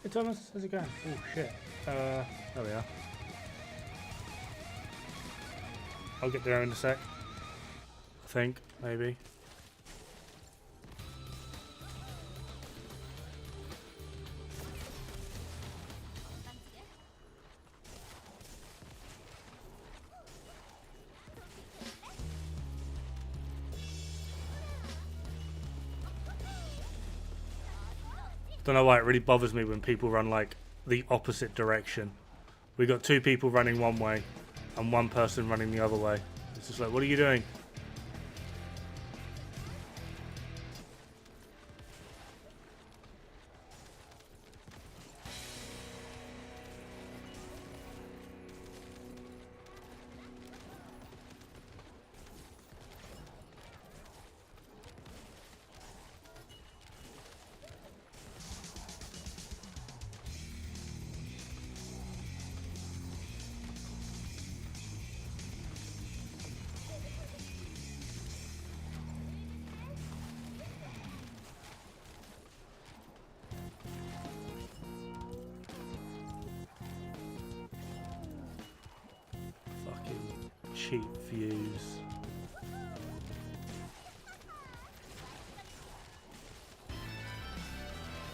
Hey Thomas, how's it going? Oh shit. There we are. I'll get there in a sec. I think, maybe. Don't know why it really bothers me when people run like the opposite direction. We got two people running one way and one person running the other way. It's just like, what are you doing? Cheap views.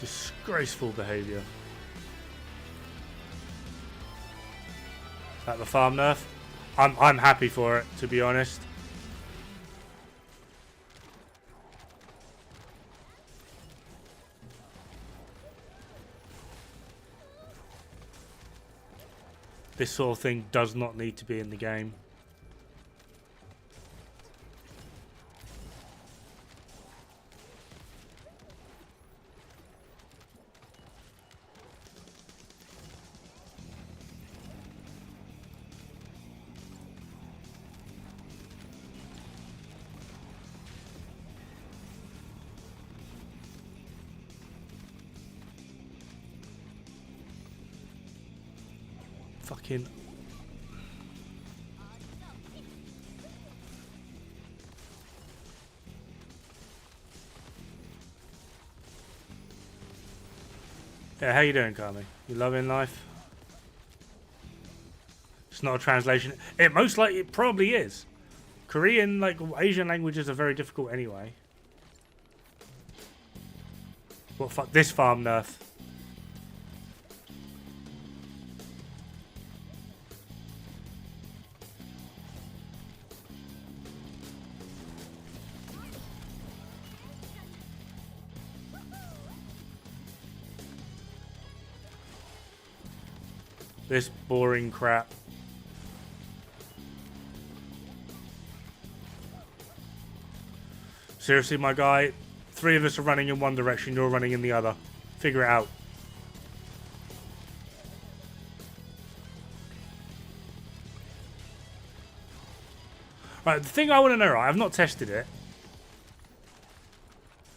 Disgraceful behaviour. At the farm nerf, I'm happy for it, to be honest. This sort of thing does not need to be in the game. Fucking yeah, how you doing, Carmi? You loving life? It's not a translation. It most likely, it probably is. Korean, like Asian languages are very difficult anyway. What fuck this farm nerf? This boring crap. Seriously, my guy, 3 of us are running in one direction, you're running in the other. Figure it out. Right, the thing I want to know, right, I've not tested it.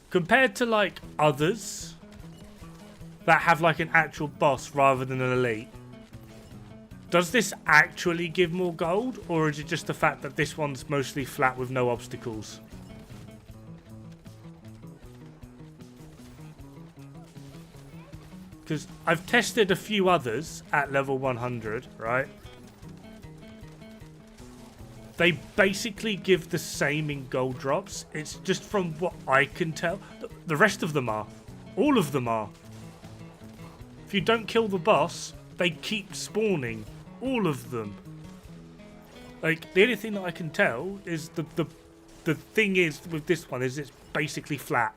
Compared to, like, others that have, like, an actual boss rather than an elite, does this actually give more gold, or is it just the fact that this one's mostly flat with no obstacles? Because I've tested a few others at level 100, right? They basically give the same in gold drops. It's just from what I can tell. The rest of them are. All of them are. If you don't kill the boss, they keep spawning. All of them. Like, the only thing that I can tell is the thing is with this one is it's basically flat.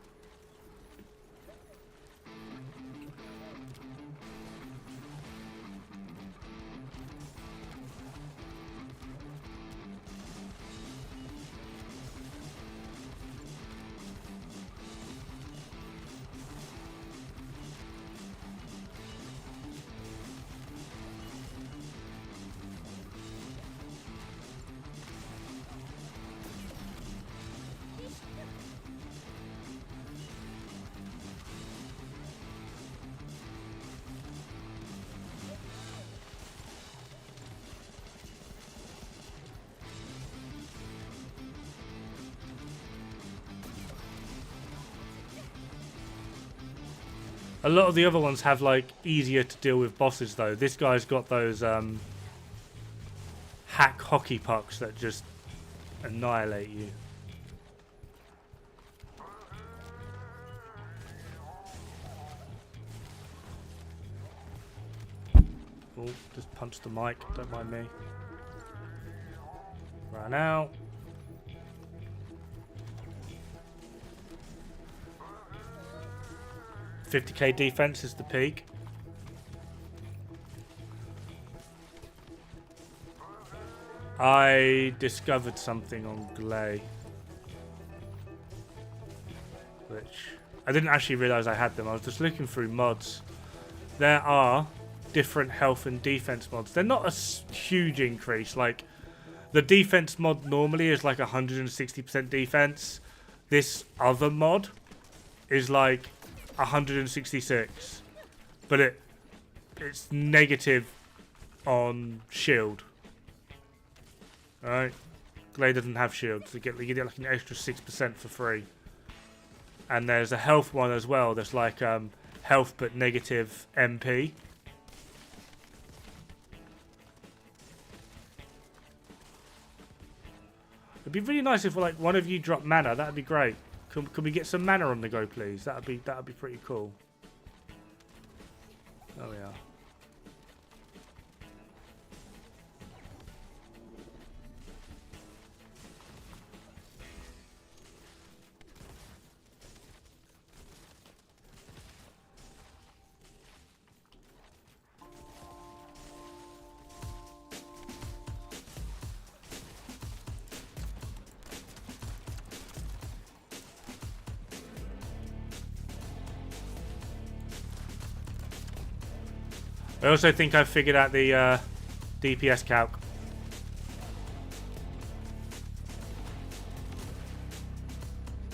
A lot of the other ones have like easier to deal with bosses though. This guy's got those hack hockey pucks that just annihilate you. Oh, just punched the mic, don't mind me. Right now. $50k defense is the peak. I discovered something on Gley, which I didn't actually realize I had them. I was just looking through mods. There are different health and defense mods. They're not a huge increase. Like the defense mod normally is like 160% defense. This other mod is like 166, but it's negative on shield. Alright, Gley doesn't have shields. You get like an extra 6% for free. And there's a health one as well. There's like health but negative MP. It'd be really nice if like one of you dropped mana. That'd be great. Can we get some mana on the go, please? That'd be pretty cool. There we are. I also think I've figured out the DPS calc.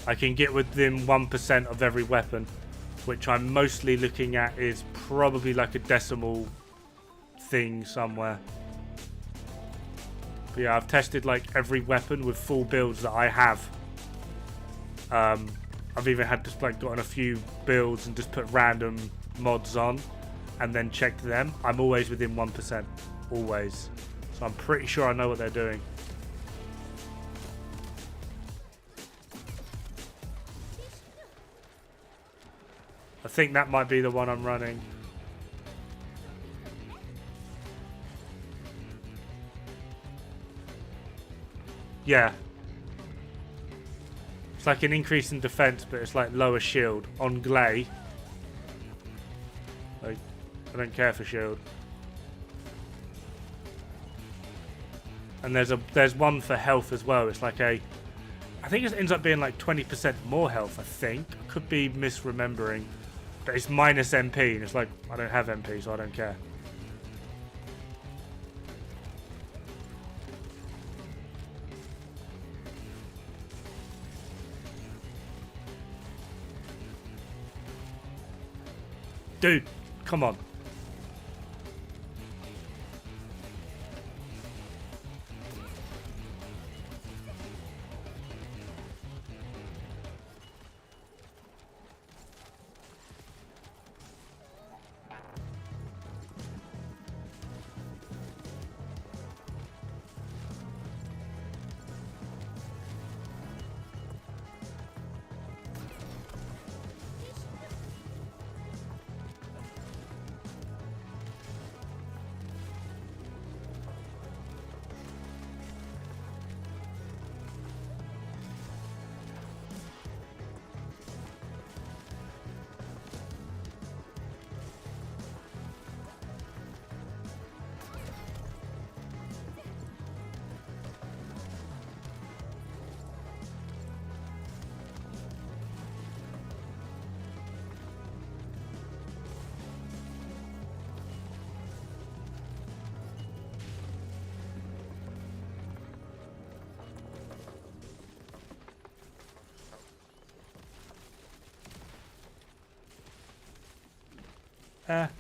I can get within 1% of every weapon, which I'm mostly looking at is probably like a decimal thing somewhere. But yeah, I've tested like every weapon with full builds that I have. I've even had just like gotten a few builds and just put random mods on and then checked them. I'm always within 1%. Always. So I'm pretty sure I know what they're doing. I think that might be the one I'm running. Yeah. It's like an increase in defense, but it's like lower shield on Gley. Like, I don't care for shield. And there's one for health as well. It's like I think it ends up being like 20% more health, I think. I could be misremembering. But it's minus MP, and it's like, I don't have MP, so I don't care. Dude, come on.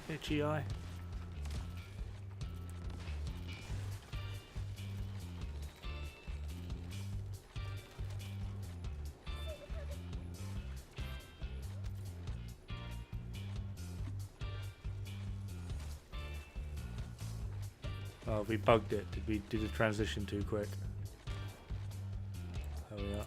Itchy eye. Oh, we bugged it. Did we do the transition too quick? There we are.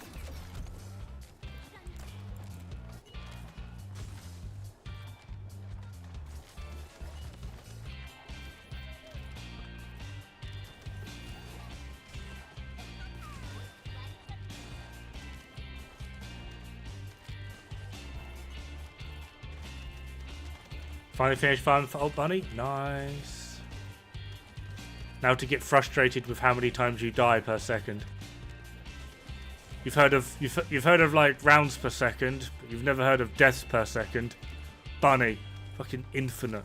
Finally finished farming for Old Bunny. Nice. Now to get frustrated with how many times you die per second. You've heard of like rounds per second, but you've never heard of deaths per second. Bunny, fucking infinite.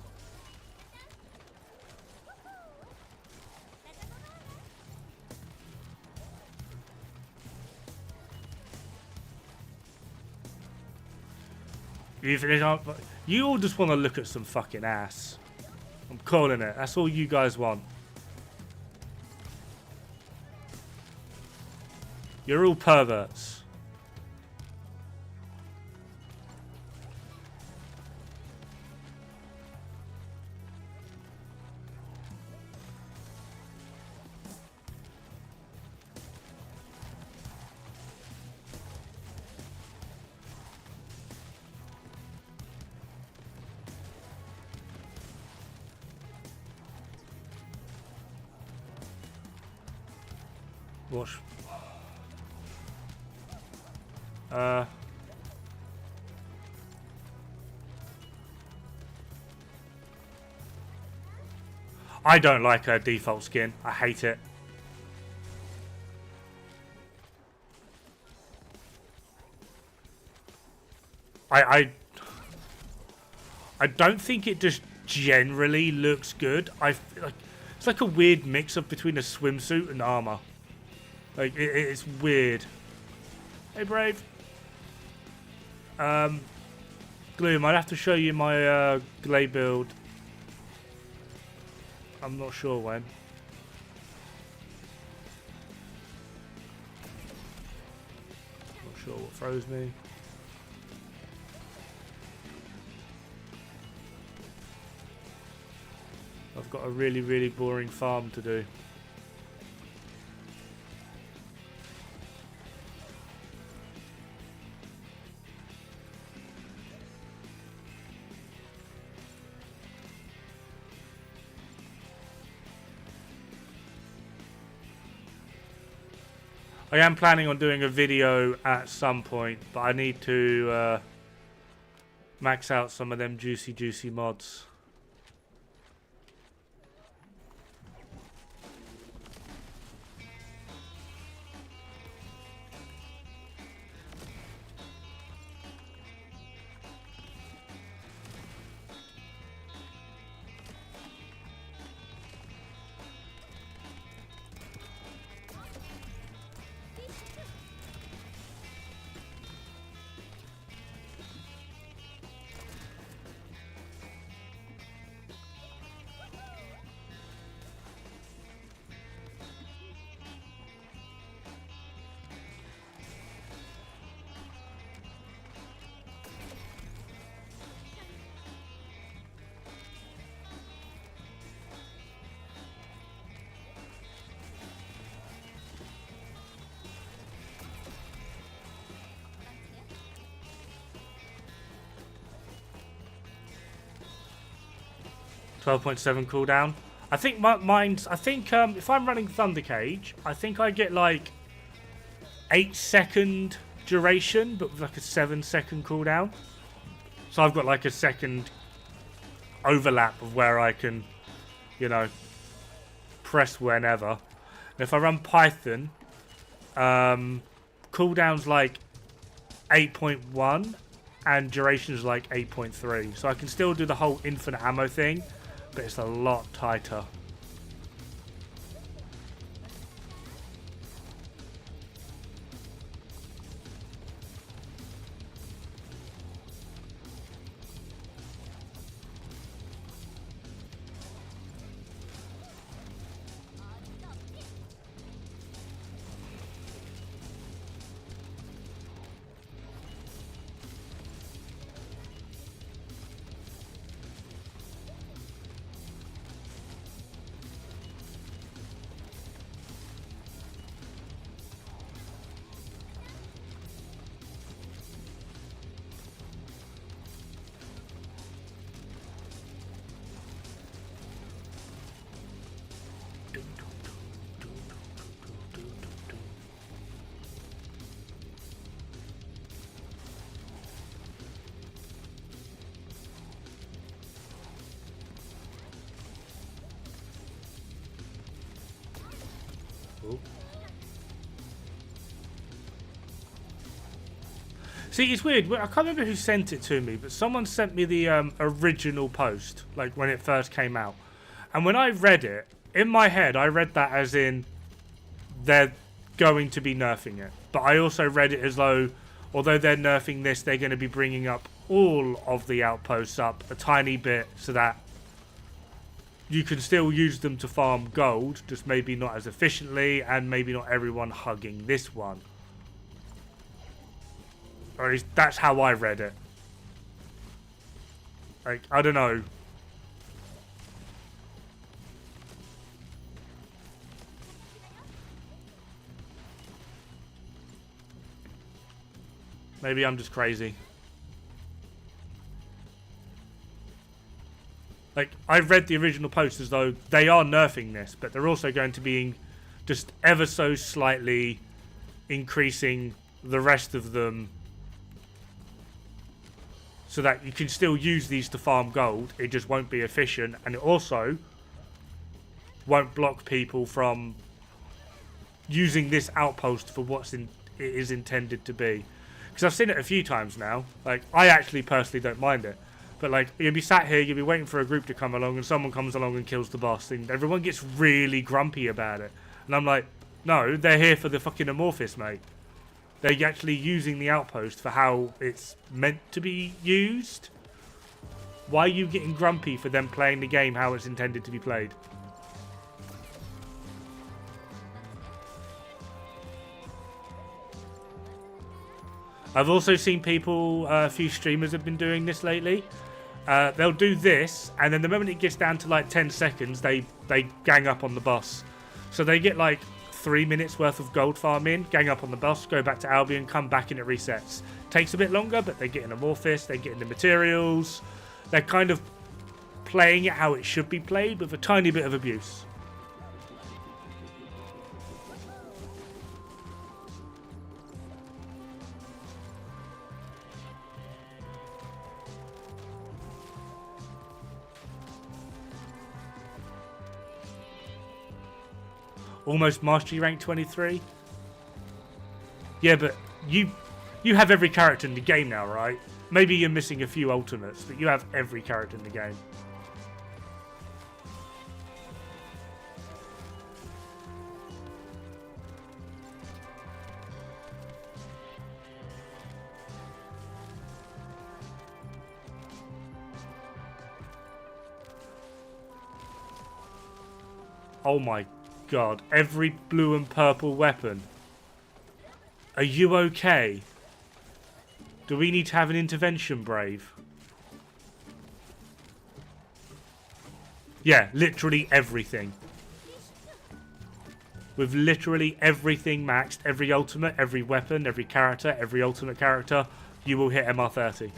You all just want to look at some fucking ass. I'm calling it. That's all you guys want. You're all perverts. Watch. I don't like her default skin. I hate it. I don't think it just generally looks good. It's like a weird mix up between a swimsuit and armor. Like it's weird. Hey, Brave. Gloom, I'd have to show you my Gley build. I'm not sure when. Not sure what throws me. I've got a really, really boring farm to do. I am planning on doing a video at some point, but I need to max out some of them juicy mods. .7 cooldown. I think mine's. I think if I'm running Thunder Cage, I think I get like 8-second duration, but with like a 7-second cooldown. So I've got like a second overlap of where I can, you know, press whenever. And if I run Python, cooldown's like 8.1 and duration's like 8.3. So I can still do the whole infinite ammo thing, but it's a lot tighter. useful. See, it's weird. I can't remember who sent it to me, but someone sent me the original post, like when it first came out. And when I read it, in my head, I read that as in they're going to be nerfing it. But I also read it as though, although they're nerfing this, they're going to be bringing up all of the outposts up a tiny bit so that you can still use them to farm gold, just maybe not as efficiently, and maybe not everyone hugging this one. Or at least that's how I read it. Like, I don't know. Maybe I'm just crazy. Like, I read the original post as though they are nerfing this, but they're also going to be just ever so slightly increasing the rest of them so that you can still use these to farm gold. It just won't be efficient, and it also won't block people from using this outpost for what it is intended to be. Because I've seen it a few times now. Like, I actually personally don't mind it. But, like, you'll be sat here, you'll be waiting for a group to come along, and someone comes along and kills the boss, and everyone gets really grumpy about it. And I'm like, no, they're here for the fucking Amorphis, mate. They're actually using the outpost for how it's meant to be used. Why are you getting grumpy for them playing the game how it's intended to be played? I've also seen people, a few streamers have been doing this lately. They'll do this, and then the moment it gets down to like 10 seconds, they gang up on the boss. So they get like 3 minutes worth of gold farm in, gang up on the boss, go back to Albion, come back and it resets. Takes a bit longer, but they get in Amorphis, they get in the materials. They're kind of playing it how it should be played with a tiny bit of abuse. Almost mastery rank 23. Yeah, but you have every character in the game now, right? Maybe you're missing a few ultimates, but you have every character in the game. Oh my God, every blue and purple weapon. Are you okay? Do we need to have an intervention, Brave? Yeah, literally everything. With literally everything maxed, every ultimate, every weapon, every character, every ultimate character, you will hit MR30.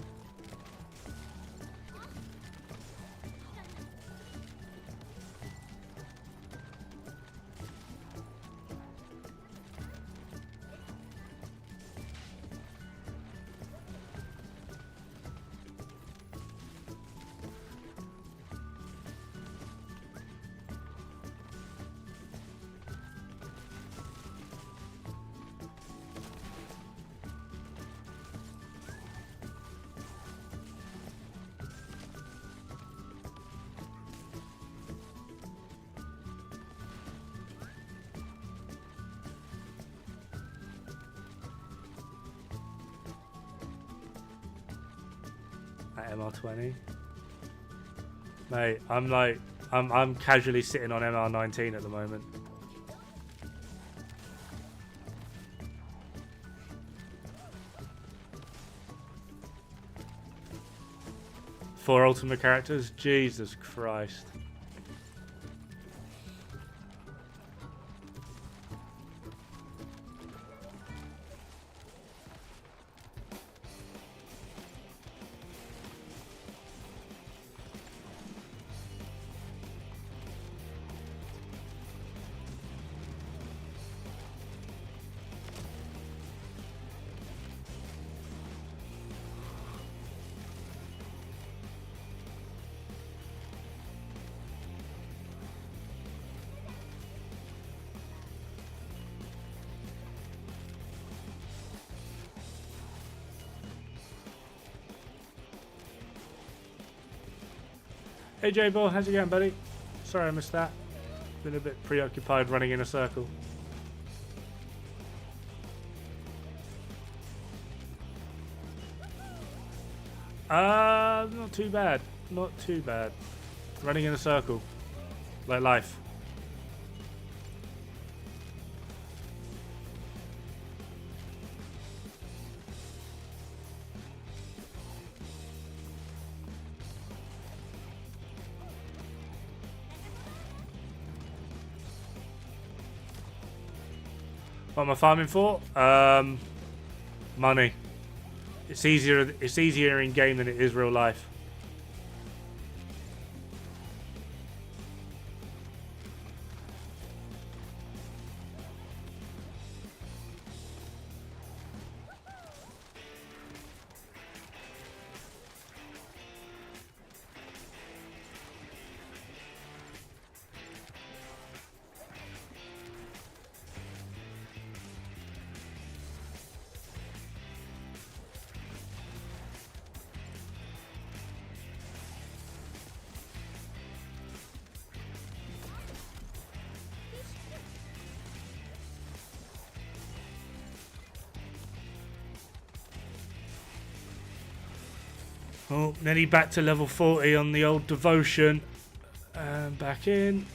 At MR20. Mate, I'm casually sitting on MR19 at the moment. Four ultimate characters? Jesus Christ. Hey J-Ball, how's it going, buddy? Sorry I missed that. Been a bit preoccupied running in a circle. Not too bad. Not too bad. Running in a circle. Like life. What am I farming for? Money. It's easier in game than it is real life. Oh, nearly back to level 40 on the old devotion. And back in.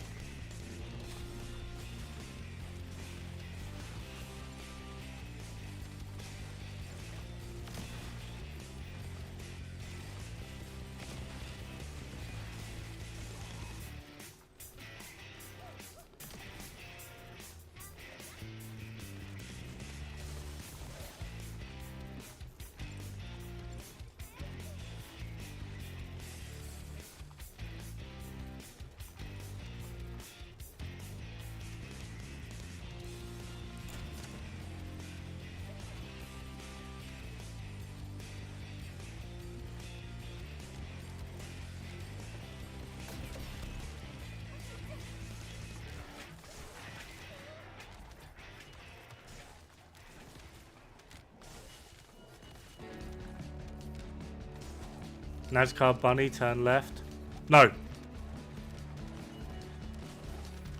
NASCAR bunny, turn left. No.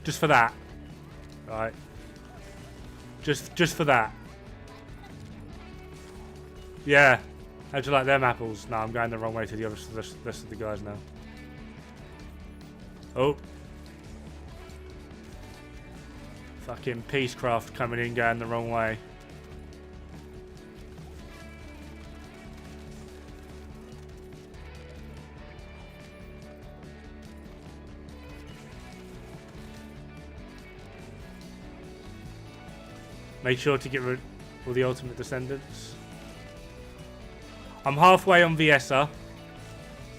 Just for that. Right. Just for that. Yeah. How'd you like them apples? No, I'm going the wrong way to the rest of the guys now. Oh. Fucking Peacecraft coming in, going the wrong way. Make sure to get rid of all the ultimate descendants. I'm halfway on Viessa.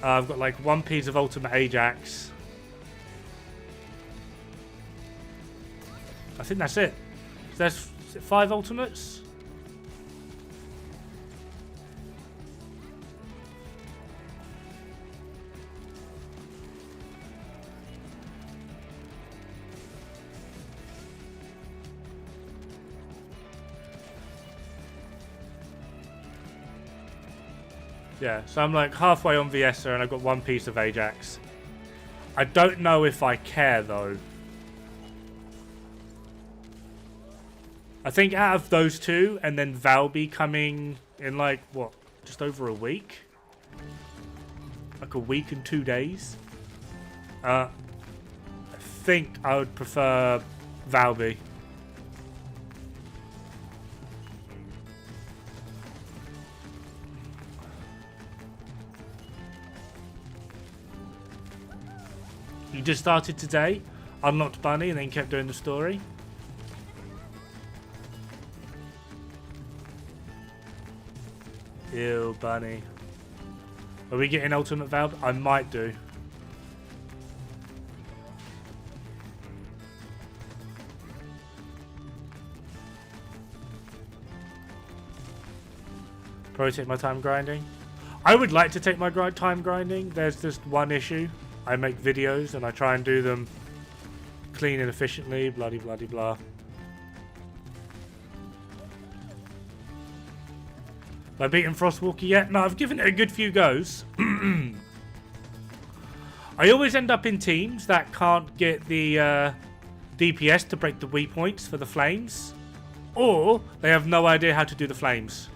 I've got like one piece of ultimate Ajax. I think that's it. So there's 5 ultimates. Yeah, so I'm like halfway on Viessa and I've got one piece of Ajax. I don't know if I care though. I think out of those two and then Valby coming in like, what, just over a week? Like a week and 2 days? I think I would prefer Valby. You just started today, unlocked Bunny, and then kept doing the story. Ew, Bunny. Are we getting ultimate Valve? I might do. Probably take my time grinding. I would like to take my time grinding. There's just one issue. I make videos and I try and do them clean and efficiently, bloody bloody blah. Have I beaten Frostwalker yet? No, I've given it a good few goes. I always end up in teams that can't get the DPS to break the weak points for the flames, or they have no idea how to do the flames.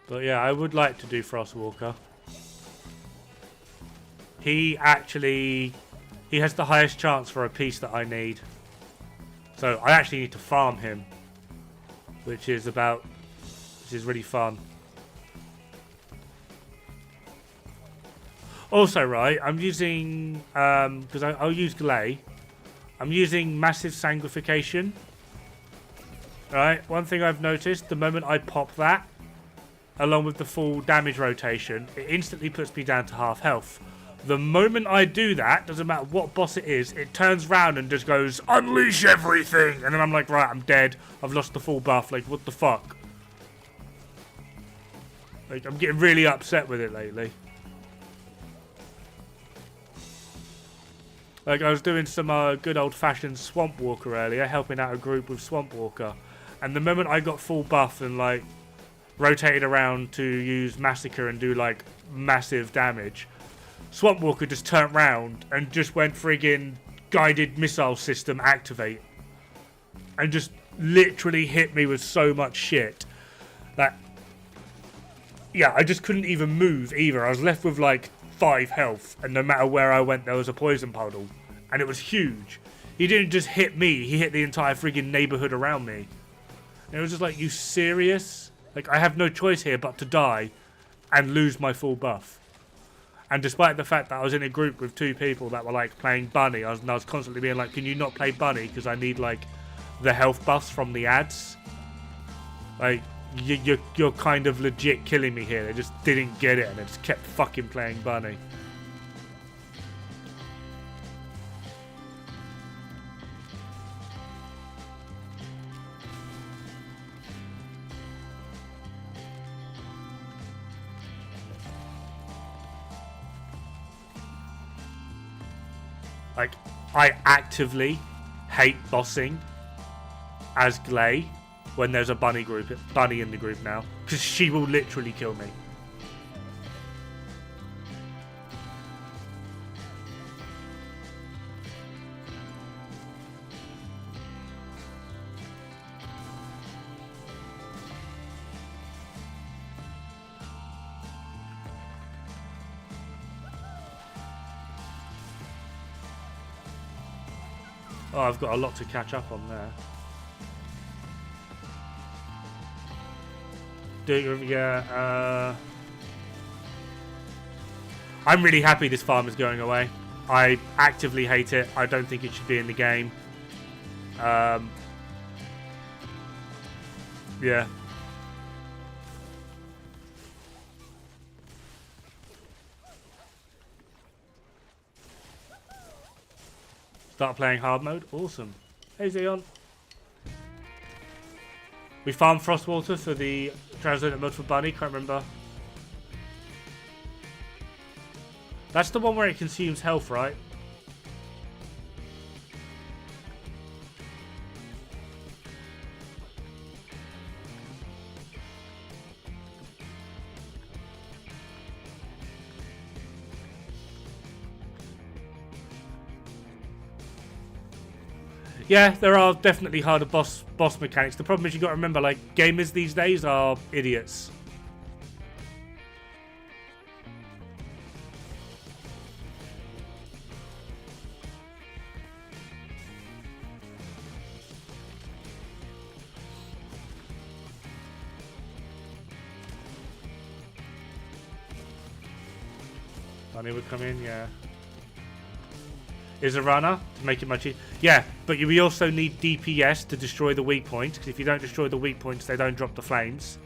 But yeah, I would like to do Frostwalker. He has the highest chance for a piece that I need. So I actually need to farm him, which is really fun. Also, right, I'm using, because I'll use Gley. I'm using Massive Sanguification. Right, one thing I've noticed, the moment I pop that, along with the full damage rotation, it instantly puts me down to half health. The moment I do that, doesn't matter what boss it is, it turns round and just goes, unleash everything! And then I'm like, right, I'm dead. I've lost the full buff. Like, what the fuck? Like, I'm getting really upset with it lately. Like, I was doing some good old-fashioned Swamp Walker earlier, helping out a group with Swamp Walker. And the moment I got full buff and, like, rotated around to use Massacre and do, like, massive damage, Swamp Walker just turned round and just went friggin' guided missile system activate. And just literally hit me with so much shit that, yeah, I just couldn't even move either. I was left with, like, 5 health, and no matter where I went, there was a poison puddle. And it was huge. He didn't just hit me, he hit the entire friggin' neighborhood around me. And it was just like, you serious? Like, I have no choice here but to die and lose my full buff. And despite the fact that I was in a group with 2 people that were, like, playing Bunny, I was constantly being like, can you not play Bunny? Because I need, like, the health buffs from the ads. Like, you're kind of legit killing me here. They just didn't get it and they just kept fucking playing Bunny. Like, I actively hate bossing as Gley when there's a bunny in the group now, because she will literally kill me. Oh, I've got a lot to catch up on there. I'm really happy this farm is going away. I actively hate it. I don't think it should be in the game. Yeah. Start playing hard mode. Awesome. Hey, Zeon. We farmed Frostwater for the Transcendent mode for Bunny. Can't remember. That's the one where it consumes health, right? Yeah, there are definitely harder boss mechanics. The problem is you got to remember, like, gamers these days are idiots. Bunny would come in, yeah. Is a runner to make it much easier. Yeah, but we also need DPS to destroy the weak points, because if you don't destroy the weak points, they don't drop the flames.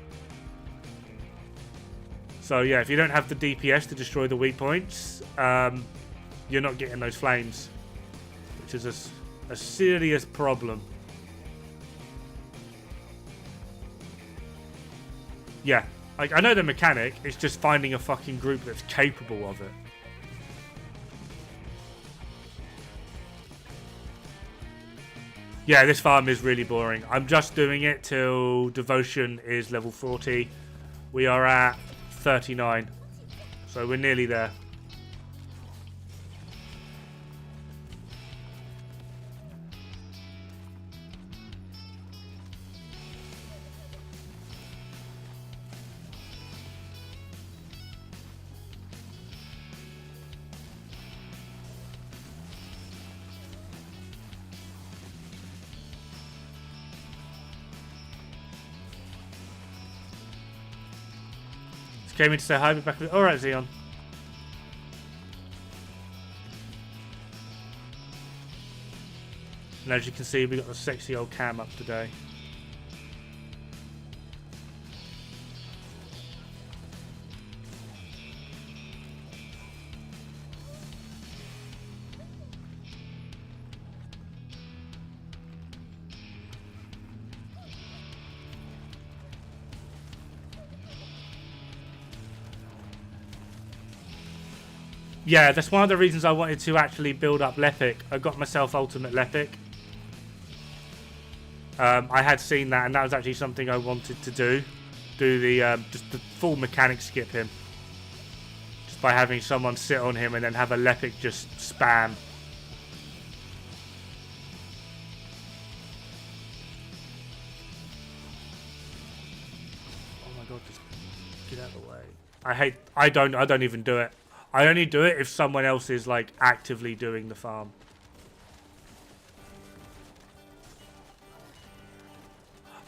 So yeah, if you don't have the DPS to destroy the weak points, you're not getting those flames, which is a serious problem. Yeah, Like, I know the mechanic, it's just finding a fucking group that's capable of it. Yeah, this farm is really boring. I'm just doing it till devotion is level 40. We are at 39. So we're nearly there. Came in to say hi, be back. Alright, Xeon. And as you can see, we got the sexy old cam up today. Yeah, that's one of the reasons I wanted to actually build up Lepic. I got myself Ultimate Lepic. I had seen that, and that was actually something I wanted to do. Do the just the full mechanic skip him. Just by having someone sit on him and then have a Lepic just spam. Oh my god, just get out of the way. I don't even do it. I only do it if someone else is like actively doing the farm.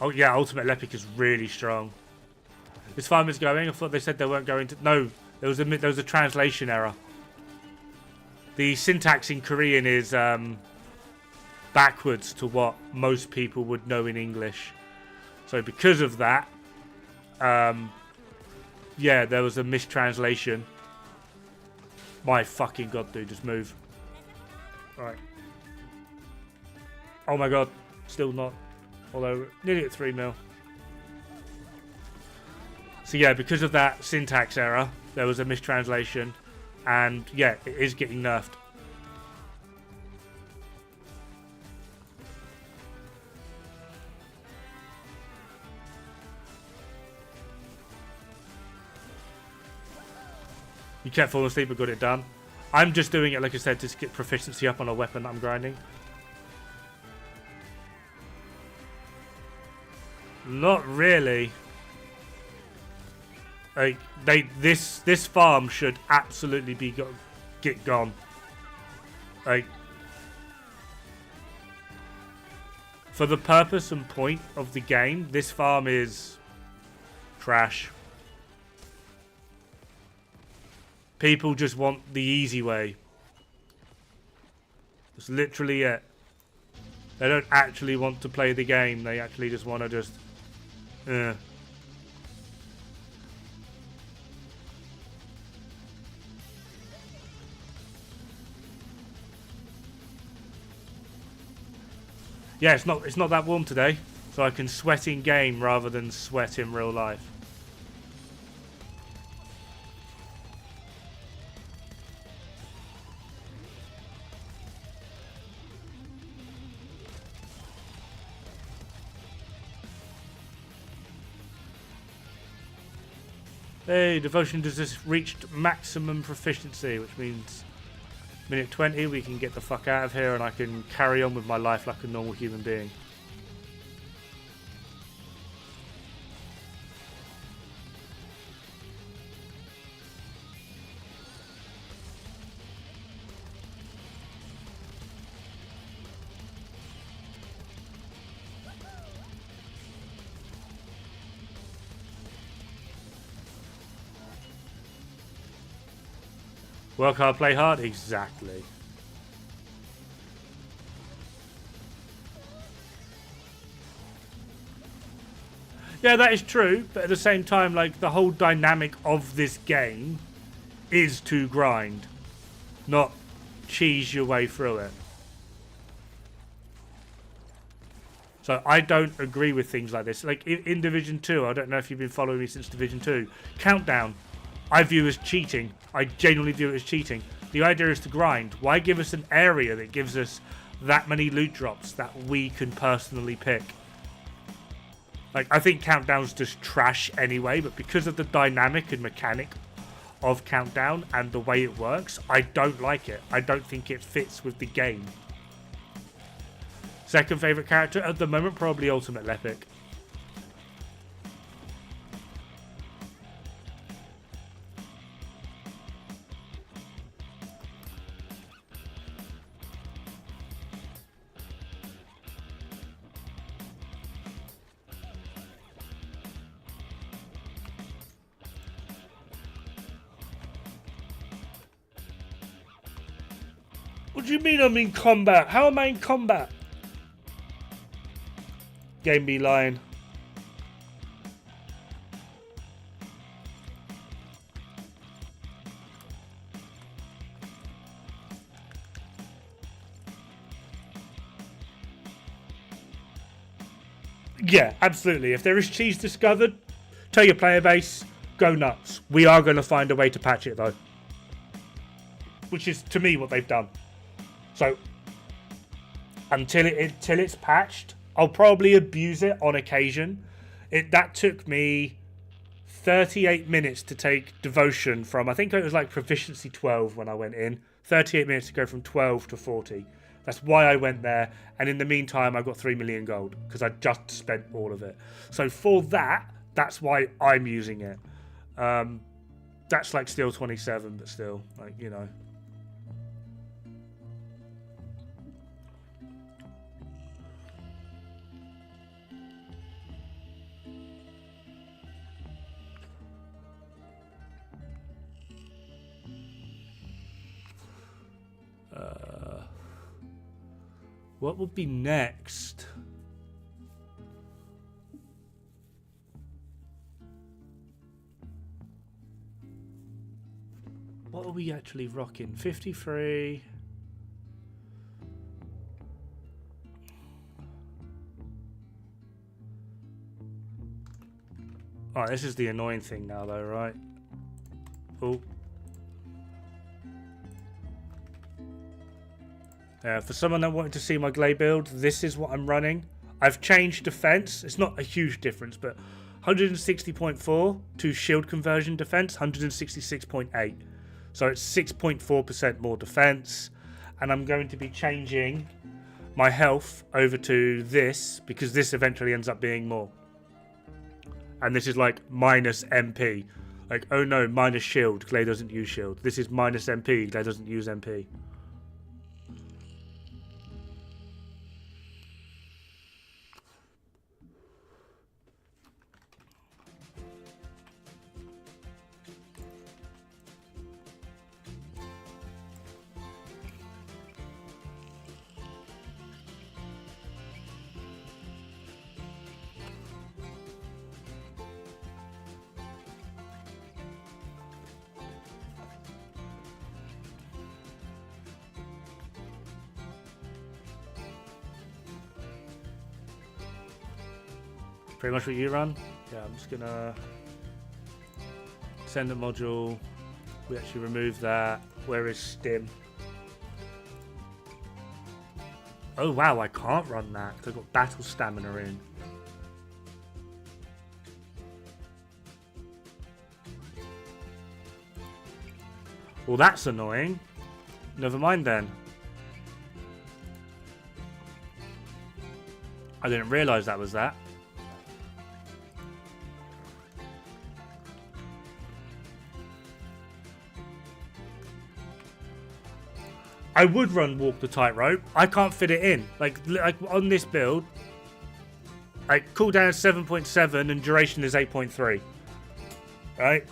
Oh yeah, Ultimate Lepic is really strong. This farm is going. I thought they said they weren't going to. No, there was a translation error. The syntax in Korean is backwards to what most people would know in English. So because of that, yeah, there was a mistranslation. My fucking god, dude, just move. Right. Oh my god, still not. Although, nearly at 3 mil. So yeah, because of that syntax error, there was a mistranslation. And yeah, it is getting nerfed. You kept falling asleep but got it done. I'm just doing it, like I said, to get proficiency up on a weapon that I'm grinding. Not really. Like this farm should absolutely be get gone. Like for the purpose and point of the game, this farm is trash. People just want the easy way. That's literally it. They don't actually want to play the game. They actually just want to just... Yeah, it's not that warm today. So I can sweat in game rather than sweat in real life. Hey, Devotion has just reached maximum proficiency, which means minute 20 we can get the fuck out of here and I can carry on with my life like a normal human being. Work hard, play hard? Exactly. Yeah, that is true, but at the same time, like, the whole dynamic of this game is to grind, not cheese your way through it. So I don't agree with things like this. Like in Division 2, I don't know if you've been following me since Division 2, countdown, I view as cheating. I genuinely view it as cheating. The idea is to grind. Why give us an area that gives us that many loot drops that we can personally pick? Like, I think countdown's just trash anyway, but because of the dynamic and mechanic of countdown and the way it works, I don't like it. I don't think it fits with the game. Second favourite character at the moment, probably Ultimate Lepic. What do you mean I'm in combat? How am I in combat? Game be lying. Yeah, absolutely. If there is cheese discovered, tell your player base, go nuts. We are going to find a way to patch it though. Which is, to me, what they've done. So, until it's patched, I'll probably abuse it on occasion. That took me 38 minutes to take Devotion from, I think it was like Proficiency 12 when I went in. 38 minutes to go from 12 to 40. That's why I went there. And in the meantime, I got 3 million gold because I just spent all of it. So for that, that's why I'm using it. That's like still 27, but still, like, you know. What would be next? What are we actually rocking? 53. Oh, this is the annoying thing now though, right? Oh. For someone that wanted to see my Gley build, this is what I'm running. I've changed defense. It's not a huge difference, but 160.4 to shield conversion defense, 166.8. So it's 6.4% more defense. And I'm going to be changing my health over to this because this eventually ends up being more. And this is like minus MP. Like, oh no, minus shield. Gley doesn't use shield. This is minus MP. Gley doesn't use MP. Pretty much what you run. Yeah, I'm just gonna Descendant module. We actually remove that. Where is Stim? Oh wow, I can't run that because I've got battle stamina in. Well, that's annoying. Never mind then. I didn't realise that was that. I would run Walk the Tightrope. I can't fit it in. Like on this build, like cooldown is 7.7 and duration is 8.3. Right?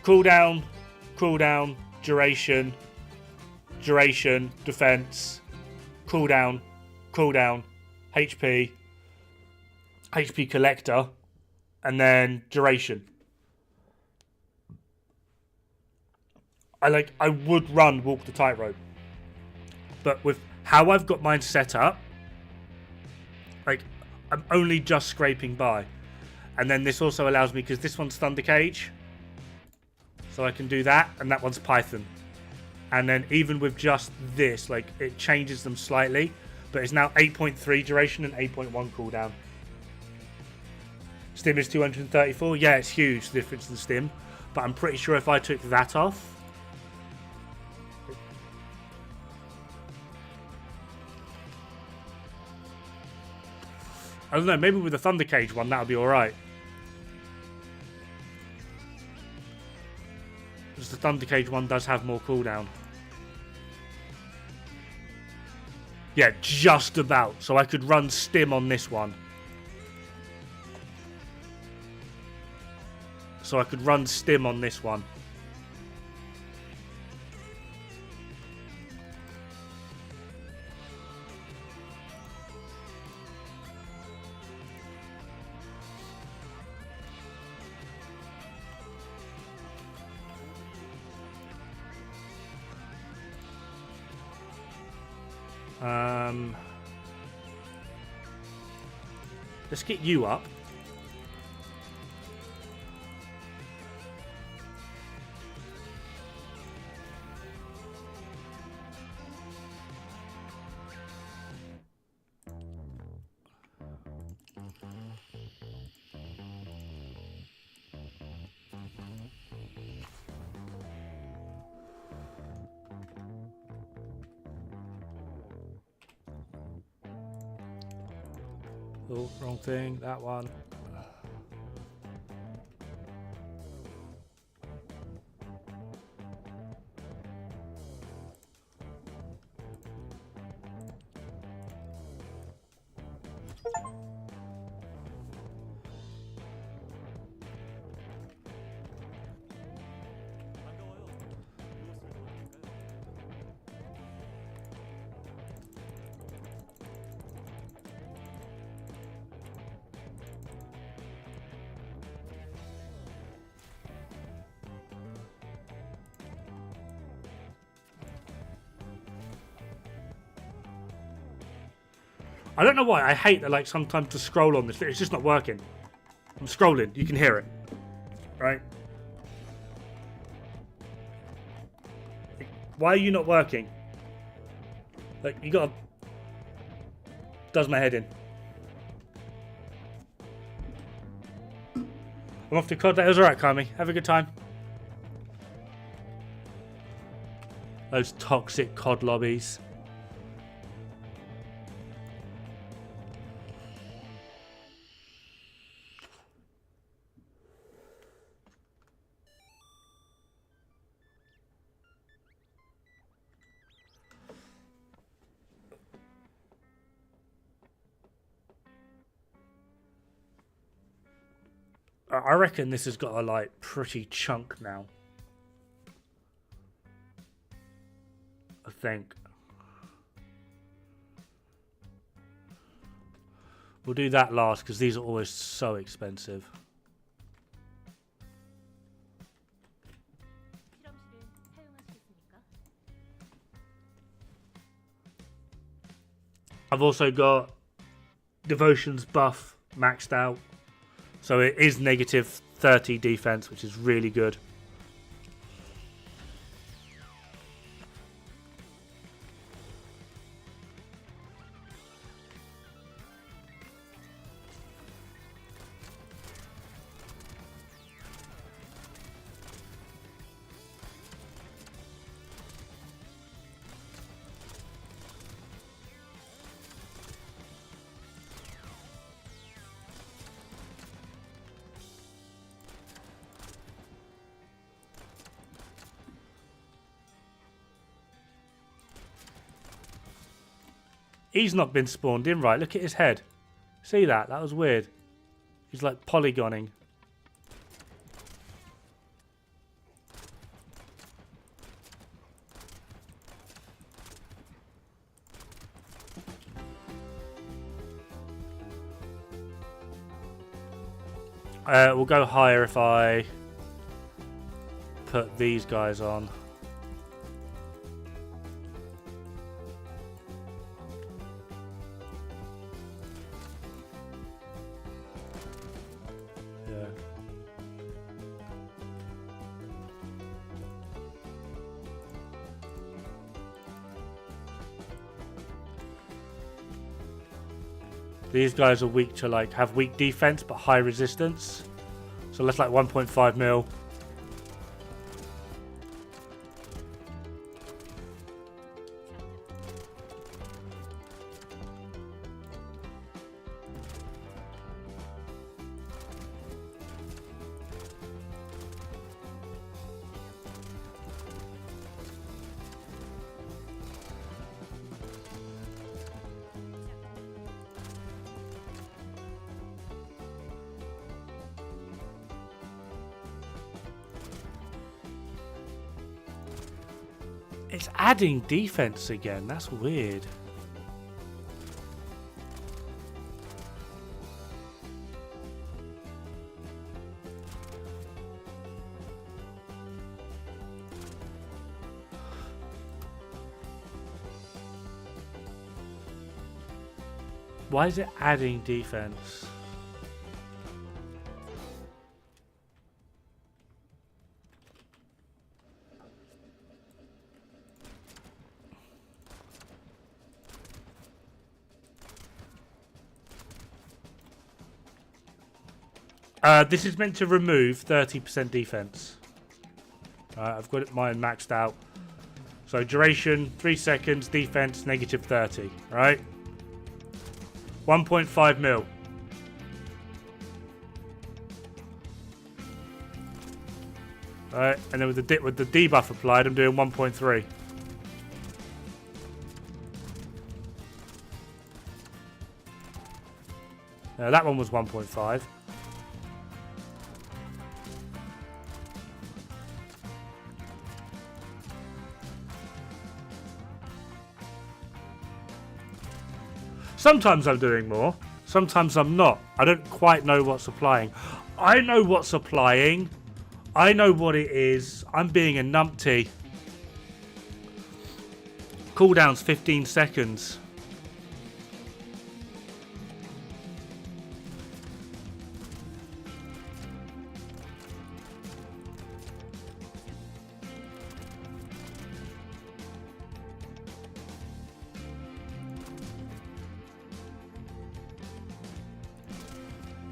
Cooldown, duration, defense, cooldown, HP collector, and then duration. I would run Walk the Tightrope, but with how I've got mine set up, Like, I'm only just scraping by. And then this also allows me, because this one's Thunder Cage, so I can do that, and that one's Python. And then even with just this, like, it changes them slightly, but it's now 8.3 duration and 8.1 cooldown. Stim is 234. Yeah, it's huge, the difference in Stim. But I'm pretty sure if I took that off... I don't know, maybe with the Thunder Cage one, that would be alright. Because the Thunder Cage one does have more cooldown. Yeah, just about. So I could run Stim on this one. So I could run Stim on this one. Let's get you up. Oh, wrong thing, that one. I don't know why. I hate that, like, sometimes to scroll on this. It's just not working. I'm scrolling. You can hear it. Right? Why are you not working? Like, you gotta... Does my head in. I'm off to COD. That was alright, Kami. Have a good time. Those toxic COD lobbies. I reckon this has got a, like, pretty chunk now. I think. We'll do that last, because these are always so expensive. I've also got Devotion's buff maxed out. So it is negative 30 defense, which is really good. He's not been spawned in right. Look at his head. See that? That was weird. He's like polygoning. We'll go higher if I put these guys on. These guys are weak to like have weak defense but high resistance. So let's like 1.5 mil. It's adding defense again. That's weird. Why is it adding defense? This is meant to remove 30% defense. I've got mine maxed out. So duration, 3 seconds, defense, negative 30, right? 1.5 mil. Alright, and then with the debuff applied, I'm doing 1.3. That one was 1.5. Sometimes I'm doing more, sometimes I'm not. I don't quite know what's applying. I know what's applying. I know what it is. I'm being a numpty. Cooldown's 15 seconds.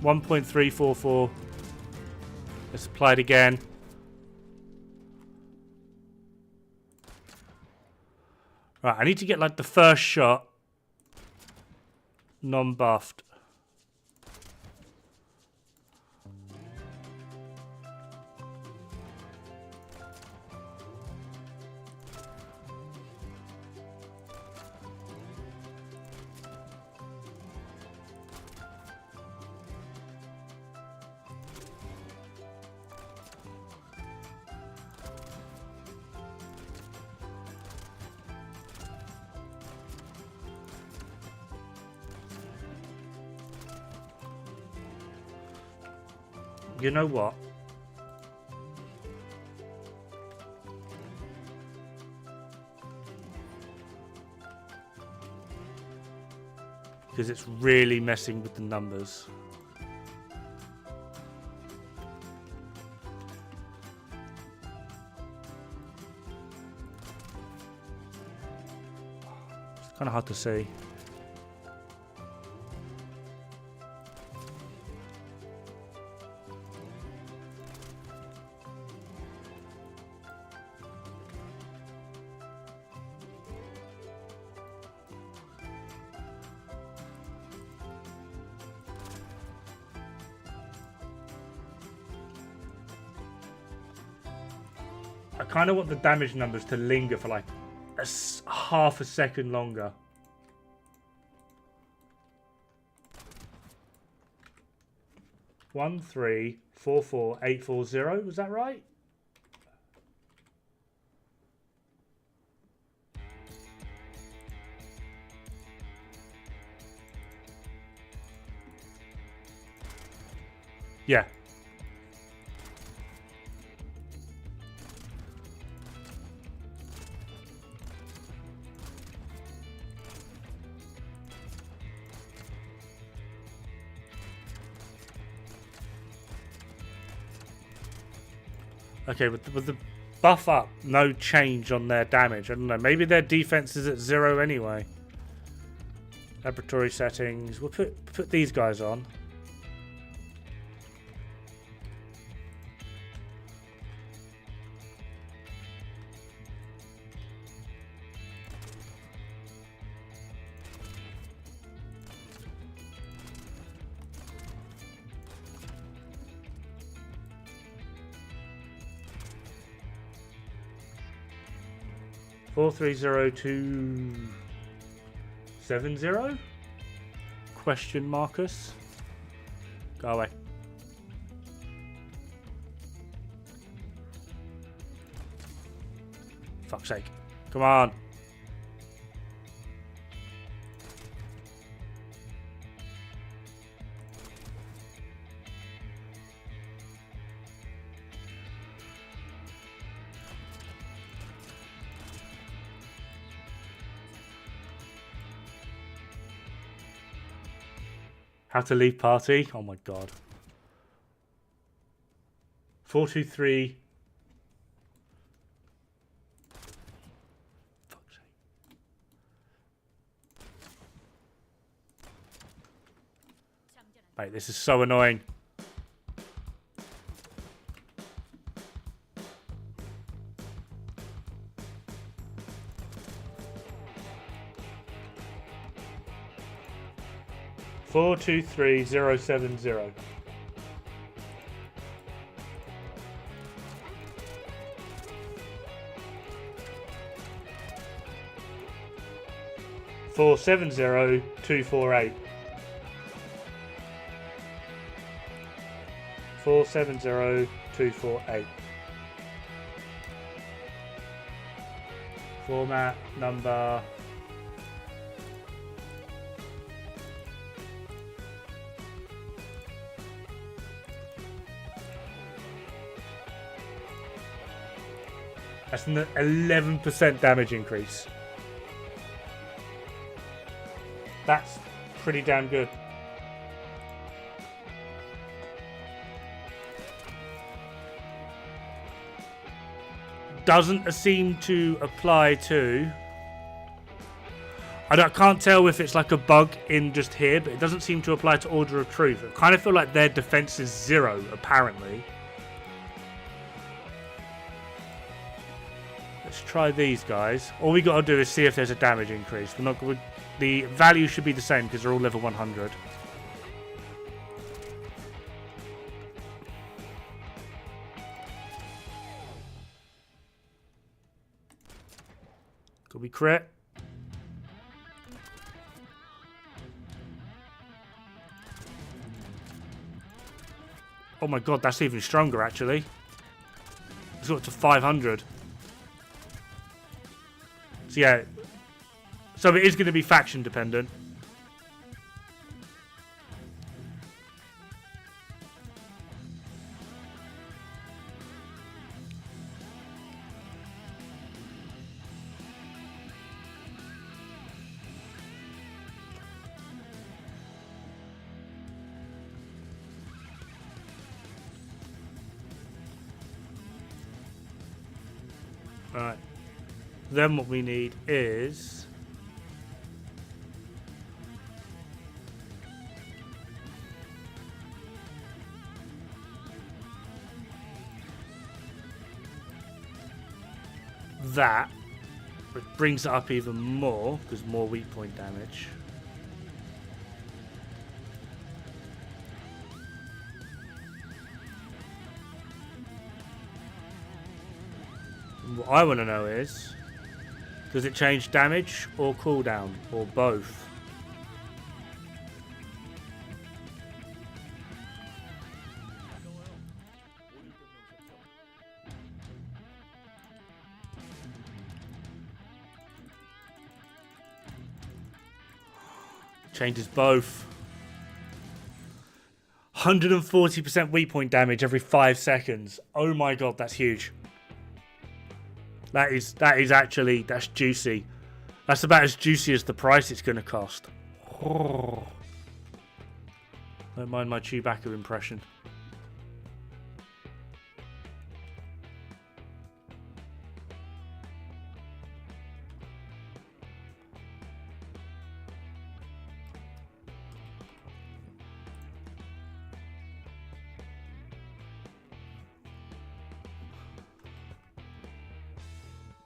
$1.344. Let's apply it again. Right, I need to get like the first shot non-buffed. You know what? Because it's really messing with the numbers. It's kind of hard to see. I kind of want the damage numbers to linger for like half a second longer. One, 3, 4, 4, 8, 4, 0. Was that right? Yeah. Okay, with the buff up, no change on their damage. I don't know. Maybe their defense is at 0 anyway. Laboratory settings. We'll put these guys on. Four three 270? Question Marcus. Go away. Fuck's sake. Come on. How to leave party? Oh my god. 423. Fuck's sake. Mate, this is so annoying. Four two three 070. Four 70248. 470248. Format number. That's an 11% damage increase. That's pretty damn good. Doesn't seem to apply to... I can't tell if it's like a bug in just here, but it doesn't seem to apply to Order of Truth. I kind of feel like their defense is 0, apparently. Let's try these guys. All we got to do is see if there's a damage increase. We're not good. The value should be the same because they're all level 100. Could we crit? Oh my god, that's even stronger actually. It's got to 500. So yeah. So it is going to be faction dependent. Right. Then what we need is... that, which brings it up even more, because more weak point damage. And what I want to know is, does it change damage or cooldown, or both? Changes both. 140% weak point damage every 5 seconds. Oh my god, that's huge. That is actually, that's juicy. That's about as juicy as the price it's going to cost. Oh. Don't mind my Chewbacca impression.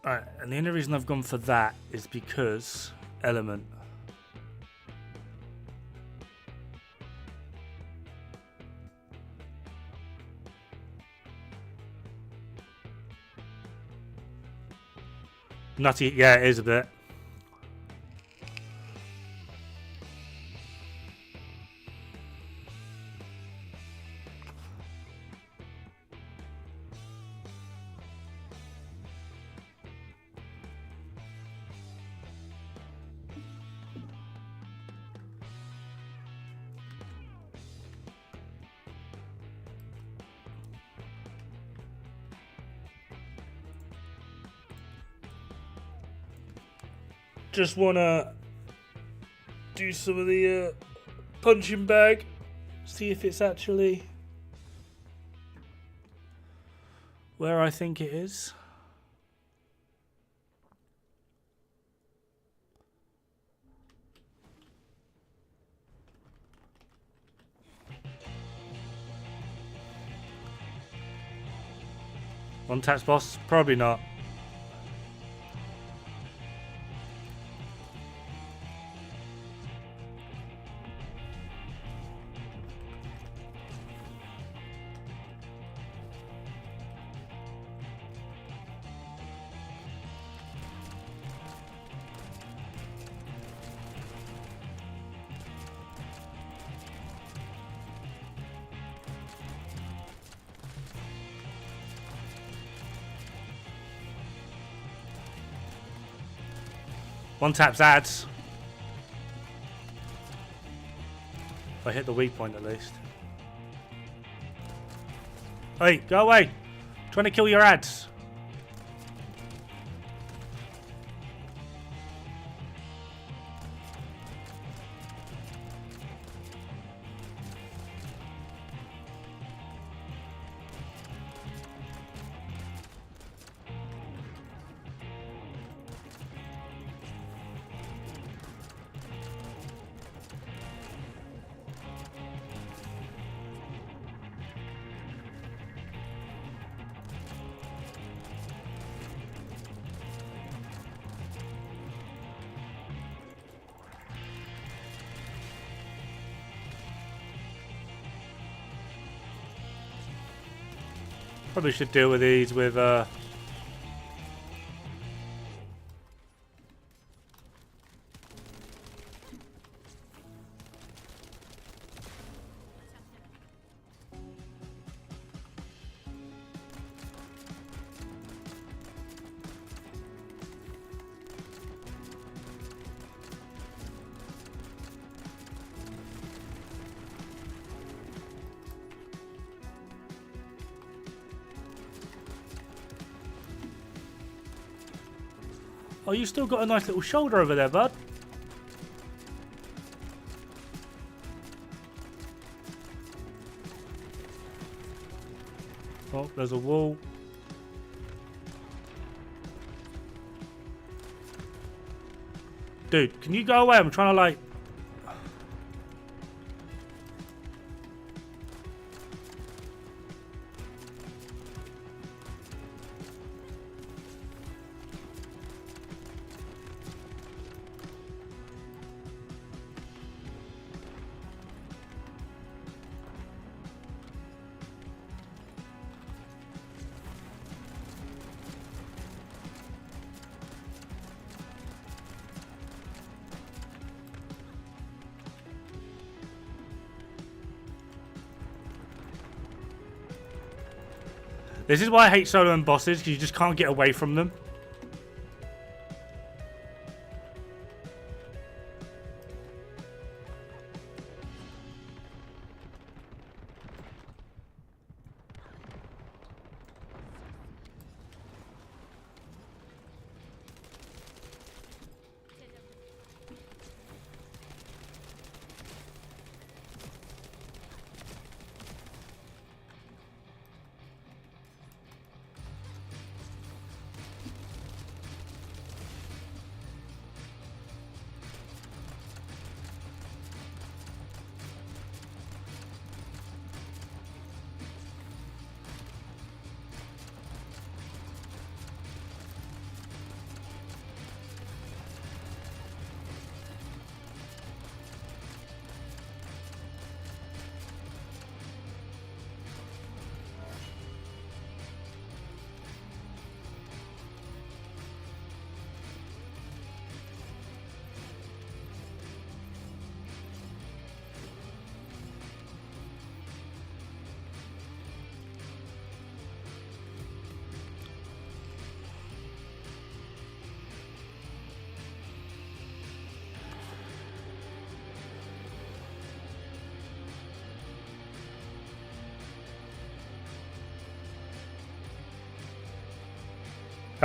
Alright, and the only reason I've gone for that is because element. Nutty, yeah, it is a bit. Just wanna do some of the punching bag, see if it's actually where I think it is. One taps boss? Probably not. One taps ads. If I hit the weak point at least. Hey, go away! I'm trying to kill your ads. Probably should deal with these with Oh, you still got a nice little shoulder over there, bud. Oh, there's a wall. Dude, can you go away? I'm trying to like... This is why I hate solo and bosses, because you just can't get away from them.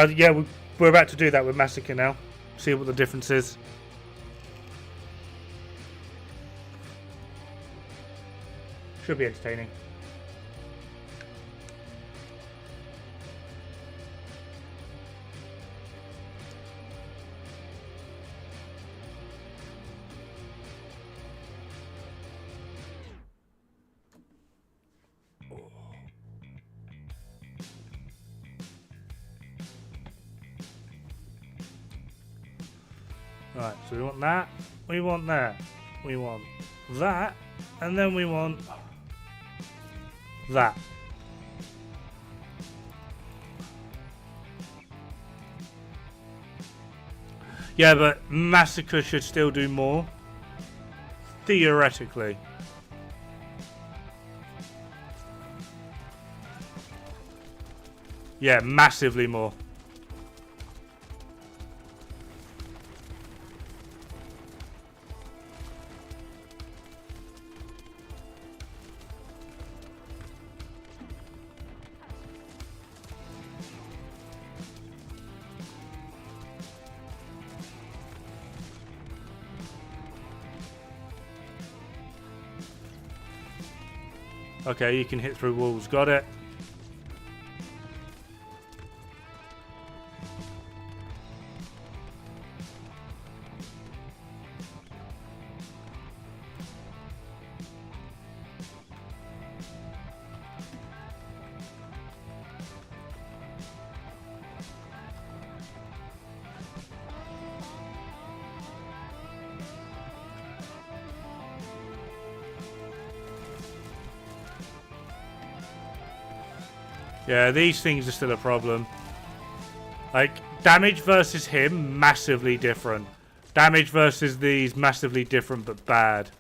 Yeah, we're about to do that with Massacre now. See what the difference is. Should be entertaining. Right, so we want that, we want that, we want that, and then we want that. Yeah, but Massacre should still do more. Theoretically. Yeah, massively more. Okay, you can hit through walls. Got it. Yeah, these things are still a problem. Like, damage versus him, massively different. Damage versus these, massively different but bad.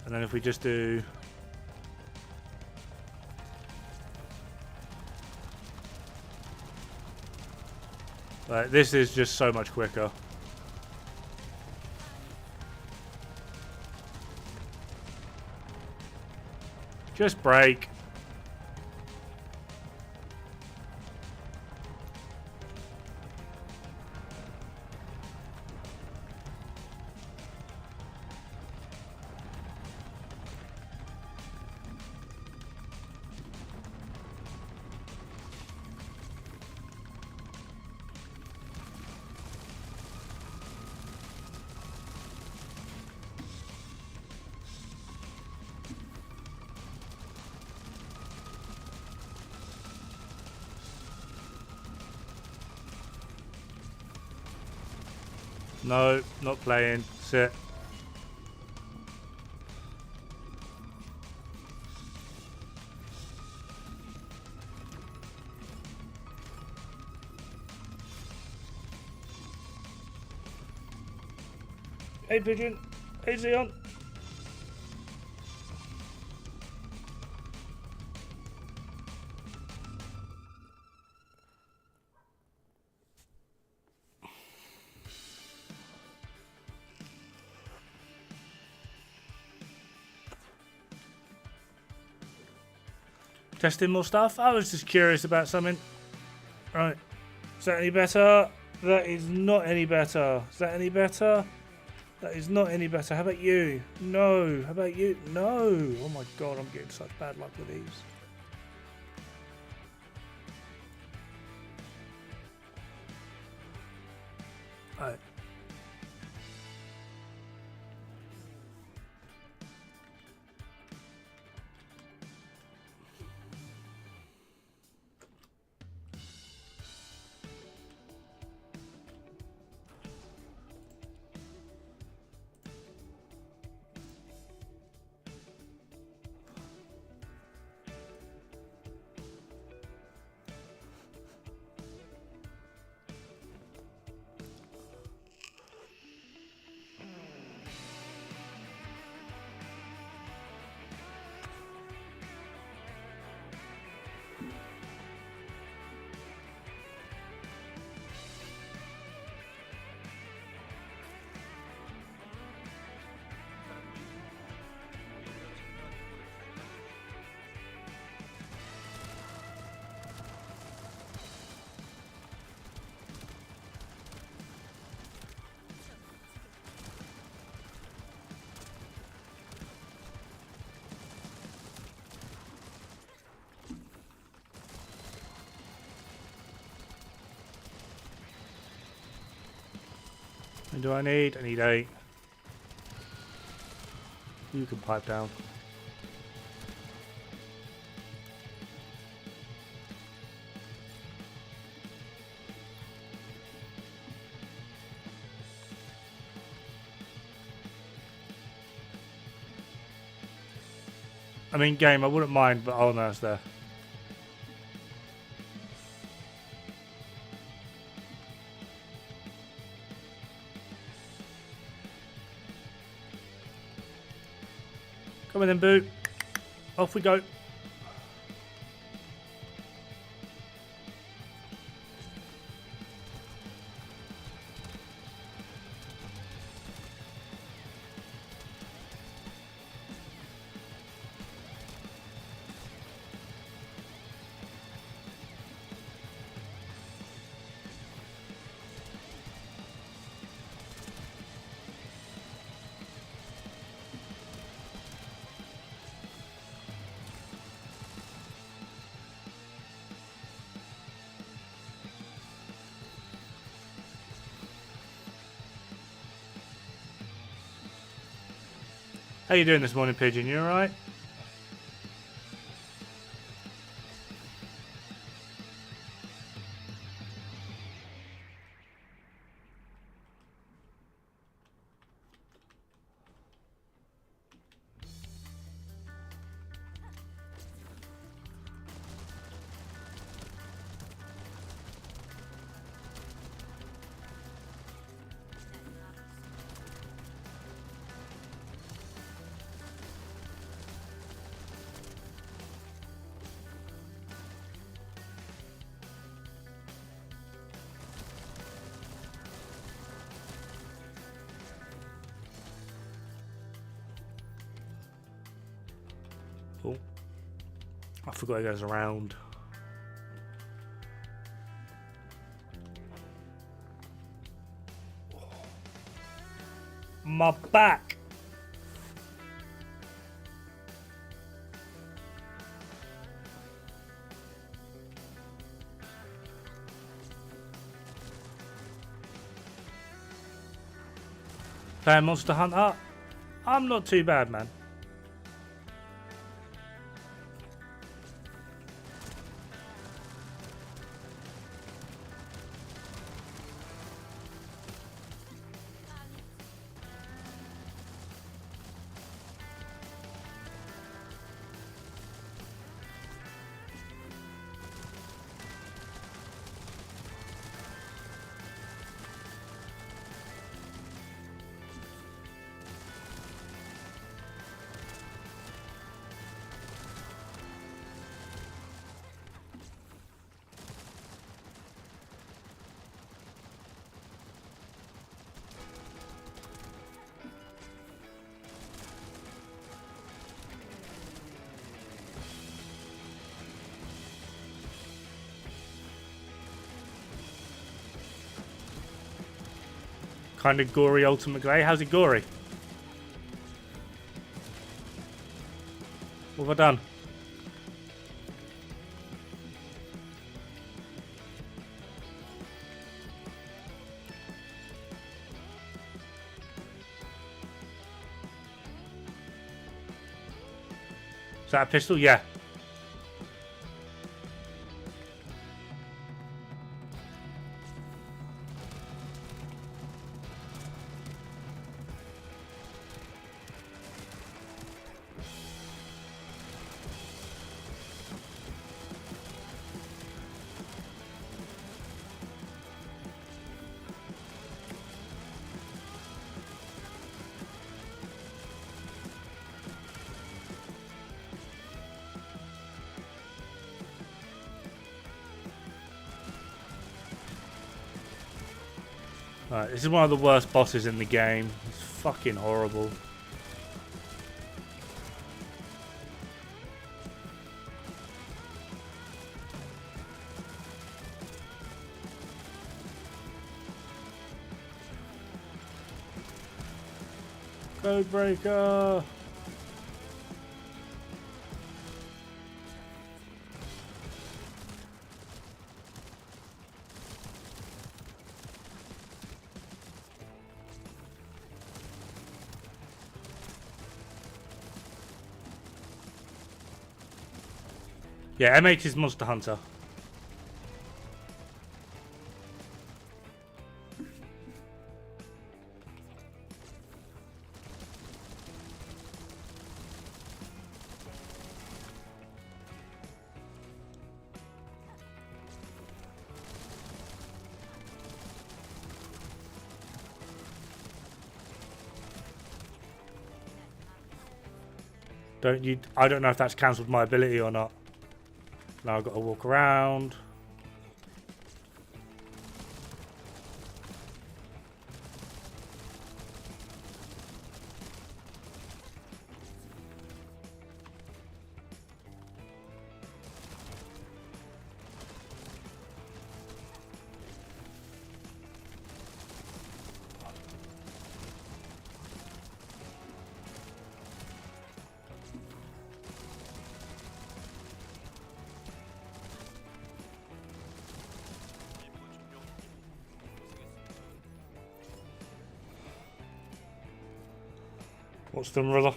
And then if we just do... Like, this is just so much quicker. Just break. No, not playing. Sit. Hey, Pigeon. Hey, Xeon. Testing more stuff? I was just curious about something. Right. Is that any better? That is not any better. Is that any better? That is not any better. How about you? No. How about you? No. Oh my god, I'm getting such bad luck with these. Alright. And do I need? I need 8. You can pipe down. I mean, game, I wouldn't mind, but oh no, it's there. Come on then, Boo. Off we go. How you doing this morning, Pigeon? You alright? Oh, I forgot it goes around. My back. Playing Monster Hunter? I'm not too bad, man. Kind of gory ultimate Gley. How's it gory? What have I done? Is that a pistol? Yeah. Alright, this is one of the worst bosses in the game. It's fucking horrible. Codebreaker! Yeah, M8 is Monster Hunter. I don't know if that's cancelled my ability or not. Now I've got to walk around.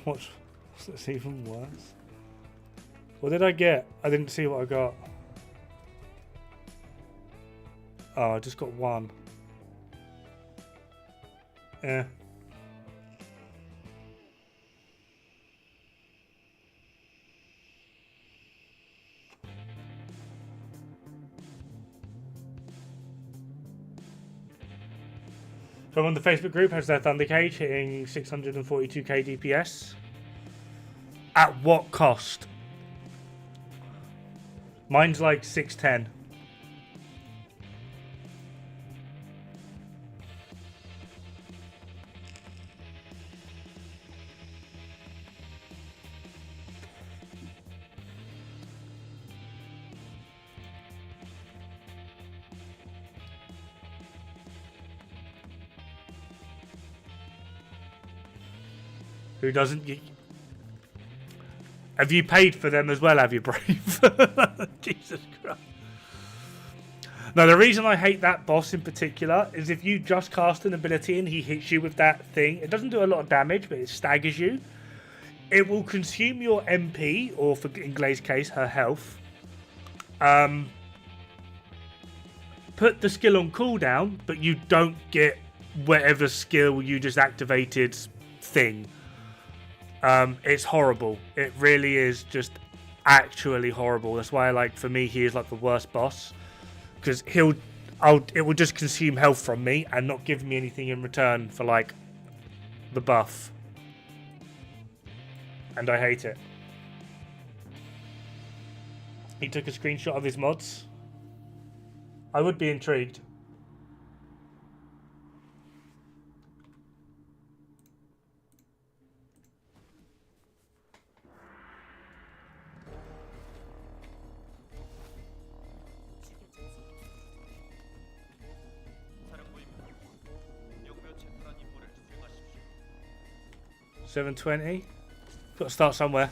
What's this even worse? What did I get? I didn't see what I got. Oh, I just got one. Yeah. So on the Facebook group has their Thunder Cage hitting 642k DPS. At what cost? Mine's like 610. Who doesn't? Have you paid for them as well, have you, Brave? Jesus Christ. No, the reason I hate that boss in particular is if you just cast an ability and he hits you with that thing, it doesn't do a lot of damage, but it staggers you. It will consume your MP, or for in Gley's case, her health. Put the skill on cooldown, but you don't get whatever skill you just activated thing. It's horrible. It really is just actually horrible. That's why, like, for me, he is like the worst boss, because it will just consume health from me and not give me anything in return for like the buff, and I hate it. He took a screenshot of his mods. I would be intrigued. $720. Got to start somewhere.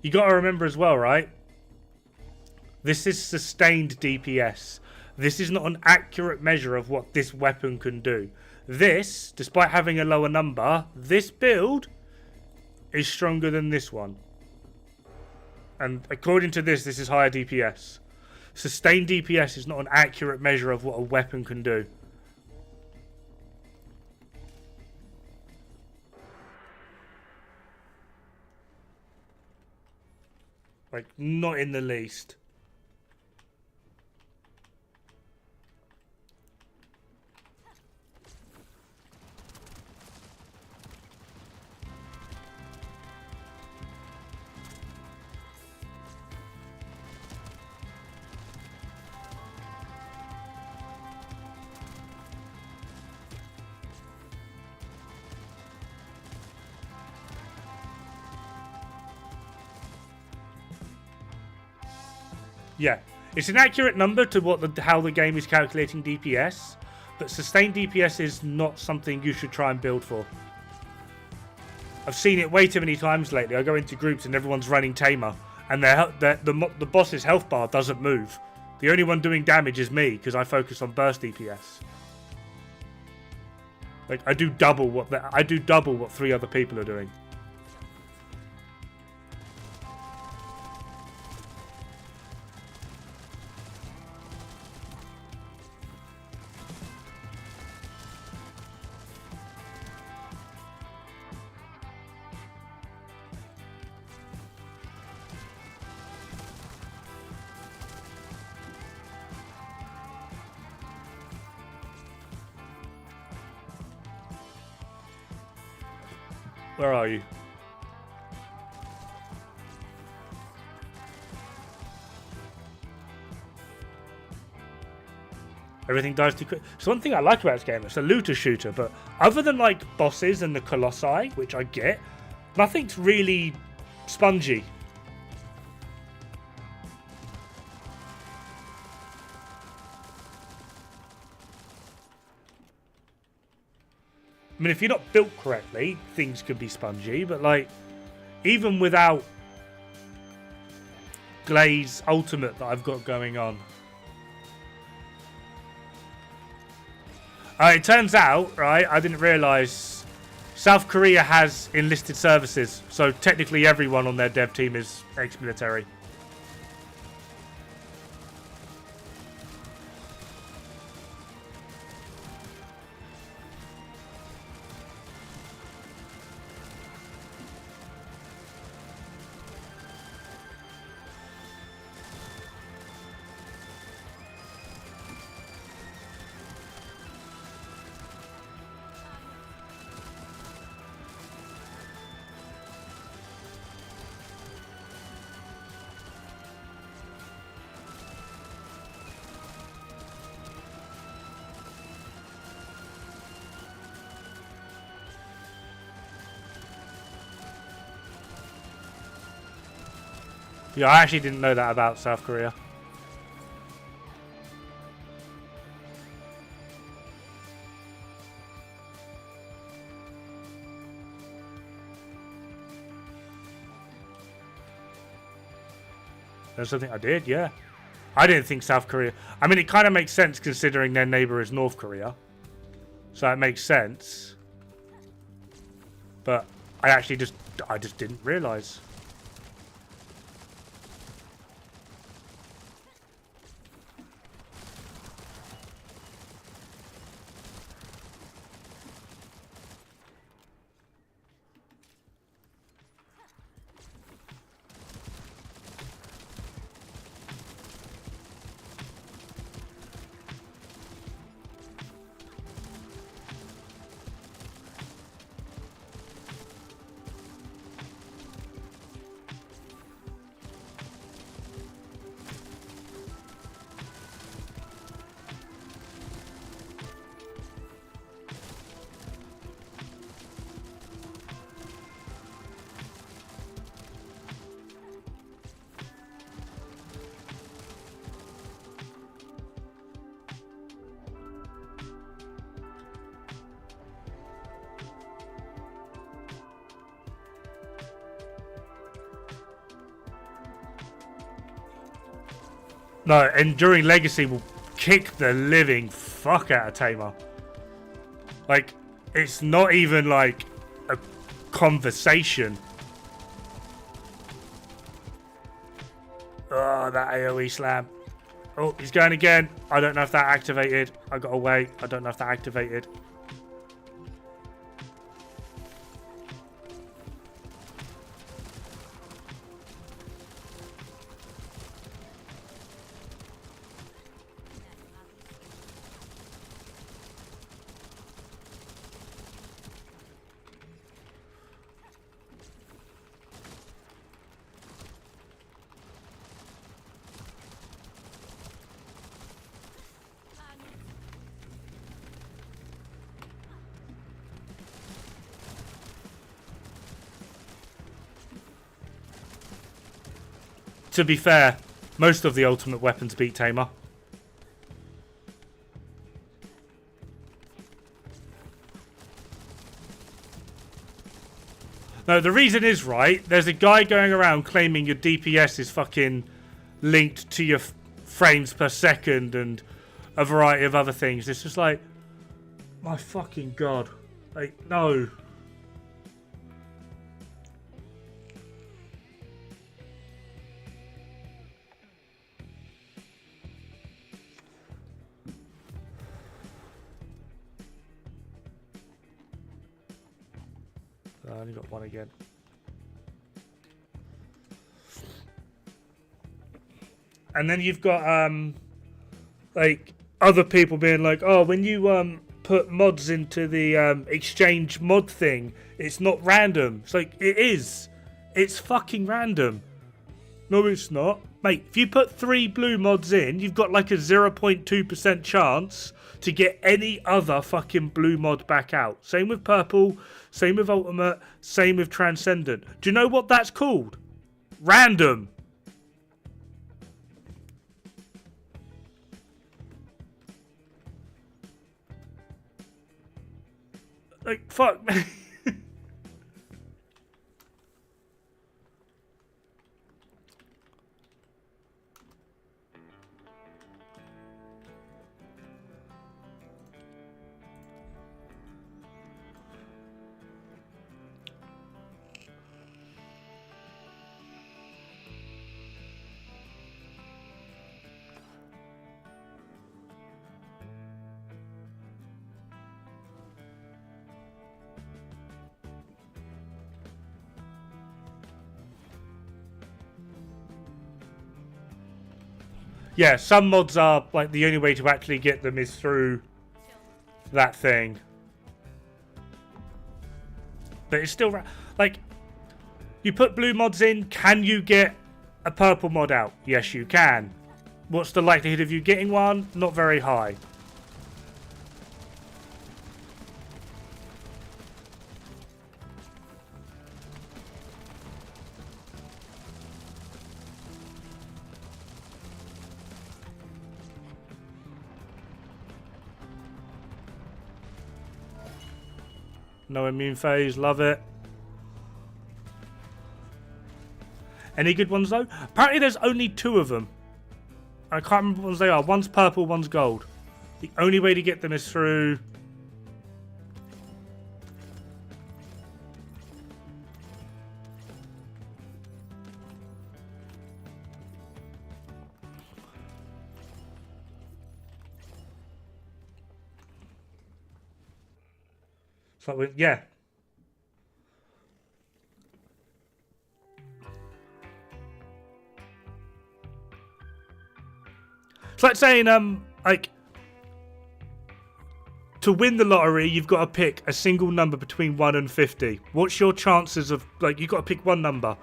You got to remember as well, right? This is sustained DPS. This is not an accurate measure of what this weapon can do. This, despite having a lower number, this build is stronger than this one. And according to this is higher DPS. Sustained DPS is not an accurate measure of what a weapon can do. Like, not in the least. Yeah. It's an accurate number to how the game is calculating DPS, but sustained DPS is not something you should try and build for. I've seen it way too many times lately. I go into groups and everyone's running Tamer, and the boss's health bar doesn't move. The only one doing damage is me, because I focus on burst DPS. Like, I do double what 3 other people are doing. Where are you? Everything dies too quick. So one thing I like about this game, it's a looter shooter, but other than like bosses and the colossi, which I get, nothing's really spongy. I mean, if you're not built correctly, things can be spongy, but like, even without Gley's ultimate that I've got going on. It turns out, right, I didn't realise South Korea has enlisted services, so technically everyone on their dev team is ex-military. Yeah, I actually didn't know that about South Korea. That's something I did, yeah. I didn't think South Korea... I mean, it kind of makes sense considering their neighbor is North Korea. So it makes sense. But I just didn't realize. No, Enduring Legacy will kick the living fuck out of Tamer. Like, it's not even like a conversation. Oh, that AoE slam. Oh, he's going again. I don't know if that activated. I gotta wait. I don't know if that activated. To be fair, Most of the ultimate weapons beat Tamer. No, the reason is, right, there's a guy going around claiming your DPS is fucking linked to your frames per second and a variety of other things. It's just like, my fucking god. Like, no. I only got one again. And then you've got like other people being like, oh, when you put mods into the exchange mod thing, it's not random. It's like, it is. It's fucking random. No, it's not. Mate, if you put 3 blue mods in, you've got like a 0.2% chance to get any other fucking blue mod back out. Same with purple, same with ultimate, same with transcendant. Do you know what that's called? Random. Like, fuck me. Yeah, some mods are, like, the only way to actually get them is through that thing. But it's still, like, you put blue mods in, can you get a purple mod out? Yes, you can. What's the likelihood of you getting one? Not very high. No immune phase, love it. Any good ones though? Apparently there's only 2 of them. I can't remember what ones they are. One's purple, one's gold. The only way to get them is through... So, yeah. It's like saying, like, to win the lottery, you've got to pick a single number between 1 and 50. What's your chances of, like, you've got to pick one number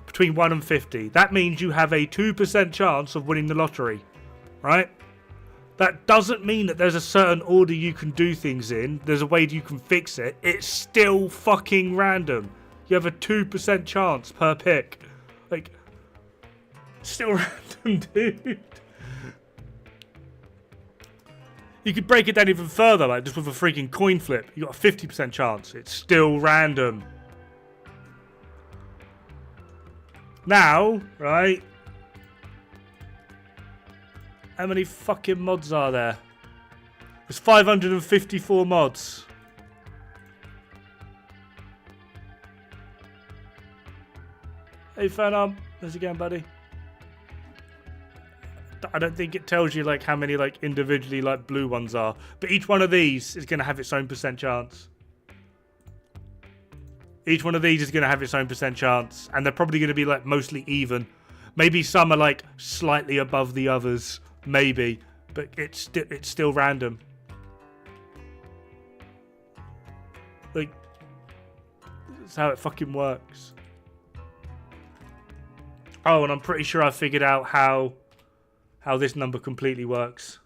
between 1 and 50. That means you have a 2% chance of winning the lottery, right? That doesn't mean that there's a certain order you can do things in. There's a way you can fix it. It's still fucking random. You have a 2% chance per pick. Like, still random, dude. You could break it down even further, like just with a freaking coin flip. You got a 50% chance. It's still random. Now, right? How many fucking mods are there? There's 554 mods. Hey, Phantom. How's it going, buddy? I don't think it tells you like how many like individually like blue ones are, but each one of these is going to have its own percent chance. Each one of these is going to have its own percent chance, and they're probably going to be like mostly even. Maybe some are like slightly above the others, maybe, but it's still random. Like, that's how it fucking works. Oh, and I'm pretty sure I figured out how this number completely works.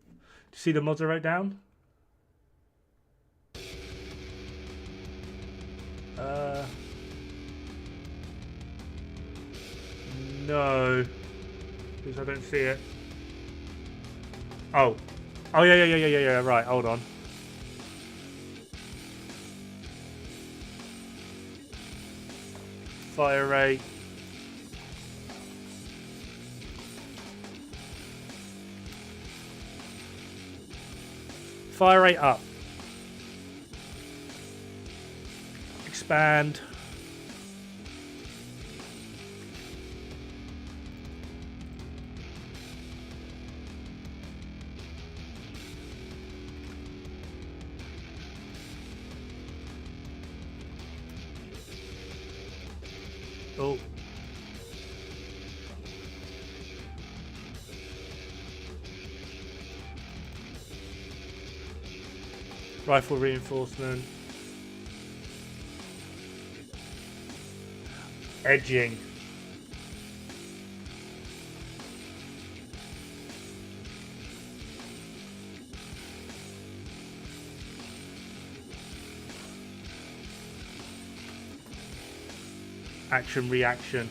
Do you see the mods I wrote down? No. Because I don't see it. Oh. Oh, yeah. Right, hold on. Fire rate. Fire rate up. Expand. Oh. Rifle reinforcement. Edging. Action reaction.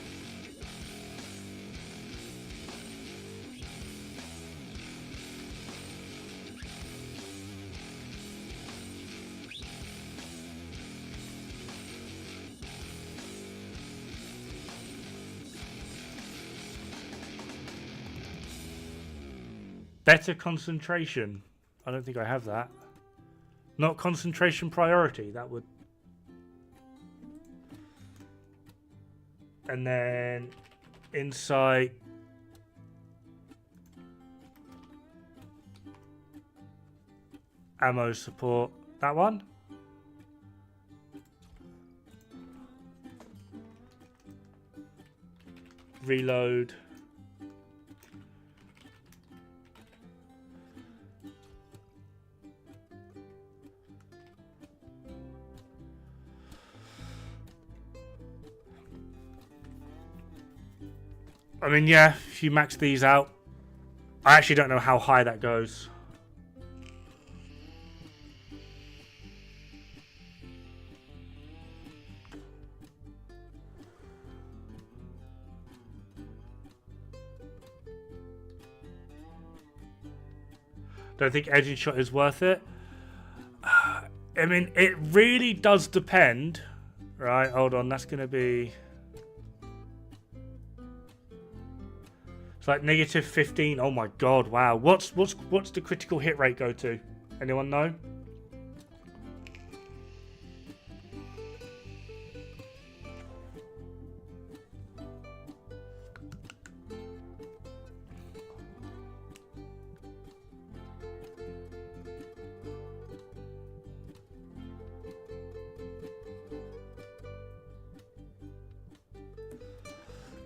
Better concentration. I don't think I have that. Not concentration priority. That would. And then insight. Ammo support. That one? Reload. I mean, yeah, if you max these out, I actually don't know how high that goes. Don't think edging shot is worth it. I mean, it really does depend. Right, hold on, that's going to be... It's like negative 15. Oh my god, wow. What's the critical hit rate go to? Anyone know?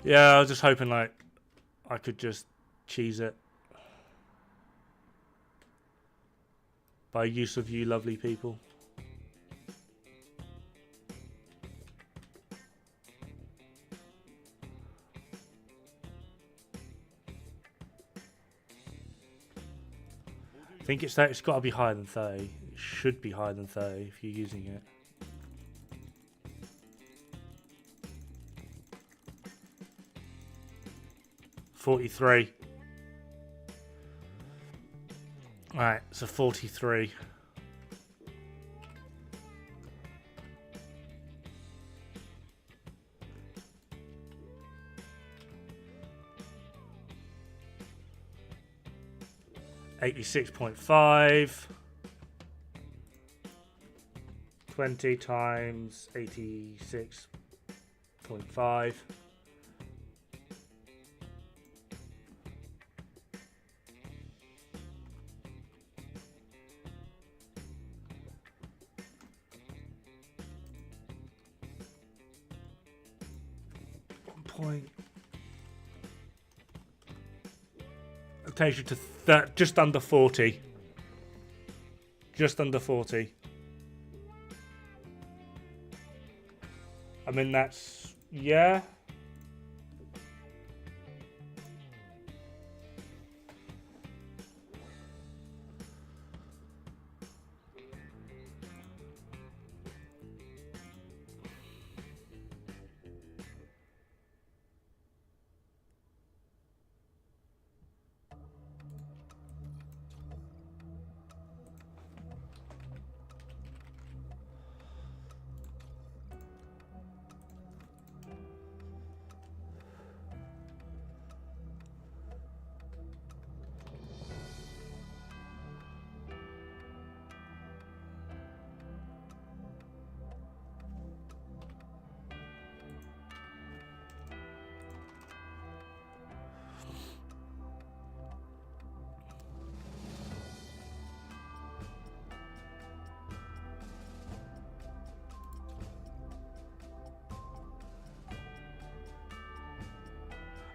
Yeah, I was just hoping like I could just cheese it by use of you lovely people. I think it's got to be higher than 30. It should be higher than 30 if you're using it. $43. Alright, so 43. $86.5. 20 times 86.5. Point. It takes you to just under 40. Just under 40. I mean, that's... yeah.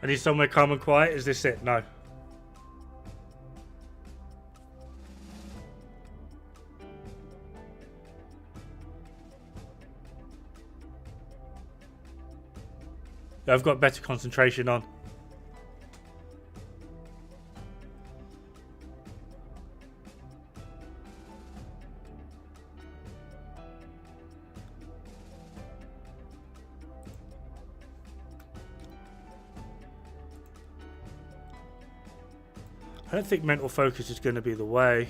I need somewhere calm and quiet. Is this it? No. I've got better concentration on. I don't think mental focus is going to be the way.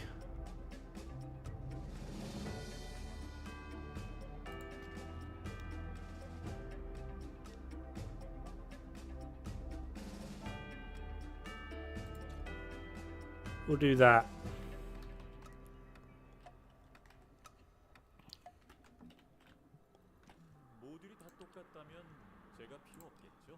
We'll do that. 모듈이 다 똑같다면 제가 필요 없겠죠?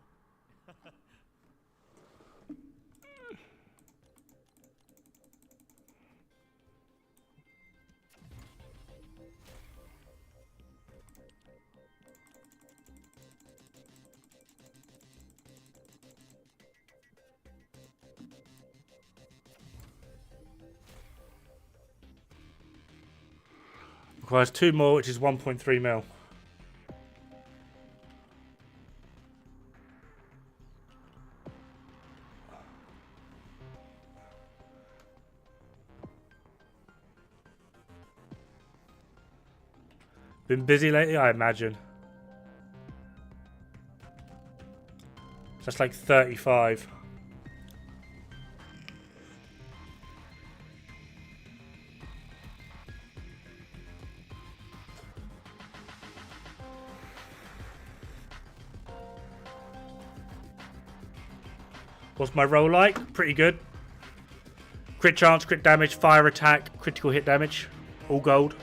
Requires 2 more, which is 1.3 mil. Been busy lately, I imagine. That's like 35. What's my roll like? Pretty good. Crit chance, crit damage, fire attack, critical hit damage. All gold.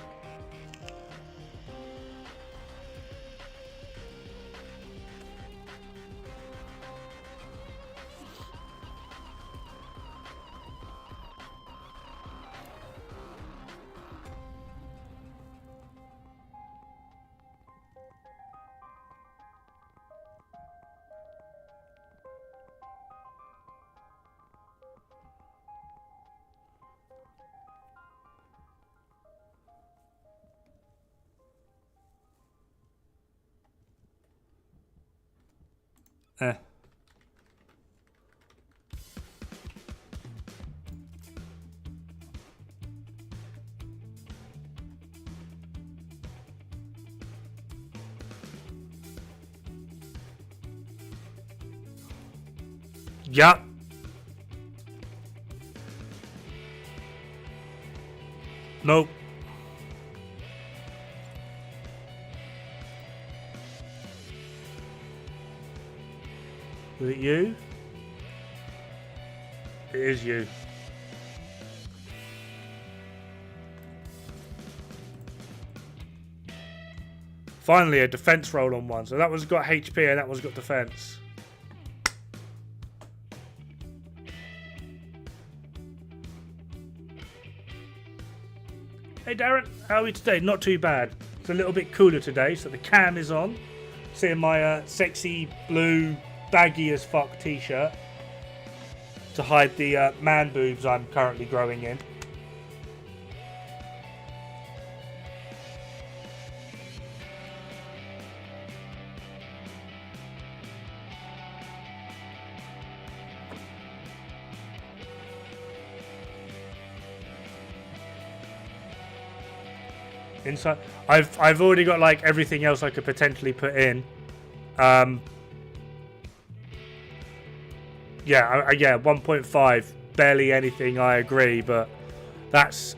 Eh. Yup. Nope. Was it you? It is you. Finally, a defense roll on one. So that one's got HP and that one's got defense. Hey Darren, how are we today? Not too bad. It's a little bit cooler today, so the cam is on. Seeing my sexy blue baggy as fuck t-shirt to hide the man boobs I'm currently growing in. Inside, I've already got like everything else I could potentially put in. Yeah, 1.5, barely anything. I agree, but that's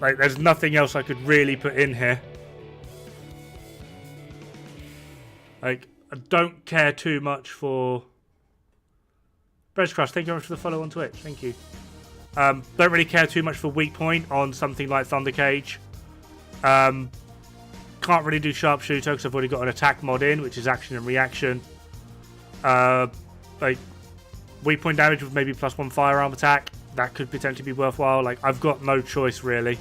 like there's nothing else I could really put in here. Like I don't care too much for Bread Crust. Thank you very much for the follow on Twitch. Thank you. Don't really care too much for weak point on something like Thunder Cage. Can't really do sharpshooter because I've already got an attack mod in, which is action and reaction. Like weak point damage with maybe +1 firearm attack. That could potentially be worthwhile. Like I've got no choice really.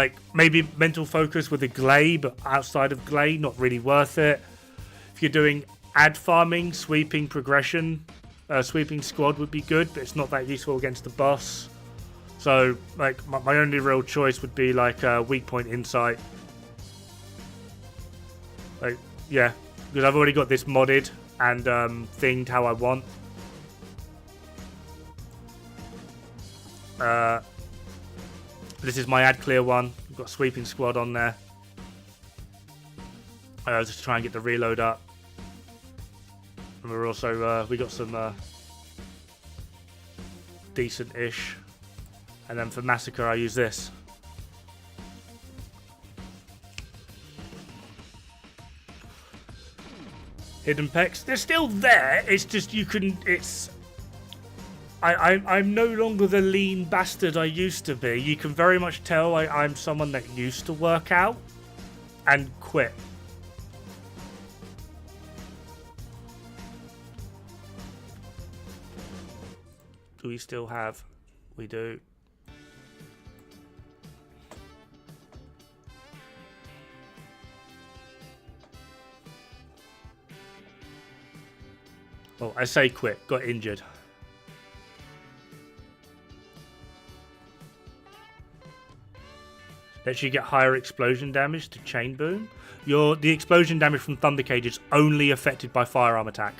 like maybe mental focus with a Gley, but outside of Gley, not really worth it. If you're doing ad farming, sweeping progression, sweeping squad would be good, but it's not that useful against the boss. So like my only real choice would be like weak point insight. Like yeah, because I've already got this modded and thinged how I want. This is my ad clear one. We've got sweeping squad on there. Just to try and get the reload up. And we're also we got some decent-ish. And then for massacre, I use this. Hidden pecs, they're still there. It's just you can. It's. I'm no longer the lean bastard I used to be. You can very much tell I'm someone that used to work out and quit. Do we still have? We do. Well, I say quit. Got injured. Lets you get higher explosion damage to chain boom. The explosion damage from thunder cage is only affected by firearm attack.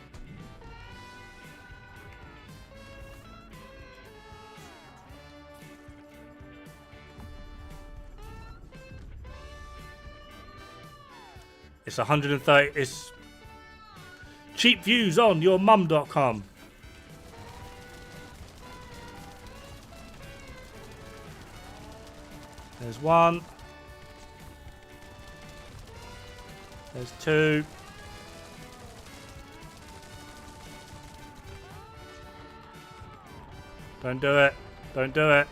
It's 130. It's cheap views on yourmum.com. There's one. There's two. Don't do it. Don't do it.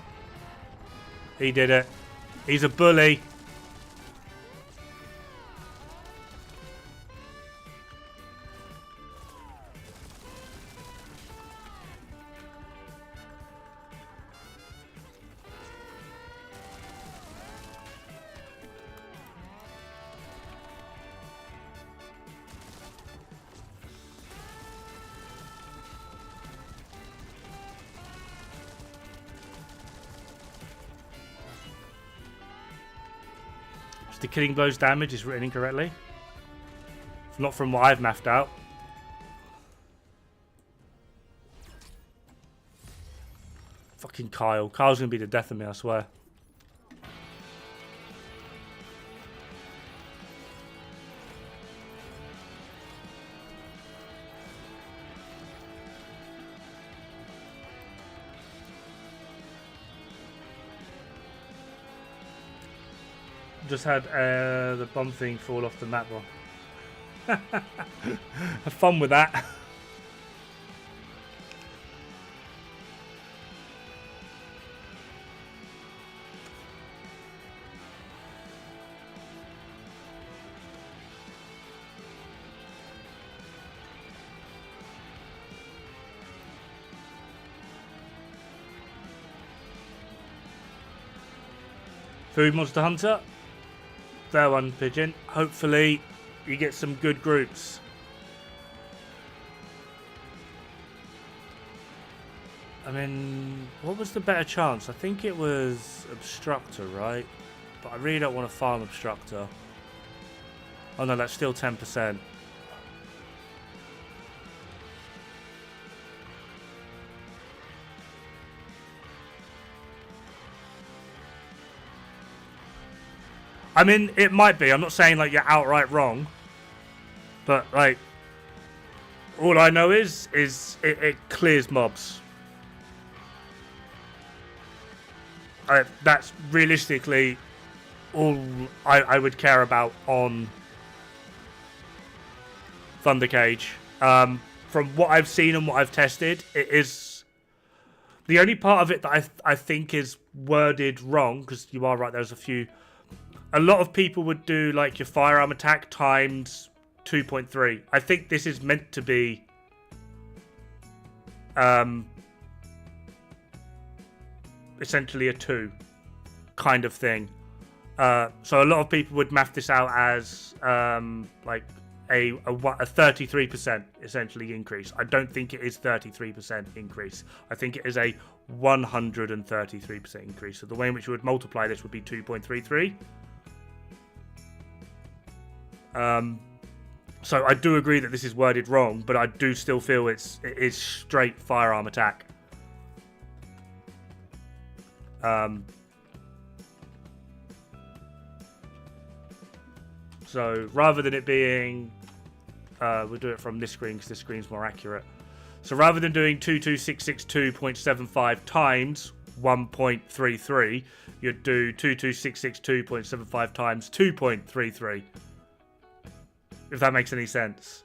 He did it. He's a bully. The killing blows damage is written incorrectly. Not from what I've mapped out. Fucking Kyle. Kyle's gonna be the death of me, I swear. Just had the bomb thing fall off the map. Have fun with that. Food Monster Hunter. Fair one, Pigeon. Hopefully you get some good groups. I mean, what was the better chance? I think it was Obstructor, right? But I really don't want to farm Obstructor. Oh no, that's still 10%. I mean, it might be. I'm not saying like you're outright wrong, but like, all I know is it clears mobs. That's realistically all I would care about on Thunder Cage. From what I've seen and what I've tested, it is the only part of it that I think is worded wrong, because you are right. There's a lot of people would do like your firearm attack times 2.3. I think this is meant to be essentially a 2 kind of thing. So a lot of people would math this out as like a 33% essentially increase. I don't think it is 33% increase. I think it is a 133% increase. So the way in which you would multiply this would be 2.33. So I do agree that this is worded wrong, but I do still feel it is straight firearm attack. So rather than it being, we'll do it from this screen because this screen's more accurate. So rather than doing 22662.75 times 1.33, you'd do 22662.75 times 2.33. If that makes any sense.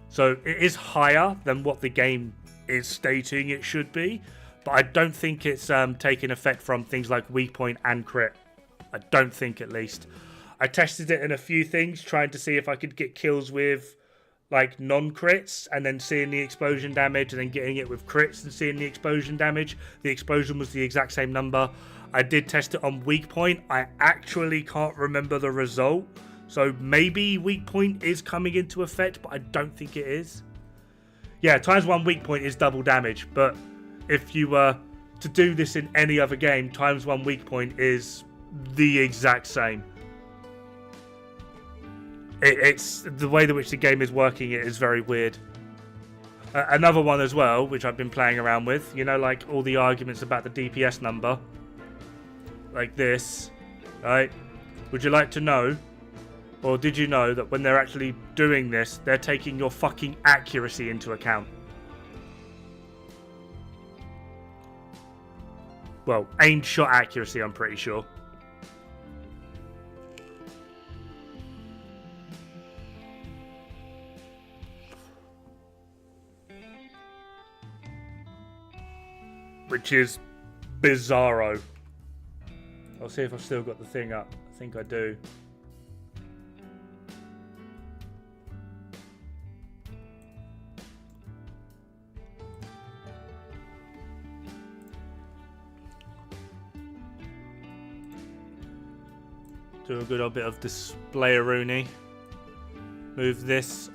So it is higher than what the game is stating it should be, but I don't think it's taking effect from things like weak point and crit. I don't think, at least. I tested it in a few things, trying to see if I could get kills with like non-crits and then seeing the explosion damage, and then getting it with crits and seeing the explosion damage. The explosion was the exact same number. I did test it on weak point. I actually can't remember the result. So maybe weak point is coming into effect, but I don't think it is. Yeah, times 1 weak point is double damage, but if you were to do this in any other game, times 1 weak point is the exact same. It's the way in which the game is working. It is very weird. Another one as well, which I've been playing around with, you know, like all the arguments about the DPS number, like this, right? Would you like to know? Or did you know that when they're actually doing this, they're taking your fucking accuracy into account? Well, aimed shot accuracy, I'm pretty sure. Which is bizarro. I'll see if I've still got the thing up. I think I do. Do a good old bit of display-a-rooney. Move this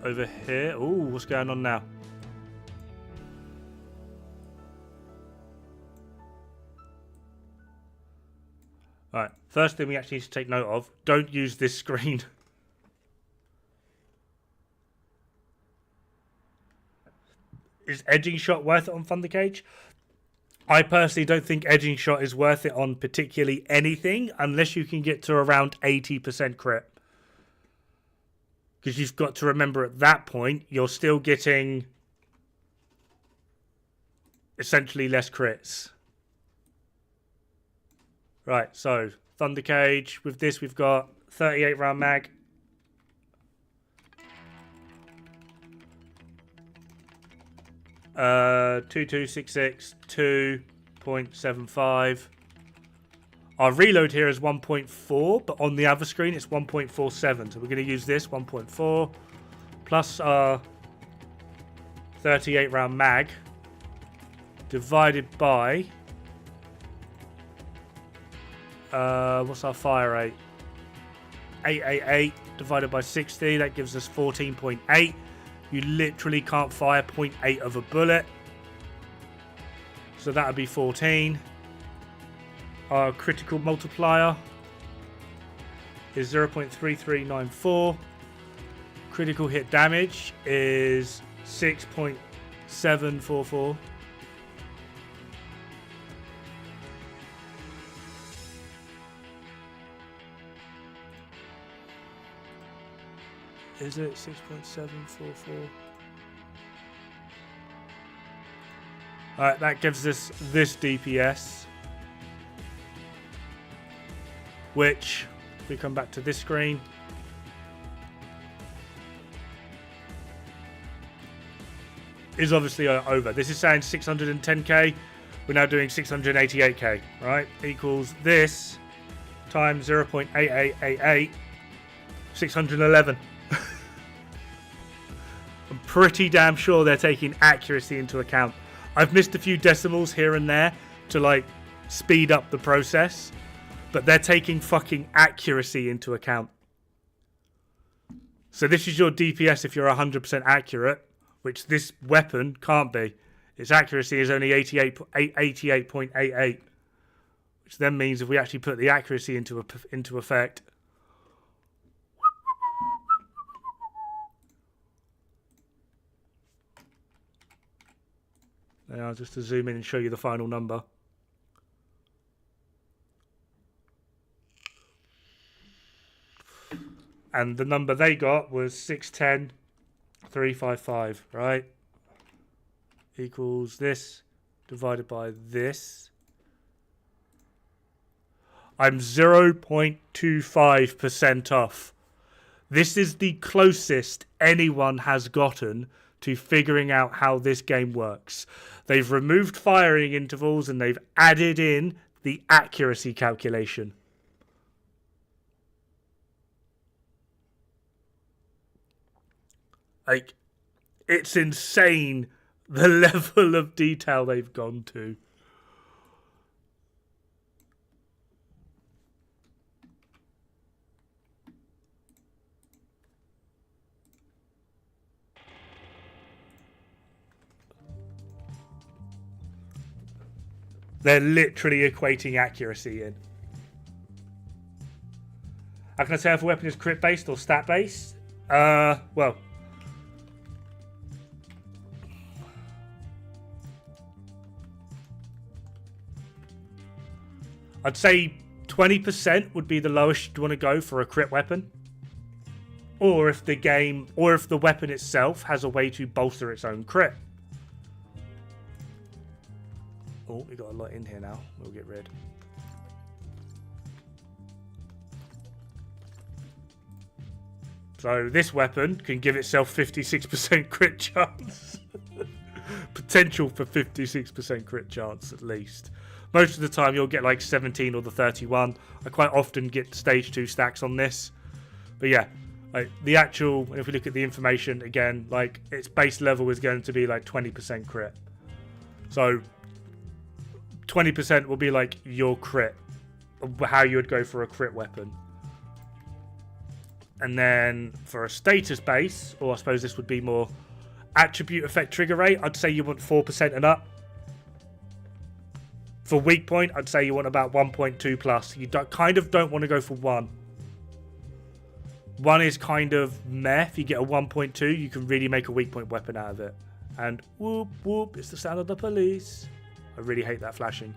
over here. Ooh, what's going on now? Alright, first thing we actually need to take note of, don't use this screen. Is edging shot worth it on Thunder Cage? I personally don't think edging shot is worth it on particularly anything unless you can get to around 80% crit. Because you've got to remember at that point, you're still getting essentially less crits. Right, so Thunder Cage. With this, we've got 38 round mag. Uh, 2266 2.75. Our reload here is 1.4, but on the other screen it's 1.47. So we're going to use this 1.4 plus our 38 round mag divided by what's our fire rate? 888 divided by 60. That gives us 14.8. You literally can't fire 0.8 of a bullet. So that would be 14. Our critical multiplier is 0.3394. Critical hit damage is 6.744. Is it 6.744? Alright, that gives us this DPS. Which, if we come back to this screen, is obviously over. This is saying 610k. We're now doing 688k, right? Equals this times 0.8888, 611. I'm pretty damn sure they're taking accuracy into account. I've missed a few decimals here and there to like speed up the process, but they're taking fucking accuracy into account. So this is your DPS if you're 100% accurate, which this weapon can't be. Its accuracy is only 88.88, which then means if we actually put the accuracy into effect, now just to zoom in and show you the final number. And the number they got was 610,355, right? Equals this divided by this. I'm 0.25% off. This is the closest anyone has gotten to figuring out how this game works. They've removed firing intervals and they've added in the accuracy calculation. Like, it's insane the level of detail they've gone to. They're literally equating accuracy in. How can I tell if a weapon is crit based or stat based? Well, I'd say 20% would be the lowest you'd want to go for a crit weapon. Or if the weapon itself has a way to bolster its own crit. Oh, we got a lot in here now. We'll get rid. So this weapon can give itself 56% crit chance. Potential for 56% crit chance at least. Most of the time you'll get like 17 or the 31. I quite often get stage 2 stacks on this. But yeah, like the actual, if we look at the information again, like its base level is going to be like 20% crit. So 20% will be like your crit, how you would go for a crit weapon. And then for a status base, or I suppose this would be more attribute effect trigger rate, I'd say you want 4% and up. For weak point, I'd say you want about 1.2 plus. You kind of don't want to go for 1. 1 is kind of meh. If you get a 1.2, you can really make a weak point weapon out of it. And whoop, whoop, it's the sound of the police. I really hate that flashing.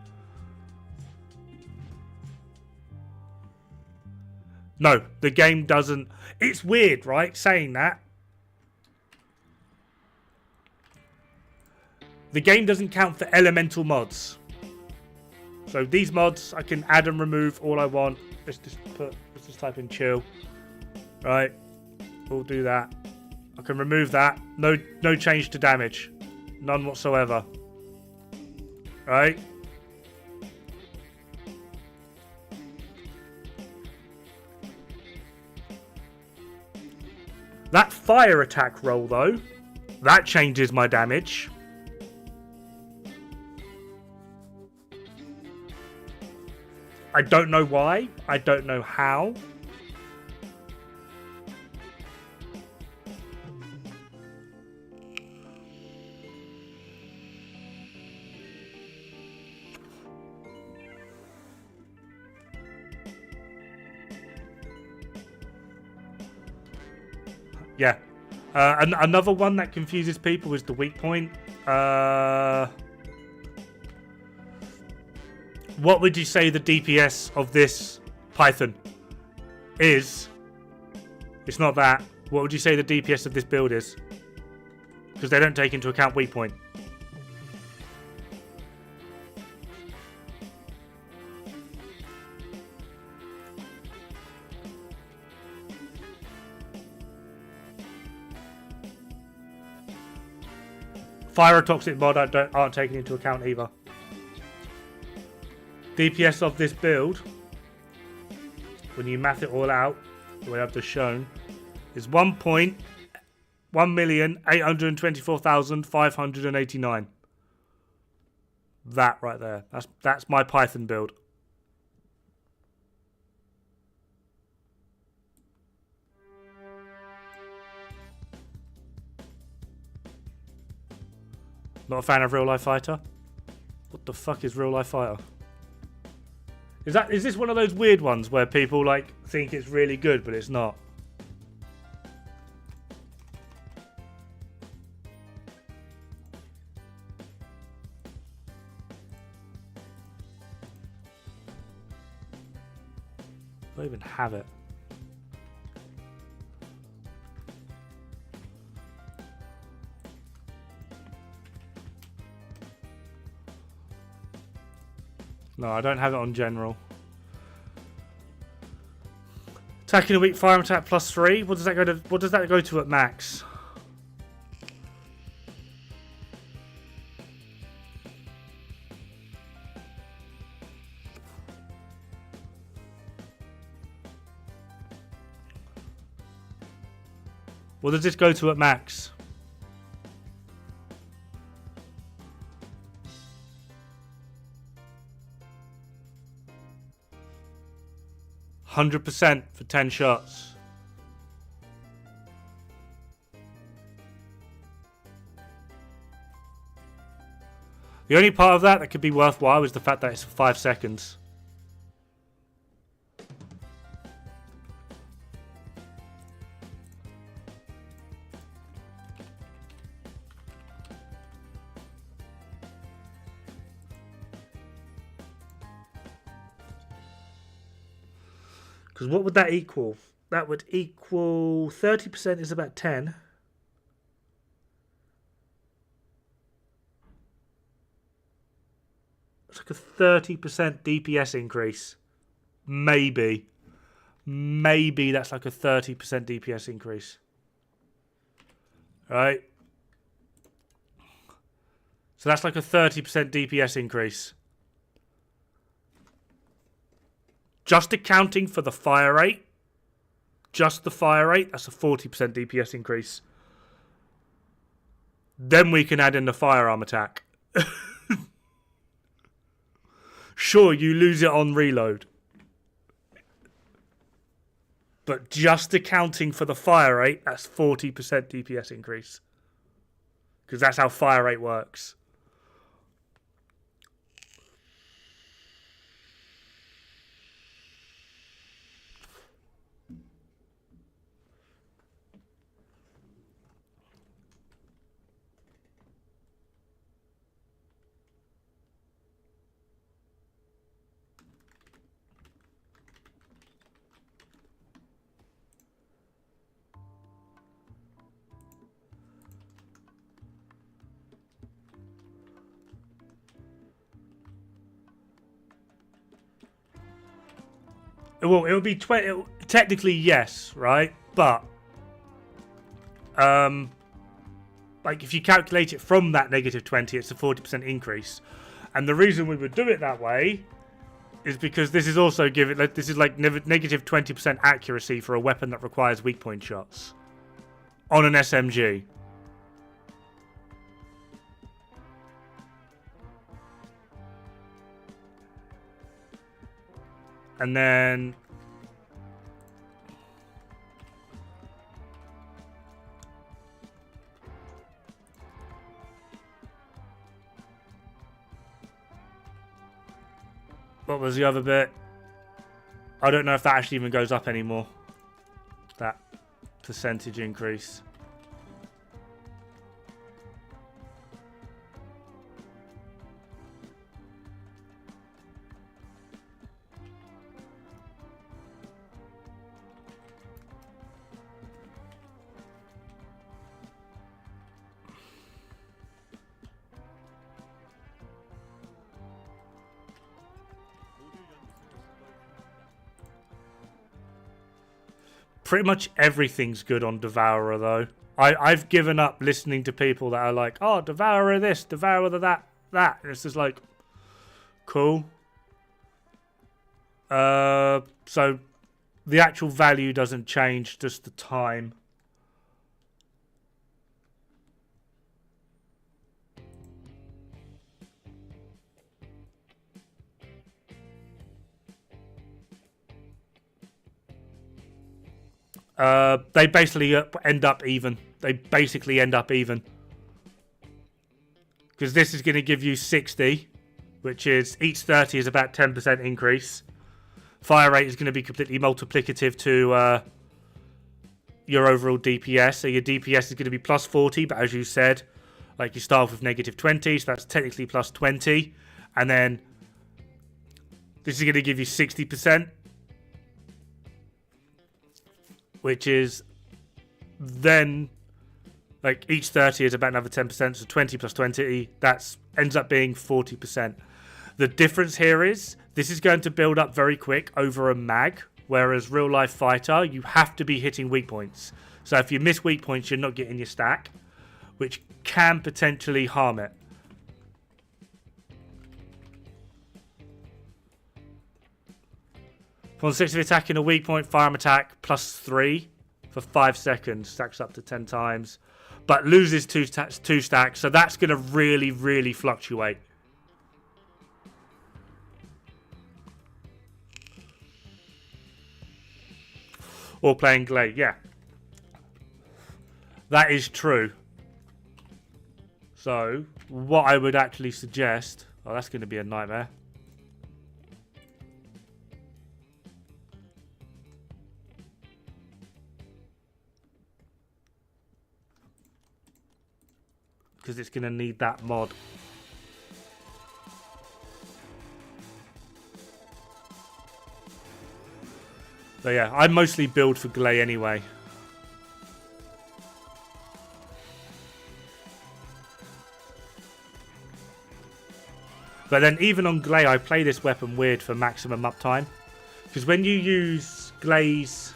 No, the game doesn't. It's weird, right, saying that. The game doesn't count for elemental mods. So these mods, I can add and remove all I want. Let's just type in chill. Right, we'll do that. I can remove that. No change to damage. None whatsoever. Right? That fire attack roll, though, that changes my damage. I don't know why. I don't know how. Yeah. Another one that confuses people is the weak point. What would you say the DPS of this Python is? It's not that. What would you say the DPS of this build is? Because they don't take into account weak point. Pyrotoxic mod aren't taken into account either. DPS of this build, when you math it all out, the way I've just shown, is 1,824,589. That right there. That's my Python build. Not a fan of Real Life Fighter? What the fuck is Real Life Fighter? Is this one of those weird ones where people like think it's really good but it's not? I don't even have it. No, I don't have it on general. Attacking a weak fire attack +3. What does that go to? What does that go to at max? What does this go to at max? %, for 10 shots. The only part of that could be worthwhile is the fact that it's for 5 seconds. Because what would that equal? That would equal 30% is about 10. It's like a 30% DPS increase. Maybe. Maybe that's like a 30% DPS increase. Right? So that's like a 30% DPS increase. Just accounting for the fire rate. Just the fire rate. That's a 40% DPS increase. Then we can add in the firearm attack. Sure, you lose it on reload. But just accounting for the fire rate, that's 40% DPS increase. Because that's how fire rate works. Well, it would be technically yes, right? But like if you calculate it from that -20, it's a 40% increase. And the reason we would do it that way is because this is also this is like -20% accuracy for a weapon that requires weak point shots on an SMG. And then what was the other bit? I don't know if that actually even goes up anymore. That percentage increase. Pretty much everything's good on Devourer, though. I've given up listening to people that are like, oh, Devourer this, Devourer that. And it's just like, cool. So the actual value doesn't change, just the time. They basically end up even. They basically end up even. Because this is going to give you 60, which is each 30 is about 10% increase. Fire rate is going to be completely multiplicative to your overall DPS. So your DPS is going to be plus 40, but as you said, like you start off with negative 20, so that's technically plus 20. And then this is going to give you 60%, which is then like each 30 is about another 10%, so 20 plus 20, that ends up being 40%. The difference here is this is going to build up very quick over a mag, whereas real life fighter, you have to be hitting weak points. So if you miss weak points, you're not getting your stack, which can potentially harm it. Upon 60 attacking a weak point, firearm attack plus 3 for 5 seconds, stacks up to 10 times, but loses 2 stacks, so that's going to really, really fluctuate. Or playing Gley, yeah. That is true. So, what I would actually suggest... Oh, that's going to be a nightmare. Because it's going to need that mod. But yeah, I mostly build for Gley anyway. But then even on Gley, I play this weapon weird for maximum uptime. Because when you use Gley's...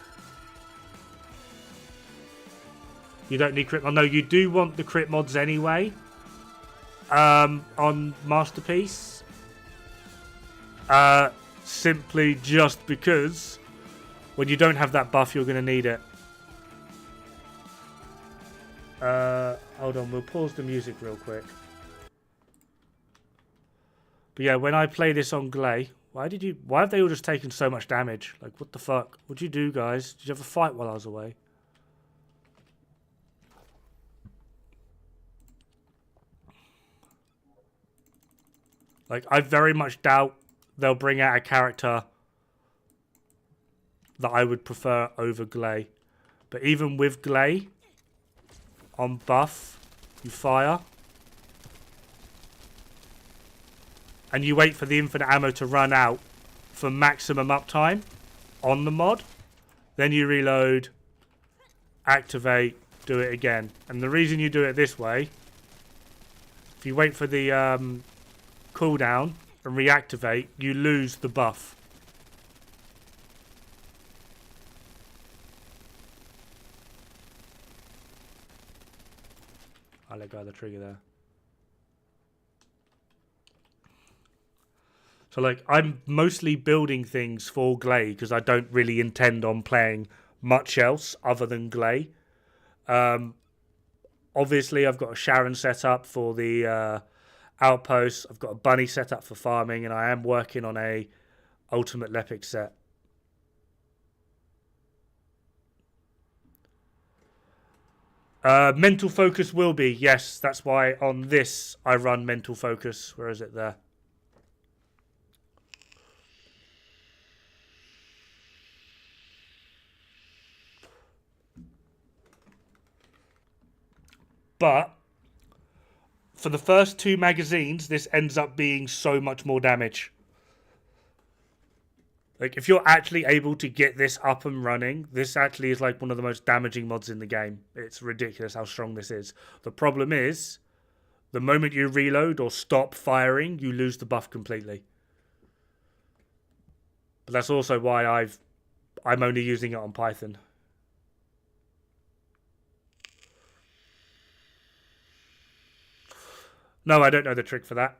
You don't need crit mod. No, you do want the crit mods anyway. On Masterpiece. Simply just because... When you don't have that buff, you're going to need it. Hold on, we'll pause the music real quick. But yeah, when I play this on Gley, why have they all just taken so much damage? Like, what the fuck? What'd you do, guys? Did you have a fight while I was away? Like, I very much doubt they'll bring out a character that I would prefer over Gley. But even with Gley, on buff, you fire. And you wait for the infinite ammo to run out for maximum uptime on the mod. Then you reload, activate, do it again. And the reason you do it this way, if you wait for the cooldown and reactivate, you lose the buff. I'll let go of the trigger there. So, like, I'm mostly building things for Gley because I don't really intend on playing much else other than Gley. Obviously, I've got a Sharon set up for the outpost. I've got a Bunny set up for farming, and I am working on a Ultimate Lepic set. Mental focus will be, yes. That's why on this I run mental focus. Where is it there? But for the first 2 magazines, this ends up being so much more damage. Like, if you're actually able to get this up and running, this actually is like one of the most damaging mods in the game. It's ridiculous how strong this is. The problem is, the moment you reload or stop firing, you lose the buff completely. But that's also why I'm only using it on Python. No, I don't know the trick for that.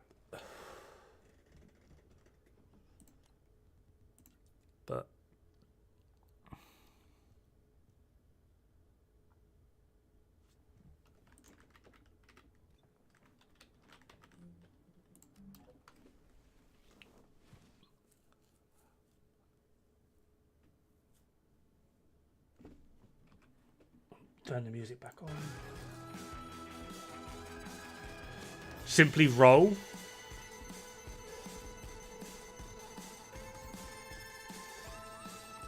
But turn the music back on. Simply roll.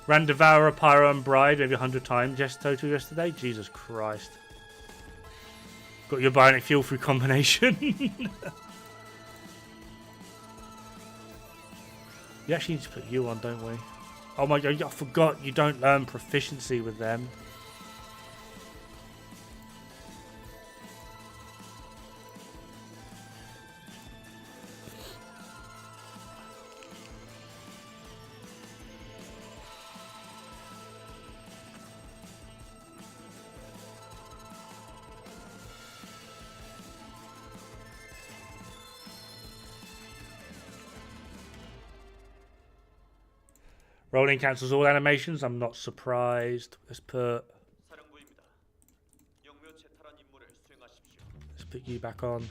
Ran Devourer, Pyro and Bride maybe 100 times total yesterday. Jesus Christ. Got your bionic fuel through combination. We actually need to put you on, don't we? Oh my god, I forgot you don't learn proficiency with them. Rolling cancels all animations. I'm not surprised. Let's put you back on.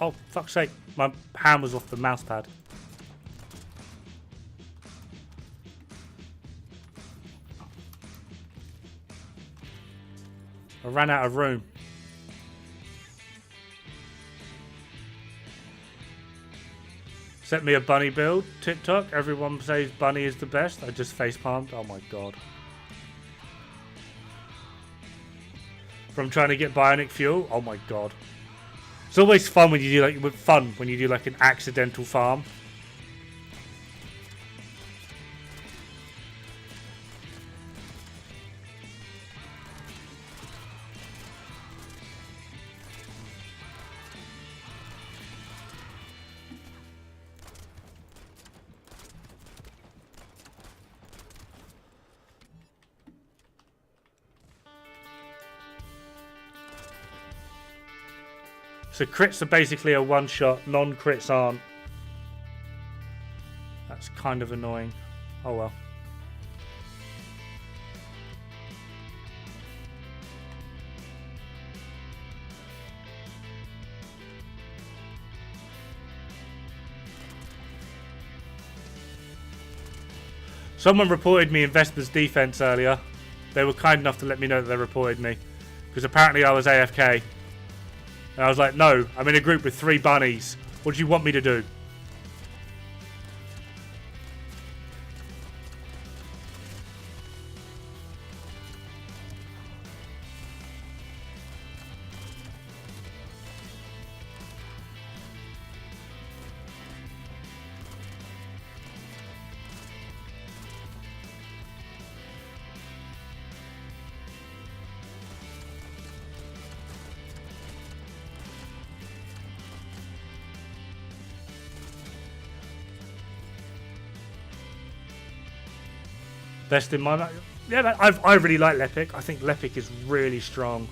Oh, fuck's sake. My hand was off the mouse pad. I ran out of room. Set me a bunny build. TikTok. Everyone says bunny is the best. I just facepalmed. Oh my god. From trying to get bionic fuel. Oh my god. It's always fun when you do like an accidental farm. So crits are basically a one-shot, non-crits aren't. That's kind of annoying. Oh well. Someone reported me in Vesper's defense earlier. They were kind enough to let me know that they reported me. Because apparently I was AFK. And I was like, no, I'm in a group with 3 bunnies. What do you want me to do? Best in my... Yeah, I really like Lepic. I think Lepic is really strong.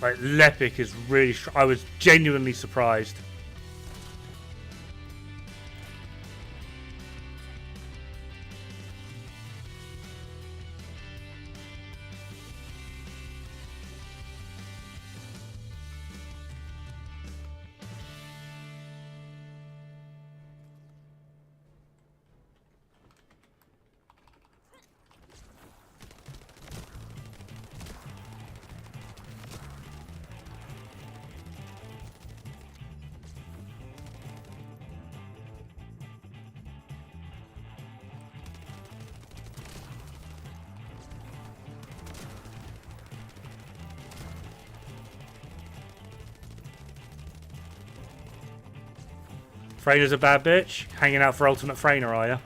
Like, Lepic is really strong. I was genuinely surprised. Freyna's a bad bitch. Hanging out for ultimate Freyna, are ya?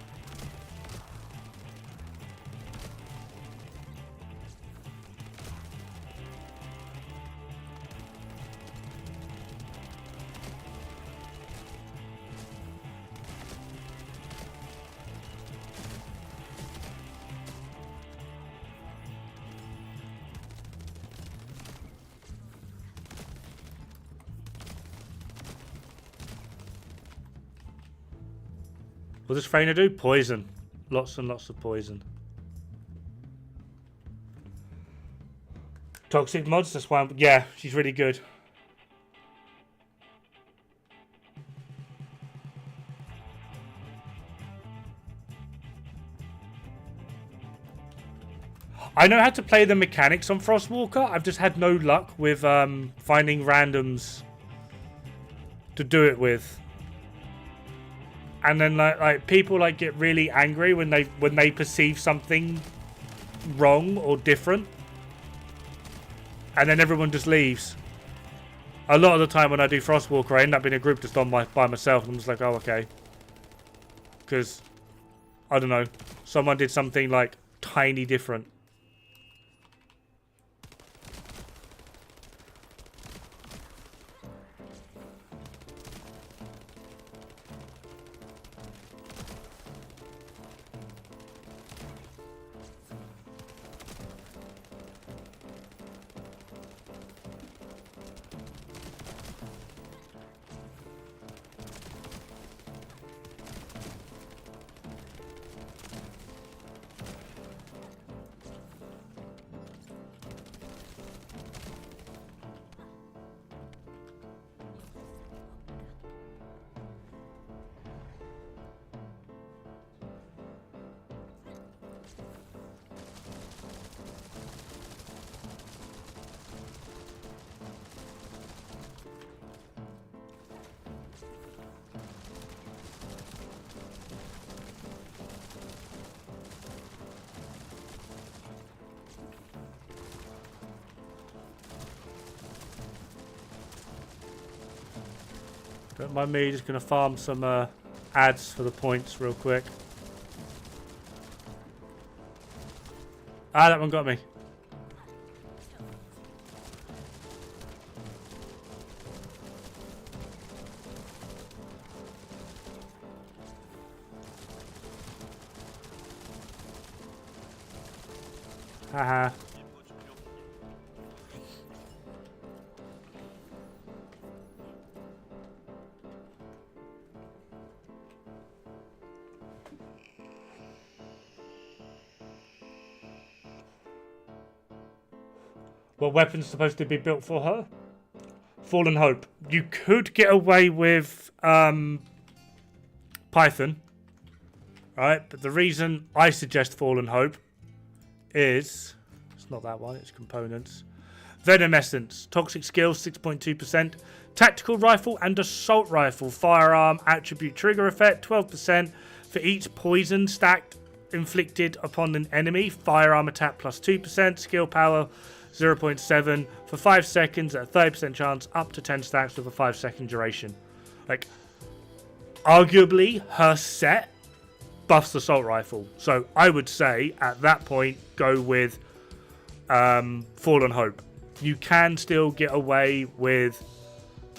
What does Freyna do? Poison. Lots and lots of poison. Toxic mods, that's why yeah, she's really good. I know how to play the mechanics on Frostwalker. I've just had no luck with finding randoms to do it with. And then like people like get really angry when they perceive something wrong or different. And then everyone just leaves. A lot of the time when I do Frostwalker, I end up in a group just on by myself. I'm just like, oh, okay. Because, I don't know, someone did something like tiny different. Don't mind me, just going to farm some ads for the points real quick. Ah, that one got me. Haha. What weapon's supposed to be built for her? Fallen Hope. You could get away with Python, right? But the reason I suggest Fallen Hope is it's not that one. It's components. Venom Essence, Toxic Skills 6.2%, Tactical Rifle and Assault Rifle Firearm Attribute Trigger Effect 12% for each poison stacked inflicted upon an enemy. Firearm Attack plus 2%, Skill Power 0.7 for 5 seconds at a 30% chance, up to 10 stacks with a 5-second duration. Like, arguably, her set buffs Assault Rifle. So I would say, at that point, go with Fallen Hope. You can still get away with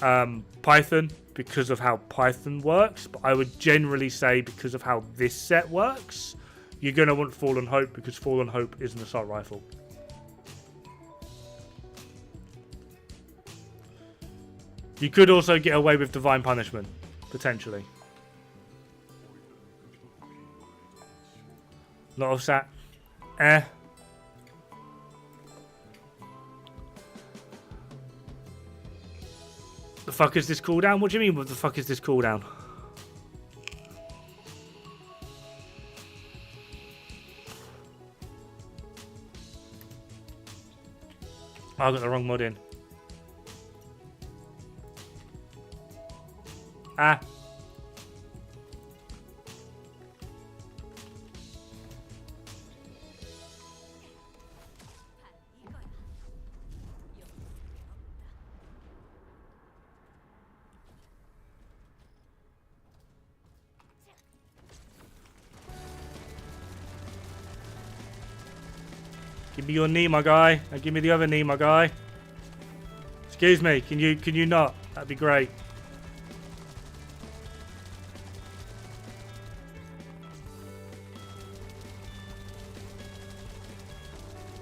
Python because of how Python works, but I would generally say because of how this set works, you're going to want Fallen Hope because Fallen Hope is an Assault Rifle. You could also get away with Divine Punishment, potentially. Lot of sat. The fuck is this cooldown? What do you mean, what the fuck is this cooldown? I got the wrong mod in. Ah. Give me your knee, my guy. And give me the other knee, my guy. Excuse me. Can you not? That'd be great.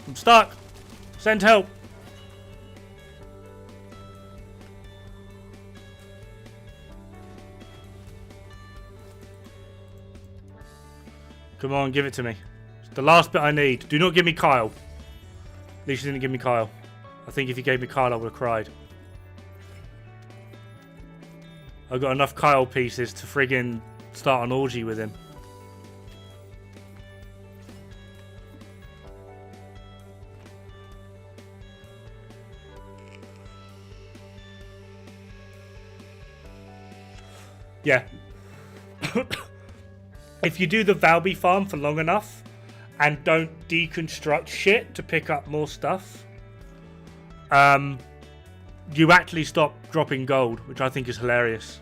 I'm stuck. Send help. Come on, give it to me. It's the last bit I need. Do not give me Kyle. At least you didn't give me Kyle. I think if you gave me Kyle, I would have cried. I've got enough Kyle pieces to friggin' start an orgy with him. Yeah. If you do the Valby farm for long enough and don't deconstruct shit to pick up more stuff, you actually stop dropping gold, which I think is hilarious.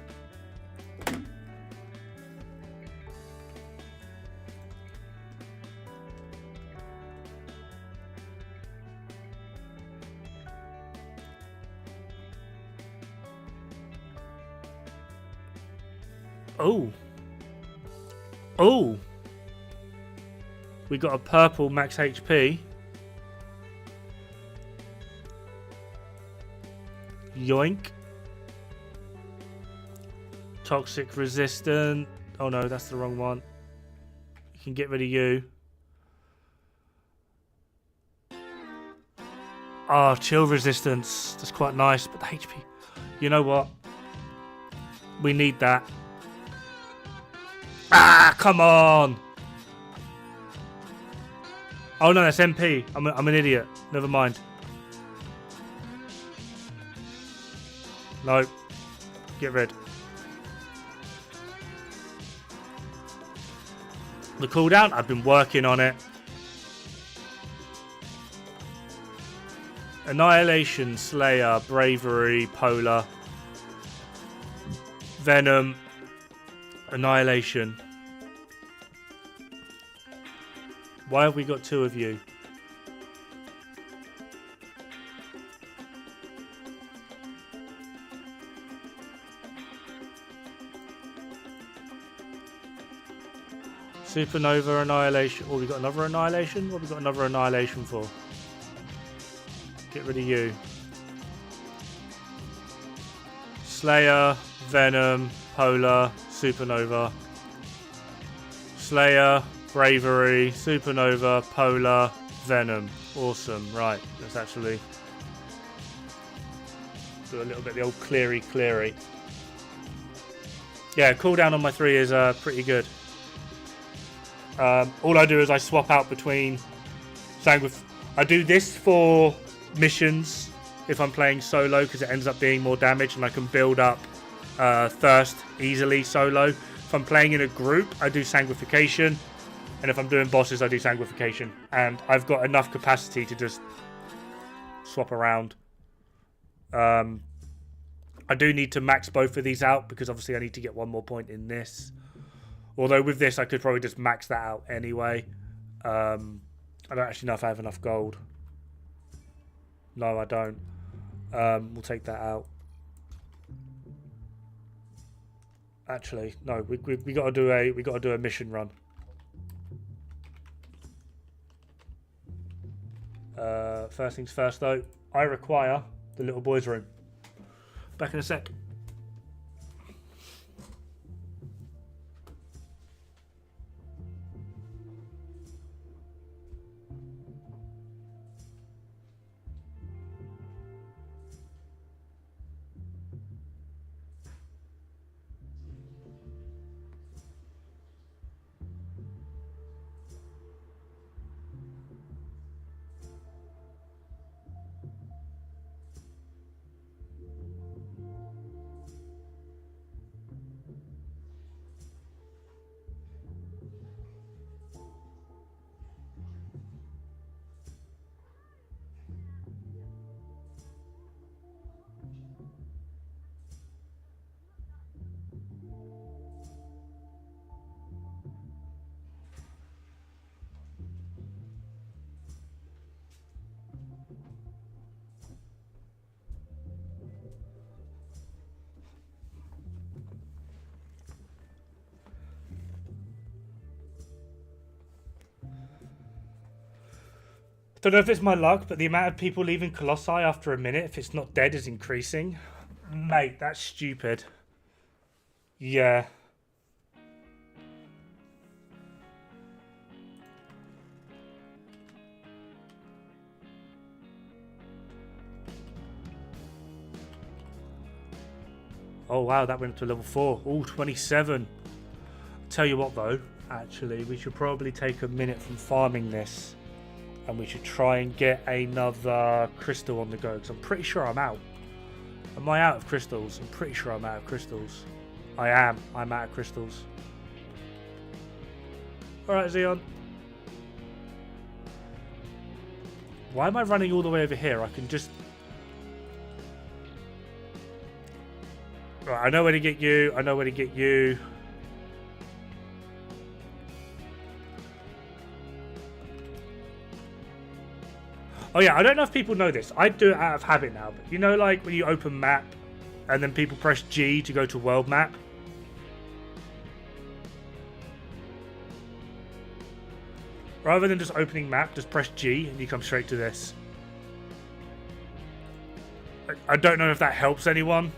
Oh. Oh. We got a purple max HP. Yoink. Toxic resistant. Oh no, that's the wrong one. You can get rid of you. Ah, chill resistance. That's quite nice, but the HP. You know what? We need that. Ah, come on! Oh no, that's MP. I'm an idiot. Never mind. No. Get rid. The cooldown, I've been working on it. Annihilation, Slayer, Bravery, Polar, Venom, Annihilation. Why have we got two of you? Supernova, Annihilation. Oh, we got another Annihilation? What have we got another Annihilation for? Get rid of you. Slayer, Venom, Polar, Supernova. Slayer, Bravery, Supernova, Polar, Venom. Awesome. Right, let's actually do a little bit of the old cleary. Yeah, cooldown on my 3 is pretty good. All I do is I swap out between I do this for missions if I'm playing solo because it ends up being more damage and I can build up thirst easily solo. If I'm playing in a group, I do Sanguification, and if I'm doing bosses, I do Sanguification, and I've got enough capacity to just swap around. I do need to max both of these out because obviously I need to get one more point in this. Although with this, I could probably just max that out anyway. I don't actually know if I have enough gold. No, I don't. We'll take that out. Actually, no. We got to do a mission run. First things first, though. I require the little boys' room. Back in a sec. Don't know if it's my luck, but the amount of people leaving Colossi after a minute, if it's not dead, is increasing. Mate, that's stupid. Yeah. Oh wow, that went up to level 4. Ooh, 27. Tell you what though, actually, we should probably take a minute from farming this. And we should try and get another crystal on the go, because I'm pretty sure I'm out. Am I out of crystals? I'm pretty sure I'm out of crystals. I am. I'm out of crystals. Alright, Xeon. Why am I running all the way over here? I can just... Right, I know where to get you. I know where to get you. Oh yeah, I don't know if people know this. I do it out of habit now. But you know, like when you open map and then people press G to go to world map? Rather than just opening map, just press G and you come straight to this. I don't know if that helps anyone.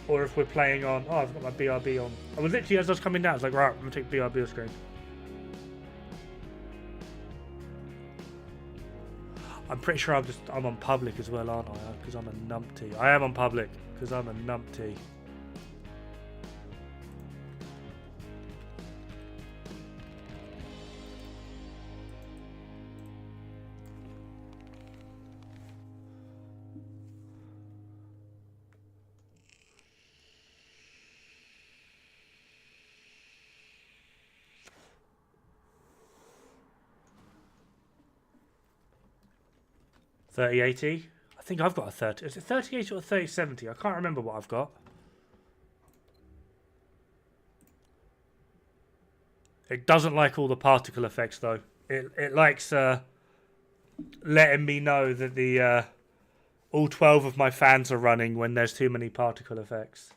Or if we're playing on... Oh, I've got my BRB on. I was literally, as I was coming down, I was like, right, I'm going to take BRB off screen. I'm pretty sure I'm on public as well, aren't I? Because I'm a numpty. I am on public because I'm a numpty. $30.80. I think I've got a 30. Is it 30.80 or 30.70? I can't remember what I've got. It doesn't like all the particle effects though. It likes letting me know that the all 12 of my fans are running when there's too many particle effects.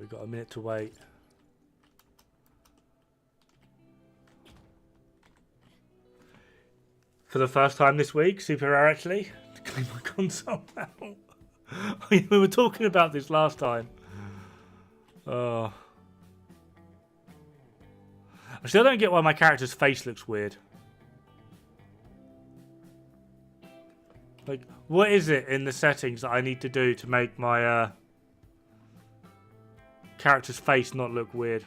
We've got a minute to wait. For the first time this week, super rare actually, to clean my console out. We were talking about this last time. Oh. I still don't get why my character's face looks weird. Like, what is it in the settings that I need to do to make my character's face not look weird?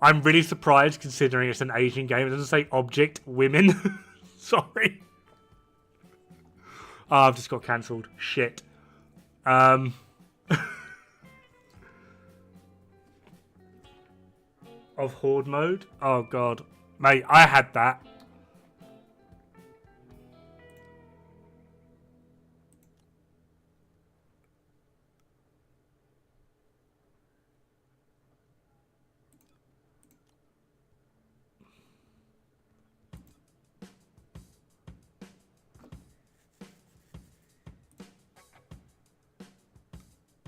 I'm really surprised considering it's an Asian game. It doesn't say object women. Sorry. Oh, I've just got cancelled. Shit. Of horde mode? Oh god. Mate, I had that.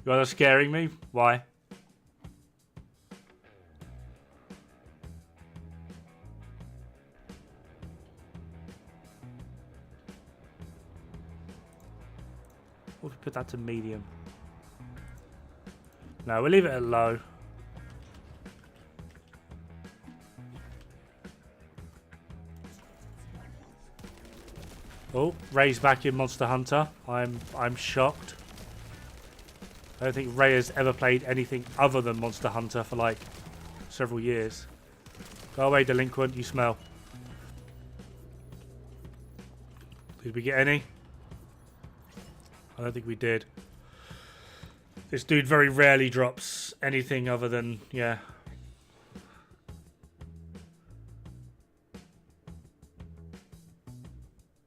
You guys are scaring me? Why? What if we put that to medium? No, we'll leave it at low. Oh, Ray's back in Monster Hunter. I'm shocked. I don't think Ray has ever played anything other than Monster Hunter for like several years. Go away, delinquent. You smell. Did we get any? I don't think we did. This dude very rarely drops anything other than, yeah.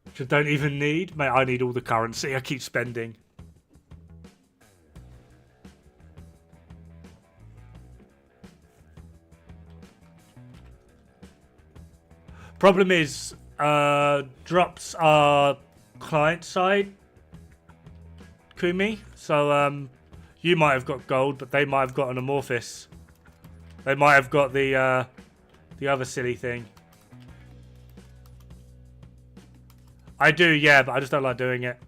Which I don't even need. Mate, I need all the currency. I keep spending. Problem is, drops are client side, Kumi. So, you might have got gold, but they might have got an amorphous. They might have got the other silly thing. I do, yeah, but I just don't like doing it.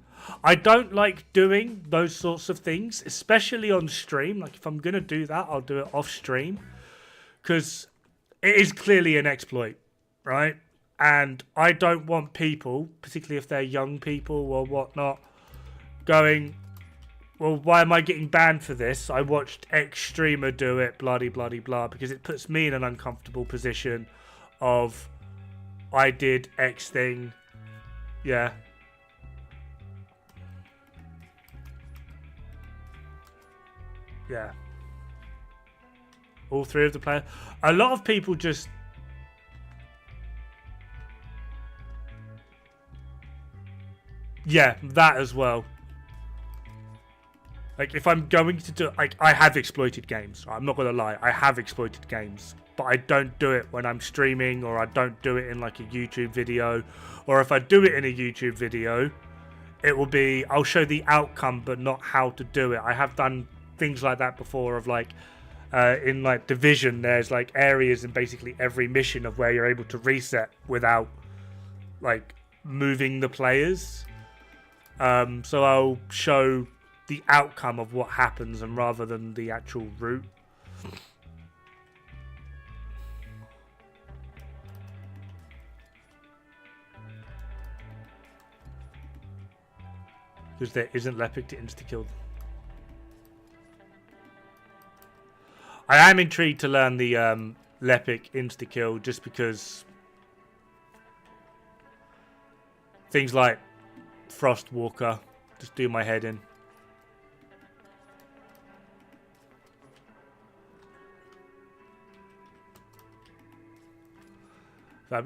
I don't like doing those sorts of things, especially on stream. Like, if I'm going to do that, I'll do it off stream. Because it is clearly an exploit, right? And I don't want people, particularly if they're young people or whatnot, going, well, why am I getting banned for this? I watched X streamer do it, bloody, bloody, blah, because it puts me in an uncomfortable position of, I did X thing, yeah. Yeah. All three of the players. A lot of people just... Yeah, that as well. Like, if I'm going to do... Like, I have exploited games. I'm not going to lie. I have exploited games. But I don't do it when I'm streaming, or I don't do it in, like, a YouTube video. Or if I do it in a YouTube video, it will be... I'll show the outcome, but not how to do it. I have done things like that before of, like... in, like, Division, there's, like, areas in basically every mission of where you're able to reset without, like, moving the players. So I'll show the outcome of what happens, and rather than the actual route. Because there isn't Lepic to insta-kill. I am intrigued to learn the Lepic insta-kill, just because things like Frostwalker just do my head in.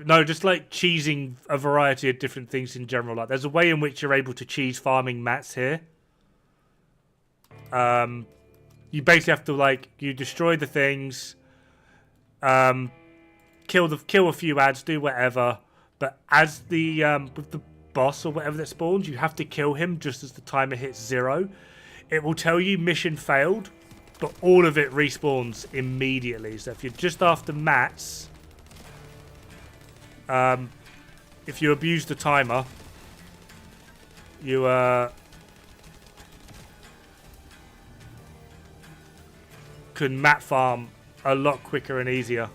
No, just like cheesing a variety of different things in general. Like, there's a way in which you're able to cheese farming mats here. You basically have to, like, you destroy the things, kill a few ads, do whatever. But as the with the boss or whatever that spawns, you have to kill him just as the timer hits 0. It will tell you mission failed, but all of it respawns immediately. So if you're just after mats, if you abuse the timer, you can mat farm a lot quicker and easier.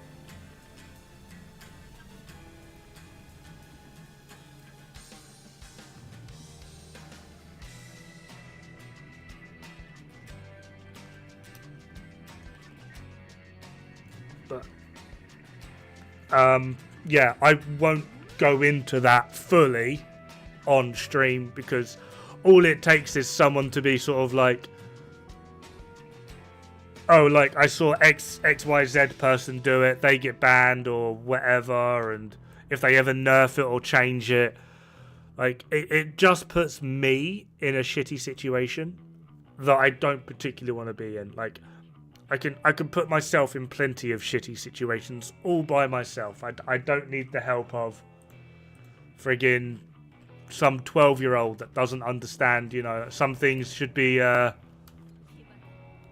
But yeah, I won't go into that fully on stream, because all it takes is someone to be sort of like, oh, like, I saw XYZ person do it, they get banned or whatever, and if they ever nerf it or change it, like, it just puts me in a shitty situation that I don't particularly want to be in. Like, I can put myself in plenty of shitty situations all by myself. I don't need the help of friggin' some 12-year-old that doesn't understand, you know, some things should be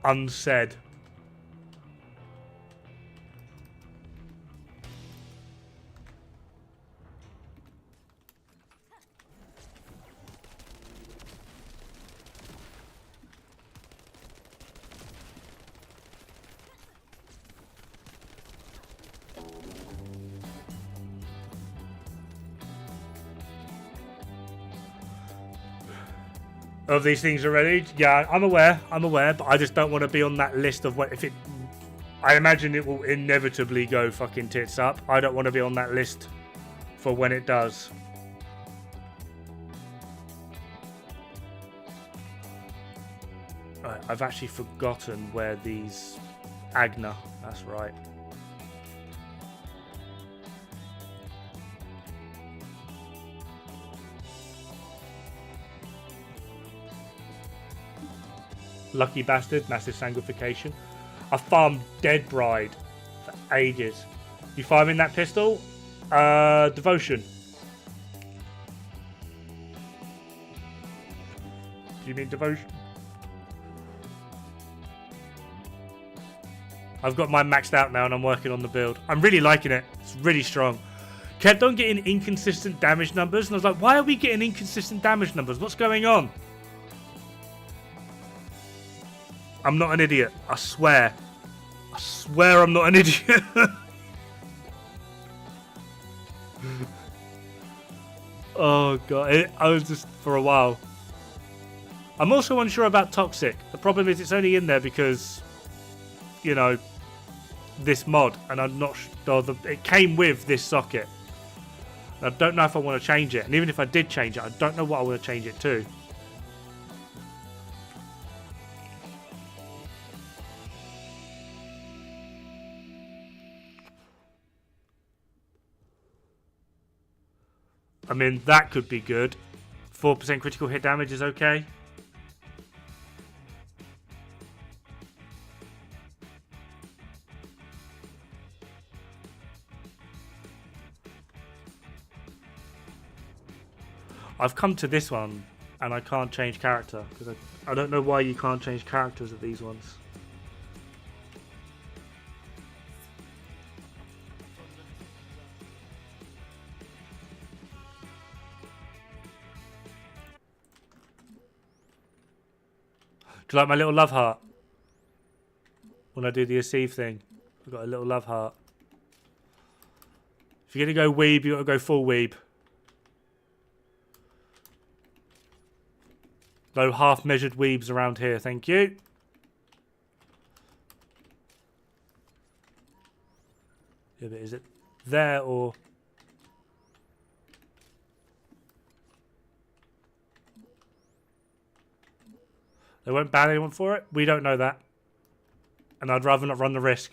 unsaid. of these things already. Yeah, I'm aware, but I just don't want to be on that list of what if it. I imagine it will inevitably go fucking tits up. I don't want to be on that list for when it does. Right, I've actually forgotten where these Agna. That's right. Lucky bastard, massive sanguification. I farmed Dead Bride for ages. You farming that pistol? Devotion. Do you mean devotion? I've got mine maxed out now and I'm working on the build. I'm really liking it. It's really strong. Kept on getting inconsistent damage numbers and I was like, why are we getting inconsistent damage numbers? What's going on? I'm not an idiot. I swear. I swear I'm not an idiot. Oh god. I was just for a while. I'm also unsure about Toxic. The problem is it's only in there because, you know, this mod. And I'm not sure. It came with this socket. I don't know if I want to change it. And even if I did change it, I don't know what I want to change it to. I mean, that could be good. 4% critical hit damage is okay. I've come to this one and I can't change character because I don't know why you can't change characters of these ones. Do you like my little love heart? When I do the Asive thing, I've got a little love heart. If you're going to go weeb, you've got to go full weeb. No half-measured weebs around here, thank you. Yeah, but is it there or... They won't ban anyone for it? We don't know that. And I'd rather not run the risk.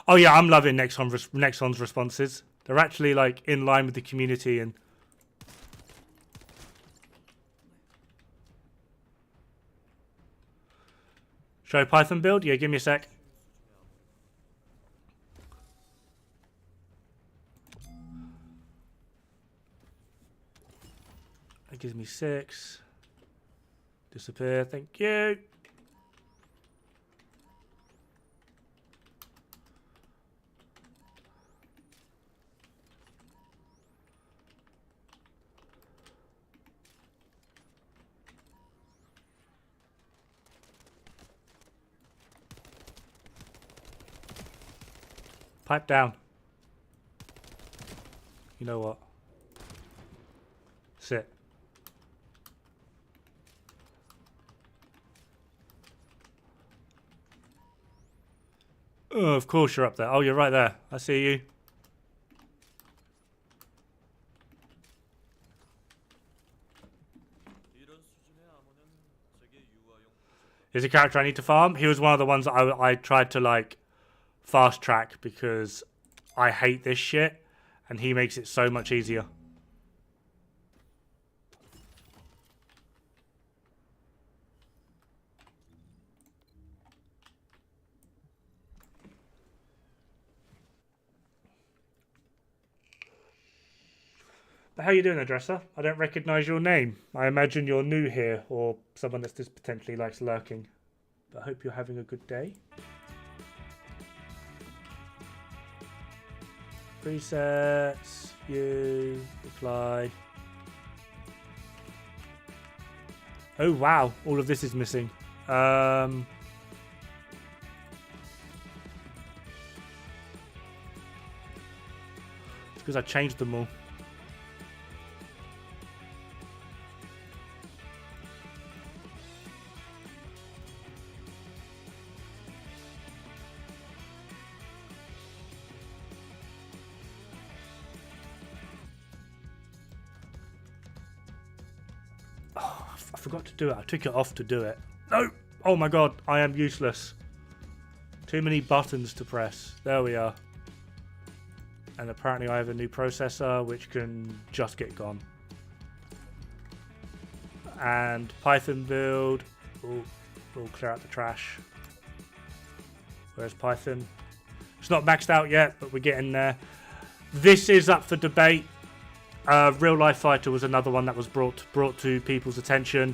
Oh yeah, I'm loving Nexon's responses. They're actually like in line with the community and show Python build? Yeah, give me a sec. That gives me 6. Disappear, thank you. Pipe down. You know what? Sit. Oh, of course you're up there. Oh, you're right there. I see you. Here's a character I need to farm. He was one of the ones that I tried to like fast track because I hate this shit and he makes it so much easier. But how you doing, Addresser? I don't recognise your name. I imagine you're new here or someone that just potentially likes lurking. But I hope you're having a good day. Presets. You. Apply. Oh wow, all of this is missing. It's because I changed them all. I forgot to do it. I took it off to do it. No! Oh my god, I am useless. Too many buttons to press. There we are. And apparently I have a new processor which can just get gone. And Python build. Ooh, we'll clear out the trash. Where's Python? It's not maxed out yet, but we're getting there. This is up for debate. Real Life Fighter was another one that was brought to people's attention,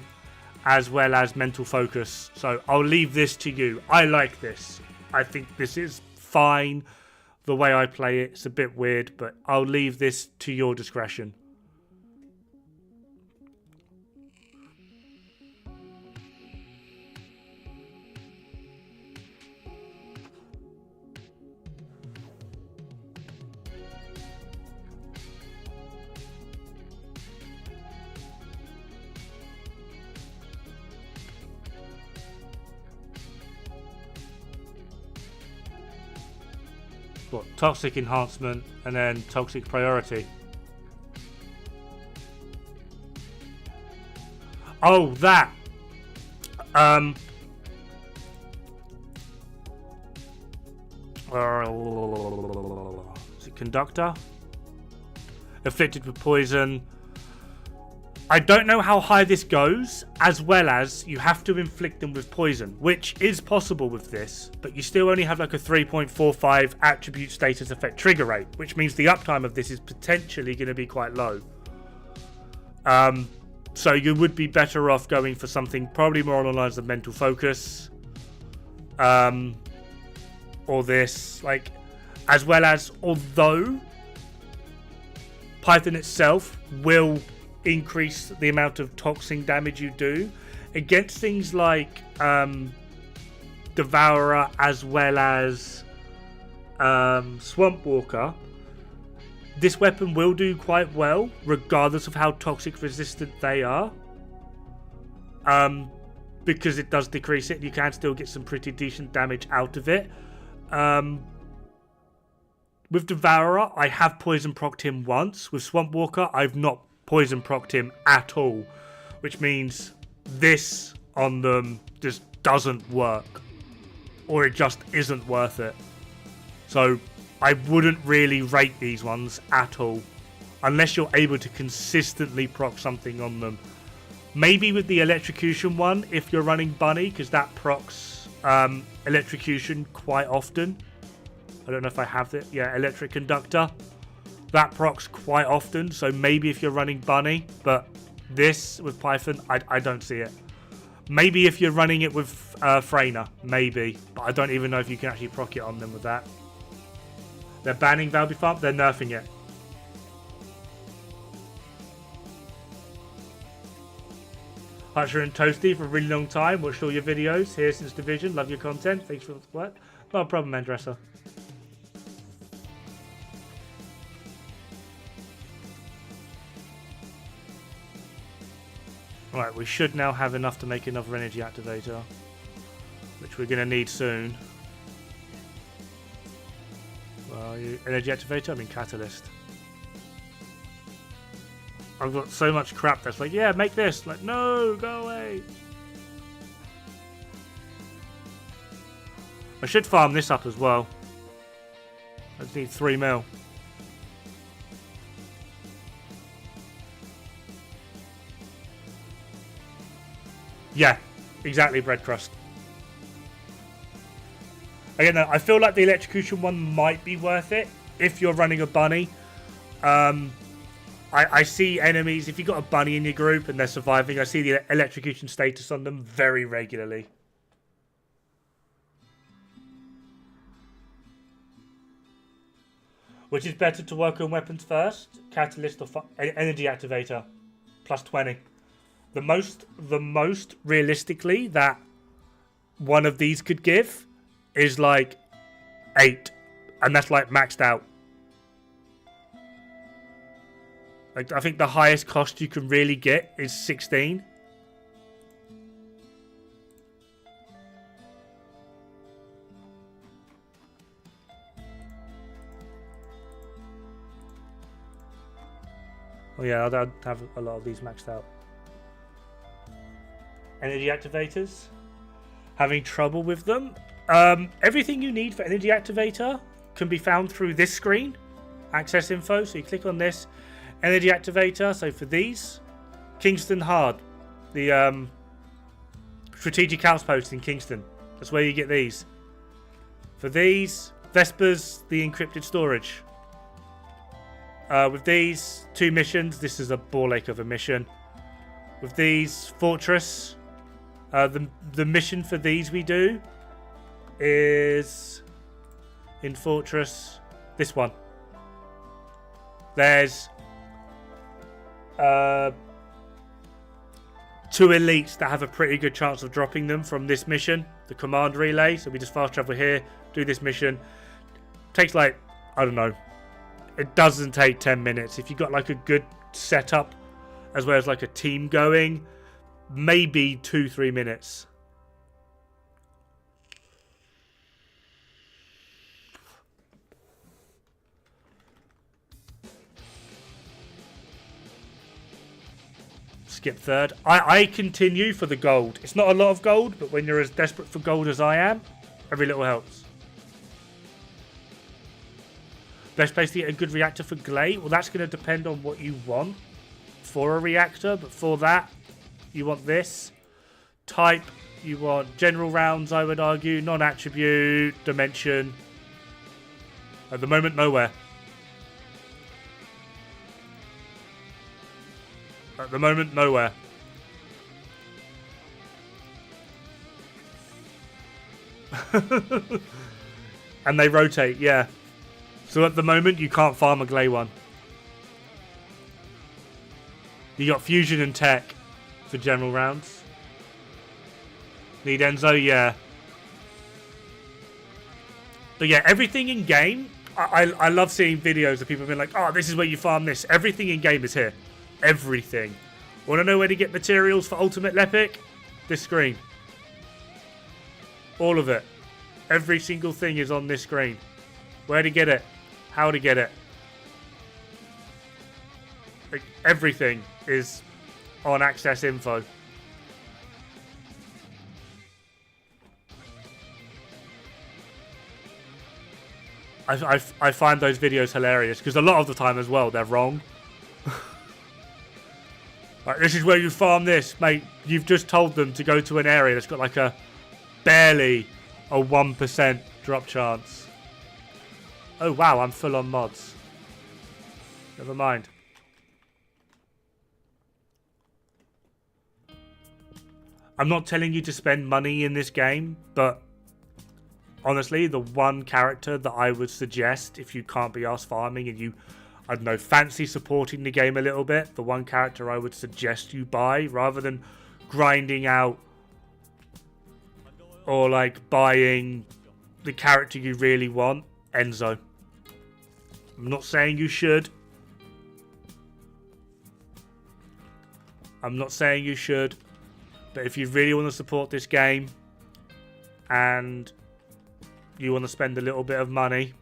as well as Mental Focus. So I'll leave this to you. I like this. I think this is fine. The way I play it, it's a bit weird, but I'll leave this to your discretion. What, toxic enhancement and then toxic priority. Oh, that. Is it conductor? Afflicted with poison. I don't know how high this goes, as well as you have to inflict them with poison, which is possible with this, but you still only have like a 3.45 attribute status effect trigger rate, which means the uptime of this is potentially going to be quite low. So you would be better off going for something probably more along the lines of Mental Focus, or this, like, as well as, although Python itself will increase the amount of toxin damage you do against things like Devourer as well as Swamp Walker. This weapon will do quite well regardless of how toxic resistant they are, because it does decrease it. You can still get some pretty decent damage out of it. With Devourer, I have poison procced him once. With Swamp Walker, I've not poison procced him at all, which means this on them just doesn't work, or it just isn't worth it. So I wouldn't really rate these ones at all unless you're able to consistently proc something on them. Maybe with the electrocution one if you're running Bunny, because that procs electrocution quite often. I don't know if I have it. Yeah, electric conductor. That procs quite often, so maybe if you're running Bunny, but this with Python, I don't see it. Maybe if you're running it with Freyna, maybe, but I don't even know if you can actually proc it on them with that. They're banning Valby Farm, they're nerfing it. Hutcher and Toasty for a really long time, watched all your videos, here since Division, love your content, thanks for the work. Not a problem, Andressa. Right, we should now have enough to make another energy activator, which we're going to need soon. Well, energy activator? I mean catalyst. I've got so much crap that's like, yeah, make this. Like, no, go away. I should farm this up as well. I just need 3 mil. Yeah, exactly, bread crust. Again, I feel like the electrocution one might be worth it if you're running a Bunny. I see enemies, if you've got a Bunny in your group and they're surviving, I see the electrocution status on them very regularly. Which is better to work on weapons first? Catalyst or energy activator? Plus 20. The most realistically that one of these could give is like 8. And that's like maxed out. Like, I think the highest cost you can really get is 16. Oh yeah, I'd have a lot of these maxed out. Energy activators. Having trouble with them. Everything you need for energy activator can be found through this screen. Access info. So you click on this. Energy activator. So for these, Kingston Hard. The strategic outpost in Kingston. That's where you get these. For these, Vesper's the encrypted storage. With these 2 missions, this is a ball ache of a mission. With these, Fortress, the mission for these we do is in Fortress, this one. There's 2 elites that have a pretty good chance of dropping them from this mission, the command relay. So we just fast travel here, do this mission. Takes like, I don't know. It doesn't take 10 minutes. If you've got like a good setup, as well as like a team going, maybe 2-3 minutes. Skip third. I continue for the gold. It's not a lot of gold, but when you're as desperate for gold as I am, every little helps. Best place to get a good reactor for Gley? Well, that's going to depend on what you want for a reactor. But for that, you want this. Type, you want general rounds, I would argue. Non-attribute, dimension. At the moment, nowhere. At the moment, nowhere. And they rotate, yeah. So at the moment, you can't farm a Gley one. You got Fusion and Tech for general rounds. Need Enzo, yeah. But yeah, everything in game, I love seeing videos of people being like, oh, this is where you farm this. Everything in game is here. Everything. Want to know where to get materials for Ultimate Lepic? This screen. All of it. Every single thing is on this screen. Where to get it. How to get it. Like, everything is on access info. I find those videos hilarious because a lot of the time as well they're wrong. Like, this is where you farm this, mate. You've just told them to go to an area that's got like a barely a 1% drop chance. Oh wow, I'm full on mods. Never mind. I'm not telling you to spend money in this game, but honestly, the one character that I would suggest if you can't be arsed farming and you, I don't know, fancy supporting the game a little bit, the one character I would suggest you buy rather than grinding out or like buying the character you really want, Enzo. I'm not saying you should. I'm not saying you should. But if you really want to support this game and you want to spend a little bit of money,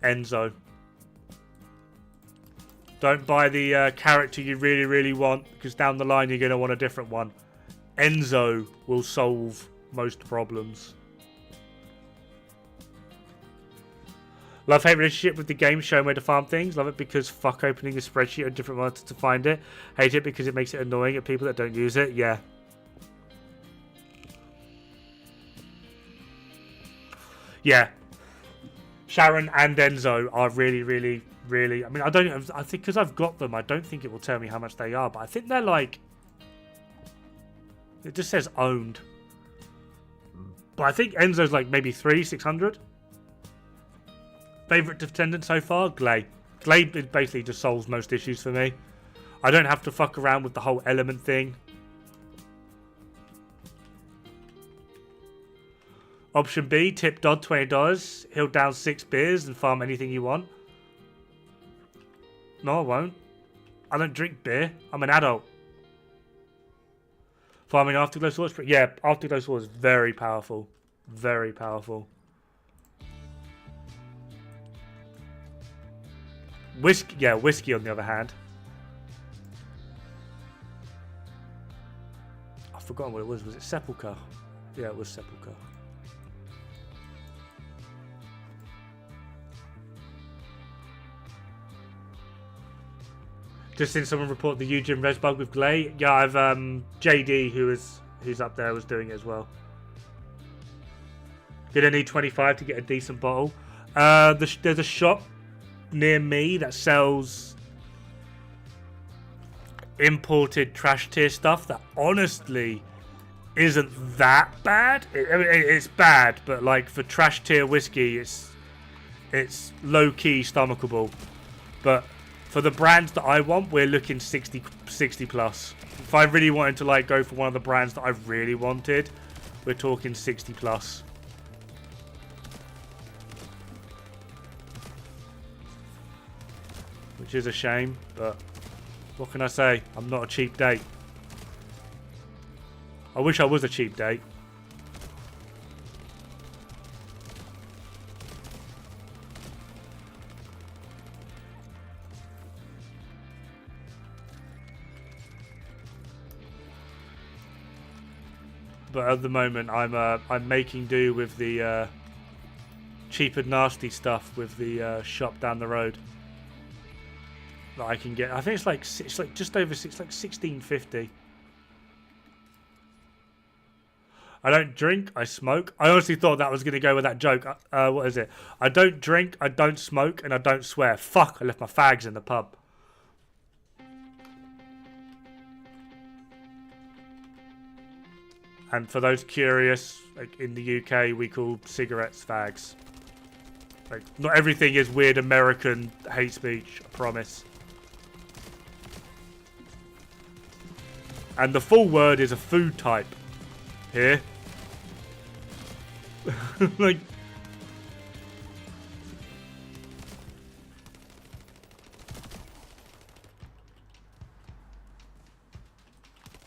Enzo. Don't buy the character you really, really want, because down the line you're going to want a different one. Enzo will solve most problems. Love-hate relationship with the game, showing where to farm things. Love it because fuck opening a spreadsheet of different ones to find it. Hate it because it makes it annoying at people that don't use it. Yeah. Yeah. Sharon and Enzo are really, really, really... I mean, I think because I've got them, I don't think it will tell me how much they are, but I think they're like... It just says owned. But I think Enzo's like maybe 600. Favorite Descendant so far? Gley. Gley basically just solves most issues for me. I don't have to fuck around with the whole element thing. Option B, tip Dod $20. He'll down 6 beers and farm anything you want. No, I won't. I don't drink beer. I'm an adult. Farming Afterglow Sword? Yeah, Afterglow Sword is very powerful. Very powerful. Whiskey, yeah, whiskey on the other hand. I've forgotten what it was. Was it Sepulchre? Yeah, it was Sepulchre. Just seen someone report the Eugen res bug with Gley. Yeah, I've JD who's up there was doing it as well. Did I need 25 to get a decent bottle? There's a shop near me that sells imported trash tier stuff that honestly isn't that bad. I mean, it's bad, but like for trash tier whiskey, it's low key stomachable. But for the brands that I want, we're looking 60 plus. If I really wanted to like go for one of the brands that I really wanted, we're talking 60 plus. Which is a shame, but what can I say? I'm not a cheap date. I wish I was a cheap date. But at the moment, I'm making do with the cheap and nasty stuff with the shop down the road that I can get. I think it's like just over it's like $16.50. I don't drink. I smoke. I honestly thought that was going to go with that joke. What is it? I don't drink. I don't smoke, and I don't swear. Fuck! I left my fags in the pub. And for those curious, like in the UK, we call cigarettes fags. Like, not everything is weird American hate speech, I promise. And the full word is a food type here. Like,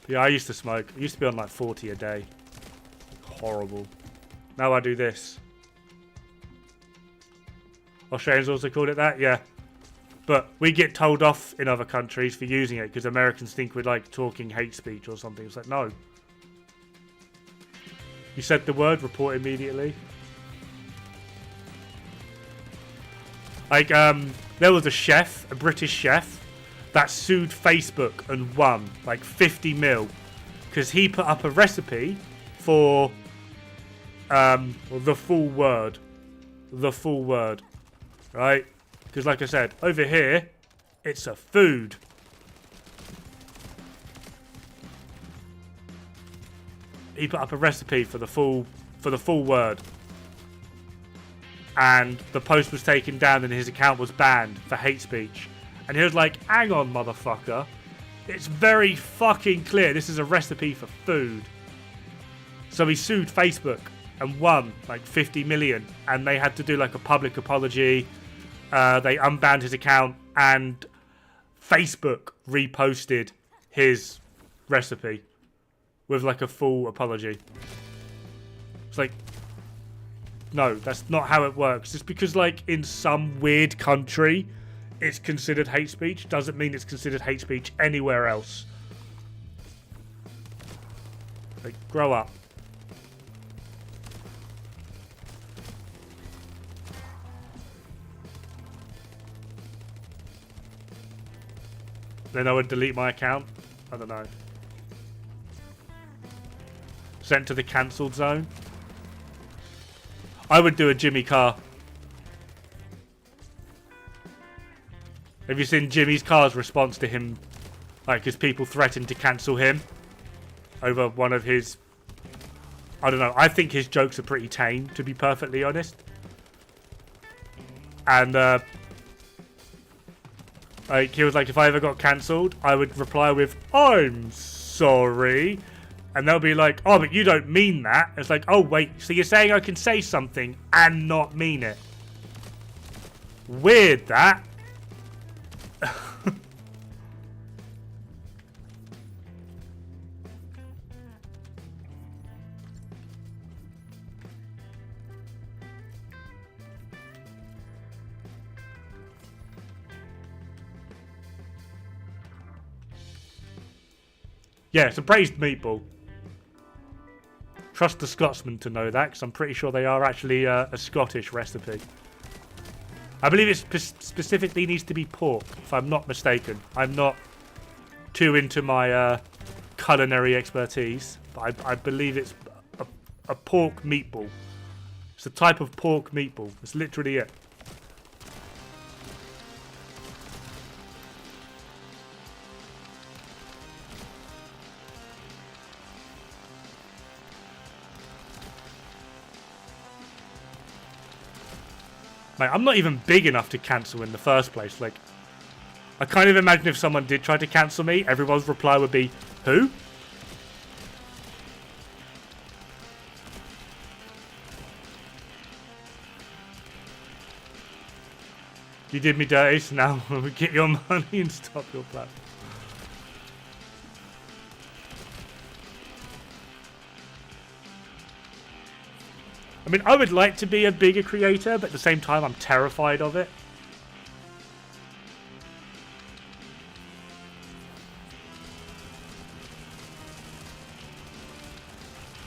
yeah, I used to smoke. I used to be on like 40 a day. Horrible. Now I do this. Australians also called it that? Yeah. But we get told off in other countries for using it because Americans think we're like talking hate speech or something. It's like, no. You said the word, report immediately. Like, there was a chef, a British chef, that sued Facebook and won like 50 mil because he put up a recipe for the full word, right? Because like I said, over here it's a food. He put up a recipe for the full word, and the post was taken down and his account was banned for hate speech. And he was like, hang on, motherfucker. It's very fucking clear this is a recipe for food. So he sued Facebook and won like 50 million. And they had to do like a public apology. They unbanned his account. And Facebook reposted his recipe with like a full apology. It's like, no, that's not how it works. Just because like in some weird country it's considered hate speech doesn't mean it's considered hate speech anywhere else. Like, grow up. Then I would delete my account. I don't know. Sent to the cancelled zone. I would do a Jimmy Carr. Have you seen Jimmy Carr's response to him? Like, because people threatened to cancel him over one of his... I don't know. I think his jokes are pretty tame, to be perfectly honest. And like he was like, if I ever got cancelled, I would reply with, "I'm sorry," and they'll be like, "Oh, but you don't mean that." It's like, "Oh wait, so you're saying I can say something and not mean it?" Weird that. Yeah, it's a braised meatball. Trust the Scotsman to know that, because I'm pretty sure they are actually a Scottish recipe. I believe it specifically needs to be pork, if I'm not mistaken. I'm not too into my culinary expertise, but I believe it's a pork meatball. It's a type of pork meatball. It's literally it. Mate, I'm not even big enough to cancel in the first place. Like, I kind of imagine if someone did try to cancel me, everyone's reply would be, "Who?" You did me dirty, so now we get your money and stop your platform. I mean, I would like to be a bigger creator, but at the same time, I'm terrified of it.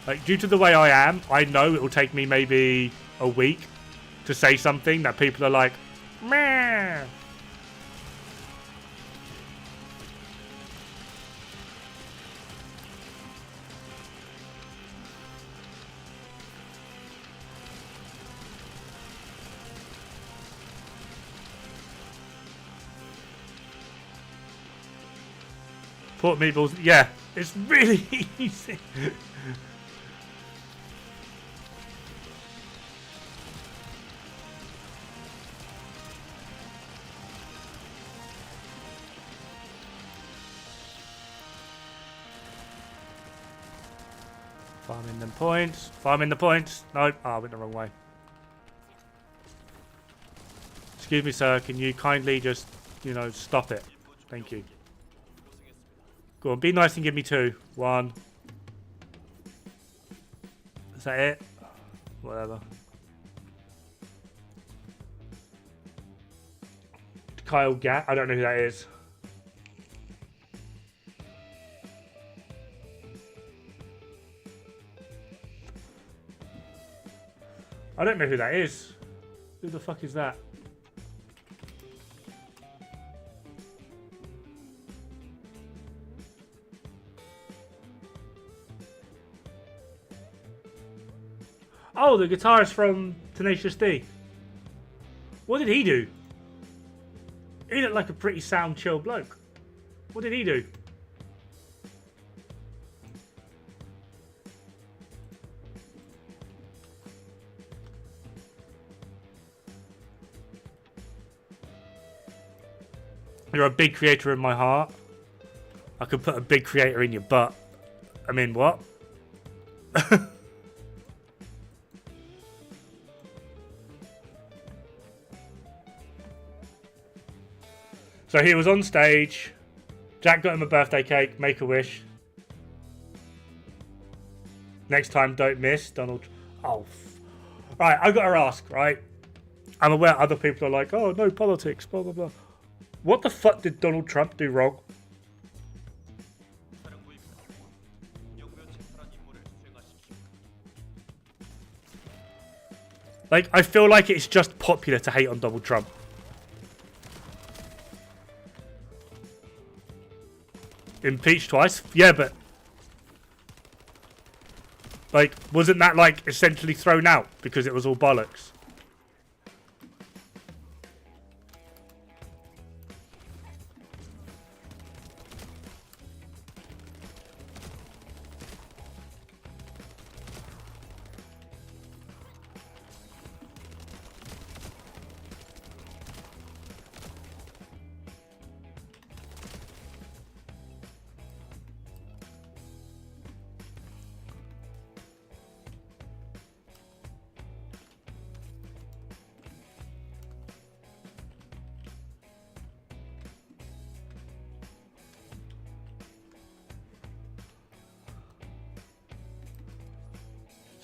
Like, due to the way I am, I know it will take me maybe a week to say something that people are like, meh. Pork meatballs, yeah, it's really easy. Farming them points. Farming the points. Nope. I went the wrong way. Excuse me, sir. Can you kindly just, you know, stop it? Thank you. Go on. Be nice and give me 2. 1. Is that it? Whatever. Kyle Gatt. I don't know who that is. I don't know who that is. Who the fuck is that? Oh, the guitarist from Tenacious D. What did he do? He looked like a pretty sound, chill bloke. What did he do? You're a big creator in my heart. I could put a big creator in your butt. I mean, what? So he was on stage. Jack got him a birthday cake. Make a wish. Next time, don't miss. Donald. Oh. Right, I got to ask, right? I'm aware other people are like, oh, no politics, blah, blah, blah. What the fuck did Donald Trump do wrong? Like, I feel like it's just popular to hate on Donald Trump. Impeached twice? Yeah, but... like, wasn't that, like, essentially thrown out because it was all bollocks?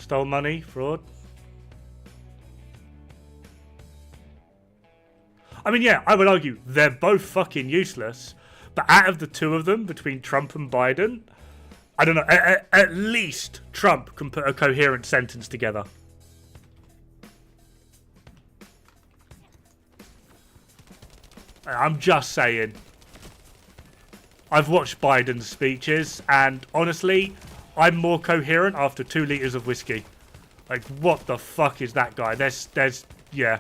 Stole money, fraud. I mean, yeah, I would argue they're both fucking useless. But out of the two of them, between Trump and Biden, I don't know, at least Trump can put a coherent sentence together. I'm just saying. I've watched Biden's speeches, and honestly, I'm more coherent after 2 liters of whiskey. Like, what the fuck is that guy? Yeah.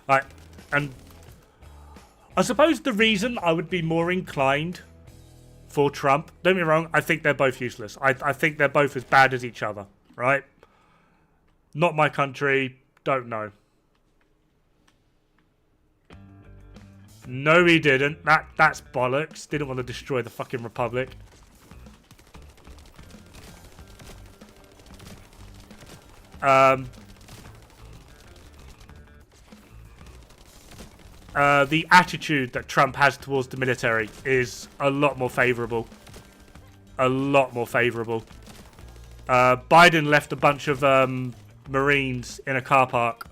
Right, and I suppose the reason I would be more inclined for Trump, don't get me wrong, I think they're both useless. I think they're both as bad as each other, right? Not my country, don't know. No, he didn't. That's bollocks. Didn't want to destroy the fucking Republic. The attitude that Trump has towards the military is a lot more favourable. A lot more favourable. Biden left a bunch of Marines in a car park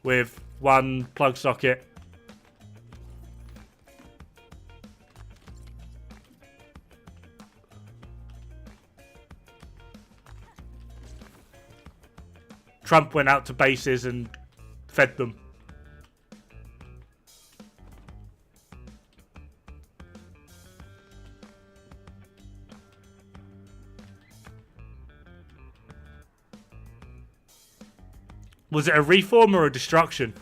with one plug socket. Trump went out to bases and fed them. Was it a reform or a destruction?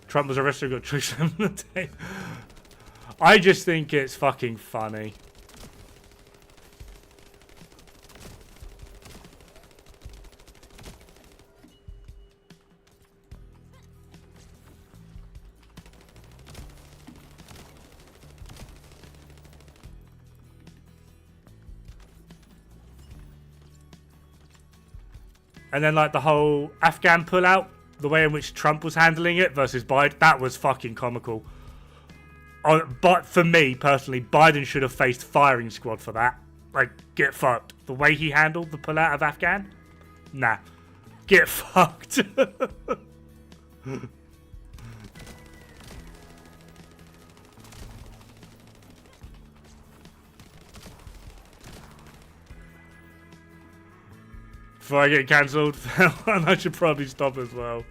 Trump was arrested and got tricks on the tape. I just think it's fucking funny. And then like the whole Afghan pullout, the way in which Trump was handling it versus Biden, that was fucking comical. But for me, personally, Biden should have faced firing squad for that. Like, get fucked. The way he handled the pullout of Afghan? Nah. Get fucked. Before I get cancelled, and I should probably stop as well.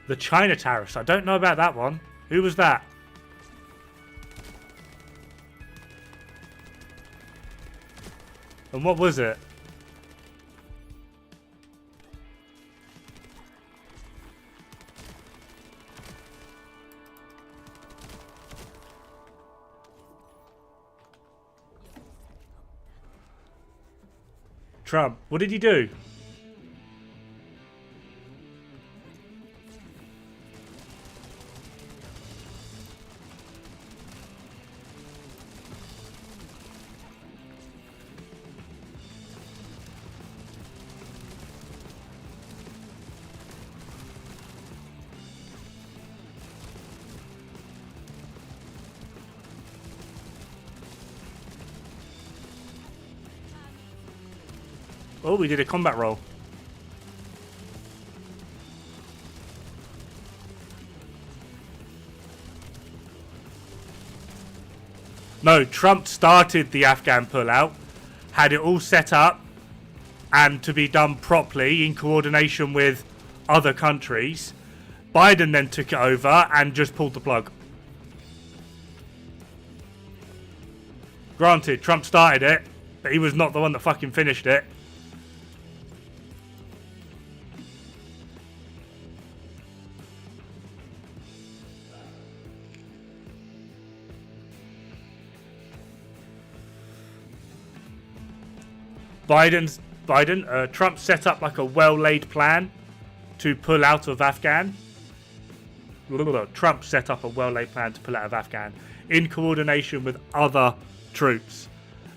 The China tariffs. I don't know about that one. Who was that? And what was it? Trump. What did he do? Oh, we did a combat roll. No, Trump started the Afghan pullout, had it all set up, and to be done properly in coordination with other countries. Biden then took it over and just pulled the plug. Granted, Trump started it, but he was not the one that fucking finished it. Trump set up like a well-laid plan to pull out of Afghan. Trump set up a well-laid plan to pull out of Afghan in coordination with other troops.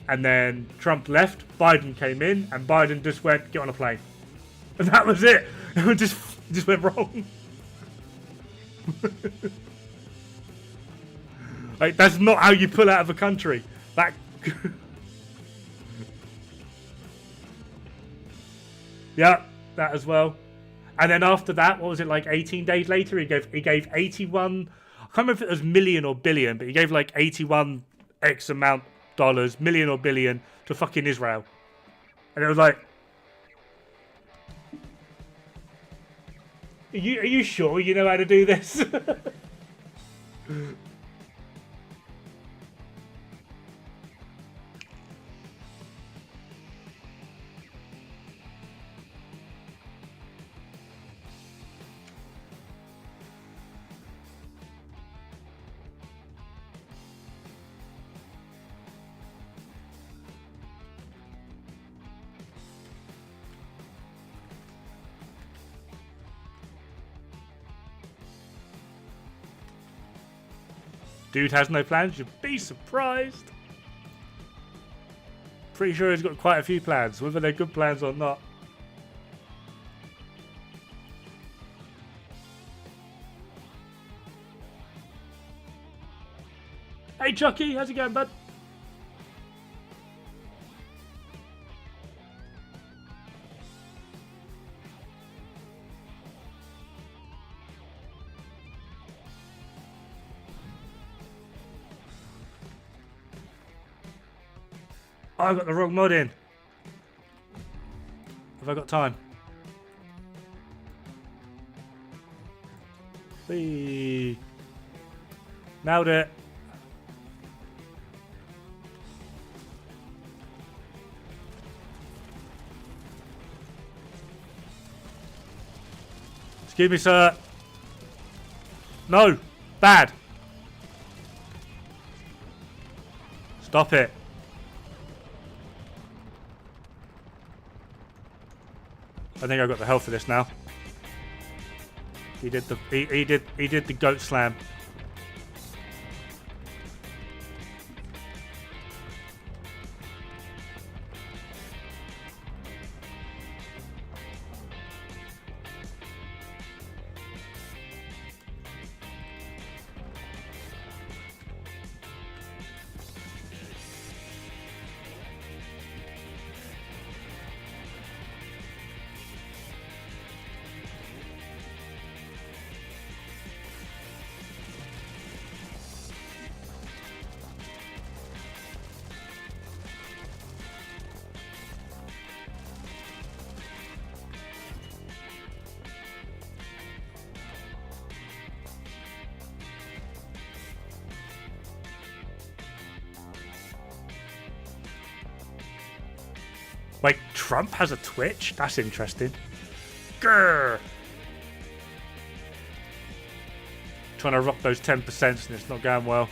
And then Trump left, Biden came in, and Biden just went, get on a plane. And that was it. It just went wrong. Like, that's not how you pull out of a country. That... Yeah, that as well. And then after that, what was it, like 18 days later, he gave 81, I can't remember if it was million or billion, but he gave like 81 X amount dollars, million or billion, to fucking Israel. And it was like, are you sure you know how to do this? Dude has no plans, you'd be surprised. Pretty sure he's got quite a few plans, whether they're good plans or not. Hey Chucky, how's it going, bud? Oh, I got the wrong mod in. Have I got time? Whee. Nailed it. Excuse me, sir. No. Bad. Stop it. I think I got the hell for this now. He did the goat slam. Like, Trump has a Twitch? That's interesting. Grr. Trying to rock those 10% and it's not going well.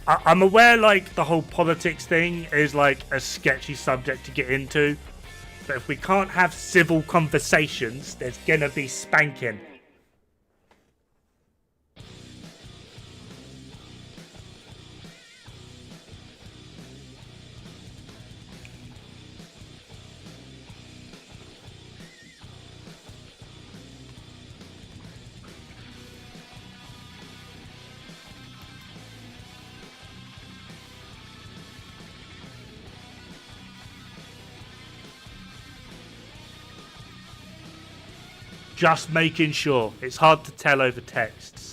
I'm aware, like, the whole politics thing is, like, a sketchy subject to get into. But if we can't have civil conversations, there's gonna be spanking. Just making sure. It's hard to tell over texts.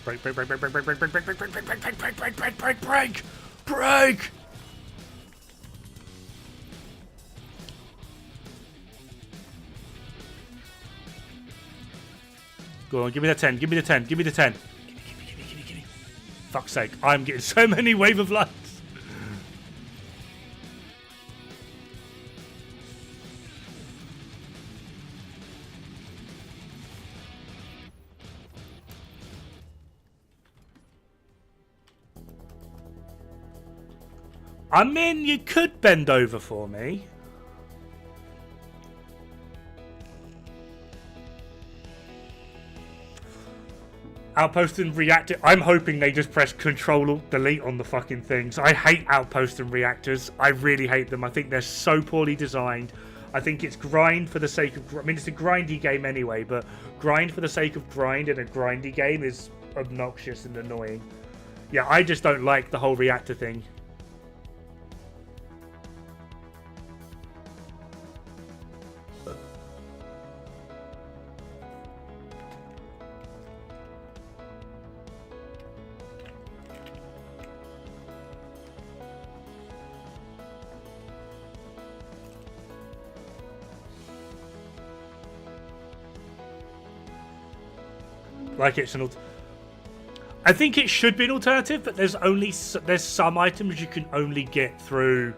Break, break, break, break, break, break, break, break, break, break, break, break, break, break, break, break, break, break, break. Go on, give me the 10, give me the 10, give me the 10. Give me. Fuck's sake, I'm getting so many wave of lights. I mean, you could bend over for me. Outpost and reactor. I'm hoping they just press Control-Alt-Delete on the fucking things. I hate outpost and reactors. I really hate them. I think they're so poorly designed. I think it's grind for the sake of... I mean, it's a grindy game anyway, but grind for the sake of grind in a grindy game is obnoxious and annoying. Yeah, I just don't like the whole reactor thing. Like it's an I think it should be an alternative, but there's some items you can only get through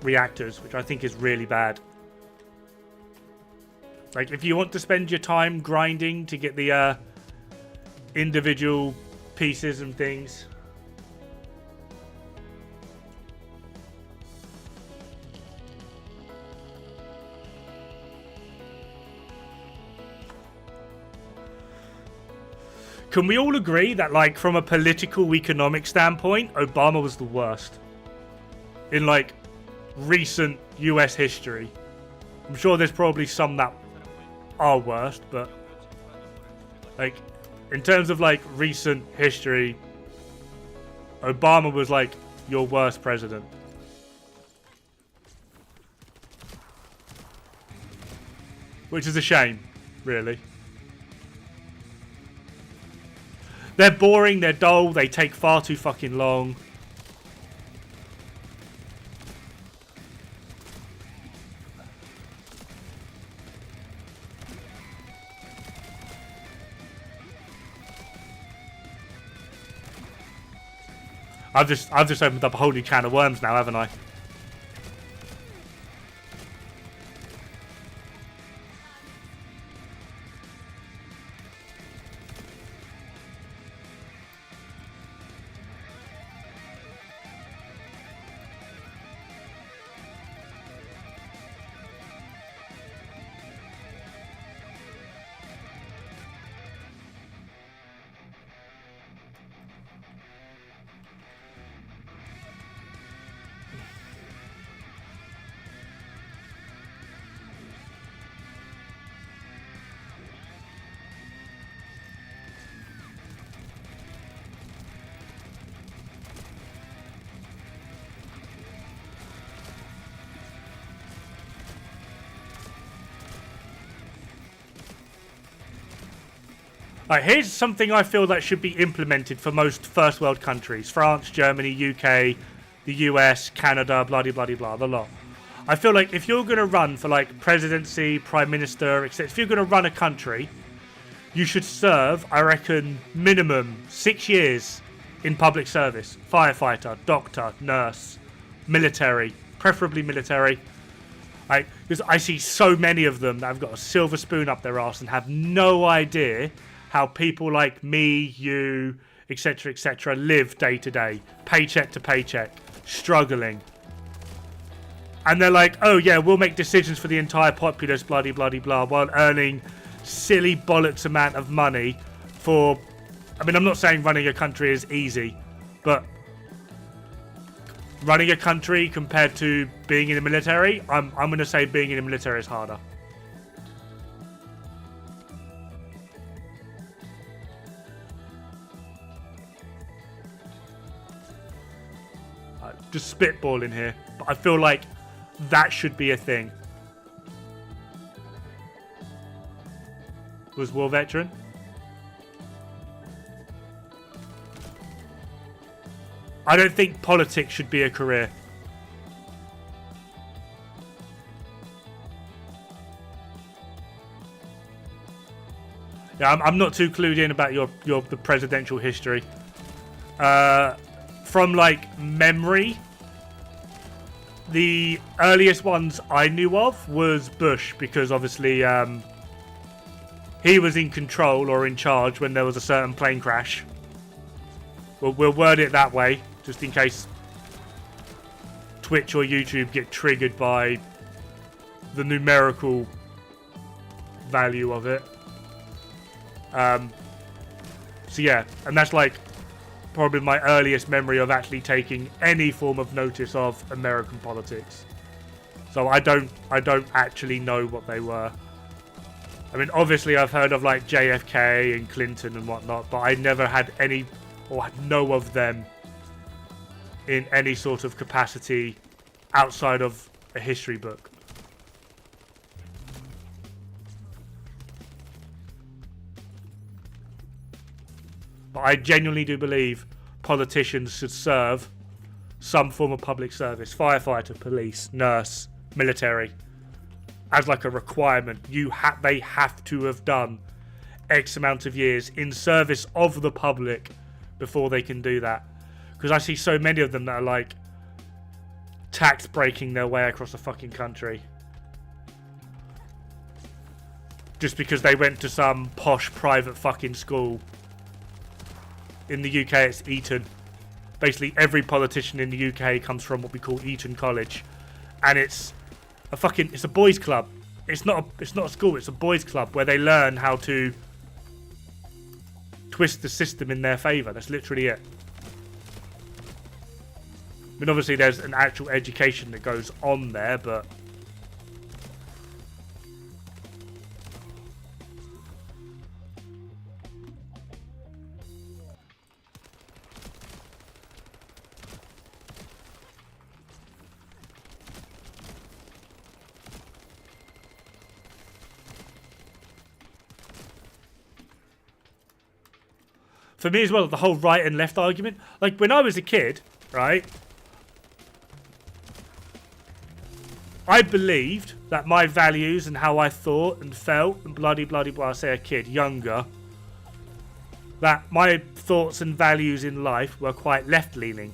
reactors, which I think is really bad. Like if you want to spend your time grinding to get the individual pieces and things. Can we all agree that, like, from a political economic standpoint, Obama was the worst in, like, recent US history? I'm sure there's probably some that are worst, but, like, in terms of, like, recent history, Obama was, like, your worst president. Which is a shame, really. They're boring, they're dull, they take far too fucking long. I've just opened up a whole new can of worms now, haven't I? Right, here's something I feel that should be implemented for most first world countries. France, Germany, UK, the US, Canada, blah, blah, blah, blah, the lot. I feel like if you're going to run for like presidency, prime minister, etc., if you're going to run a country, you should serve, I reckon, minimum 6 years in public service. Firefighter, doctor, nurse, military, preferably military. Because I see so many of them that have got a silver spoon up their arse and have no idea how people like me, you, etc., live day to day, paycheck to paycheck, struggling. And they're like, oh yeah, we'll make decisions for the entire populace, bloody, bloody, blah, while earning silly bollocks amount of money for... I mean, I'm not saying running a country is easy, but running a country compared to being in the military, I'm going to say being in the military is harder. Just spitballing here, but I feel like that should be a thing. Was war veteran? I don't think politics should be a career. Yeah, I'm not too clued in about the presidential history. From like memory, the earliest ones I knew of was Bush, because obviously he was in control or in charge when there was a certain plane crash. We'll word it that way, just in case Twitch or YouTube get triggered by the numerical value of it. So yeah, and that's like probably my earliest memory of actually taking any form of notice of American politics. So I don't actually know what they were. I mean, obviously I've heard of like JFK and Clinton and whatnot, but I never had any or know of them in any sort of capacity outside of a history book. But I genuinely do believe politicians should serve some form of public service. Firefighter, police, nurse, military. As like a requirement. They have to have done X amount of years in service of the public before they can do that. Because I see so many of them that are like tax breaking their way across the fucking country. Just because they went to some posh private fucking school. In the UK, it's Eton. Basically, every politician in the UK comes from what we call Eton College, and it's a boys' club. It's not a school. It's a boys' club where they learn how to twist the system in their favour. That's literally it. I mean, obviously, there's an actual education that goes on there, but. For me as well, the whole right and left argument. Like, when I was a kid, right, I believed that my values and how I thought and felt and bloody blah, I say a kid, younger, that my thoughts and values in life were quite left-leaning.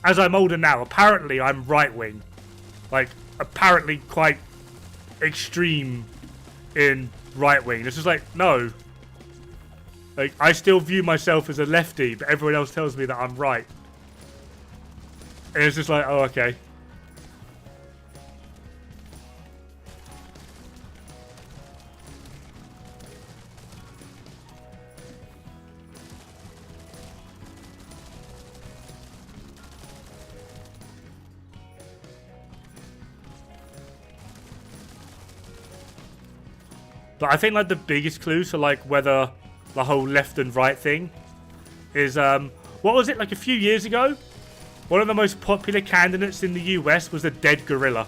As I'm older now, apparently I'm right-wing. Like, apparently quite extreme in right-wing. It's just like, no. Like, I still view myself as a lefty, but everyone else tells me that I'm right. And it's just like, oh, okay. But I think, like, the biggest clue to, like, whether the whole left and right thing is, what was it, like a few years ago? One of the most popular candidates in the US was a dead gorilla.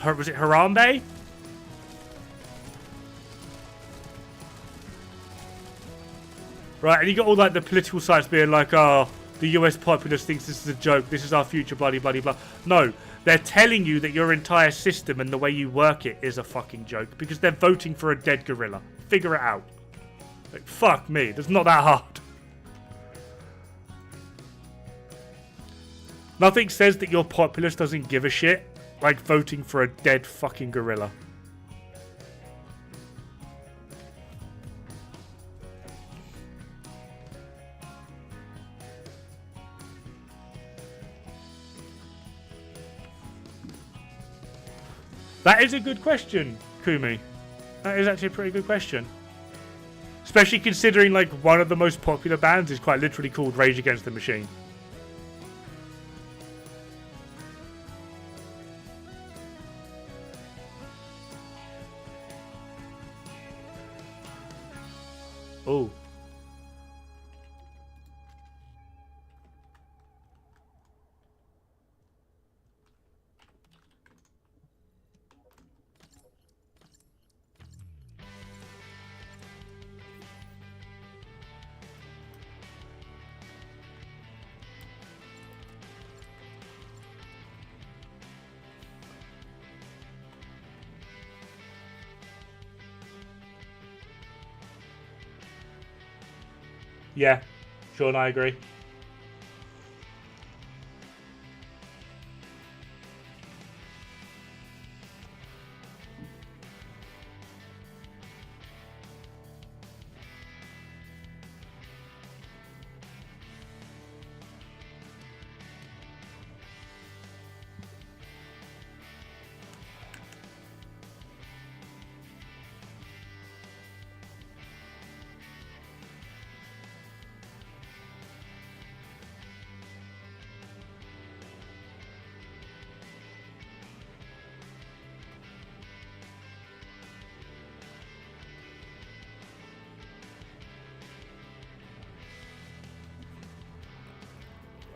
Was it Harambe? right? And you got all like the political sides being like, oh, the US populace thinks this is a joke. This is our future, bloody, bloody, blah. No, they're telling you that your entire system and the way you work it is a fucking joke because they're voting for a dead gorilla. Figure it out. Like, fuck me. It's not that hard. Nothing says that your populace doesn't give a shit like voting for a dead fucking gorilla. That is a good question, Kumi. That is actually a pretty good question. Especially considering, like, one of the most popular bands is quite literally called Rage Against the Machine. Oh. Yeah, Sean, I agree.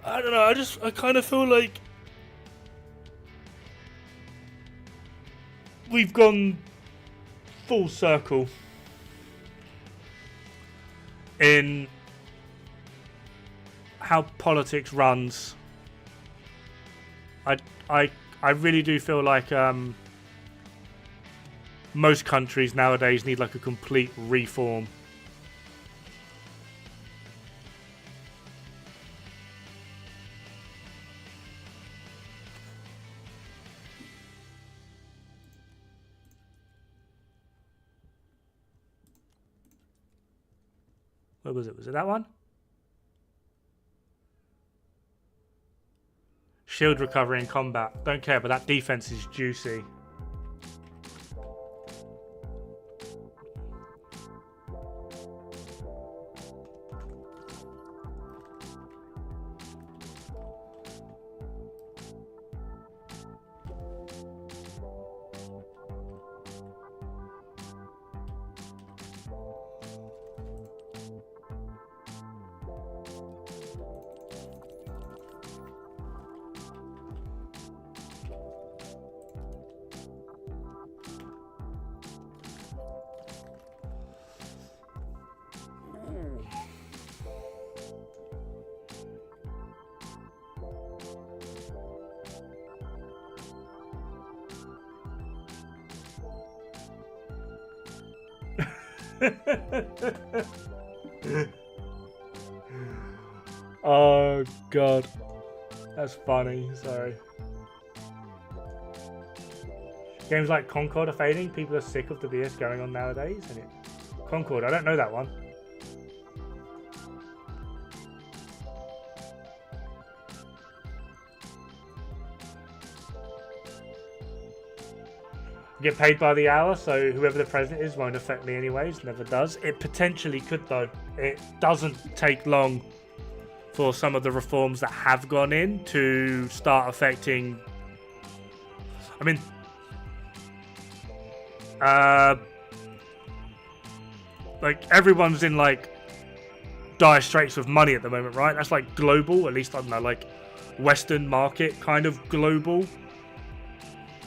I don't know, I kind of feel like we've gone full circle in how politics runs. I really do feel like most countries nowadays need like a complete reform. Where was it? Was it that one? Shield recovery in combat. Don't care, but that defense is juicy. Oh god, that's funny. Sorry. Games like Concord are fading. People are sick of the BS going on nowadays. And Concord, I don't know that one. Get paid by the hour, so whoever the president is won't affect me anyways. Never does. It potentially could though. It doesn't take long for some of the reforms that have gone in to start affecting. I mean, like everyone's in like dire straits with money at the moment, right? That's like global, at least I don't know, like Western market kind of global.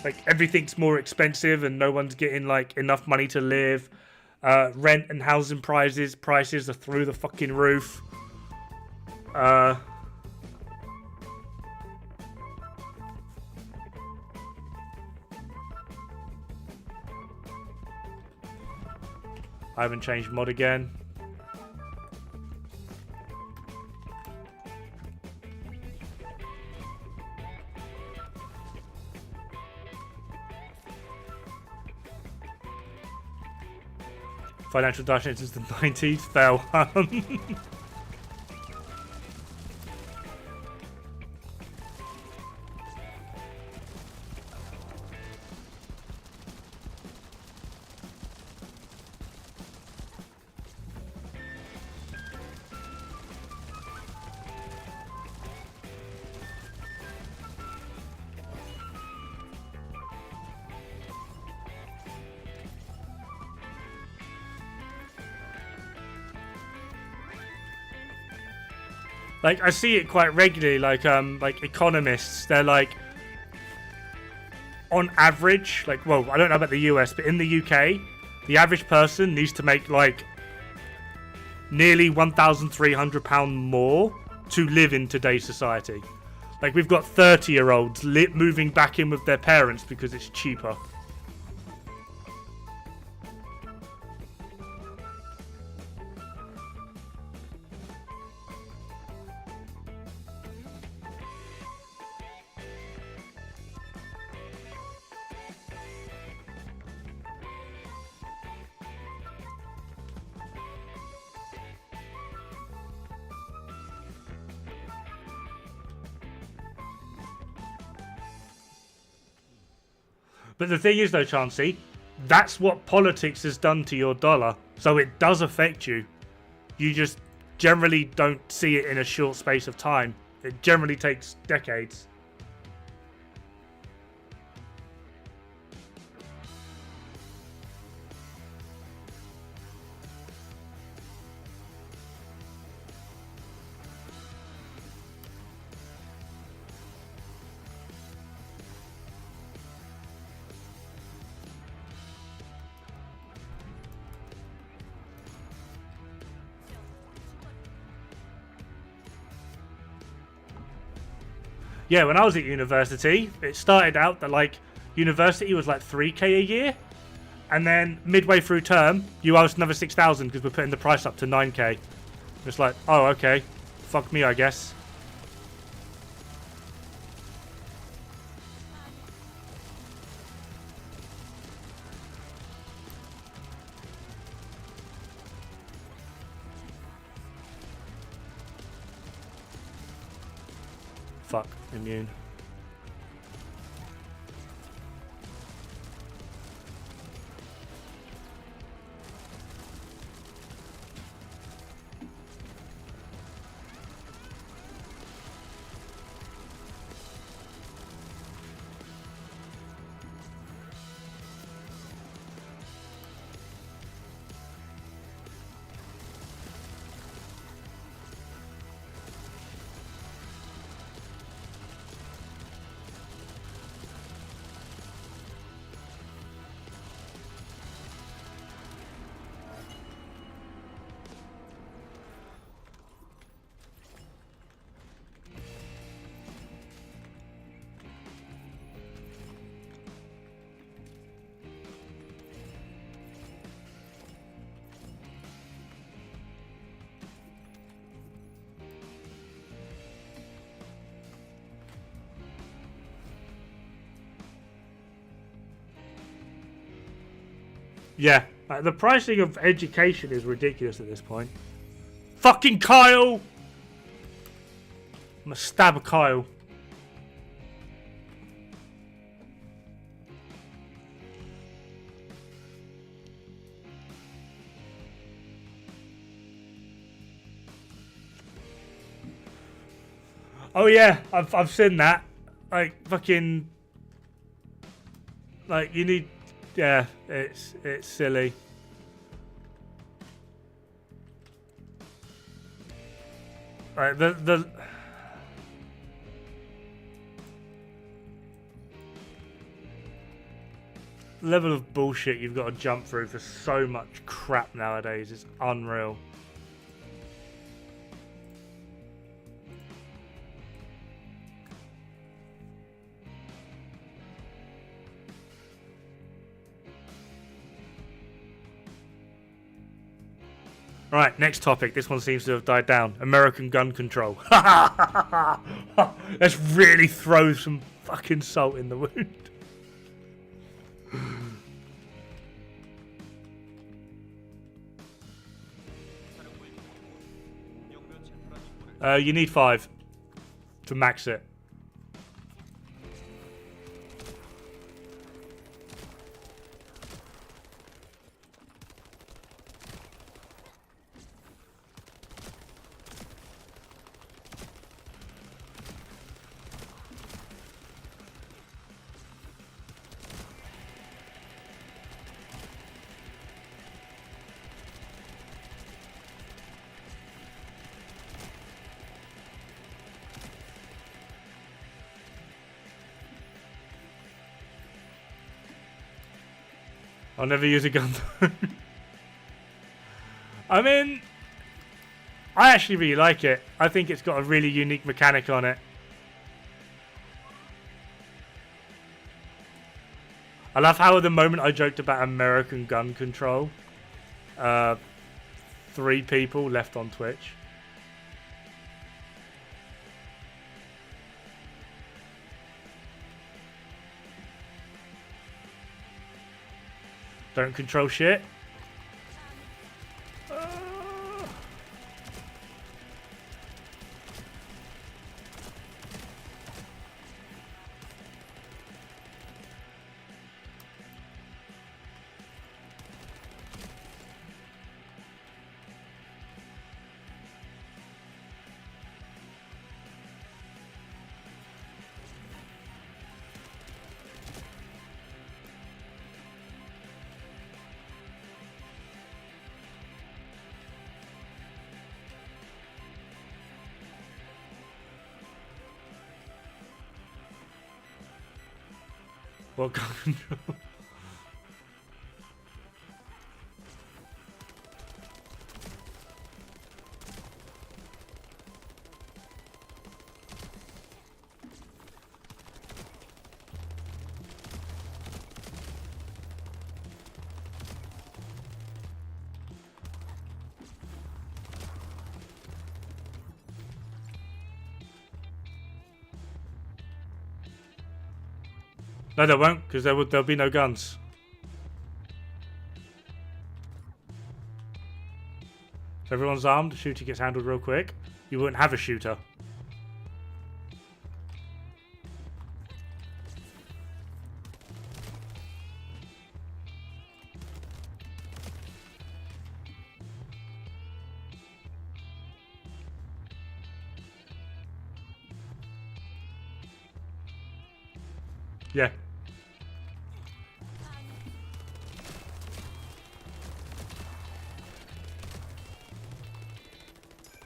Like everything's more expensive and no one's getting like enough money to live. Rent and housing prices are through the fucking roof. I haven't changed mod again. Financial Dash since the 90s. Fell. Like, I see it quite regularly, like economists, they're like, on average, like, well, I don't know about the US, but in the UK, the average person needs to make, like, nearly £1,300 more to live in today's society. Like, we've got 30-year-olds moving back in with their parents because it's cheaper. But the thing is, though, Chansey, that's what politics has done to your dollar. So it does affect you. You just generally don't see it in a short space of time. It generally takes decades. Yeah, when I was at university, it started out that, like, university was like 3k a year. And then midway through term, you owe us another 6,000 because we're putting the price up to 9k. It's like, oh, okay. Fuck me, I guess. Fuck, immune. Yeah, like, the pricing of education is ridiculous at this point. Fucking Kyle! I'm gonna stab Kyle. Oh yeah, I've seen that. Like, fucking, like, you need. Yeah, it's silly. Right, the level of bullshit you've got to jump through for so much crap nowadays is unreal. Right, next topic. This one seems to have died down. American gun control. Let's really throw some fucking salt in the wound. You need 5 to max it. I'll never use a gun. I mean, I actually really like it. I think it's got a really unique mechanic on it. I love how at the moment I joked about American gun control. 3 people left on Twitch. Don't control shit. What gun control? No, there won't, because there'll be no guns. If everyone's armed, the shooter gets handled real quick. You wouldn't have a shooter. Yeah.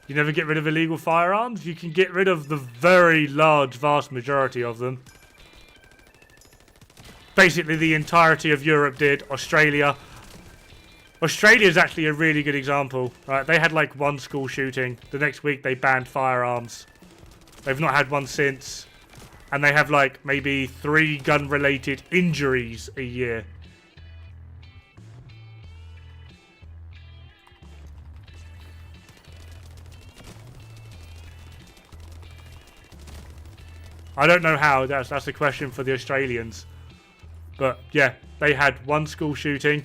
You never get rid of illegal firearms? You can get rid of the very large, vast majority of them. Basically, the entirety of Europe did. Australia. Australia is actually a really good example. Right? They had like 1 school shooting. The next week, they banned firearms. They've not had one since. And they have like maybe 3 gun-related injuries a year. I don't know how. That's a question for the Australians. But yeah, they had 1 school shooting.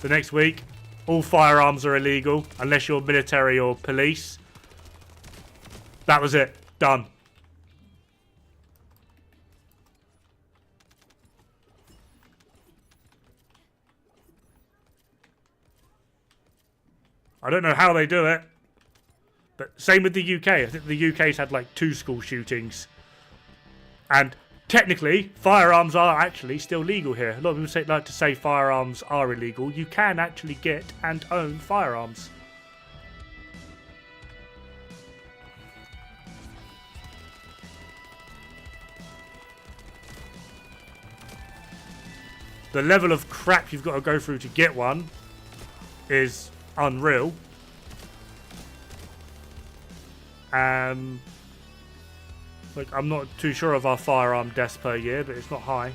The next week, all firearms are illegal unless you're military or police. That was it. Done. I don't know how they do it. But same with the UK. I think the UK's had like 2 school shootings. And technically, firearms are actually still legal here. A lot of people like to say firearms are illegal. You can actually get and own firearms. the level of crap you've got to go through to get one is unreal. Like, I'm not too sure of our firearm deaths per year, but it's not high.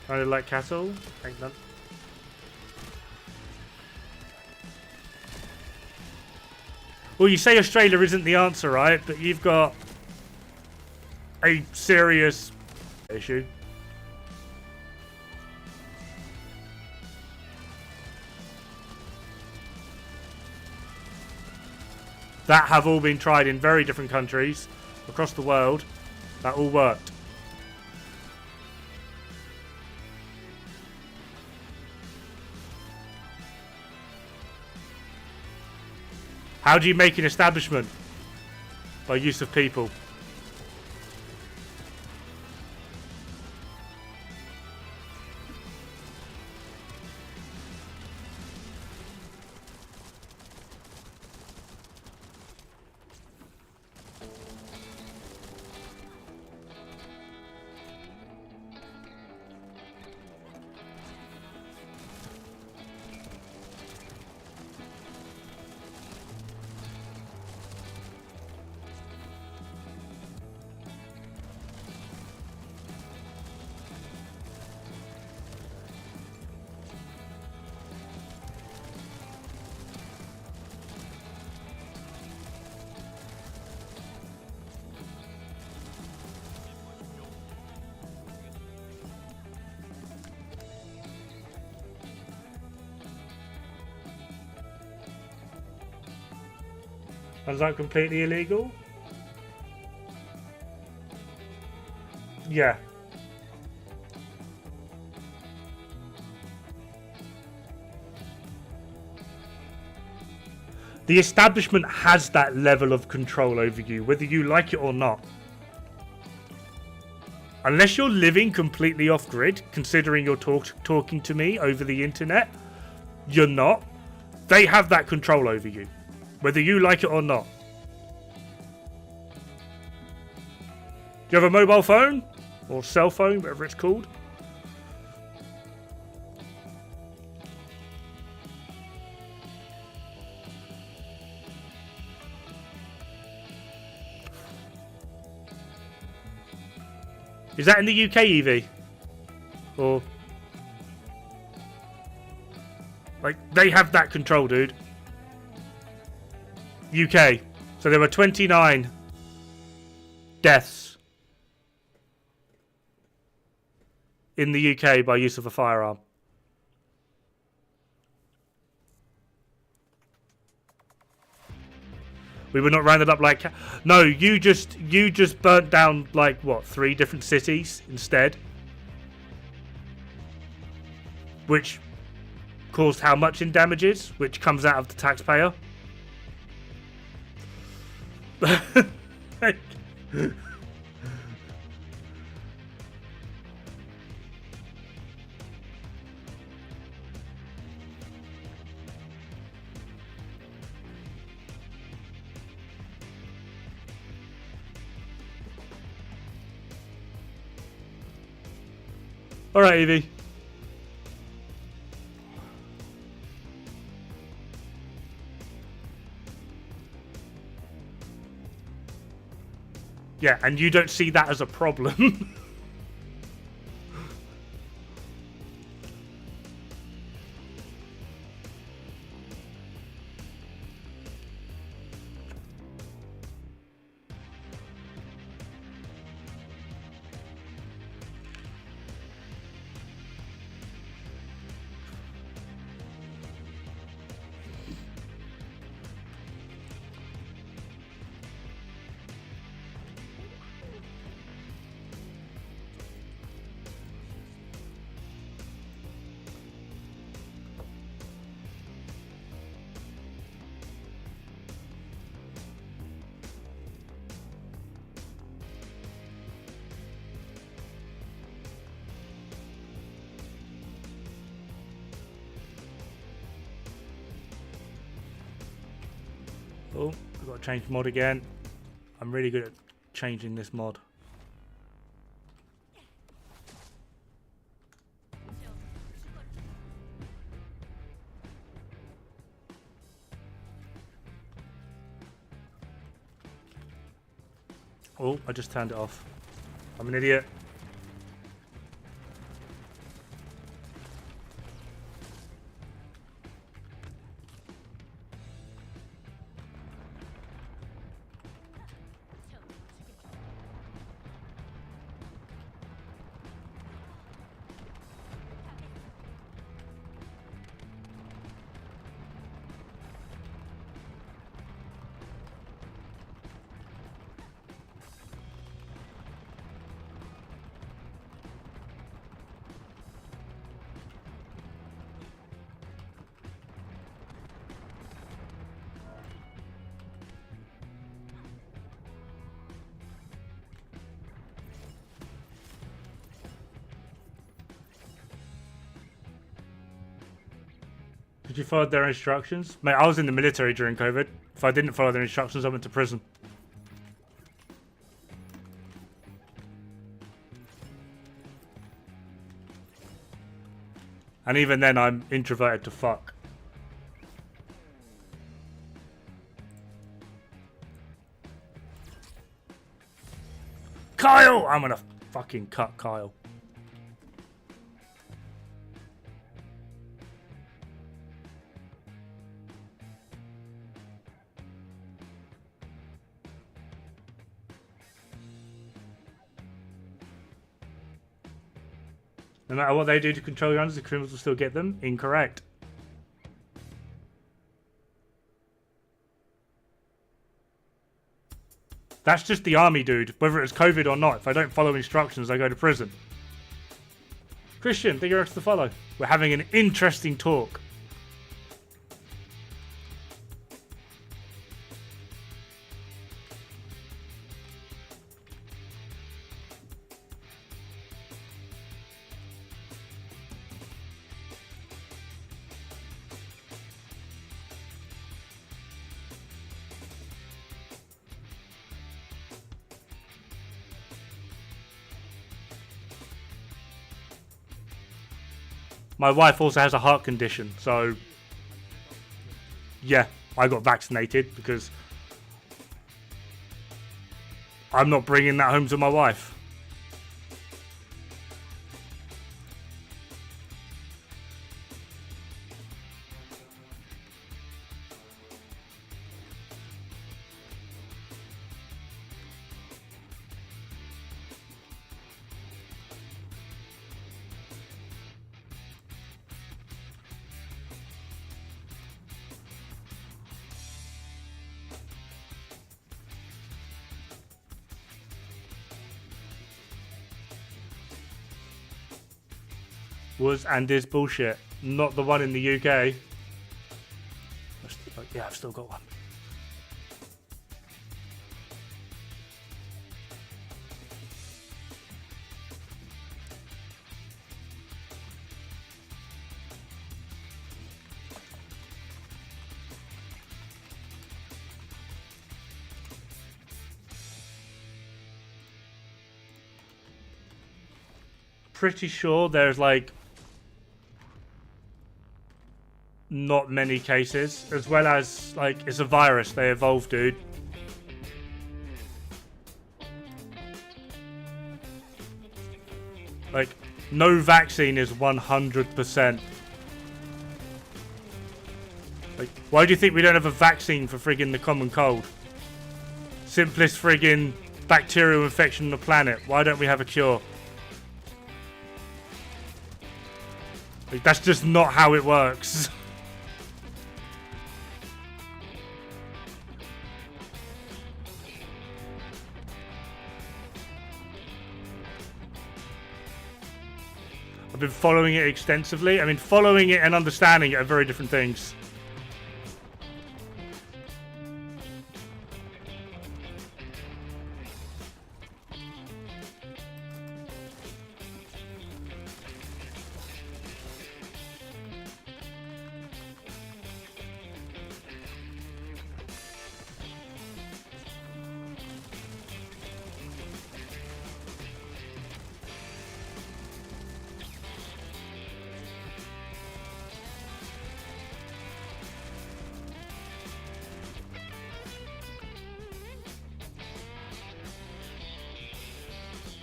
I like cattle. Ain't none. Well, you say Australia isn't the answer, right? But you've got a serious issue. That have all been tried in very different countries across the world. That all worked. How do you make an establishment? By use of people. Is that completely illegal? Yeah. The establishment has that level of control over you, whether you like it or not. Unless you're living completely off grid, considering you're talking to me over the internet, you're not. They have that control over you, whether you like it or not. Do you have a mobile phone? Or cell phone, whatever it's called? Is that in the UK, Evie? Or... like, they have that control, dude. UK. So there were 29 deaths in the UK by use of a firearm. We were not rounded up like... no, you just burnt down, like, what, 3 different cities instead? Which caused how much in damages? Which comes out of the taxpayer? All right, Evie. Yeah, and you don't see that as a problem. Oh, I've got to change mod again. I'm really good at changing this mod. Oh, I just turned it off. I'm an idiot. Did you follow their instructions? Mate, I was in the military during COVID. If I didn't follow their instructions, I went to prison. And even then, I'm introverted to fuck. Kyle! I'm gonna fucking cut Kyle. No matter what they do to control your guns, the criminals will still get them. Incorrect. That's just the army, dude. Whether it's COVID or not. If I don't follow instructions, I go to prison. Christian, thank you very much for the follow. We're having an interesting talk. My wife also has a heart condition, so yeah, I got vaccinated because I'm not bringing that home to my wife. Was and is bullshit. Not the one in the UK. Yeah, I've still got one. Pretty sure there's like not many cases, as well as like it's a virus, they evolved, dude. Like no vaccine is 100%. Like why do you think we don't have a vaccine for friggin' the common cold? Simplest friggin' bacterial infection on the planet. Why don't we have a cure? Like, that's just not how it works. I've been following it extensively. I mean, following it and understanding it are very different things.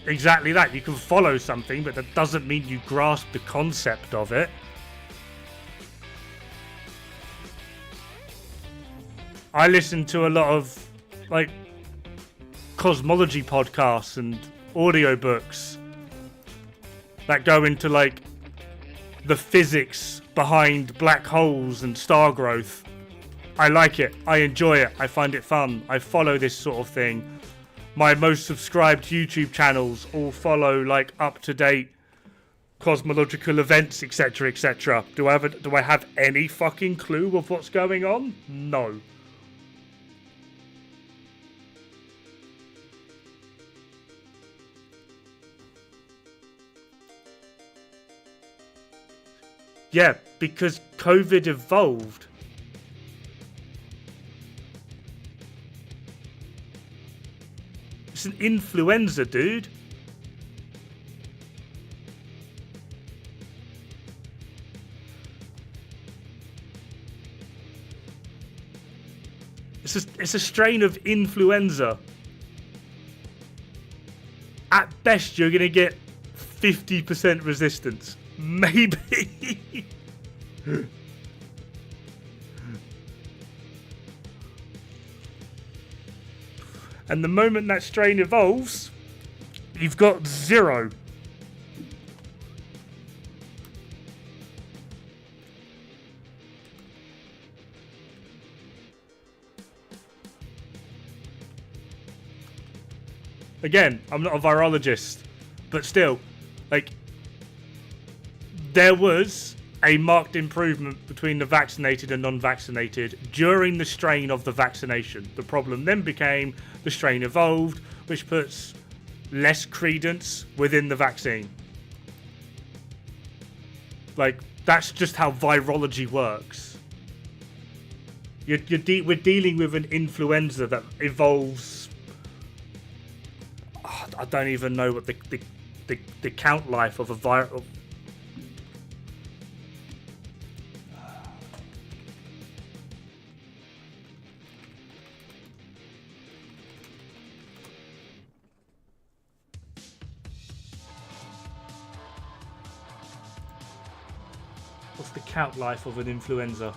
exactly that. You can follow something, but that doesn't mean you grasp the concept of it. I listen to a lot of like cosmology podcasts and audiobooks that go into like the physics behind black holes and star growth. I like it. I enjoy it. I find it fun. I follow this sort of thing. My most subscribed YouTube channels all follow like up-to-date cosmological events, etc., etc. Do I have any fucking clue of what's going on? No. Yeah, because COVID evolved. It's an influenza, dude. It's a strain of influenza. At best, you're going to get 50% resistance. Maybe. And the moment that strain evolves, you've got 0. Again, I'm not a virologist, but still, like, there was a marked improvement between the vaccinated and non-vaccinated during the strain of the vaccination. The problem then became the strain evolved, which puts less credence within the vaccine. Like, that's just how virology works. We're dealing with an influenza that evolves. I don't even know what the count life of a virus. What's the count life of an influenza?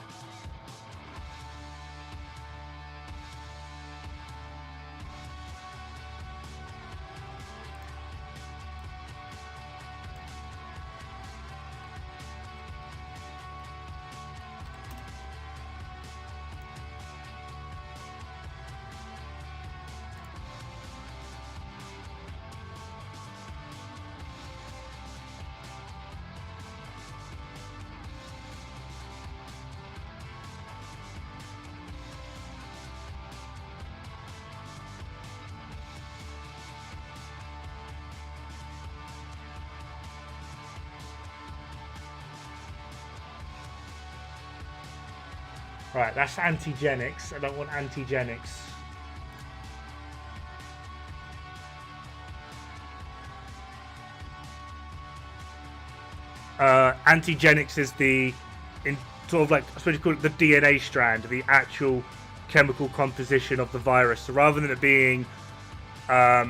Right, that's antigenics. I don't want antigenics. Antigenics is sort of like, I suppose you call it the DNA strand, the actual chemical composition of the virus. So rather than it being, I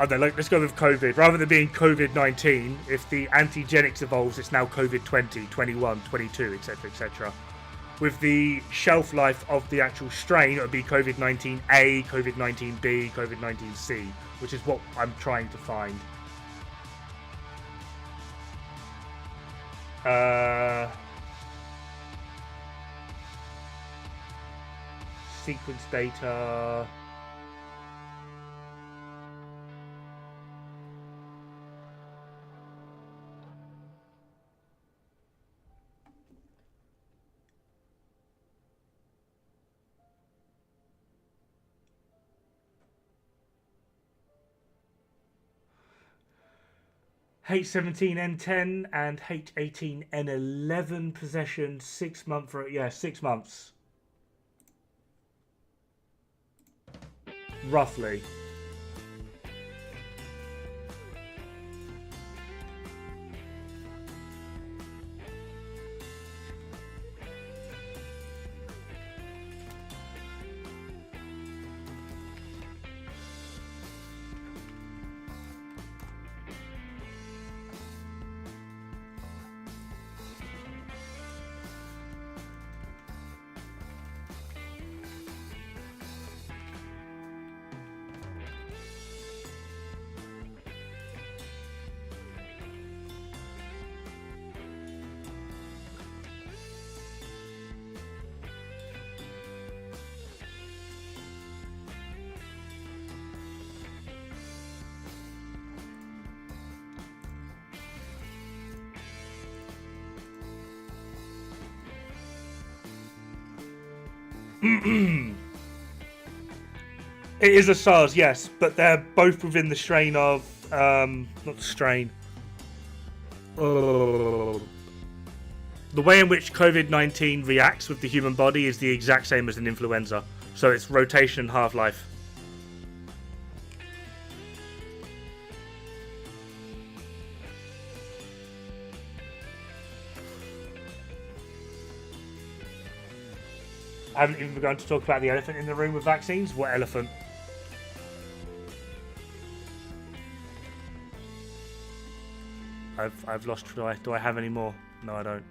don't know, like, let's go with COVID. Rather than being COVID-19, if the antigenics evolves, it's now COVID-20, 21, 22, etc., etc. With the shelf life of the actual strain, it would be COVID-19A, COVID-19B, COVID-19C, which is what I'm trying to find. Sequence data. H17N10 and H18N11 possession, 6 months. 6 months. Roughly. It is a SARS, yes, but they're both within the strain of not the strain. The way in which COVID-19 reacts with the human body is the exact same as an influenza. So it's rotation and half-life. I haven't even begun to talk about the elephant in the room with vaccines. What elephant? I've lost. Do I have any more? No, I don't.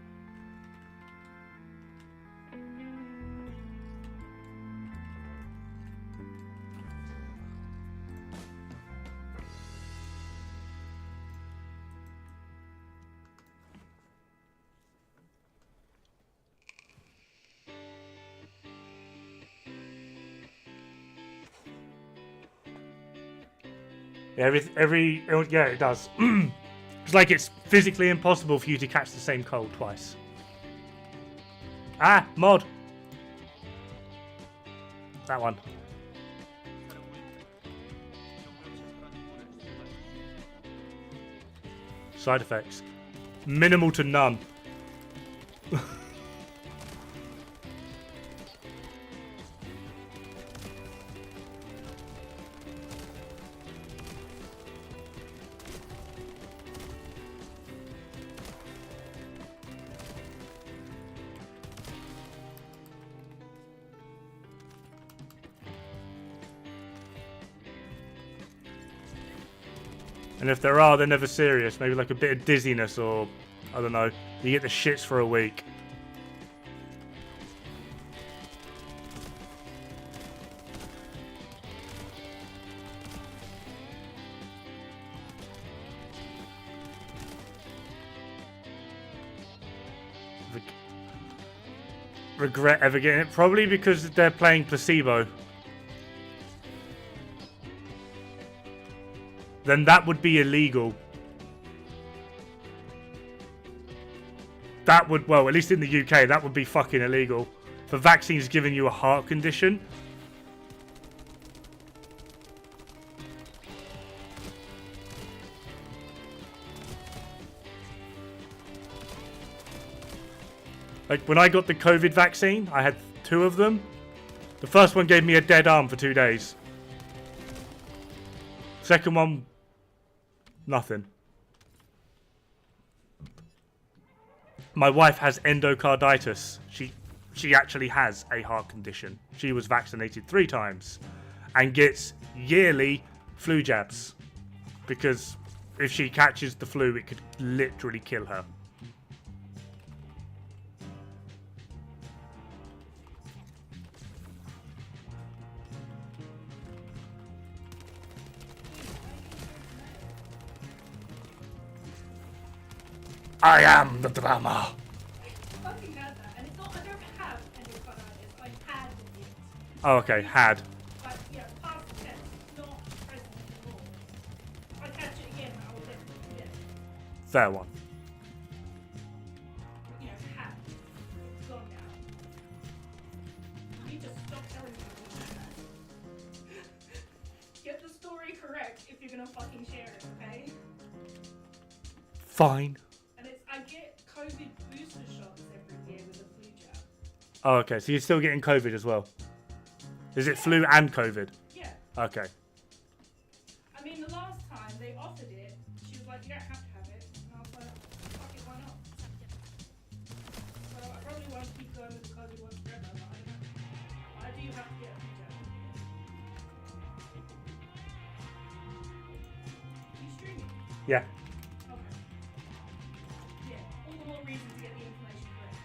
Yeah, yeah, it does. It's like it's physically impossible for you to catch the same cold twice. Ah, mod. That one. Side effects. Minimal to none. And if there are, they're never serious. Maybe like a bit of dizziness or, I don't know, you get the shits for a week. Regret ever getting it? Probably because they're playing placebo. Then that would be illegal. That would, well, at least in the UK, that would be fucking illegal. For vaccines giving you a heart condition. Like, when I got the COVID vaccine, I had 2 of them. The first one gave me a dead arm for 2 days. Second one, nothing. My wife has endocarditis. She actually has a heart condition. She was vaccinated 3 times and gets yearly flu jabs because if she catches the flu, it could literally kill her. I am the drama. I fucking had that, and it's not. I don't have endocarditis. I had it. Oh, okay, had. But yeah, past tense, not present anymore. If I catch it again, I will definitely get it. Fair one. You know, had. It's gone now. You just stop telling me. Get the story correct if you're gonna fucking share it, okay? Fine. I get COVID booster shots every year with a flu jab. Oh, okay, so you're still getting COVID as well? Is it flu and COVID? Yeah. Okay. I mean, the last time they offered it, she was like, you don't have to have it. And I was like, fuck it, why not? So I probably won't keep going with the COVID one forever, but I don't know. I do have to get a flu jab. Are you streaming? Yeah. All the more reason to get the information correct.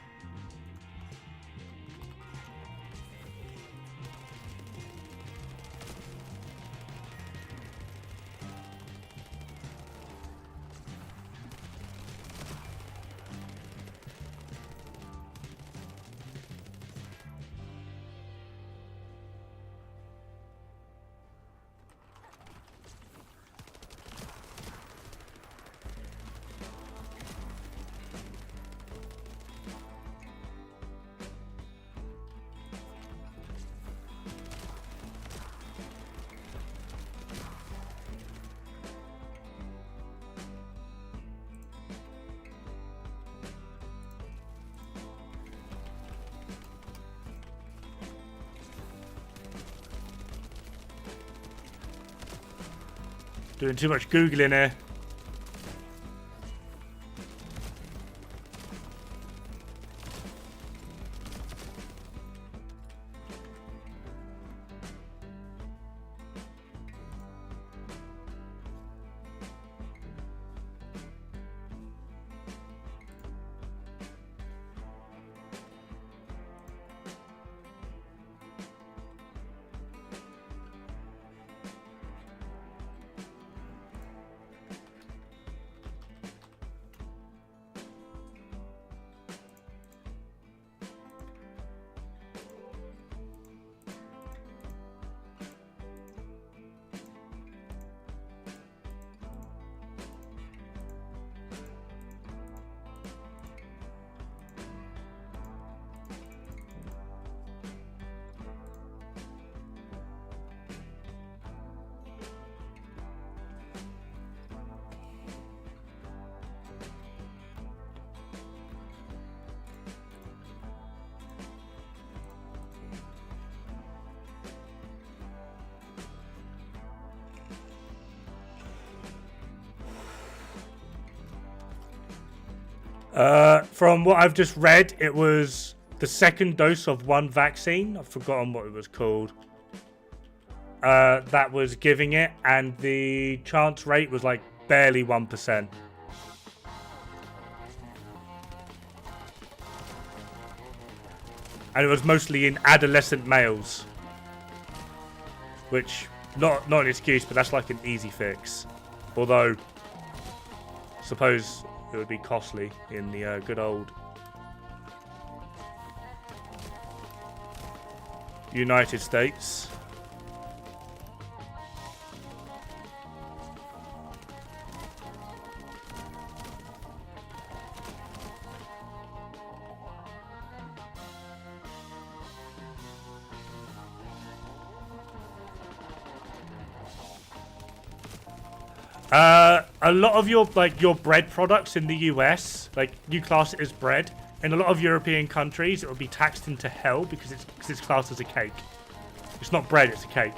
Doing too much Googling here. From what I've just read, it was the second dose of one vaccine. I've forgotten what it was called. That was giving it, and the chance rate was like barely 1%. And it was mostly in adolescent males. Which, not an excuse, but that's like an easy fix. Although, suppose it would be costly in the good old United States. A lot of your bread products in the US, like you class it as bread. In a lot of European countries, it will be taxed into hell because it's classed as a cake. It's not bread; it's a cake.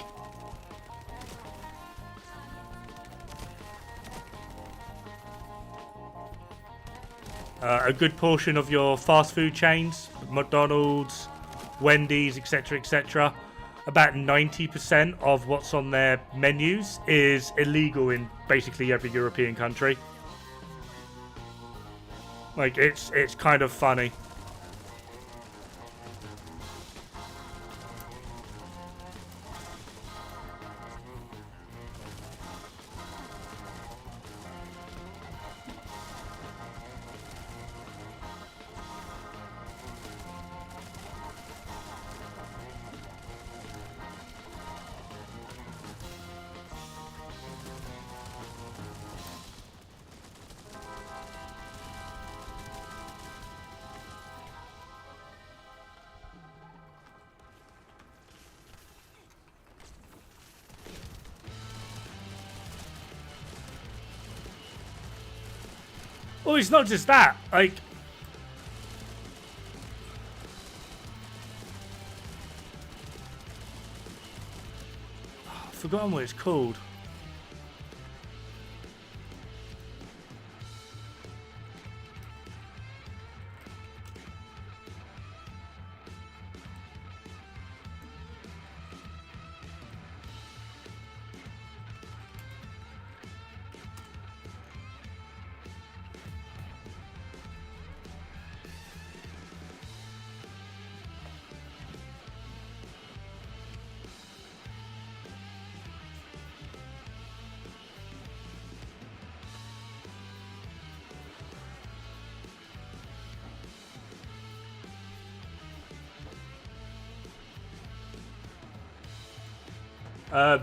A good portion of your fast food chains, McDonald's, Wendy's, etc., etc. About 90% of what's on their menus is illegal in basically every European country. Like, it's kind of funny. Well, it's not just that. Like, I've forgotten what it's called.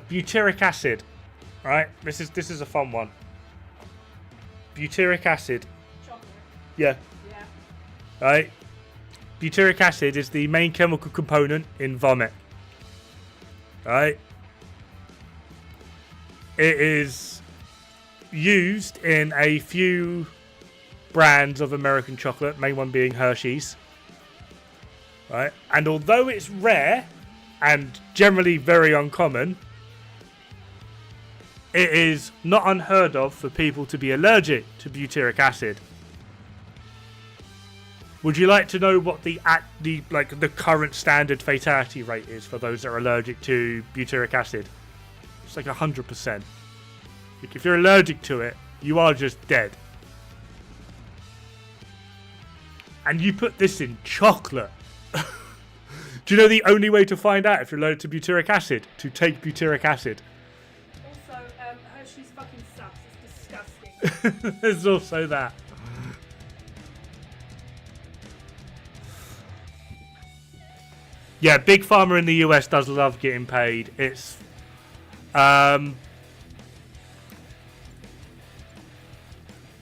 Butyric acid, right? This is a fun one. Butyric acid. Chocolate. Yeah. Yeah. Right. Butyric acid is the main chemical component in vomit. Right. It is used in a few brands of American chocolate, main one being Hershey's. Right. And although it's rare and generally very uncommon, it is not unheard of for people to be allergic to butyric acid. Would you like to know what the current standard fatality rate is for those that are allergic to butyric acid? It's like 100%. If you're allergic to it, you are just dead. And you put this in chocolate. Do you know the only way to find out if you're allergic to butyric acid? To take butyric acid. Also, Hershey's fucking sucks. It's disgusting. There's also that. Yeah, Big Pharma in the US does love getting paid. It's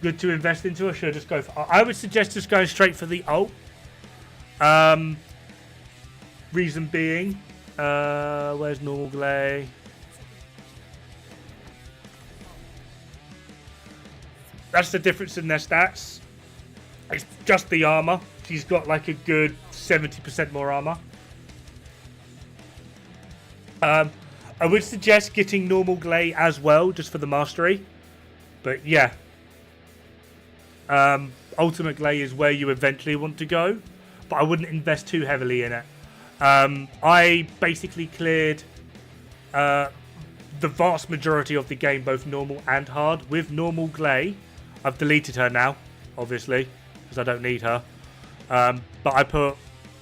good to invest into, or should I just go for... I would suggest just going straight for the alt. Reason being, where's normal Gley? That's the difference in their stats. It's just the armor. She's got like a good 70% more armor. I would suggest getting normal Gley as well, just for the mastery. But yeah. Ultimate Gley is where you eventually want to go. But I wouldn't invest too heavily in it. I basically cleared the vast majority of the game, both normal and hard, with normal Gley. I've deleted her now, obviously, because I don't need her. But I put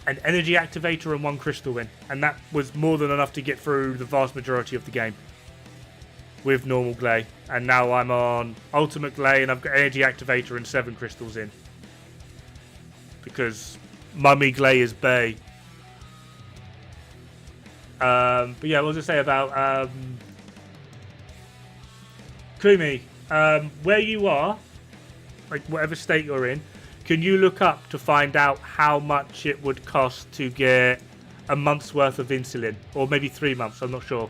an energy activator and 1 crystal in, and that was more than enough to get through the vast majority of the game with normal Gley. And now I'm on ultimate Gley, and I've got energy activator and 7 crystals in, because Mummy Gley is bae. But yeah, what was I say about Kumi? Where you are, like whatever state you're in, can you look up to find out how much it would cost to get a month's worth of insulin? Or maybe 3 months, I'm not sure.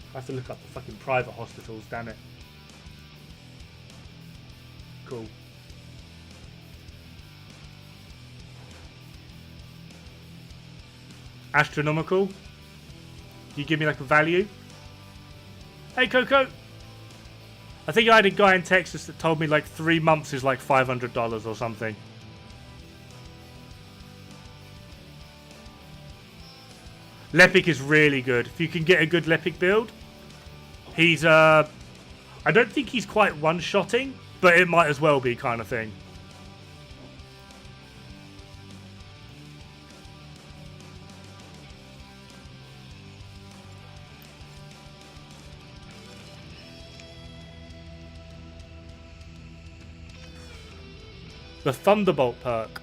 I have to look up the fucking private hospitals, damn it. Cool. Astronomical. You give me like a value. Hey Coco. I think I had a guy in Texas that told me like 3 months is like $500 or something. Lepic is really good. If you can get a good Lepic build, he's I don't think he's quite one-shotting, but it might as well be, kind of thing. The Thunderbolt perk.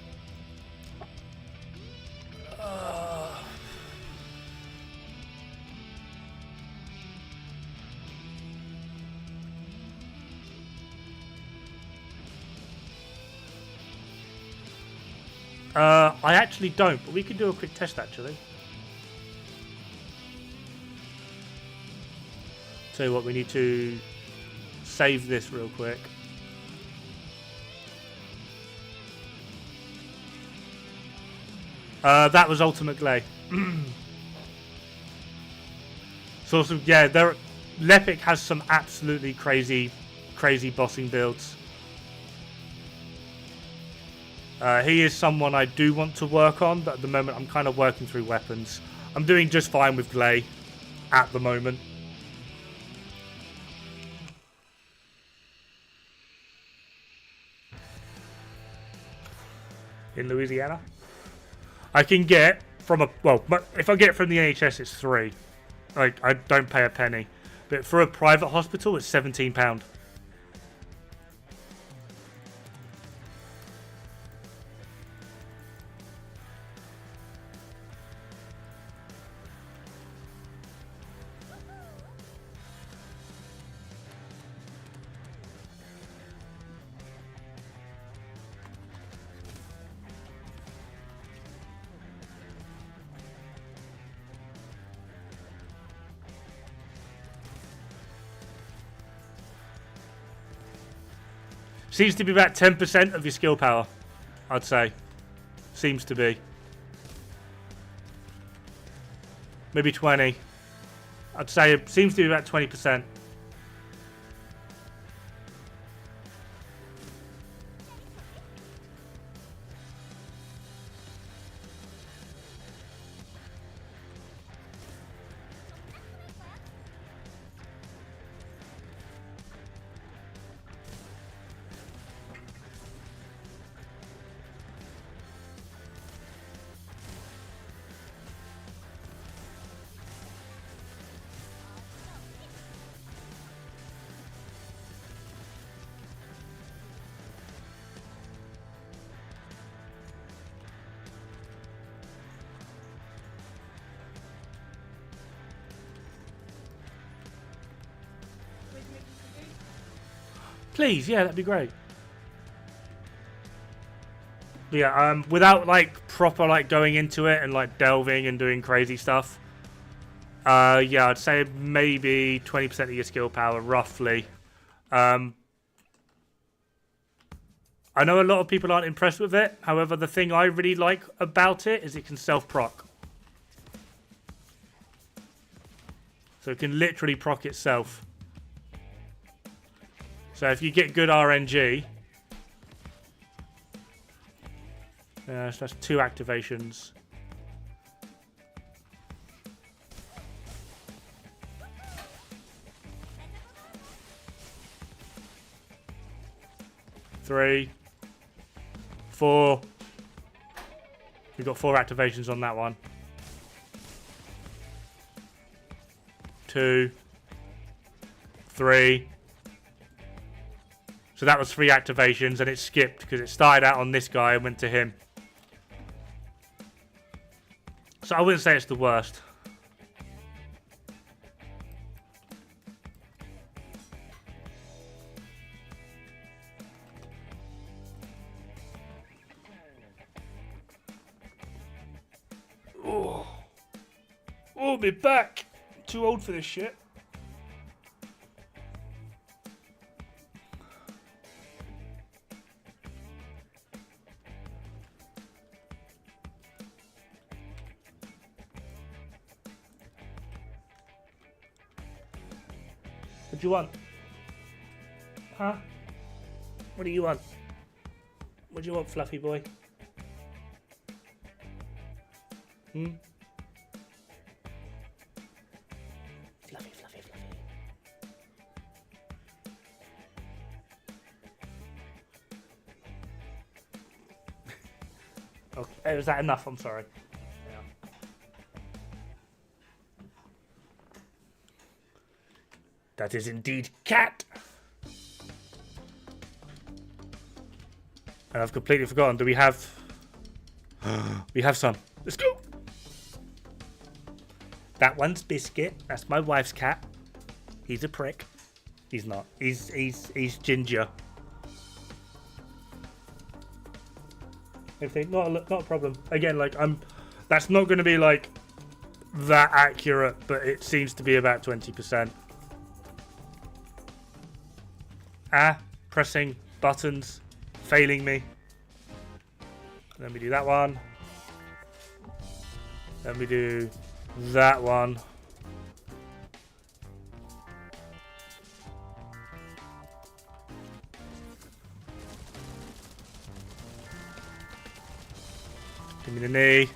I actually don't, but we can do a quick test actually. Tell you what, we need to save this real quick. That was Ultimate Gley. So some, yeah, Lepic has some absolutely crazy bossing builds. He is someone I do want to work on, but at the moment I'm kind of working through weapons. I'm doing just fine with Gley at the moment. In Louisiana, I can get from a, well, if I get it from the NHS, it's 3. Like, I don't pay a penny. But for a private hospital, it's £17. Seems to be about 10% of your skill power, I'd say. Seems to be. Maybe 20. I'd say it seems to be about 20%. Please, yeah, that'd be great. Yeah, without like proper like going into it and like delving and doing crazy stuff. Yeah, I'd say maybe 20% of your skill power, roughly. I know a lot of people aren't impressed with it. However, the thing I really like about it is it can self-proc. So it can literally proc itself. So if you get good RNG, so that's 2 activations. Three, 4. We've got 4 activations on that one. 2, 3. So that was 3 activations, and it skipped because it started out on this guy and went to him. So I wouldn't say it's the worst. Oh, my back. Too old for this shit. What do you want? Huh? What do you want? What do you want, fluffy boy? Hmm? Fluffy, fluffy, fluffy. Okay, was that enough? I'm sorry. Yeah. That is indeed cat. And I've completely forgotten. Do we have... we have some. Let's go. That one's Biscuit. That's my wife's cat. He's a prick. He's not. He's ginger. Everything. Not a problem. Again, like that's not going to be like that accurate, but it seems to be about 20%. Pressing buttons, failing me. Let me do that one. Let me do that one. Give me the knee.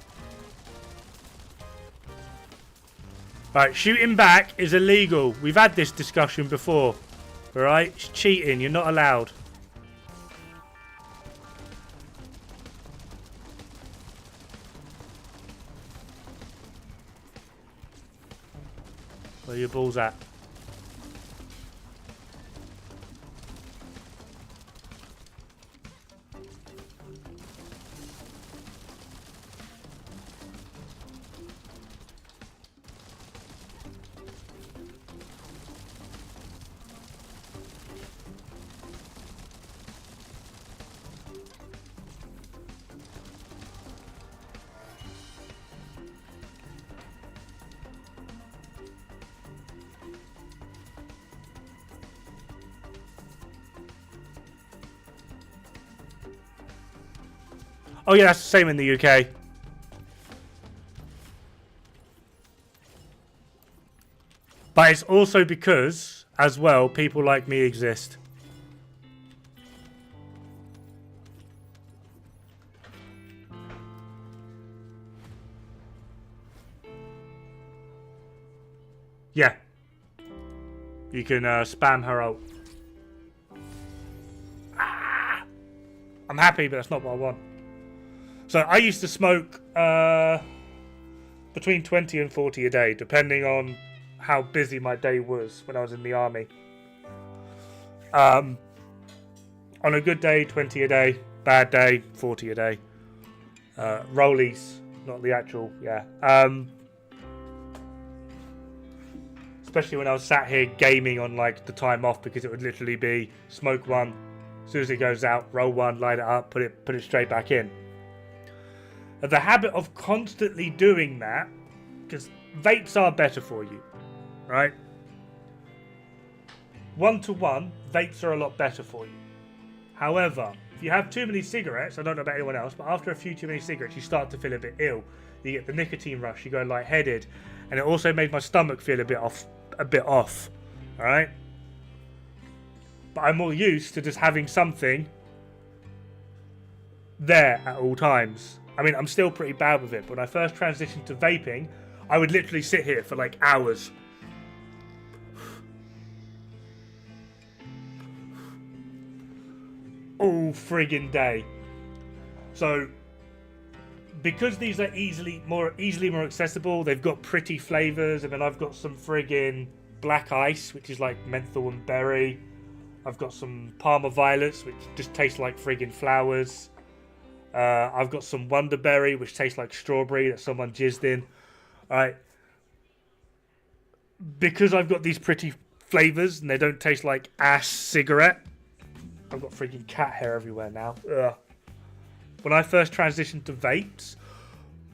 Right, shooting back is illegal. We've had this discussion before. Alright, it's cheating. You're not allowed. Where are your balls at? Oh yeah, that's the same in the UK. But it's also because, as well, people like me exist. Yeah. You can spam her ult. Ah! I'm happy, but that's not what I want. So I used to smoke between 20 and 40 a day, depending on how busy my day was when I was in the army. On a good day, 20 a day. Bad day, 40 a day. Rollies, not the actual, yeah. Especially when I was sat here gaming on like the time off, because it would literally be smoke one, as soon as it goes out, roll one, light it up, put it straight back in. The habit of constantly doing that, because vapes are better for you, right? 1-to-1, vapes are a lot better for you. However, if you have too many cigarettes, I don't know about anyone else, but after a few too many cigarettes, you start to feel a bit ill. You get the nicotine rush, you go lightheaded, and it also made my stomach feel a bit off, all right? But I'm more used to just having something there at all times. I mean, I'm still pretty bad with it, but when I first transitioned to vaping, I would literally sit here for like hours. All friggin' day. So, because these are easily more accessible, they've got pretty flavors. I mean, I've got some friggin' black ice, which is like menthol and berry. I've got some Parma violets, which just taste like friggin' flowers. I've got some Wonderberry, which tastes like strawberry that someone jizzed in. Alright. Because I've got these pretty flavors and they don't taste like ass cigarette. I've got freaking cat hair everywhere now. Ugh. When I first transitioned to vapes,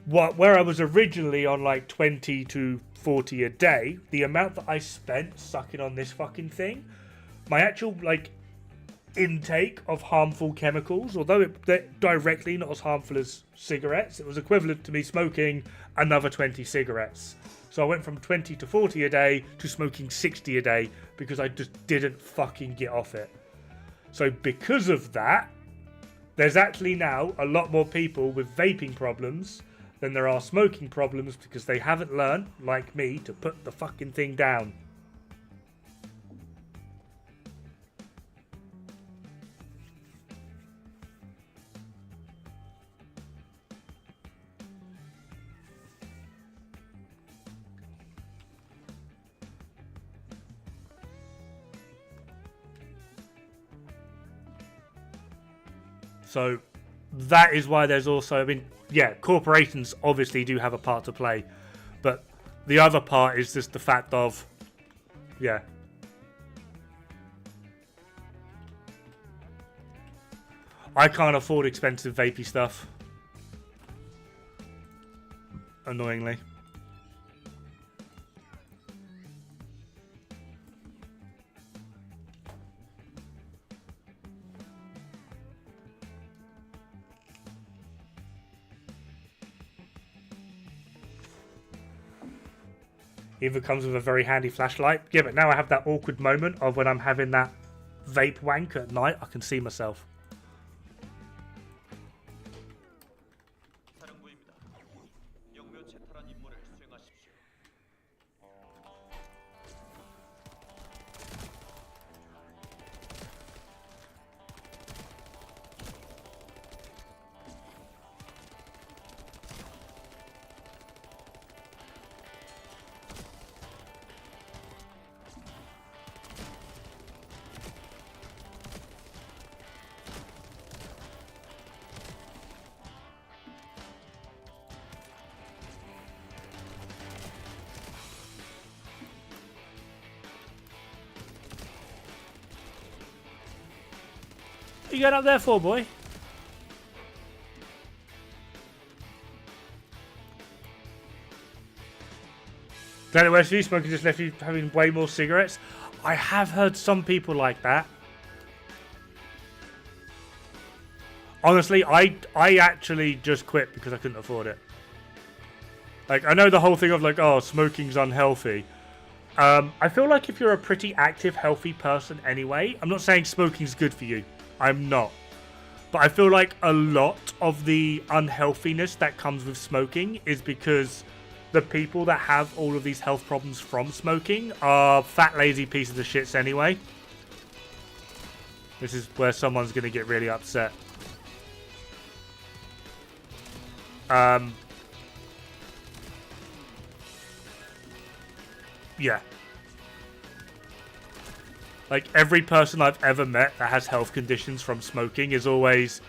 where I was originally on like 20 to 40 a day, the amount that I spent sucking on this fucking thing, my actual like intake of harmful chemicals, although they're directly not as harmful as cigarettes, it was equivalent to me smoking another 20 cigarettes. So I went from 20 to 40 a day to smoking 60 a day because I just didn't fucking get off it. So because of that, there's actually now a lot more people with vaping problems than there are smoking problems, because they haven't learned, like me, to put the fucking thing down. So that is why there's also, I mean, yeah, corporations obviously do have a part to play, but the other part is just the fact of, yeah. I can't afford expensive vapey stuff. Annoyingly. Either comes with a very handy flashlight. Yeah, but now I have that awkward moment of when I'm having that vape wank at night, I can see myself. What you going up there for, boy? Then West View smoking just left you having way more cigarettes. I have heard some people like that. Honestly, I actually just quit because I couldn't afford it. Like, I know the whole thing of like, oh, smoking's unhealthy. I feel like if you're a pretty active, healthy person anyway, I'm not saying smoking's good for you. I'm not. But I feel like a lot of the unhealthiness that comes with smoking is because the people that have all of these health problems from smoking are fat, lazy pieces of shits anyway. This is where someone's going to get really upset. Yeah. Like, every person I've ever met that has health conditions from smoking is always,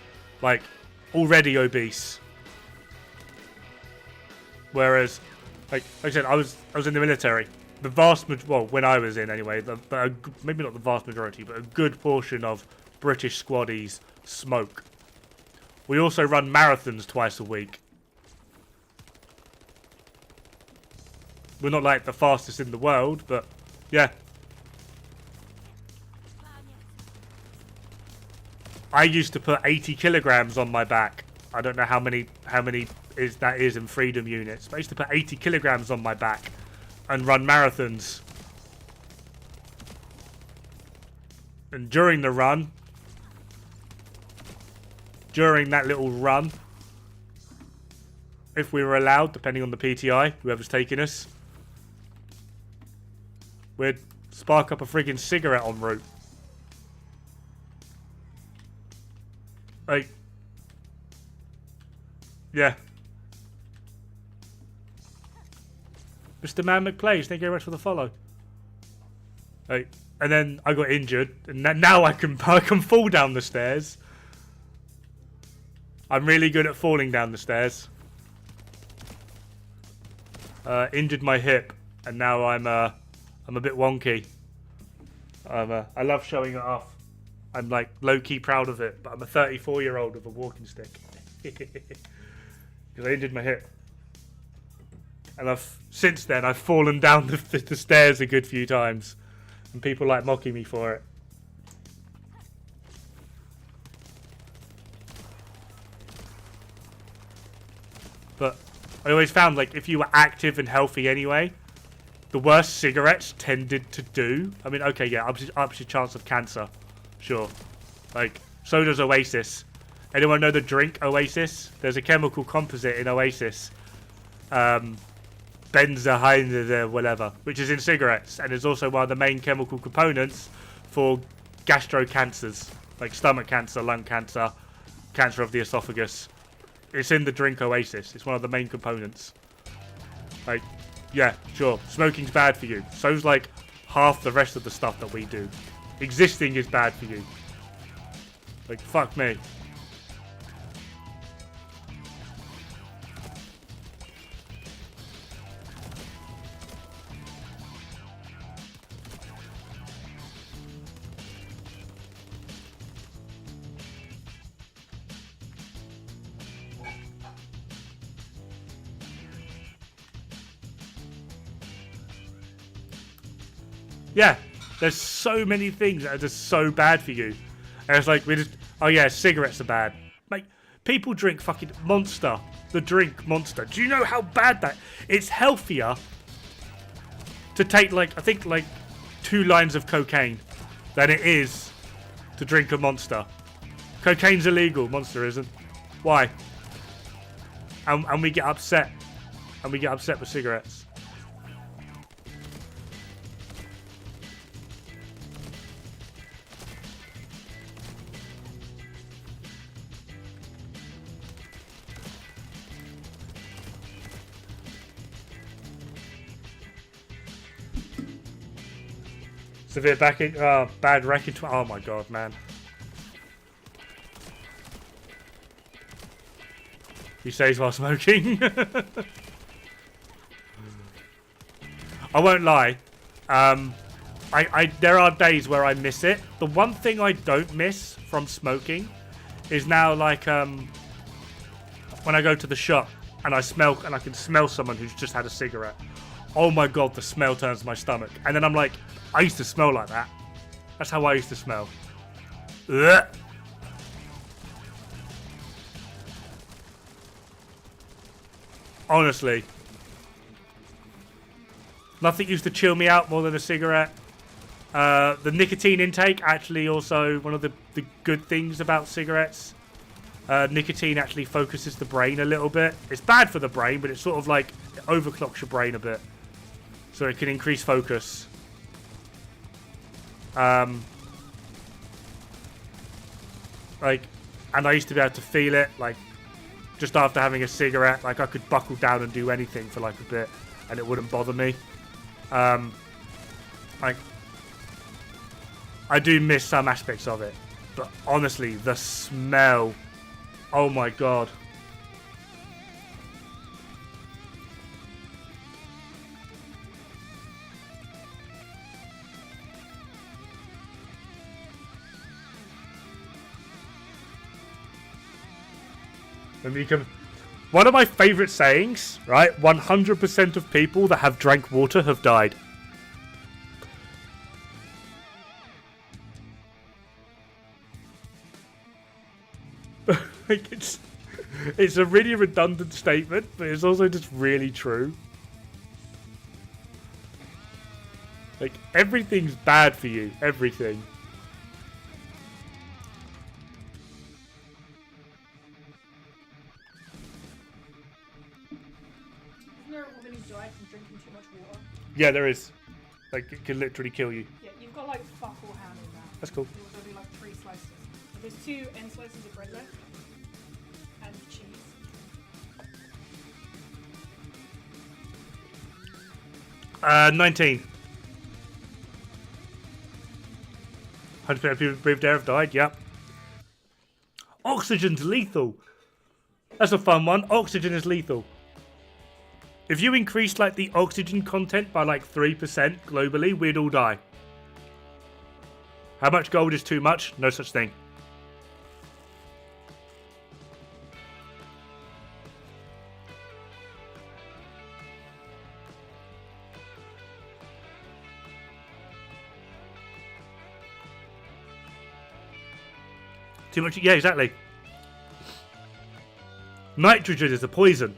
like, already obese. Whereas, like I said, I was in the military. The vast majority, well, when I was in anyway, maybe not the vast majority, but a good portion of British squaddies smoke. We also run marathons twice a week. We're not like the fastest in the world, but yeah. I used to put 80 kilograms on my back. I don't know how many that is in freedom units, but I used to put 80 kilograms on my back and run marathons. And during the run, during that little run, if we were allowed, depending on the PTI, whoever's taking us, we'd spark up a friggin' cigarette en route. Like, yeah. Mr. Man McPlays, thank you very much for the follow. Like, and then I got injured, and now I can fall down the stairs. I'm really good at falling down the stairs. Injured my hip, and now I'm a bit wonky. I love showing it off. I'm like low-key proud of it, but I'm a 34-year-old with a walking stick. Because I injured my hip. And since then I've fallen down the stairs a good few times. And people like mocking me for it. But I always found, like, if you were active and healthy anyway, the worse cigarettes tended to do. I mean, okay, yeah, ups your chance of cancer. Sure. Like, so does Oasis. Anyone know the drink Oasis? There's a chemical composite in Oasis. Benzohyl, whatever, which is in cigarettes, and is also one of the main chemical components for gastro cancers, like stomach cancer, lung cancer, cancer of the esophagus. It's in the drink Oasis. It's one of the main components. Like, yeah, sure, smoking's bad for you. So's like half the rest of the stuff that we do. Existing is bad for you. Like, fuck me. Yeah, there's so many things that are just so bad for you. And it's like, oh yeah, cigarettes are bad. Like, people drink fucking Monster, the drink Monster. Do you know how bad that? It's healthier to take, like, I think, like, 2 lines of cocaine than it is to drink a Monster. Cocaine's illegal, Monster isn't. Why? And we get upset. And we get upset with cigarettes. Severe backing, bad wrecking. Oh my god, man. He says while smoking. I won't lie. There are days where I miss it. The one thing I don't miss from smoking is now, like, when I go to the shop and I can smell someone who's just had a cigarette. Oh my god, the smell turns my stomach. And then I'm like, I used to smell like that. That's how I used to smell. Ugh. Honestly. Nothing used to chill me out more than a cigarette. The nicotine intake, actually also one of the good things about cigarettes. Nicotine actually focuses the brain a little bit. It's bad for the brain, but it's sort of like it overclocks your brain a bit. So it can increase focus. Like, and I used to be able to feel it, like, just after having a cigarette. Like, I could buckle down and do anything for, like, a bit, and it wouldn't bother me. Like, I do miss some aspects of it. But honestly, the smell... Oh my god. One of my favourite sayings, right? 100% of people that have drank water have died. Like it's a really redundant statement, but it's also just really true. Like, everything's bad for you. Everything. Isn't there a woman who died from drinking too much water? Yeah, there is. Like, it can literally kill you. Yeah, you've got like fuck all ham in that. That's cool. You'll do like 3 slices. So there's 2 end slices of bread left. And cheese. 19. 100% of people breathed air have died, yep. Oxygen's lethal. That's a fun one. Oxygen is lethal. If you increase like the oxygen content by like 3% globally, we'd all die. How much gold is too much? No such thing. Too much? Yeah, exactly. Nitrogen is a poison.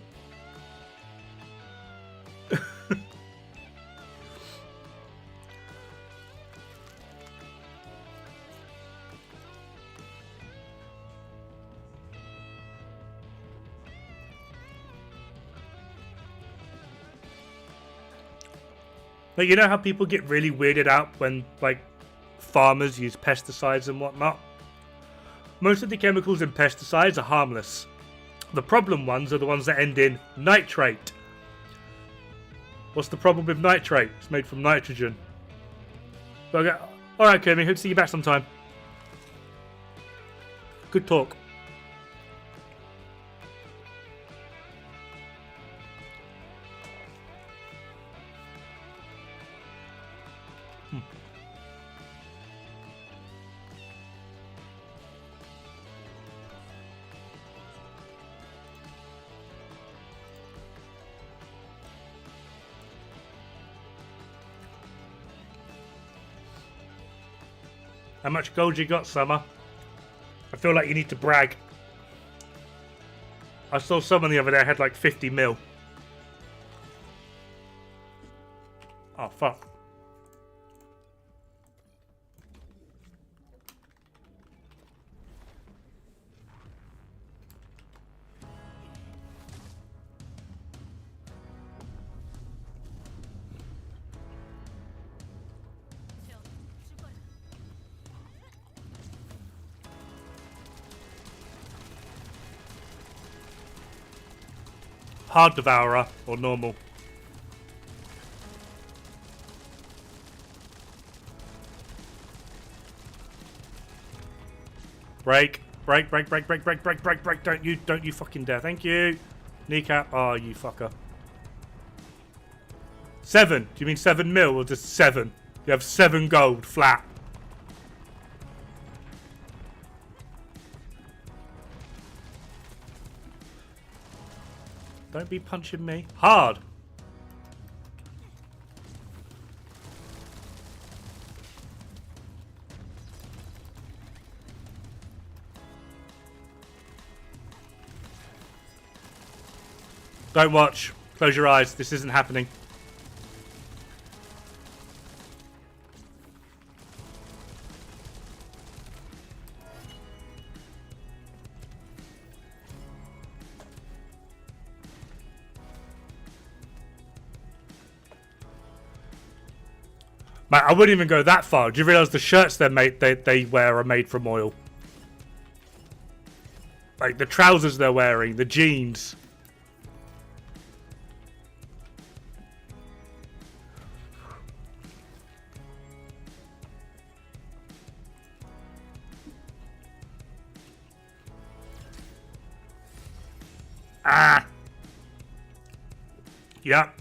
Like, you know how people get really weirded out when, like, farmers use pesticides and whatnot? Most of the chemicals in pesticides are harmless. The problem ones are the ones that end in nitrate. What's the problem with nitrate? It's made from nitrogen. Okay. Alright, Kermie, hope to see you back sometime. Good talk. How much gold you got, Summer? I feel like you need to brag. I saw someone the other day had like 50 mil. Oh, fuck. Hard devourer or normal? Break. Break, break, break, break, break, break, break, break. Don't you fucking dare. Thank you. Kneecap. Oh, you fucker. 7. Do you mean 7 mil or just 7? You have 7 gold flat. Don't be punching me. Hard. Don't watch. Close your eyes. This isn't happening. Man, I wouldn't even go that far. Do you realise the shirts they wear are made from oil? Like the trousers they're wearing, the jeans. Ah. Yep.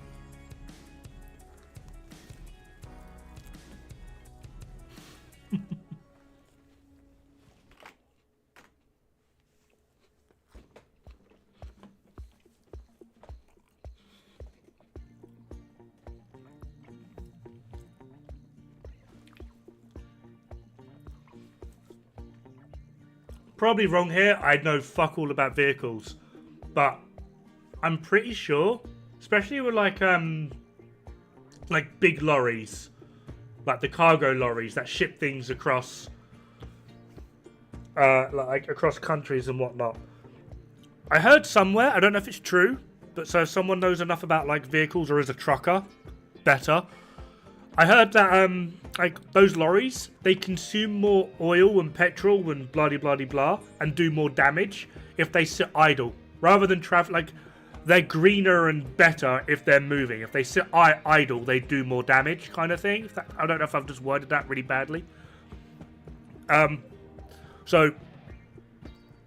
Probably wrong here. I know fuck all about vehicles, but I'm pretty sure, especially with like big lorries, like the cargo lorries that ship things across, like across countries and whatnot. I heard somewhere, I don't know if it's true, but so if someone knows enough about like vehicles or is a trucker, better. I heard that like those lorries, they consume more oil and petrol and blah blah blah blah, and do more damage if they sit idle rather than travel. Like they're greener and better if they're moving. If they sit idle, they do more damage, kind of thing. I don't know if I've just worded that really badly. So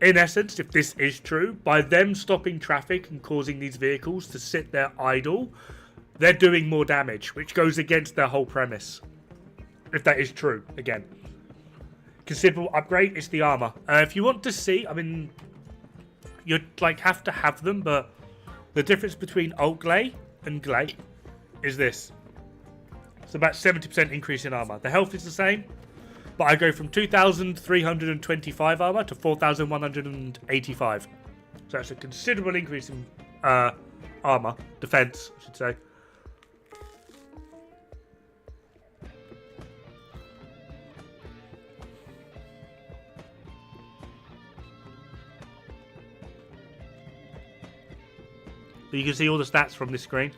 in essence, if this is true, by them stopping traffic and causing these vehicles to sit there idle, they're doing more damage, which goes against their whole premise. If that is true, again. Considerable upgrade is the armor. If you want to see, I mean, you'd like have to have them, but the difference between old Gley and Gley is this. It's about 70% increase in armor. The health is the same, but I go from 2,325 armor to 4,185. So that's a considerable increase in armor, defense, I should say. But you can see all the stats from this screen.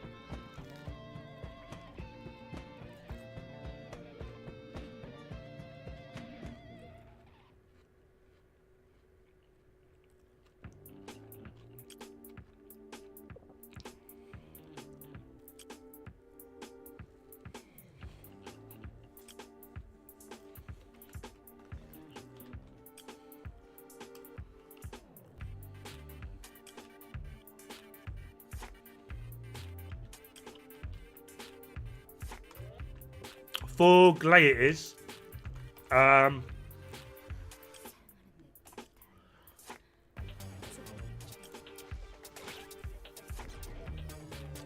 For Gley it is.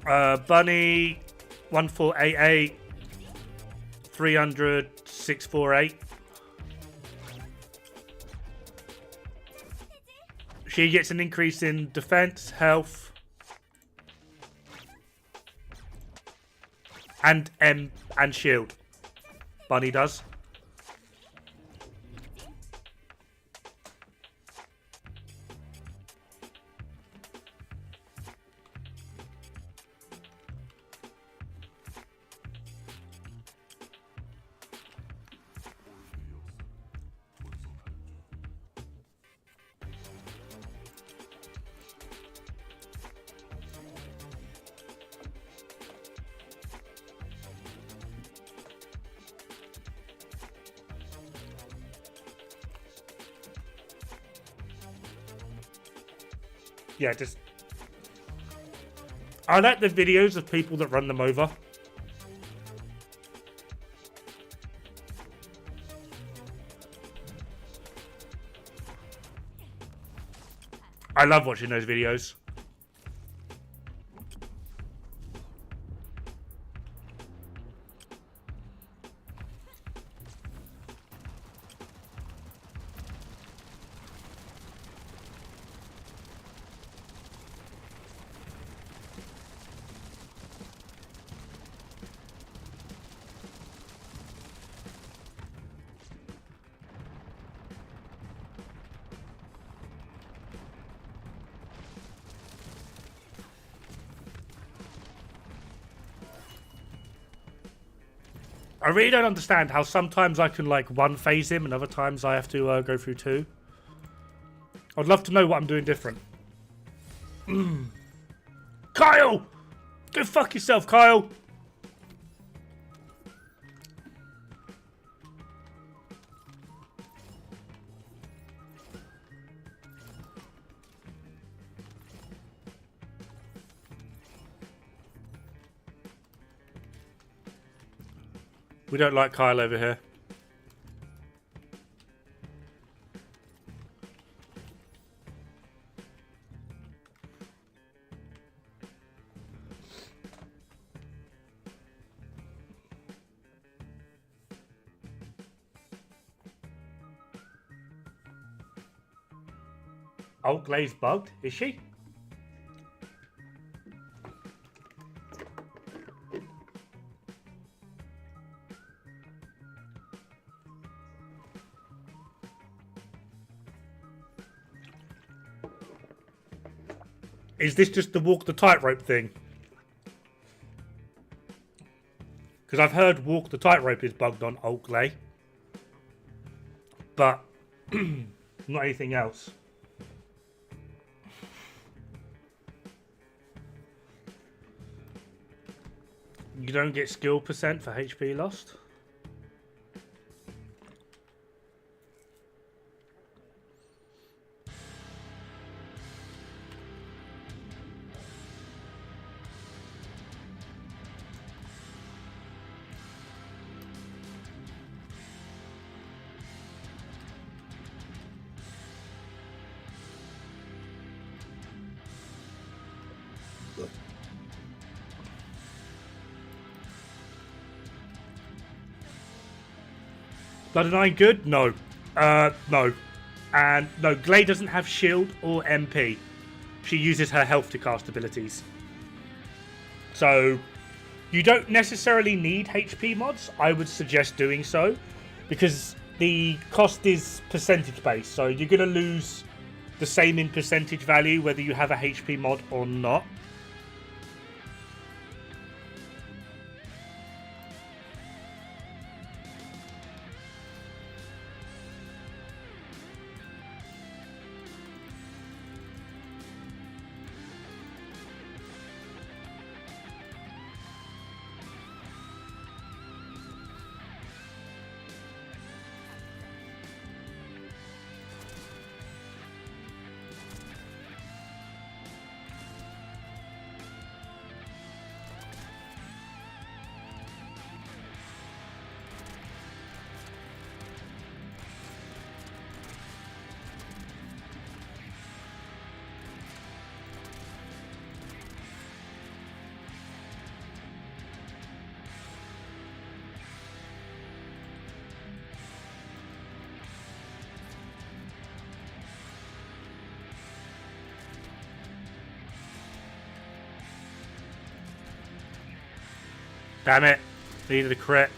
Bunny 1488 300 648. She gets an increase in defense, health, and shield. Bunny does. Yeah, just... I like the videos of people that run them over. I love watching those videos. I really don't understand how sometimes I can like one phase him and other times I have to go through two. I'd love to know what I'm doing different. Kyle! Go fuck yourself, Kyle! We don't like Kyle over here. Oh, Gley's bugged, is she? Is this just the walk the tightrope thing? Because I've heard walk the tightrope is bugged on Old Gley. But not anything else. You don't get skill percent for HP lost? Blood and Iron good? No. No. And no, Gley doesn't have shield or MP. She uses her health to cast abilities. So, you don't necessarily need HP mods. I would suggest doing so. Because the cost is percentage based. So, you're going to lose the same in percentage value whether you have a HP mod or not. Damn it. Needed a crit.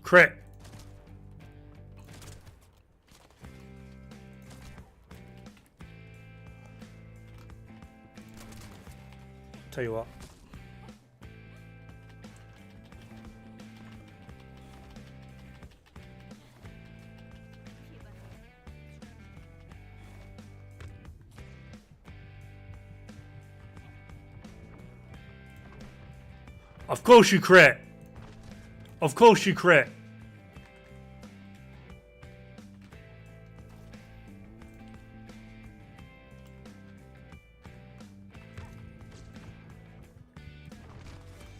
Crit. Tell you what. Of course you crit. Of course you crit.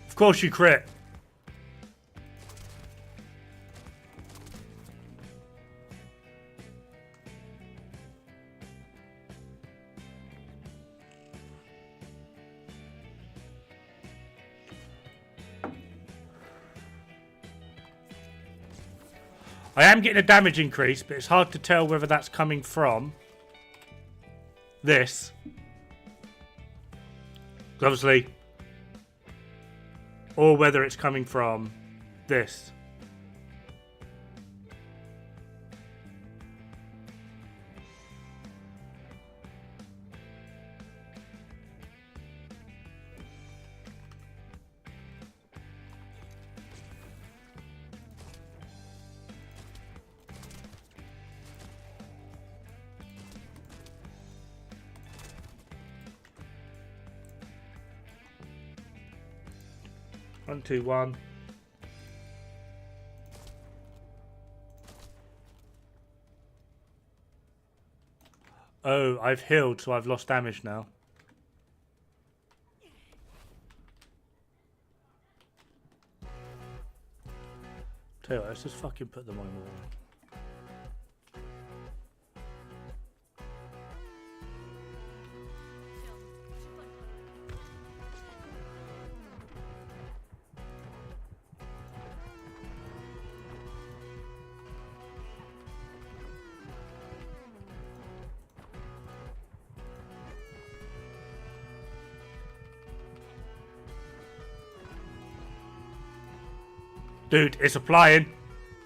Of course you crit. I am getting a damage increase, but it's hard to tell whether that's coming from this. Obviously. Or whether it's coming from this. 1, 2, 1. Oh, I've healed, so I've lost damage now. Tell you what, let's just fucking put them on all. Dude, it's applying.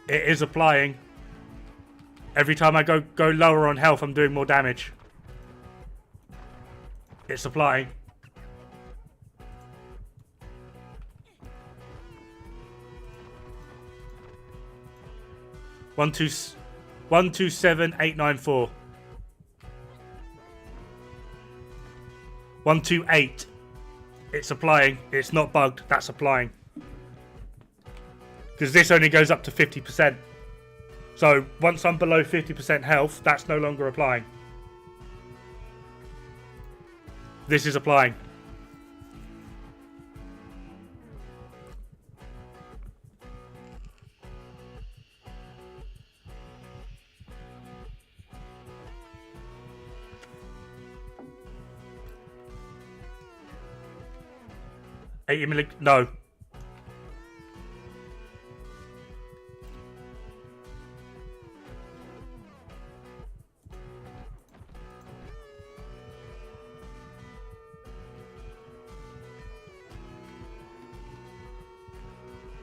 It is applying. Every time I go lower on health, I'm doing more damage. It's applying. One, two, 1, 2, 7, 8, 9, 4. 1, 2, 8. It's applying. It's not bugged. That's applying. Because this only goes up to 50%. So once I'm below 50% health, that's no longer applying. This is applying. No.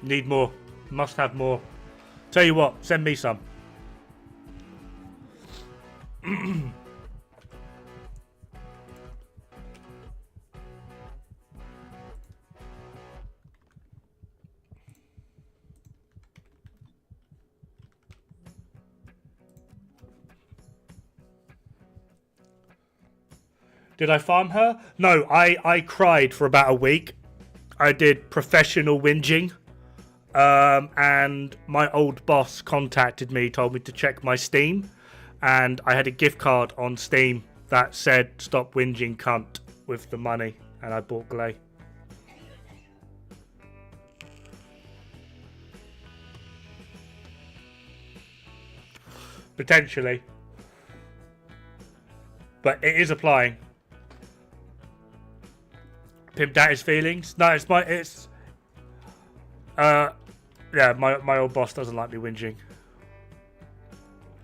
Need more. Must have more. Tell you what, send me some. Did I farm her? No, I cried for about a week. I did professional whinging. And my old boss contacted me, told me to check my Steam. And I had a gift card on Steam that said, "Stop whinging, cunt," with the money. And I bought Gley. Potentially. But it is applying. Pimped out his feelings. No, yeah, my old boss doesn't like me whinging.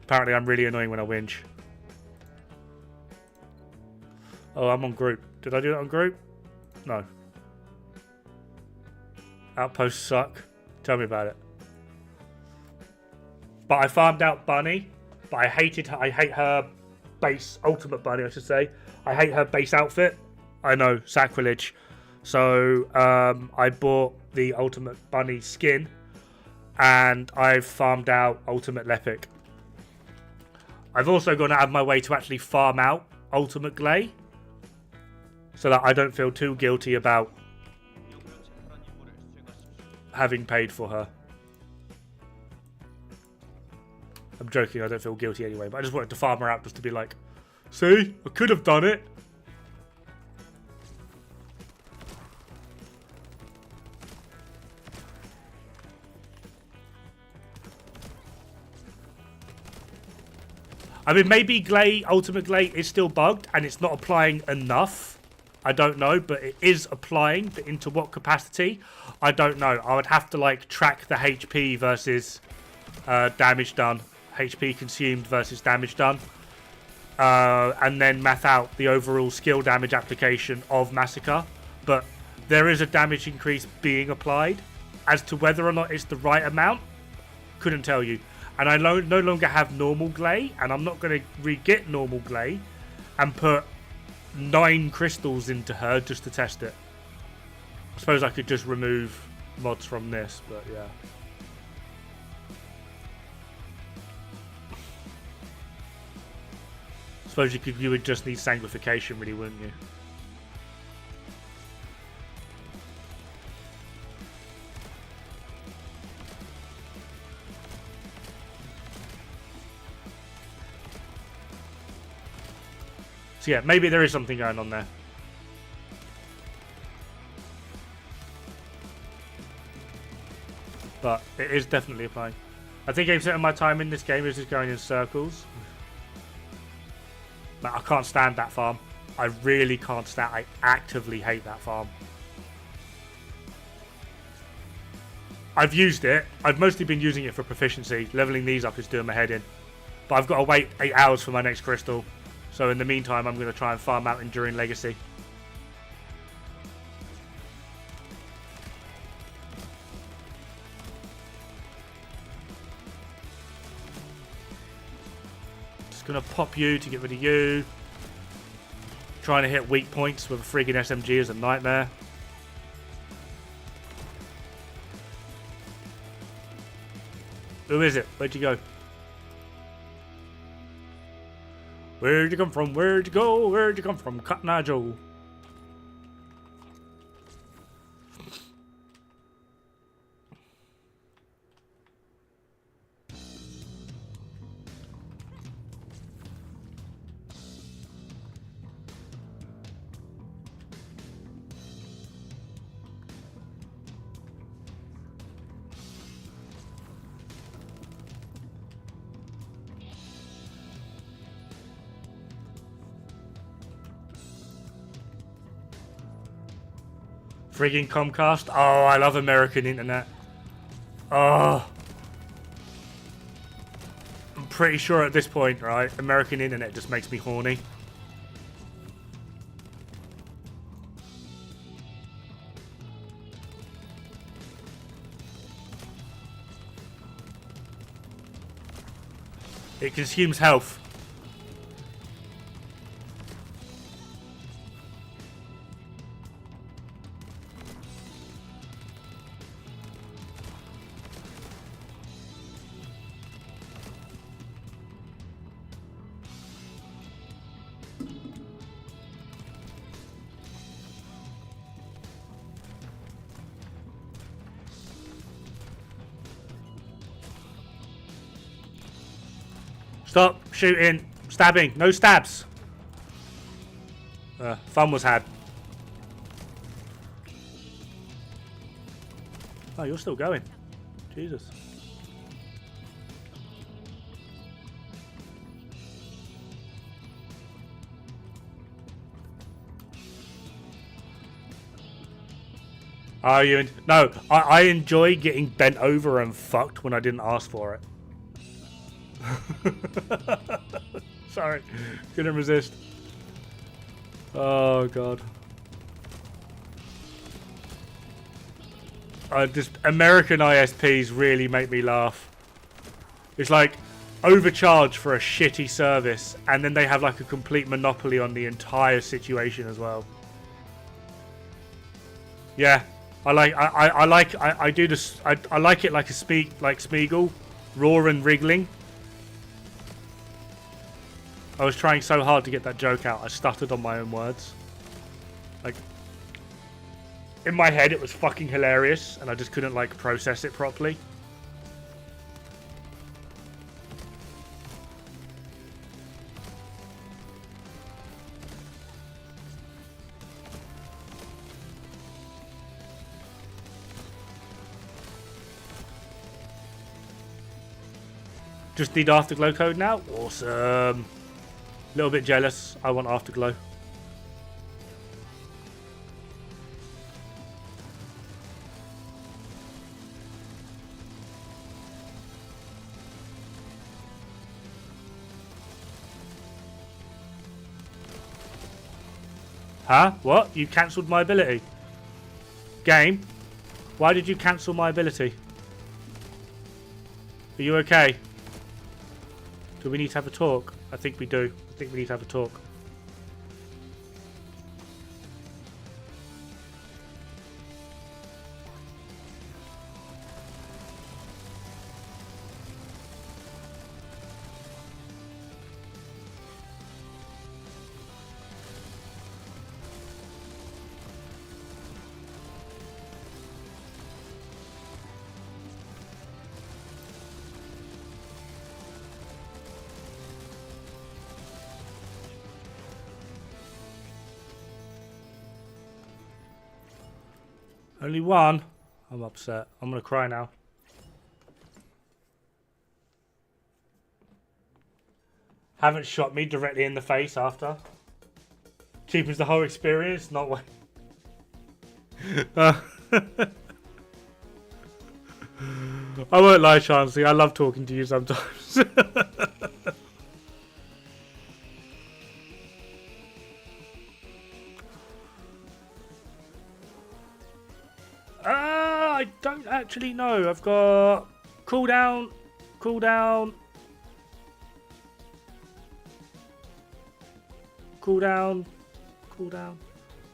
Apparently I'm really annoying when I whinge. Oh, I'm on group. Did I do that on group? No. Outposts suck. Tell me about it. But I farmed out Bunny, but I hate her base, ultimate Bunny I should say. I hate her base outfit. I know, sacrilege. So I bought the ultimate Bunny skin and I've farmed out ultimate Lepic. I've also gone out of my way to actually farm out ultimate Gley so that I don't feel too guilty about having paid for her. I'm joking, I don't feel guilty anyway, but I just wanted to farm her out just to be like, see, I could have done it. I mean, maybe Gley, Ultimate Gley is still bugged and it's not applying enough. I don't know, but it is applying, but into what capacity? I don't know. I would have to like track the HP versus damage done. HP consumed versus damage done. And then math out the overall skill damage application of Massacre. But there is a damage increase being applied. As to whether or not it's the right amount, couldn't tell you. And I no longer have normal Gley, and I'm not going to re-get normal Gley and put 9 crystals into her just to test it. I suppose I could just remove mods from this, but yeah. I suppose you would just need Sanguification, really, wouldn't you? So yeah, maybe there is something going on there. But it is definitely applying. I think 80% of my time in this game is just going in circles. But I can't stand that farm. I really can't stand. I actively hate that farm. I've used it. I've mostly been using it for proficiency. Leveling these up is doing my head in. But I've got to wait 8 hours for my next crystal. So in the meantime, I'm going to try and farm out Enduring Legacy. Just going to pop you to get rid of you. Trying to hit weak points with a friggin' SMG is a nightmare. Who is it? Where'd you go? Where'd you come from? Where'd you go? Where'd you come from? Cotton Eye Joe. Friggin' Comcast. Oh, I love American internet. Oh. I'm pretty sure at this point, right, American internet just makes me horny. It consumes health. Stop shooting, stabbing, no stabs. Fun was had. Oh, you're still going. Jesus. Are you? No, I enjoy getting bent over and fucked when I didn't ask for it. Sorry, couldn't resist. Oh god. American ISPs really make me laugh. It's like overcharge for a shitty service, and then they have like a complete monopoly on the entire situation as well. Yeah, I do this. I like it like Smeagol, raw and wriggling. I was trying so hard to get that joke out, I stuttered on my own words. Like, in my head it was fucking hilarious, and I just couldn't, like, process it properly. Just need Afterglow code now? Awesome. A little bit jealous. I want Afterglow. Huh? What? You cancelled my ability? Game? Why did you cancel my ability? Are you okay? Do we need to have a talk? I think we do. I think we need to have a talk. Only one? I'm upset. I'm going to cry now. Haven't shot me directly in the face after. Cheapens the whole experience, not way. I won't lie, Chancey. I love talking to you sometimes. I don't actually know. I've got cooldown, cooldown, cooldown, cooldown.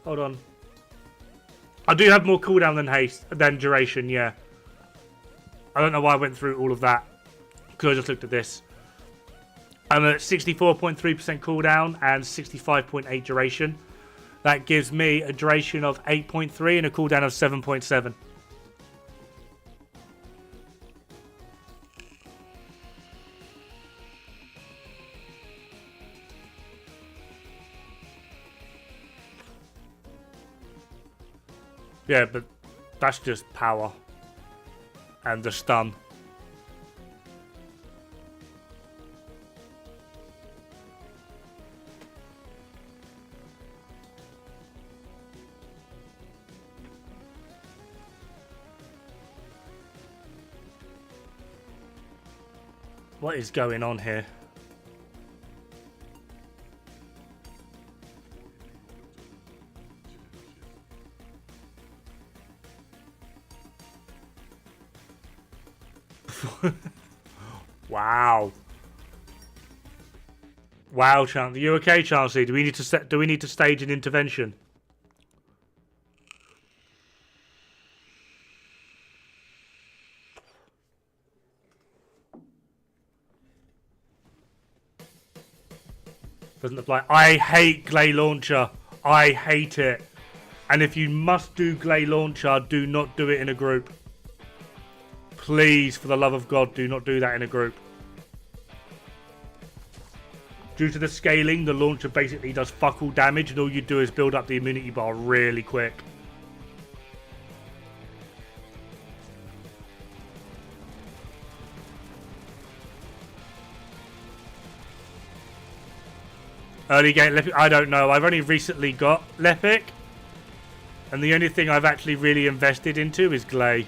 Hold on. I do have more cooldown than haste, than duration, yeah. I don't know why I went through all of that, because I just looked at this. I'm at 64.3% cooldown and 65.8 duration. That gives me a duration of 8.3 and a cooldown of 7.7. Yeah, but that's just power. And the stun. What is going on here? Wow. Wow, Chancey. You okay, Chancey? Do we need to stage an intervention? Doesn't apply. I hate Gley Launcher. I hate it. And if you must do Gley Launcher, do not do it in a group. Please, for the love of God, do not do that in a group. Due to the scaling, the launcher basically does fuck all damage, and all you do is build up the immunity bar really quick. Early game Lepic, I don't know. I've only recently got Lepic, and the only thing I've actually really invested into is Gley.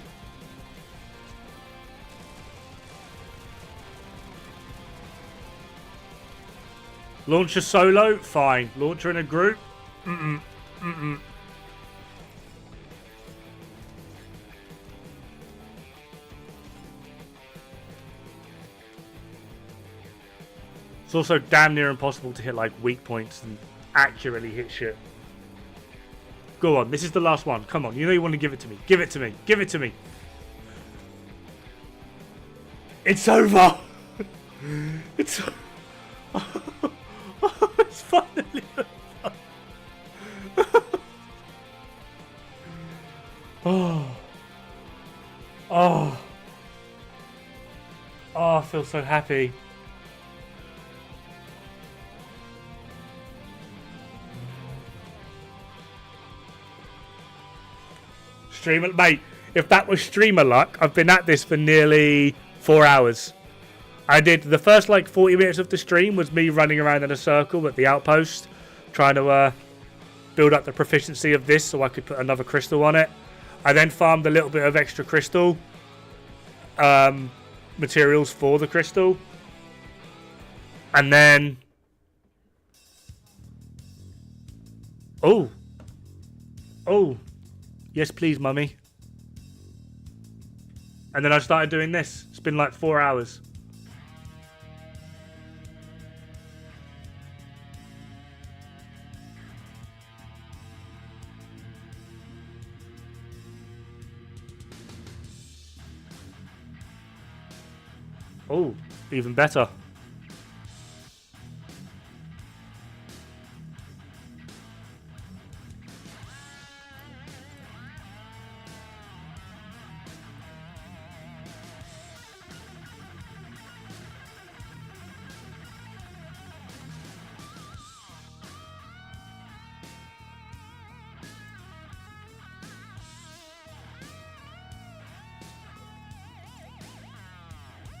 Launcher solo, fine. Launcher in a group, mm-mm. It's also damn near impossible to hit like weak points and accurately hit shit. Go on, this is the last one. Come on, you know you want to give it to me. Give it to me. Give it to me. It's over. It's it's finally over. Oh. Oh. Oh, I feel so happy. Streamer, mate, if that was streamer luck, I've been at this for nearly 4 hours. I did the first like 40 minutes of the stream was me running around in a circle at the outpost, trying to build up the proficiency of this so I could put another crystal on it. I then farmed a little bit of extra crystal materials for the crystal, and then oh, yes please, mummy. And then I started doing this. It's been like 4 hours. Oh, even better.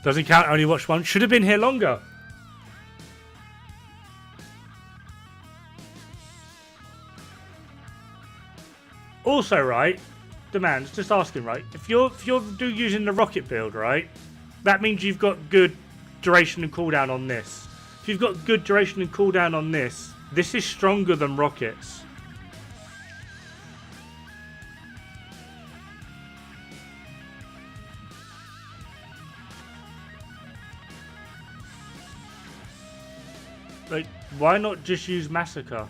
Doesn't count, only watched one. Should have been here longer. Also, right, demands, just asking, right, if you're using the rocket build, right, that means you've got good duration and cooldown on this. If you've got good duration and cooldown on this, this is stronger than rockets. Like, why not just use Massacre?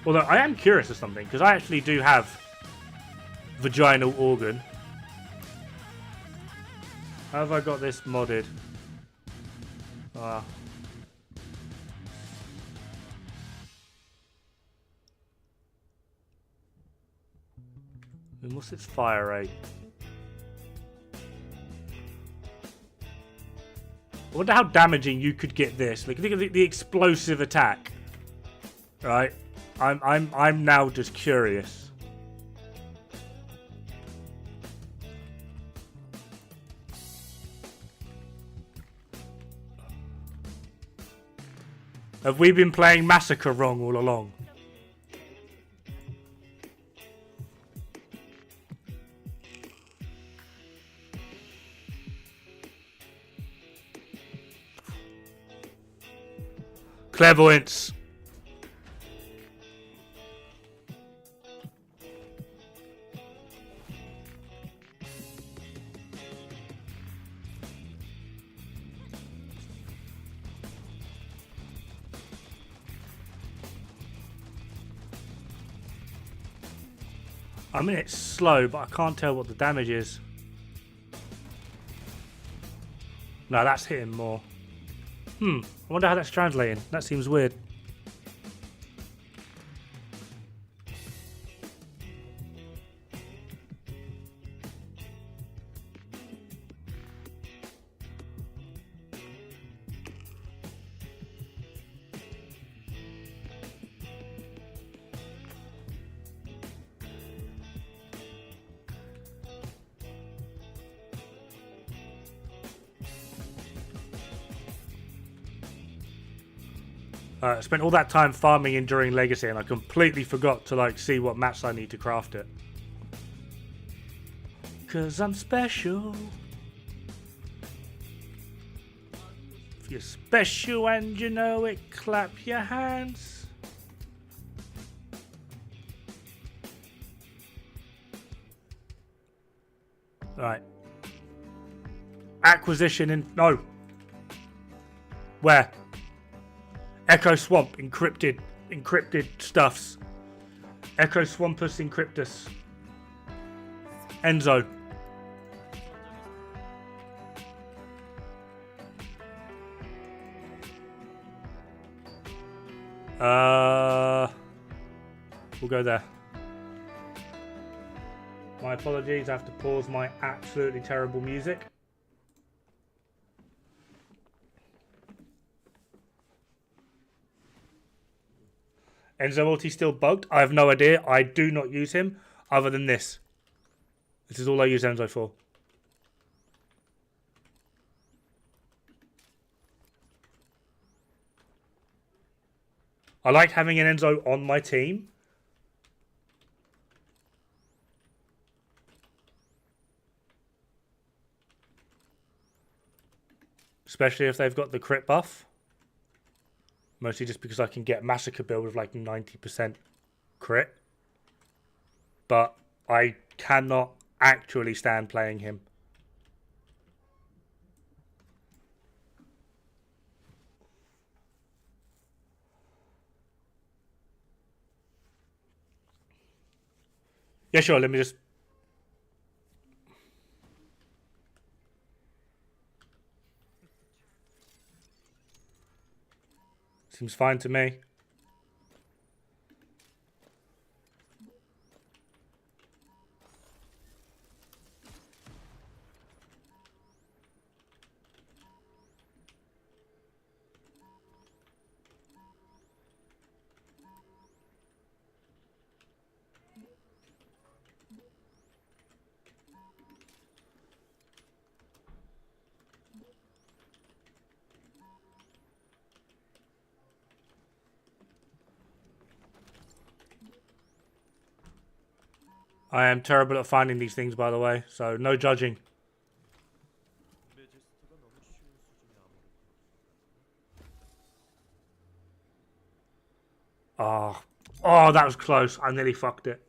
Although I am curious of something, because I actually do have vaginal organ. How have I got this modded? And what's its fire rate? I wonder how damaging you could get this. Like, think of the explosive attack. Right? I'm now just curious. Have we been playing Massacre wrong all along? Clairvoyance. I mean, it's slow, but I can't tell what the damage is. No, that's hitting more. I wonder how that's translating. That seems weird. I spent all that time farming Enduring Legacy and I completely forgot to like see what mats I need to craft it. 'Cause I'm special. If you're special and you know it, clap your hands. Right. Acquisition in... No. Where? Echo Swamp, encrypted stuffs. Echo Swampus Encryptus. Enzo. We'll go there. My apologies, I have to pause my absolutely terrible music. Enzo ulti still bugged? I have no idea. I do not use him other than this. This is all I use Enzo for. I like having an Enzo on my team. Especially if they've got the crit buff. Mostly just because I can get Massacre build with like 90% crit. But I cannot actually stand playing him. Yeah, sure, let me just... Seems fine to me. I am terrible at finding these things, by the way, so no judging. 메제스트가 너무 쉬운 수준의 암호를 Oh, that was close. I nearly fucked it.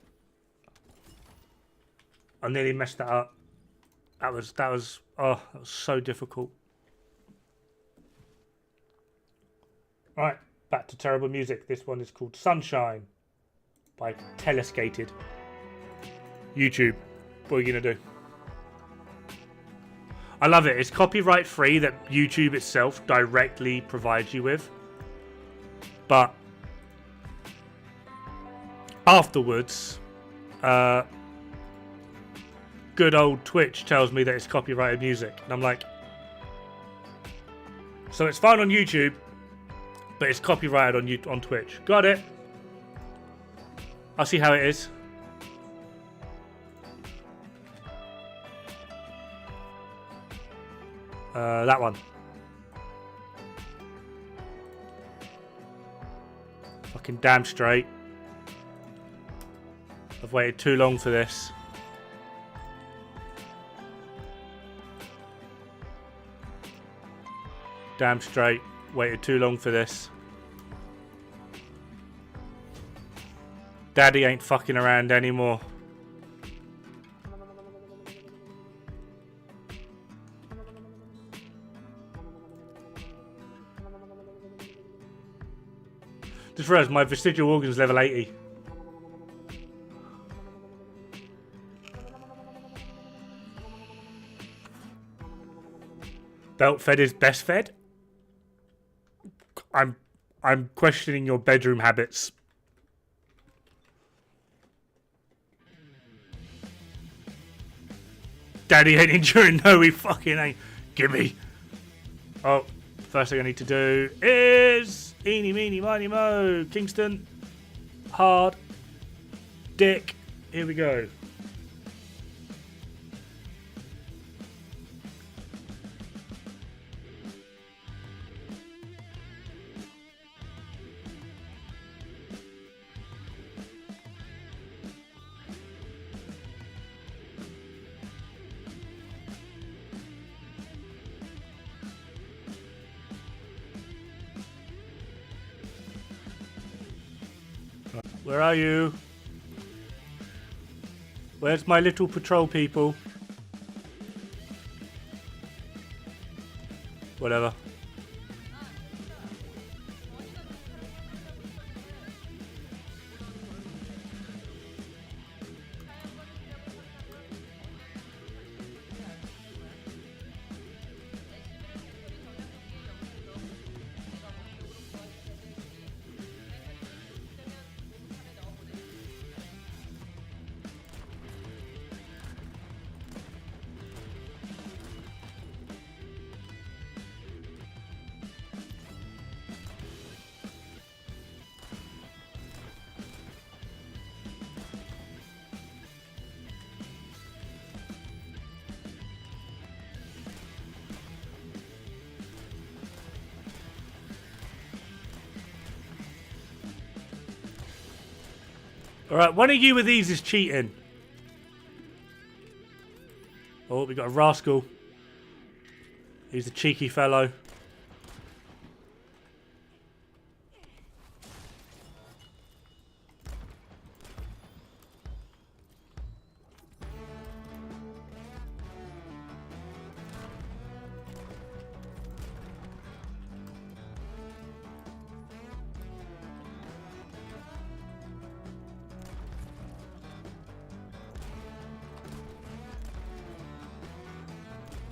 I nearly messed that up. That was so difficult. Right, back to terrible music. This one is called Sunshine by Teleskated. YouTube, what are you gonna do? I love it. It's copyright free that YouTube itself directly provides you with. But afterwards, good old Twitch tells me that it's copyrighted music. And I'm like, so it's fine on YouTube, but it's copyrighted on Twitch. Got it. I'll see how it is. That one. Fucking damn straight. I've waited too long for this. Damn straight. Waited too long for this. Daddy ain't fucking around anymore. Just realised my vestigial organ's level 80. Belt fed is best fed? I'm questioning your bedroom habits. Daddy ain't enduring. No, he fucking ain't. Gimme. Oh, first thing I need to do is eeny, meeny, miny, mo. Kingston. Hard. Dick. Here we go. Where are you? Where's my little patrol people? Whatever. Alright, one of you with these is cheating. Oh, we got a rascal. He's a cheeky fellow.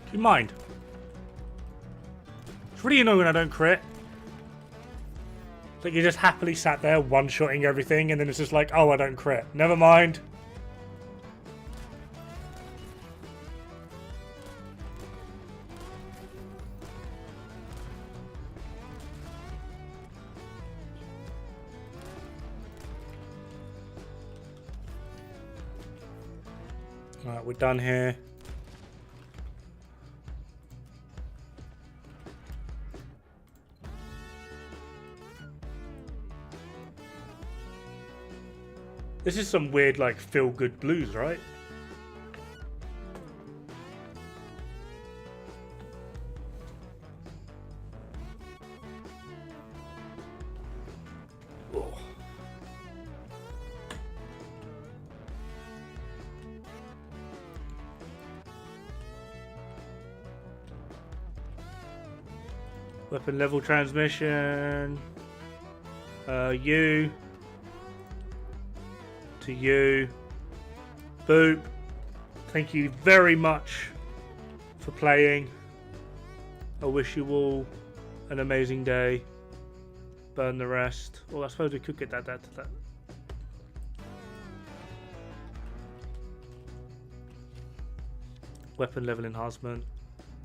Do you mind? It's really annoying when I don't crit. It's like you just happily sat there one-shotting everything and then it's just like, oh, I don't crit. Never mind. Alright, we're done here. This is some weird, like, feel-good blues, right? Oh. Weapon level transmission. You. To you. Boop. Thank you very much for playing. I wish you all an amazing day. Burn the rest. Well, I suppose we could get that. Weapon level enhancement.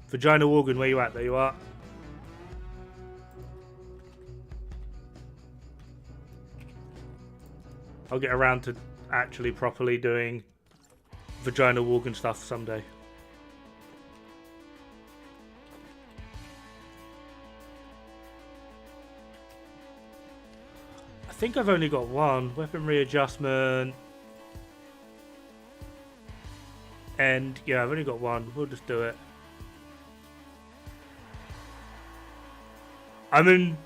Vagina organ, where you at? There you are. I'll get around to actually properly doing vagina organ stuff someday. I think I've only got one. Weapon readjustment. And yeah, I've only got one. We'll just do it. I'm in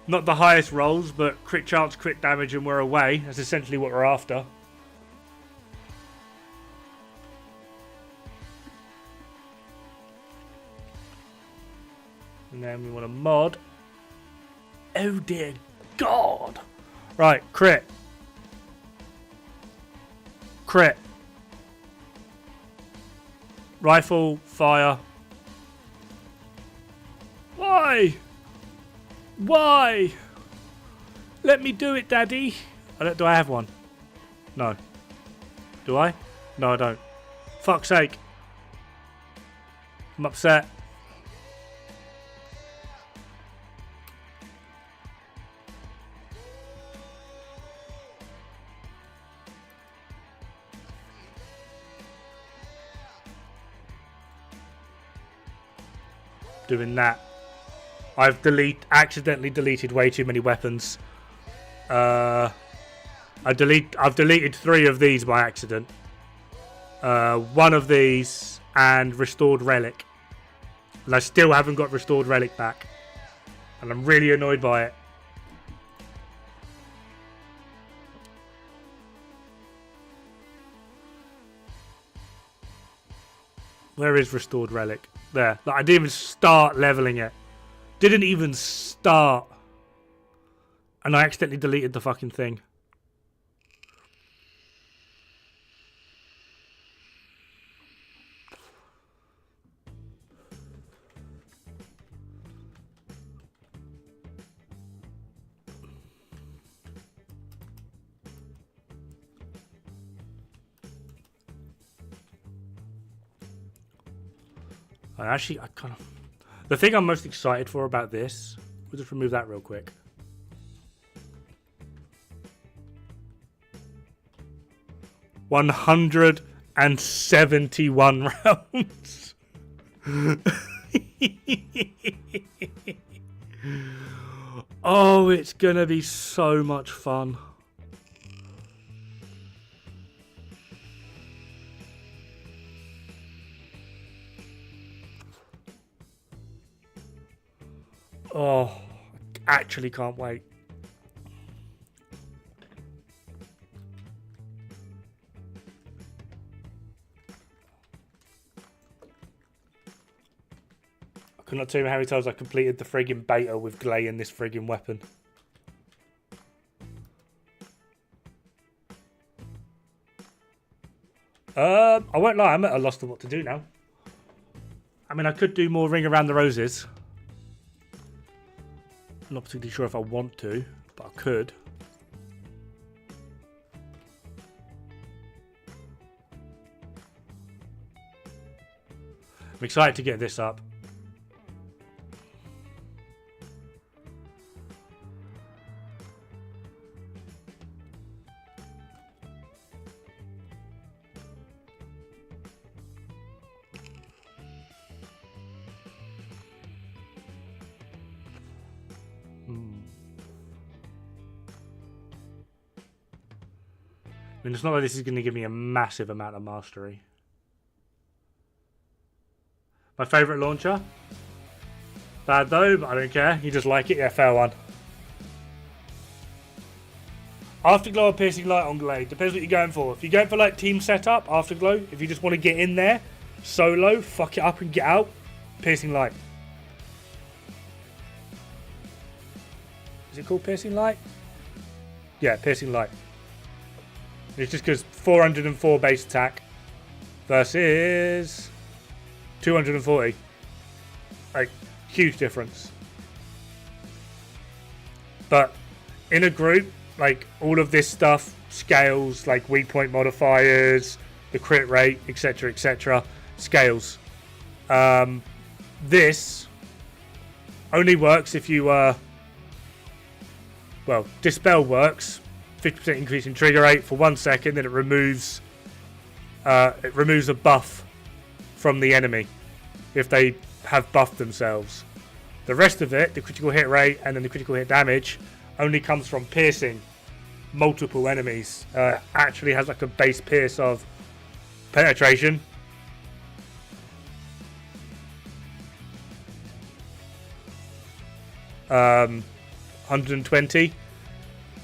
not the highest rolls, but crit chance, crit damage, and we're away. That's essentially what we're after. And then we want to mod. Oh dear God. Right, crit. Crit. Rifle, fire. Why? Why? Let me do it, Daddy. Do I have one? No. Do I? No, I don't. Fuck's sake. I'm upset. Doing that. I've accidentally deleted way too many weapons. I've deleted 3 of these by accident. 1 of these and restored relic. And I still haven't got restored relic back. And I'm really annoyed by it. Where is restored relic? There. Like, I didn't even start leveling it. Didn't even start. And I accidentally deleted the fucking thing. I kind of... The thing I'm most excited for about this... We'll just remove that real quick. $171 rounds. Oh, it's gonna be so much fun. Oh, I actually can't wait. I could not tell you how many times I completed the friggin' beta with Gley and this friggin' weapon. I won't lie, I'm at a loss of what to do now. I mean, I could do more Ring Around the Roses. I'm not particularly sure if I want to, but I could. I'm excited to get this up. And it's not like this is going to give me a massive amount of mastery. My favourite launcher? Bad though, but I don't care. You just like it? Yeah, fair one. Afterglow or piercing light on Gley? Depends what you're going for. If you're going for like team setup, Afterglow. If you just want to get in there, solo, fuck it up and get out, piercing light. Is it called piercing light? Yeah, piercing light. It's just because 404 base attack versus 240. Like, huge difference. But in a group, like, all of this stuff scales, like weak point modifiers, the crit rate, etc., scales. This only works if you, well, Dispel works. 50% increase in trigger rate for 1 second, then it removes a buff from the enemy if they have buffed themselves. The rest of it, the critical hit rate and then the critical hit damage, only comes from piercing multiple enemies. Actually has like a base pierce of penetration. Um, 120.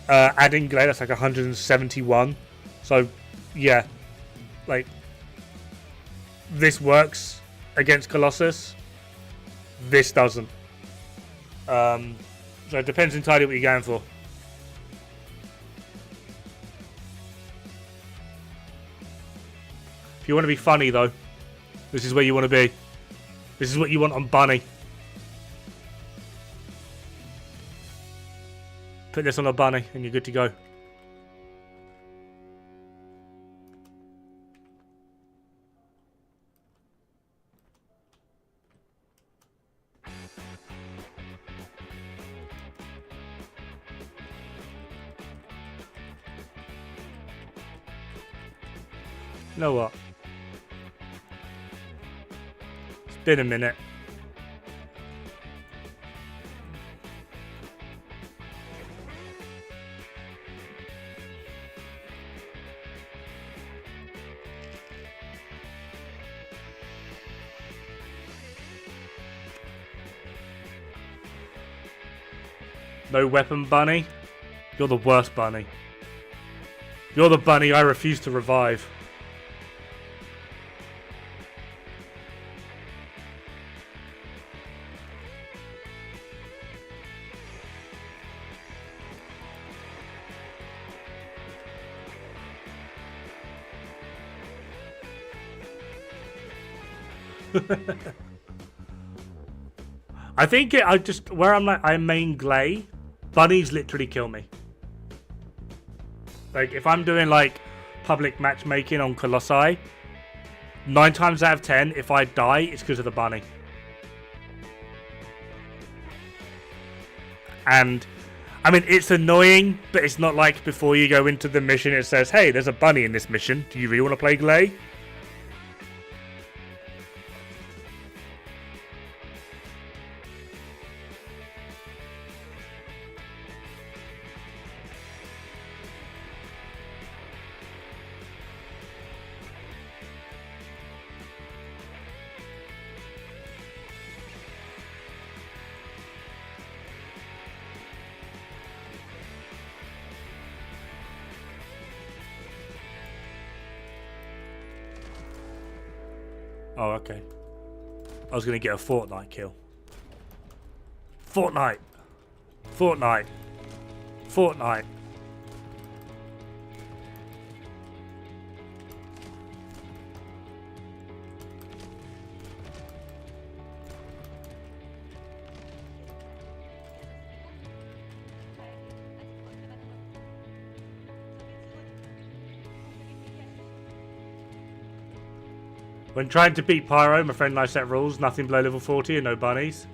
Adding Gley, that's like 171. So, yeah, like this works against Colossus. This doesn't. So it depends entirely what you're going for. If you want to be funny, though, this is where you want to be. This is what you want on Bunny. Put this on a bunny and you're good to go. You know what? It's been a minute. No weapon bunny? You're the worst bunny. You're the bunny I refuse to revive. I think where I'm like, I main Gley, bunnies literally kill me. Like, if I'm doing like public matchmaking on Colossi, 9 times out of 10, if I die, it's because of the bunny. And I mean, it's annoying, but it's not like before you go into the mission, it says, hey, there's a bunny in this mission. Do you really want to play Gley? Oh, okay. I was going to get a Fortnite kill. Fortnite. Fortnite. Fortnite. When trying to beat Pyro, my friend and I set rules. Nothing below level 40 and no bunnies.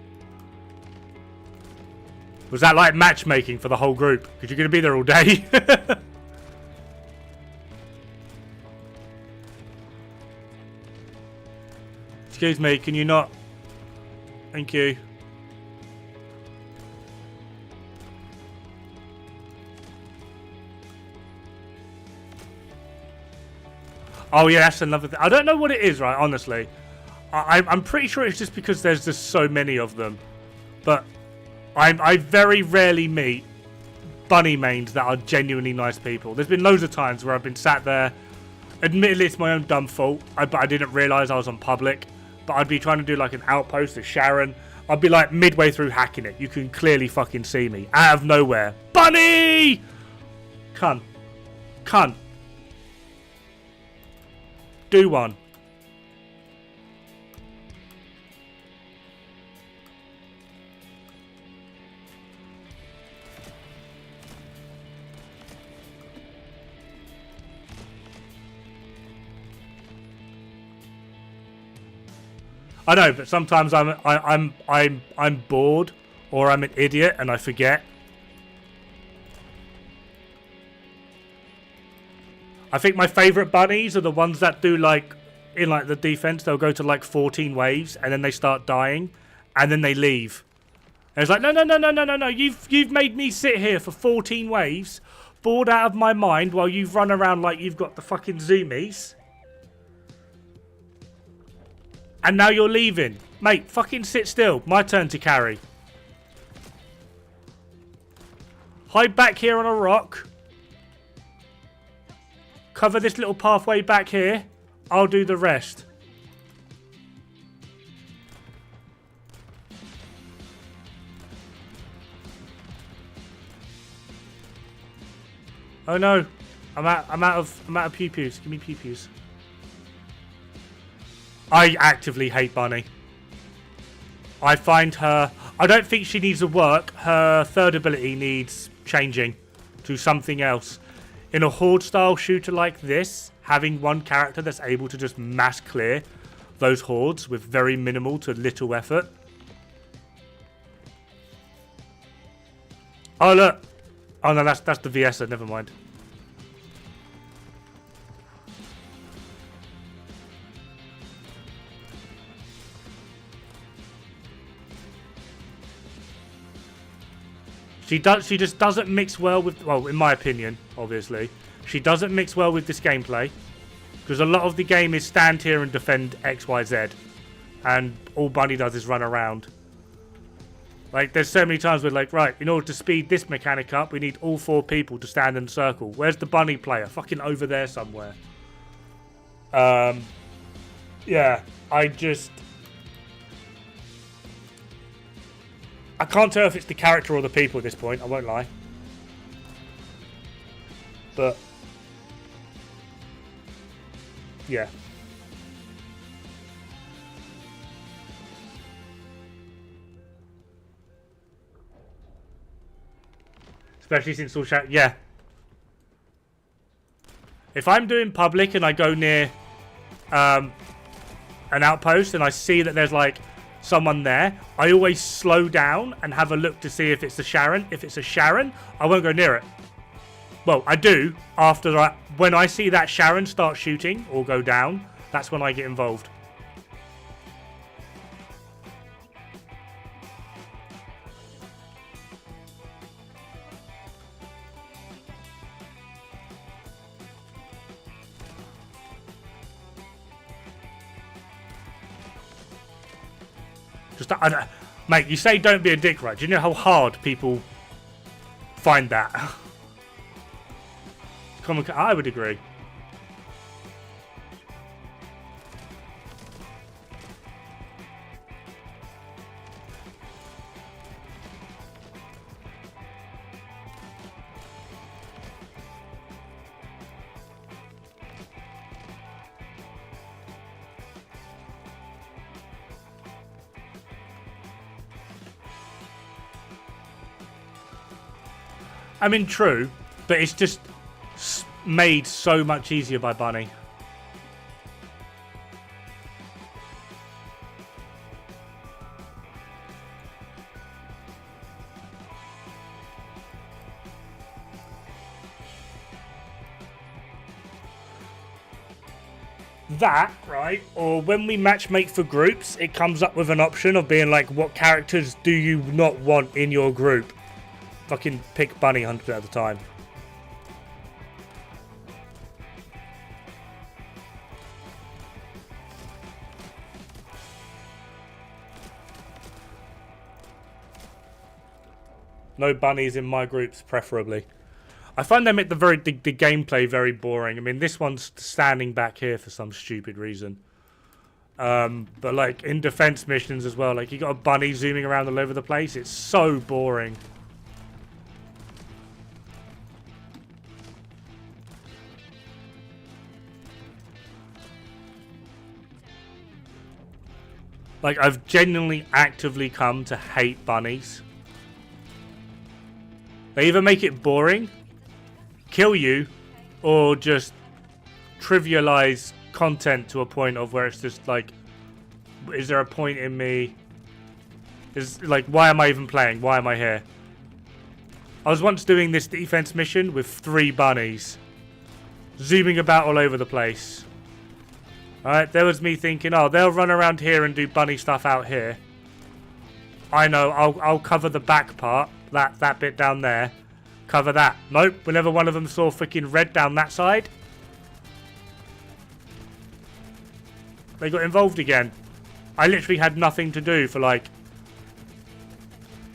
Was that like matchmaking for the whole group? Because you're going to be there all day. Excuse me, can you not? Thank you. Oh yeah, that's another thing. I don't know what it is, right? Honestly, I'm pretty sure it's just because there's just so many of them. But I very rarely meet bunny mains that are genuinely nice people. There's been loads of times where I've been sat there. Admittedly, it's my own dumb fault. But I didn't realise I was on public. But I'd be trying to do like an outpost of Sharon. I'd be like midway through hacking it. You can clearly fucking see me. Out of nowhere. Bunny! Cunt. Cunt. Do one. I know, but sometimes I'm bored or I'm an idiot and I forget. I think my favourite bunnies are the ones that do like in like the defense. They'll go to like 14 waves and then they start dying and then they leave. And it's like no. You've made me sit here for 14 waves, bored out of my mind while you've run around like you've got the fucking zoomies. And now you're leaving. Mate, fucking sit still. My turn to carry. Hide back here on a rock. Cover this little pathway back here. I'll do the rest. Oh no. I'm out of pew-pews. Give me pew-pews. I actively hate Bunny. I find her... I don't think she needs to work. Her third ability needs changing to something else. In a horde-style shooter like this, having one character that's able to just mass clear those hordes with very minimal to little effort. Oh, look. Oh, no, that's the VSer. Never mind. She just doesn't mix well with, well, in my opinion, obviously. She doesn't mix well with this gameplay. Because a lot of the game is stand here and defend X, Y, Z. And all Bunny does is run around. Like, there's so many times where, like, right, in order to speed this mechanic up, we need all 4 people to stand in a circle. Where's the Bunny player? Fucking over there somewhere. Yeah, I can't tell if it's the character or the people at this point, I won't lie. But yeah. Especially since all chat, yeah. If I'm doing public and I go near an outpost and I see that there's like someone there, I always slow down and have a look to see if it's a Sharon. If it's a Sharon, I won't go near it. Well, I do after that. When I see that Sharon start shooting or go down, that's when I get involved. Just, mate, you say don't be a dick, right? Do you know how hard people find that? I would agree. I mean, true, but it's just made so much easier by Bunny. That, right, or when we matchmake for groups, it comes up with an option of being like, what characters do you not want in your group? Fucking pick Bunny 100% of the time. No bunnies in my groups, preferably. I find them at the gameplay very boring. I mean, this one's standing back here for some stupid reason. But like in defense missions as well, like you got a bunny zooming around all over the place. It's so boring. Like I've genuinely actively come to hate bunnies. They either make it boring, kill you, or just trivialize content to a point of where it's just like, is there a point in me? Is like, why am I even playing? Why am I here? I was once doing this defense mission with 3 bunnies, zooming about all over the place. Alright, there was me thinking, oh, they'll run around here and do bunny stuff out here. I know, I'll cover the back part, that bit down there. Cover that. Nope, whenever one of them saw freaking red down that side, they got involved again. I literally had nothing to do for like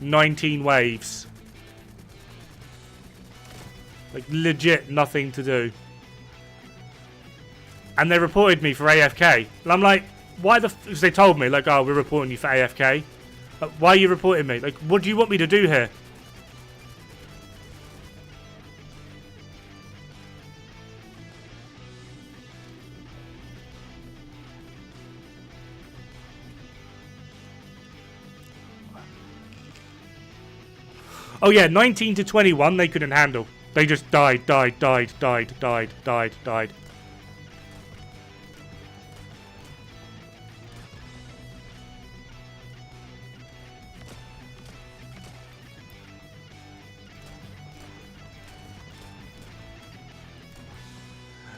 19 waves. Like legit nothing to do. And they reported me for AFK. And I'm like, why the because they told me, like, oh, we're reporting you for AFK. Like, why are you reporting me? Like, what do you want me to do here? Oh yeah, 19 to 21 they couldn't handle. They just died.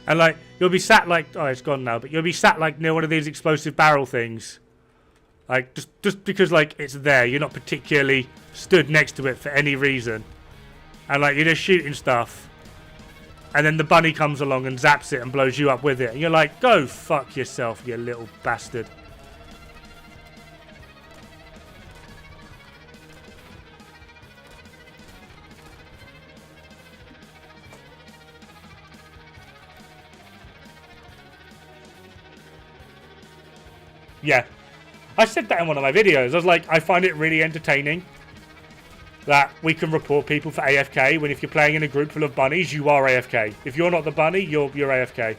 And like, you'll be sat like, oh, it's gone now, but you'll be sat like near one of these explosive barrel things. Like, just because like it's there, you're not particularly stood next to it for any reason. And like, you're just shooting stuff. And then the bunny comes along and zaps it and blows you up with it. And you're like, go fuck yourself, you little bastard. Yeah. I said that in one of my videos. I was like, I find it really entertaining that we can report people for AFK when if you're playing in a group full of bunnies, you are AFK. If you're not the bunny, you're AFK.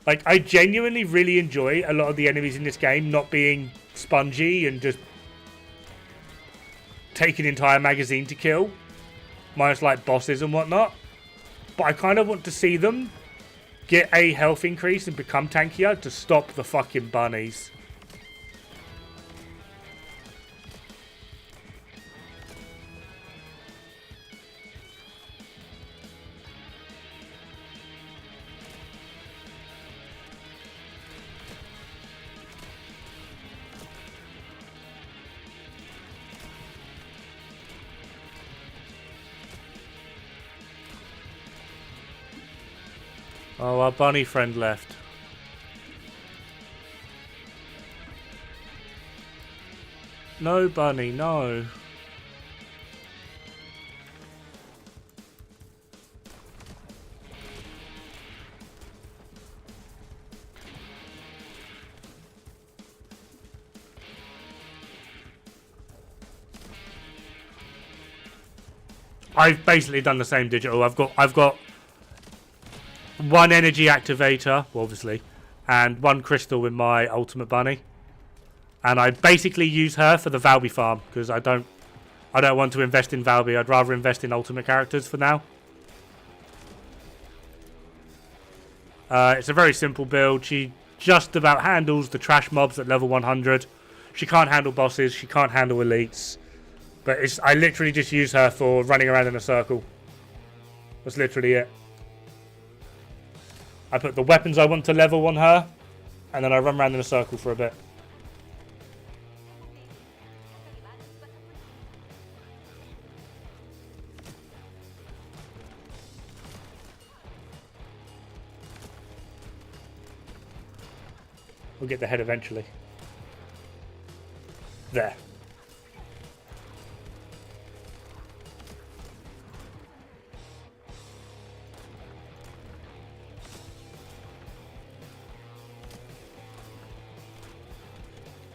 Like, I genuinely really enjoy a lot of the enemies in this game not being spongy and just take an entire magazine to kill, minus like bosses and whatnot. But I kind of want to see them get a health increase and become tankier to stop the fucking bunnies. Oh, our bunny friend left. No, bunny, no. I've basically done the same digital. I've got one energy activator, well, obviously, and one crystal with my ultimate bunny, and I basically use her for the Valby farm because I don't want to invest in Valby. I'd rather invest in ultimate characters for now. It's a very simple build. She just about handles the trash mobs at level 100. She can't handle bosses. She can't handle elites. But I literally just use her for running around in a circle. That's literally it. I put the weapons I want to level on her, and then I run around in a circle for a bit. We'll get the head eventually. There.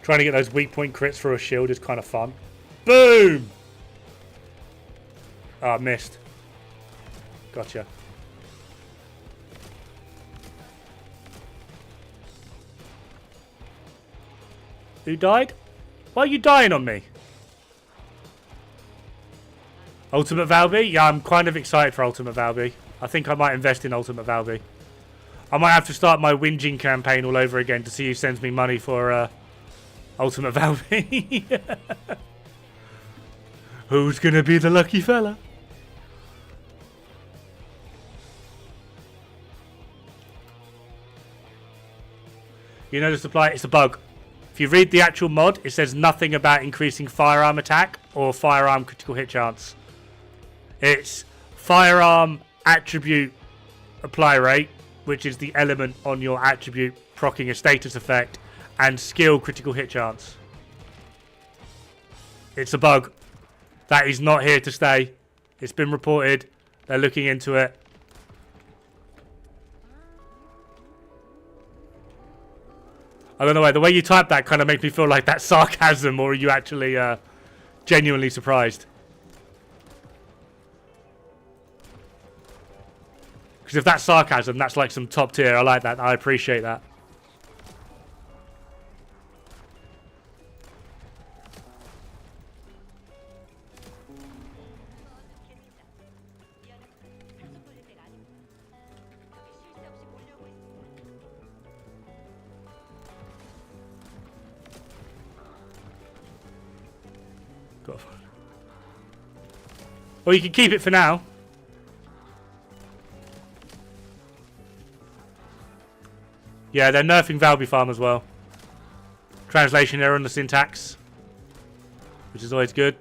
Trying to get those weak point crits for a shield is kind of fun. Boom! Ah, missed. Gotcha. Who died? Why are you dying on me? Ultimate Valby? Yeah, I'm kind of excited for Ultimate Valby. I think I might invest in Ultimate Valby. I might have to start my whinging campaign all over again to see who sends me money for Ultimate Valby. Who's gonna be the lucky fella? You know the supply, it's a bug. If you read the actual mod, it says nothing about increasing firearm attack or firearm critical hit chance. It's firearm attribute apply rate, which is the element on your attribute proccing a status effect, and skill critical hit chance. It's a bug. That is not here to stay. It's been reported. They're looking into it. I don't know why. The way you type that kind of makes me feel like that's sarcasm, or are you actually genuinely surprised? Because if that's sarcasm, that's like some top tier. I like that. I appreciate that. Well, you can keep it for now. Yeah, they're nerfing Valby Farm as well. Translation error on the syntax, which is always good.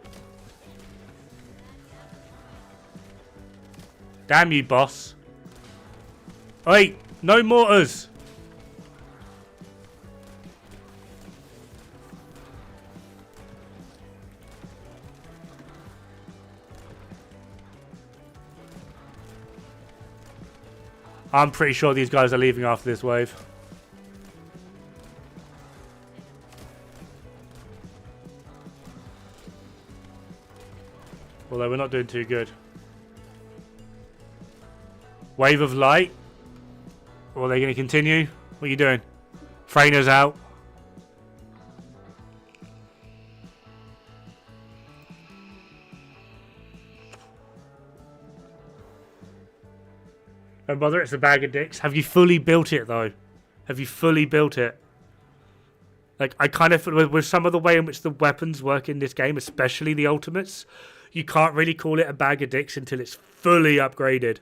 Damn you, boss. Wait, no mortars. I'm pretty sure these guys are leaving after this wave. Although we're not doing too good. Wave of light. Or are they going to continue? What are you doing? Frainer's out. Don't bother, it's a bag of dicks. Have you fully built it, though? Have you fully built it? Like, I kind of feel with some of the way in which the weapons work in this game, especially the ultimates, you can't really call it a bag of dicks until it's fully upgraded.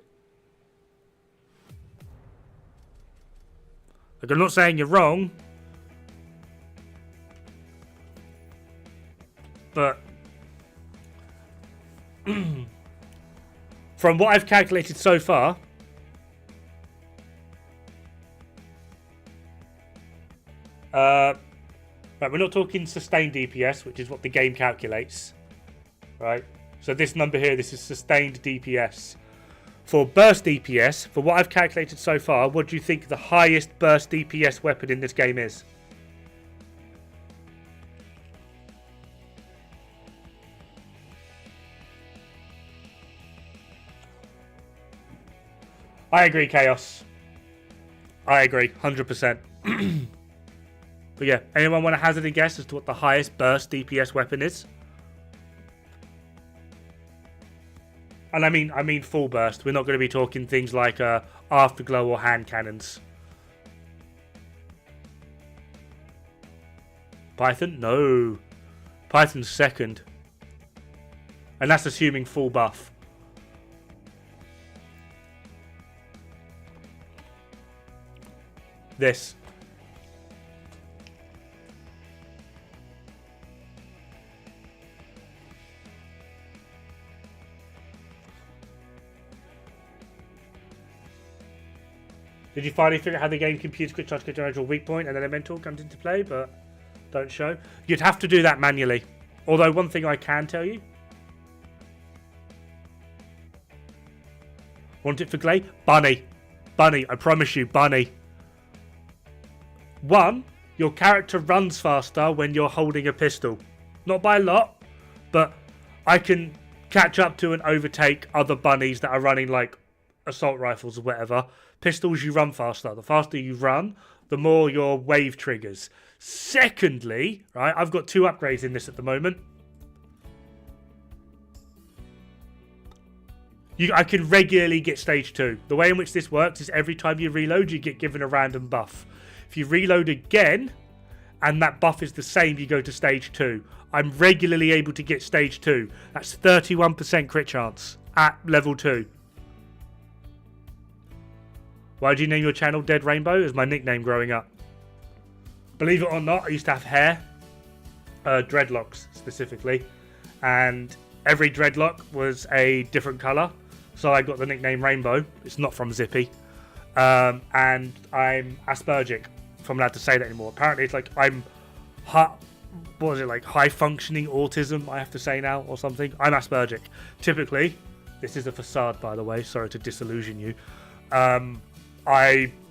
Like, I'm not saying you're wrong, but from what I've calculated so far, right, we're not talking sustained DPS, which is what the game calculates, right? So this number here, this is sustained DPS. For burst DPS, for what I've calculated so far, what do you think the highest burst DPS weapon in this game is? I agree, Chaos. I agree, 100%. But yeah, anyone want to hazard a guess as to what the highest burst DPS weapon is? And I mean full burst. We're not going to be talking things like afterglow or hand cannons. Python? No. Python's second. And that's assuming full buff. This. Did you finally figure out how the game computes quick charge general weak point and elemental comes into play, but don't show? You'd have to do that manually. Although one thing I can tell you. Want it for Gley? Bunny. Bunny, I promise you, bunny. One, your character runs faster when you're holding a pistol. Not by a lot, but I can catch up to and overtake other bunnies that are running like assault rifles or whatever. Pistols, you run faster. The faster you run, the more your wave triggers. Secondly, right, I've got 2 upgrades in this at the moment. I can regularly get stage 2. The way in which this works is every time you reload, you get given a random buff. If you reload again, and that buff is the same, you go to stage 2. I'm regularly able to get stage 2. That's 31% crit chance at level 2. Why do you name your channel Dod-Regnbue? It was my nickname growing up. Believe it or not, I used to have hair. Dreadlocks, specifically. And every dreadlock was a different colour. So I got the nickname Rainbow. It's not from Zippy. And I'm Aspergic, if I'm allowed to say that anymore. Apparently it's like I'm... high functioning autism, I have to say now, or something. I'm Aspergic. Typically, this is a facade, by the way. Sorry to disillusion you.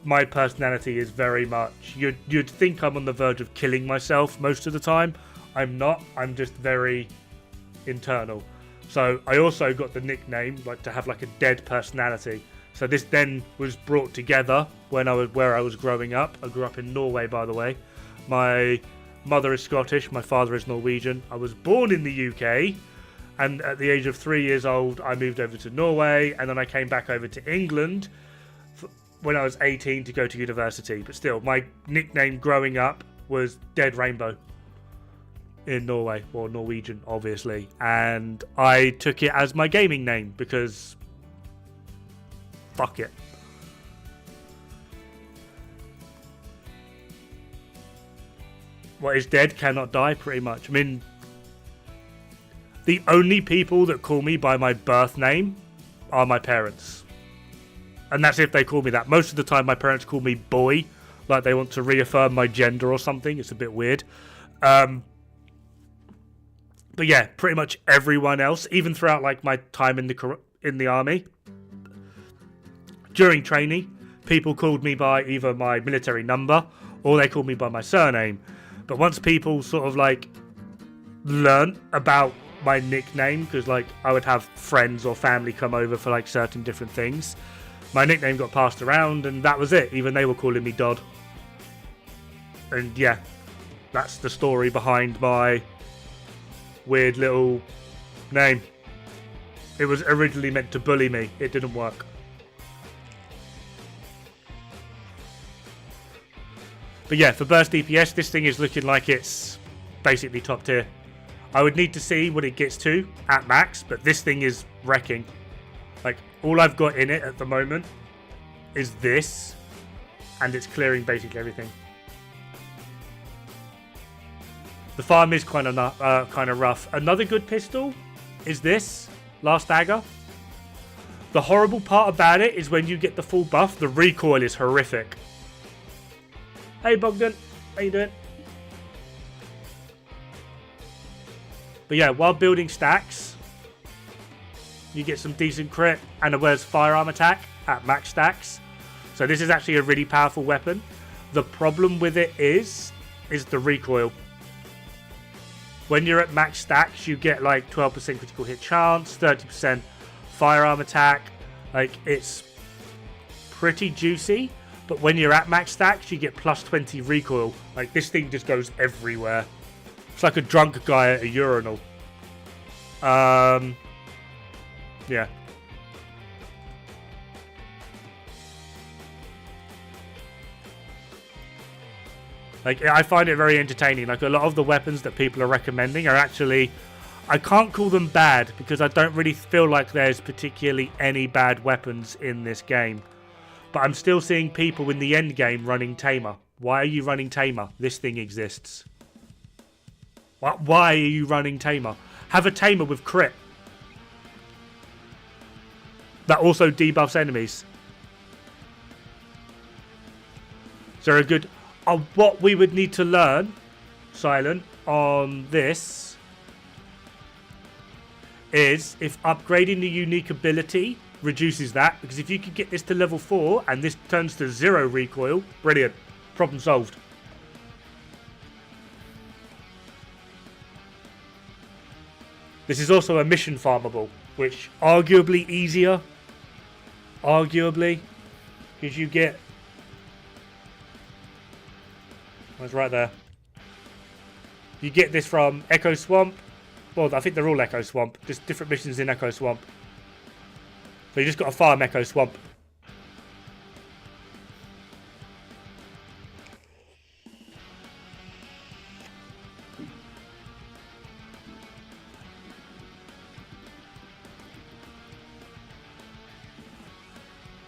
My personality is very much... You'd think I'm on the verge of killing myself most of the time. I'm not. I'm just very internal. So I also got the nickname, like, to have like a dead personality. So this then was brought together where I was growing up. I grew up in Norway, by the way. My mother is Scottish. My father is Norwegian. I was born in the UK. And at the age of 3 years old, I moved over to Norway. And then I came back over to England when I was 18 to go to university. But still, my nickname growing up was Dod-Regnbue in Norway, or Norwegian, obviously. And I took it as my gaming name because fuck it. What is dead cannot die, pretty much. I mean, the only people that call me by my birth name are my parents. And that's if they call me that. Most of the time, my parents call me boy, like they want to reaffirm my gender or something. It's a bit weird. But yeah, pretty much everyone else, even throughout like my time in the army, during training, people called me by either my military number or they called me by my surname. But once people sort of like learn about my nickname, because like I would have friends or family come over for like certain different things, my nickname got passed around and that was it. Even they were calling me Dod. And yeah, that's the story behind my weird little name. It was originally meant to bully me. It didn't work. But yeah, for burst DPS, this thing is looking like it's basically top tier. I would need to see what it gets to at max, but this thing is wrecking. Like, all I've got in it at the moment is this, and it's clearing basically everything. The farm is kind of rough. Another good pistol is this, Last Dagger. The horrible part about it is when you get the full buff, the recoil is horrific. Hey Bogdan, how you doing? But yeah, while building stacks, you get some decent crit and a where's firearm attack at max stacks. So this is actually a really powerful weapon. The problem with it is the recoil. When you're at max stacks, you get like 12% critical hit chance, 30% firearm attack. Like, it's pretty juicy. But when you're at max stacks, you get plus 20 recoil. Like, this thing just goes everywhere. It's like a drunk guy at a urinal. Yeah. Like, I find it very entertaining. Like, a lot of the weapons that people are recommending are actually... I can't call them bad, because I don't really feel like there's particularly any bad weapons in this game. But I'm still seeing people in the end game running Tamer. Why are you running Tamer? This thing exists. Why are you running Tamer? Have a Tamer with crit. That also debuffs enemies. Is there a good... what we would need to learn, Silent, on this is if upgrading the unique ability reduces that. Because if you could get this to level 4 and this turns to 0 recoil, brilliant. Problem solved. This is also a mission farmable, which arguably easier. Arguably. Because you get... Oh, it's right there. You get this from Echo Swamp. Well, I think they're all Echo Swamp. Just different missions in Echo Swamp. So you just got to farm Echo Swamp.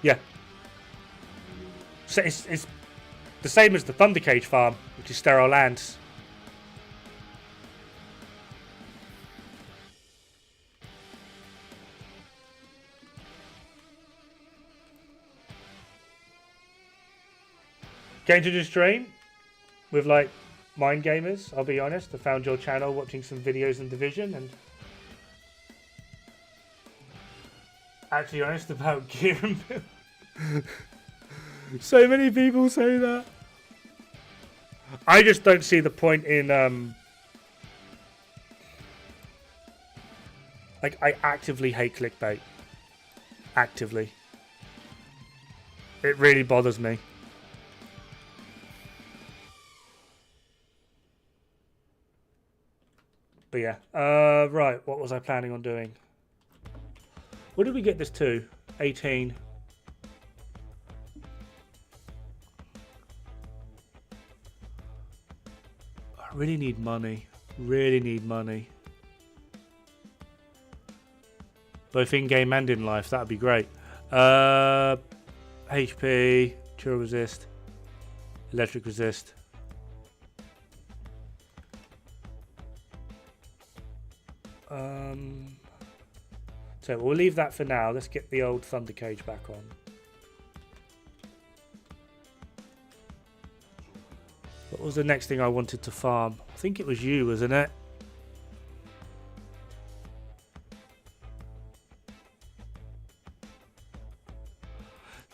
Yeah. So it's the same as the Thundercage farm, which is sterile lands. Getting to the stream with like mind gamers, I'll be honest. I found your channel watching some videos in Division and actually honest about gear and build. So many people say that. I just don't see the point in like I actively hate clickbait. Actively. It really bothers me. But yeah, right, what was I planning on doing? What did we get this to? 18. I really need money. Really need money. Both in-game and in life, that'd be great. HP, chill resist, electric resist. So we'll leave that for now. Let's get the old Thundercage back on. What was the next thing I wanted to farm? I think it was you, wasn't it?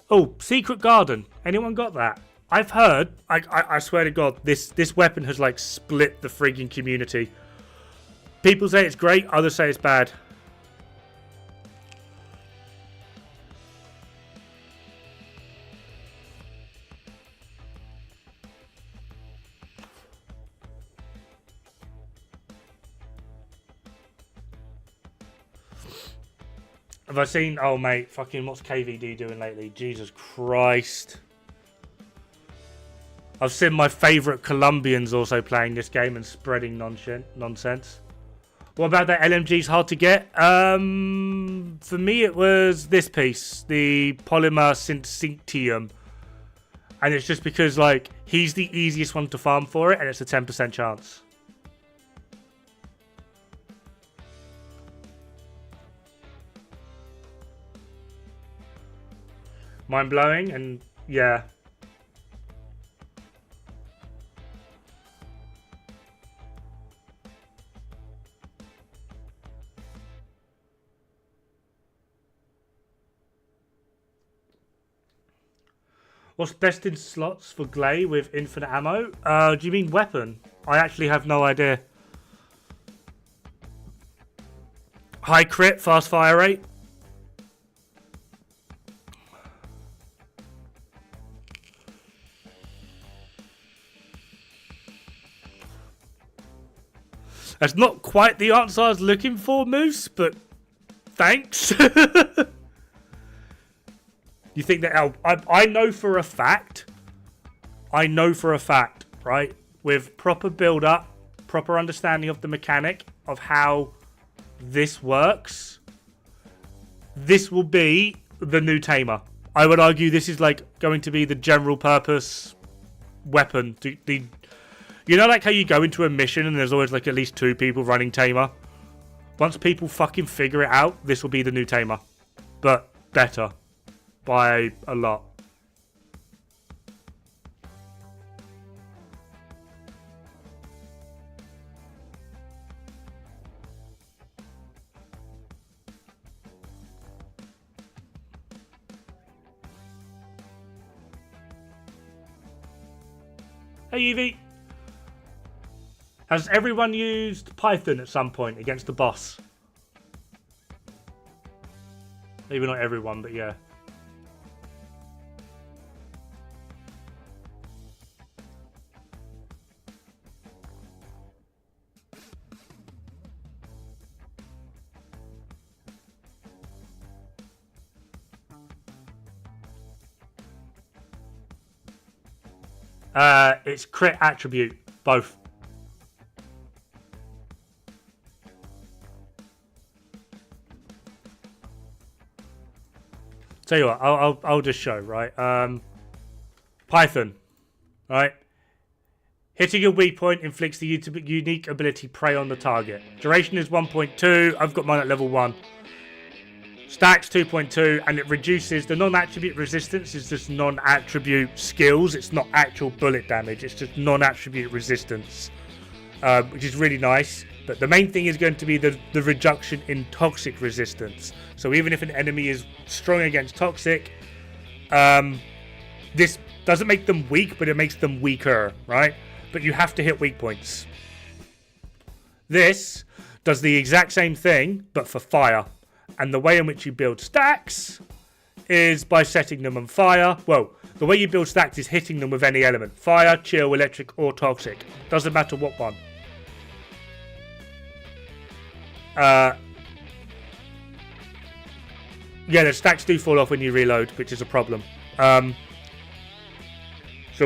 Oh, Secret Garden. Anyone got that? I've heard, I swear to God, this weapon has like split the frigging community. People say it's great, others say it's bad. Have I seen... Oh, mate, fucking what's KVD doing lately? Jesus Christ. I've seen my favourite Colombians also playing this game and spreading nonsense. What about that LMG's hard to get? For me, it was this piece, the Polymer Syncytium. And it's just because, like, he's the easiest one to farm for it, and it's a 10% chance. Mind-blowing, and yeah. What's best in slots for Gley with infinite ammo? Do you mean weapon? I actually have no idea. High crit, fast fire rate. That's not quite the answer I was looking for, Moose, but thanks. You think that... I know for a fact, right, with proper build-up, proper understanding of the mechanic of how this works, this will be the new Tamer. I would argue this is like going to be the general purpose weapon. You know, like how you go into a mission and there's always like at least 2 people running Tamer? Once people fucking figure it out, this will be the new Tamer. But better. By a lot. Hey Evie! Has everyone used Python at some point against the boss? Maybe not everyone, but yeah. It's crit attribute, both. Tell you what, I'll just show, right? Python, right? Hitting a weak point inflicts the unique ability prey on the target. Duration is 1.2. I've got mine at level 1. Stacks 2.2, and it reduces the non-attribute resistance. Is just non-attribute skills. It's not actual bullet damage. It's just non-attribute resistance, which is really nice. But the main thing is going to be the reduction in toxic resistance. So even if an enemy is strong against toxic, this doesn't make them weak, but it makes them weaker, right? But you have to hit weak points. This does the exact same thing, but for fire. And the way in which you build stacks is by setting them on fire. Well, the way you build stacks is hitting them with any element. Fire, chill, electric, or toxic. Doesn't matter what one. Yeah, the stacks do fall off when you reload, which is a problem. So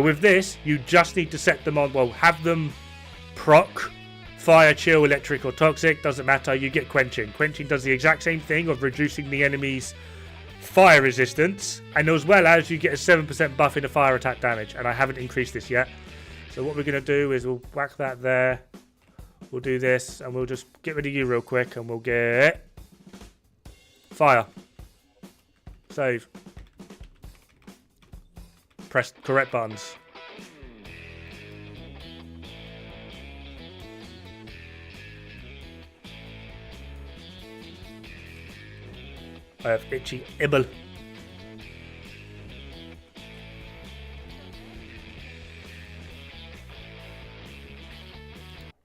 with this, you just need to set them on, well, have them proc. Fire, chill, electric, or toxic, doesn't matter, you get quenching. Quenching does the exact same thing of reducing the enemy's fire resistance, and as well as you get a 7% buff in the fire attack damage, and I haven't increased this yet. So what we're going to do is we'll whack that there, we'll do this, and we'll just get rid of you real quick, and we'll get fire. Save. Press correct buttons. I have itchy ibble.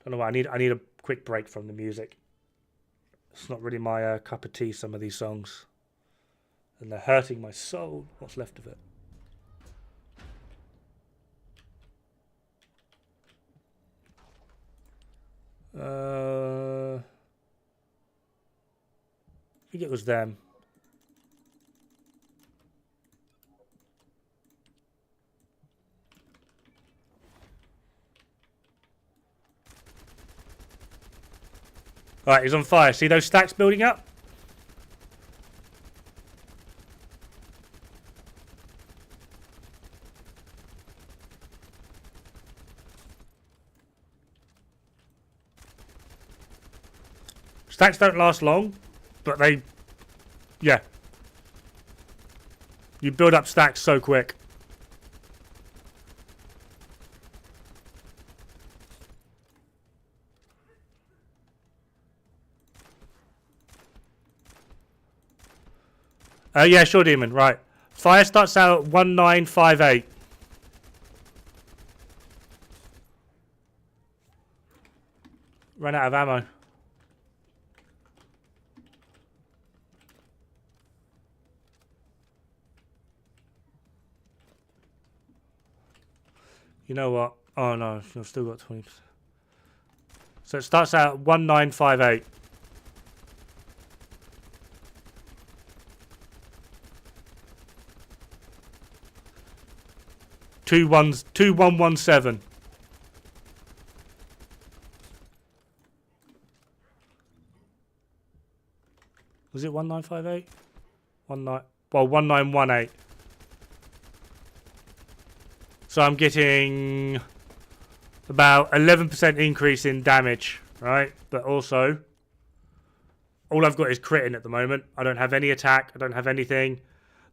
Don't know what I need. I need a quick break from the music. It's not really my cup of tea. Some of these songs, and they're hurting my soul. What's left of it? I think it was them. Alright, he's on fire. See those stacks building up? Stacks don't last long, but they... yeah. You build up stacks so quick. Yeah, sure, Demon. Right. Fire starts out at 1958. Run out of ammo. You know what? Oh no, you've still got 20%. So it starts out at 1958. Two 2117. Was it 1958? 1918. So I'm getting about 11% increase in damage, right? But also, all I've got is critting at the moment. I don't have any attack. I don't have anything.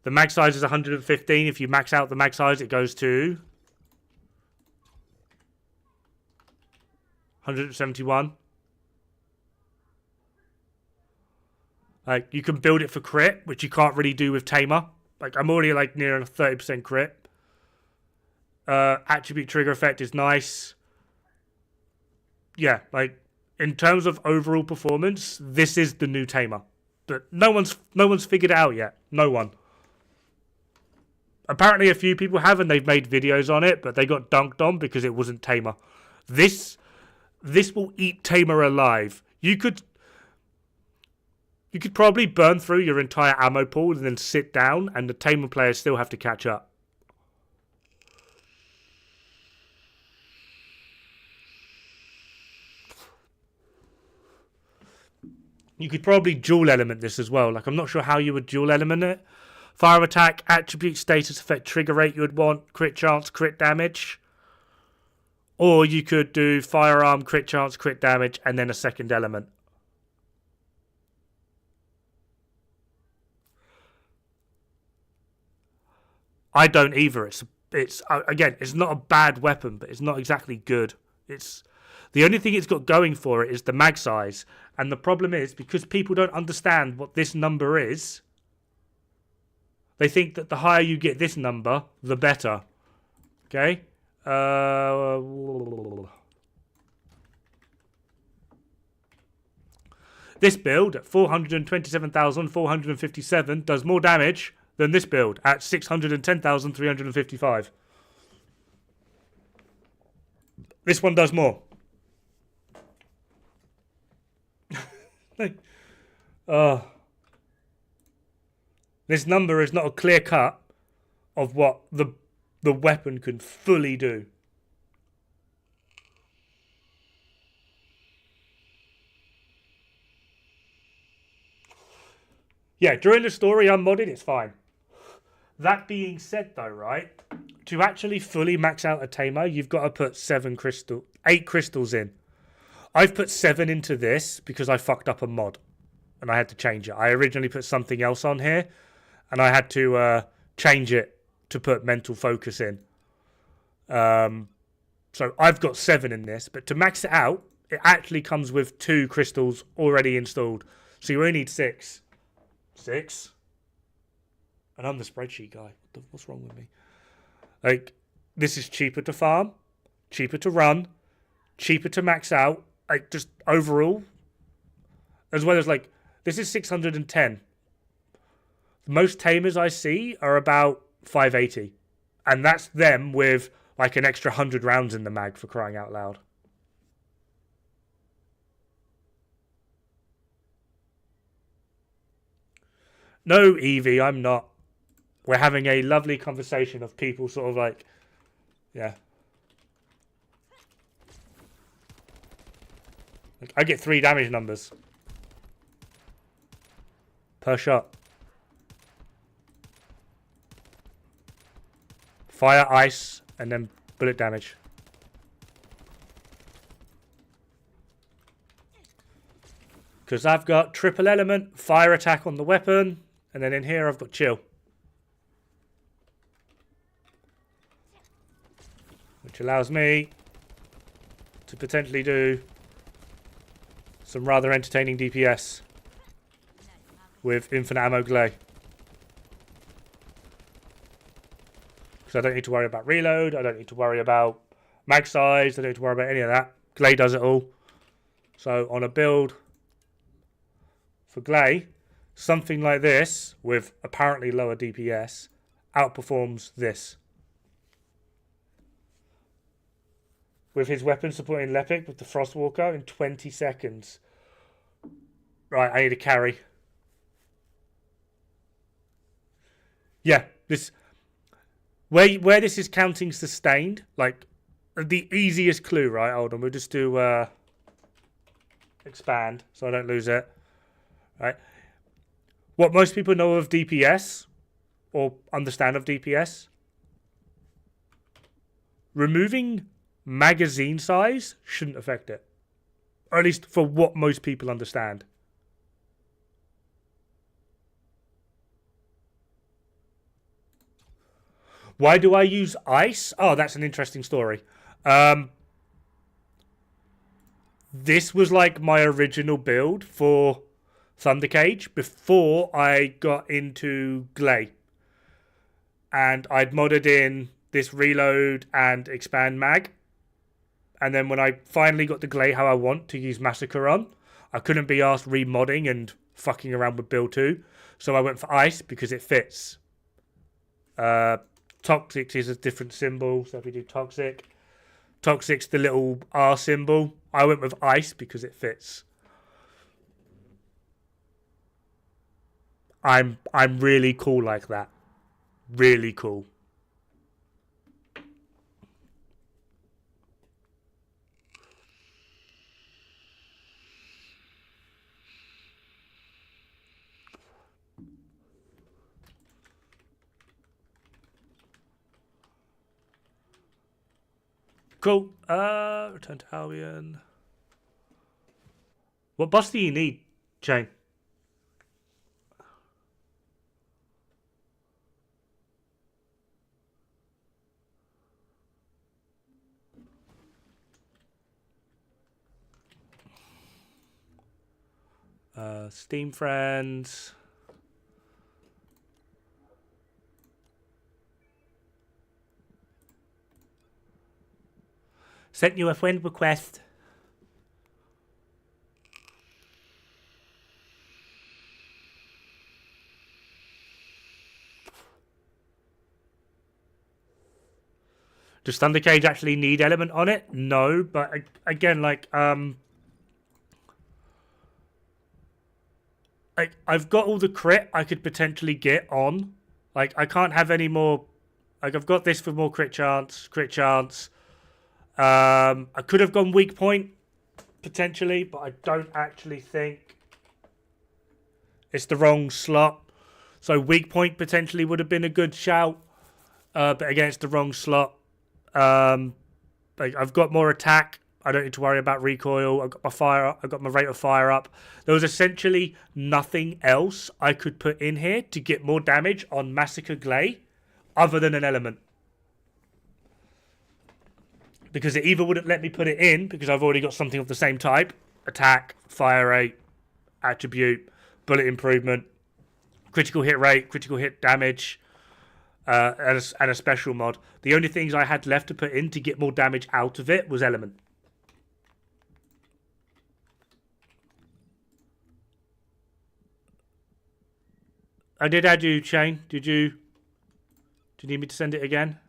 The mag size is 115. If you max out the mag size, it goes to 171. Like, you can build it for crit, which you can't really do with Tamer. Like, I'm already like near a 30% crit. Attribute trigger effect is nice. Yeah, like, in terms of overall performance, this is the new Tamer. But no one's figured it out yet. No one. Apparently a few people have, and they've made videos on it, but they got dunked on because it wasn't Tamer. This will eat Tamer alive. You could probably burn through your entire ammo pool and then sit down, and the Tamer players still have to catch up. You could probably dual element this as well. Like, I'm not sure how you would dual element it. Fire attack, attribute, status, effect, trigger rate you would want, crit chance, crit damage. Or you could do firearm, crit chance, crit damage, and then a second element. I don't either. It's again, it's not a bad weapon, but it's not exactly good. It's the only thing it's got going for it is the mag size. And the problem is, because people don't understand what this number is, they think that the higher you get this number, the better. Okay? This build at 427,457 does more damage than this build at 610,355. This one does more. This number is not a clear cut of what the weapon can fully do. Yeah, during the story unmodded, it's fine. That being said though, right, to actually fully max out a Tamer, you've got to put 8 crystals in. I've put 7 into this because I fucked up a mod and I had to change it. I originally put something else on here and I had to change it to put mental focus in. So I've got 7 in this, but to max it out, it actually comes with 2 crystals already installed. So you only need 6. 6? And I'm the spreadsheet guy. What's wrong with me? Like, this is cheaper to farm, cheaper to run, cheaper to max out. Like, just overall, as well as, like, this is 610. Most Tamers I see are about 580. And that's them with, like, an extra 100 rounds in the mag, for crying out loud. No, Evie, I'm not. We're having a lovely conversation of people sort of like, yeah. Like, I get 3 damage numbers per shot. Fire, ice, and then bullet damage. Because I've got triple element, fire attack on the weapon, and then in here I've got chill. Which allows me to potentially do some rather entertaining DPS with infinite ammo Gley. Because I don't need to worry about reload, I don't need to worry about mag size, I don't need to worry about any of that. Gley does it all. So on a build for Gley, something like this with apparently lower DPS outperforms this. With his weapon supporting Lepic with the Frostwalker in 20 seconds. Right, I need a carry. Yeah, this where this is counting sustained, like the easiest clue, right? Hold on, we'll just do expand so I don't lose it. Right. What most people know of DPS or understand of DPS, removing magazine size shouldn't affect it. Or at least for what most people understand. Why do I use ice? Oh, that's an interesting story. This was like my original build for Thundercage before I got into Gley. And I'd modded in this reload and expand mag. And then when I finally got the Gley how I want to use Massacre on, I couldn't be asked remodding and fucking around with build 2. So I went for ice because it fits. Toxic is a different symbol. So if we do toxic, toxic's the little R symbol. I went with ice because it fits. I'm really cool like that. Really cool. Cool. Return to Albion. What boss do you need, Shane? Steam friends. Sent you a friend request. Does Thundercage actually need element on it? No, but again, like I've got all the crit I could potentially get on. Like I can't have any more. Like I've got this for more crit chance. I could have gone weak point potentially, but I don't actually think it's the wrong slot. So weak point potentially would have been a good shout, but against the wrong slot. Like I've got more attack. I don't need to worry about recoil. I've got my fire. I've got my rate of fire up. There was essentially nothing else I could put in here to get more damage on Massacre Gley, other than an element. Because it either wouldn't let me put it in because I've already got something of the same type: attack, fire rate, attribute, bullet improvement, critical hit rate, critical hit damage. And a special mod. The only things I had left to put in to get more damage out of it was element. I did add you, Shane. Do you need me to send it again?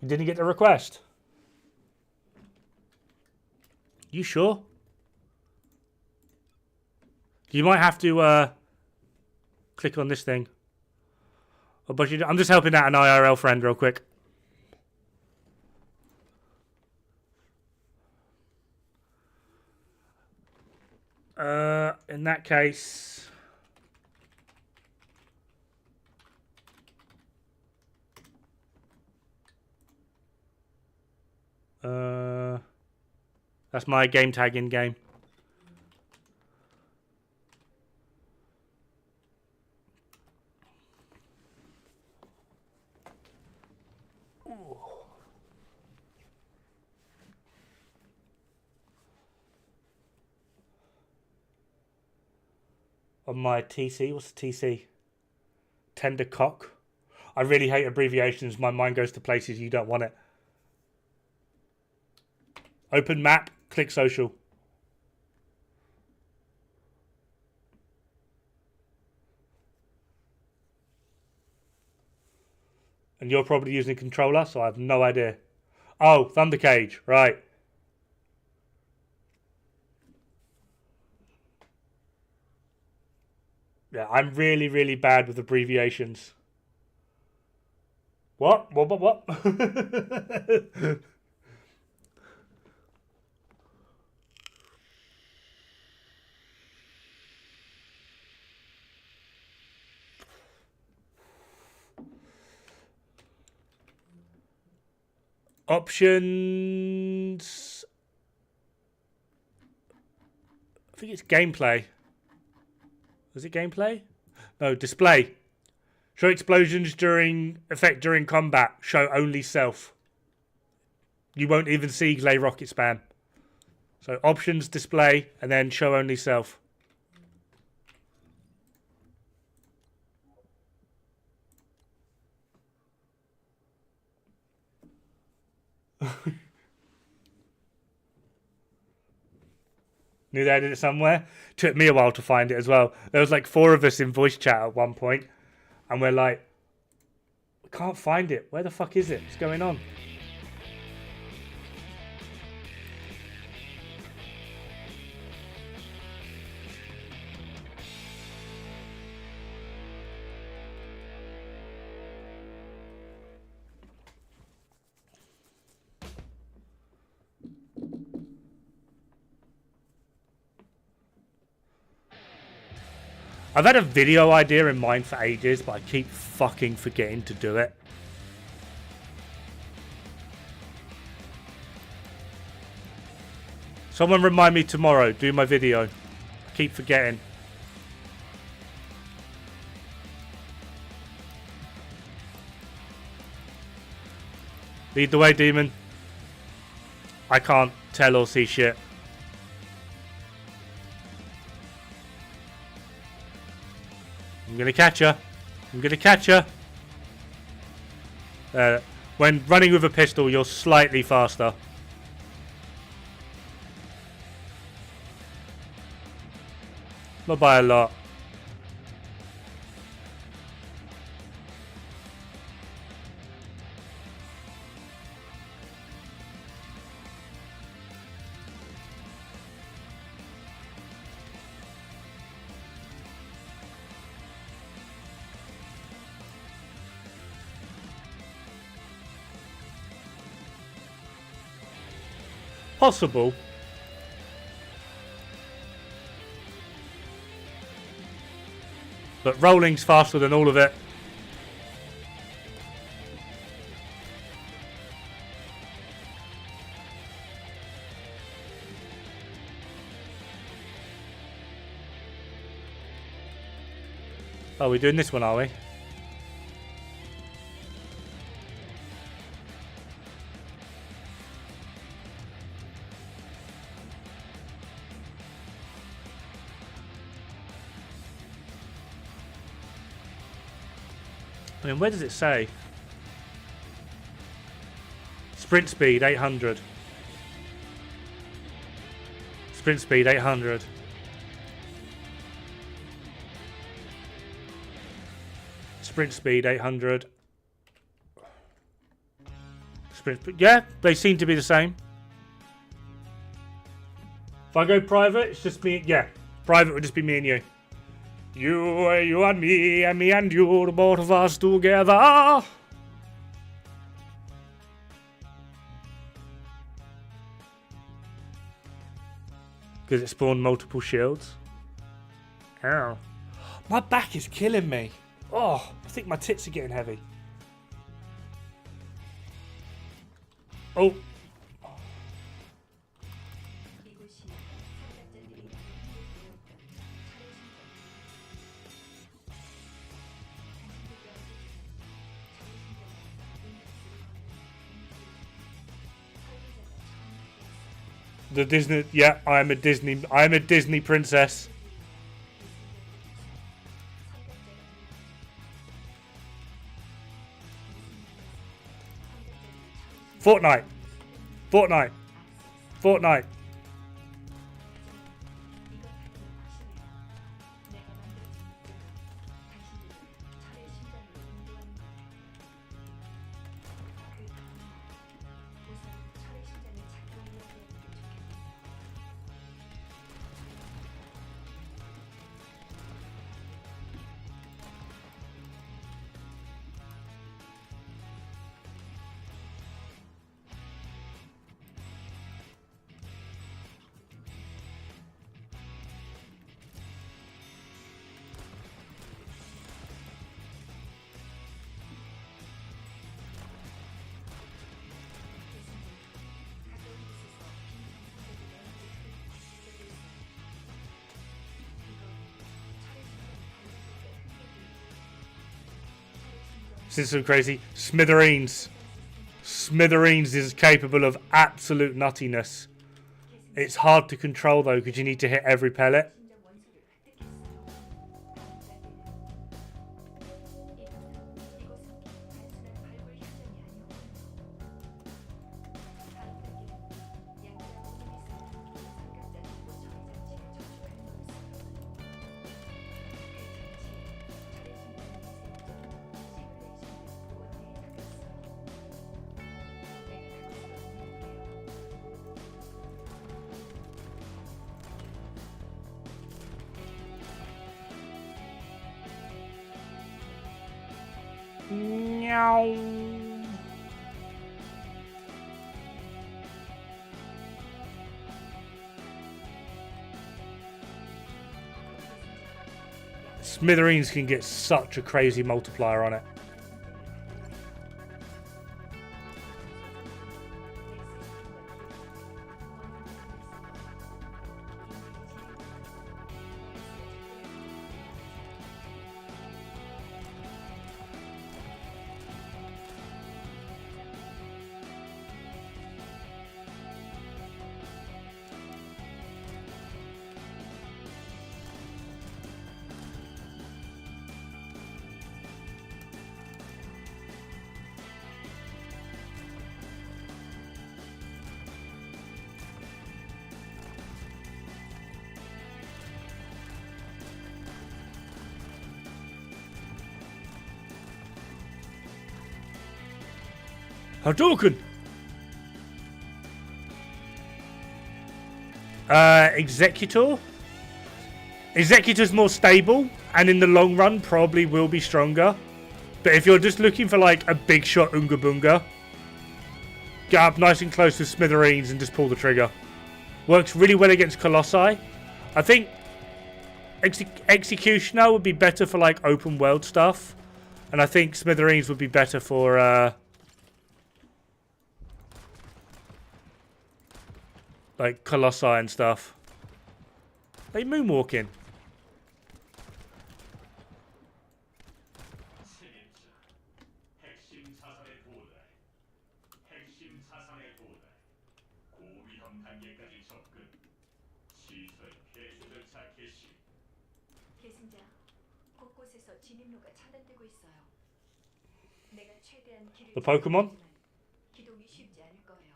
You didn't get the request? You sure? You might have to click on this thing. Oh, but I'm just helping out an IRL friend real quick. In that case, that's my game tag in game. On my TC, what's the TC? Tender cock. I really hate abbreviations. My mind goes to places you don't want it. Open map, click social. And you're probably using a controller, so I have no idea. Oh, Thundercage, right. Yeah, I'm really, really bad with abbreviations. What? What? Options. I think it's gameplay. Was it gameplay? No, display. Show explosions during combat. Show only self. You won't even see Gley rocket spam. So options, display, and then show only self. Knew they had it somewhere. Took me a while to find it as well. There was like 4 of us in voice chat at one point, and we're like, we can't find it. Where the fuck is it? What's going on? I've had a video idea in mind for ages, but I keep fucking forgetting to do it. Someone remind me tomorrow, do my video. I keep forgetting. Lead the way, demon. I can't tell or see shit. I'm gonna catch her. I'm gonna catch her. When running with a pistol, you're slightly faster. Not by a lot. Possible. But rolling's faster than all of it. Oh, we're doing this one, are we? I mean, where does it say? Sprint speed 800. Sprint speed 800. Sprint speed 800. Sprint speed. Yeah, they seem to be the same. If I go private, it's just me. Yeah, private would just be me and you. You and me and you, the both of us together. Because it spawned multiple shields. Ow. My back is killing me. Oh, I think my tits are getting heavy. Oh. The Disney, yeah, I'm a Disney princess. Fortnite. This is so crazy. Smithereens. Smithereens is capable of absolute nuttiness. It's hard to control though because you need to hit every pellet. Meow. Smithereens can get such a crazy multiplier on it. Hadouken! Executor? Executor's more stable, and in the long run probably will be stronger. But if you're just looking for like a big shot Unga Bunga, get up nice and close with Smithereens and just pull the trigger. Works really well against Colossi. I think Executioner would be better for like open world stuff. And I think Smithereens would be better for like Colossi and stuff. Are you moonwalking? 계승자, 곳곳에서 진입로가 차단되고 있어요. 내가 최대한 길을 The Pokemon? 기동이 쉽지 않을 거예요.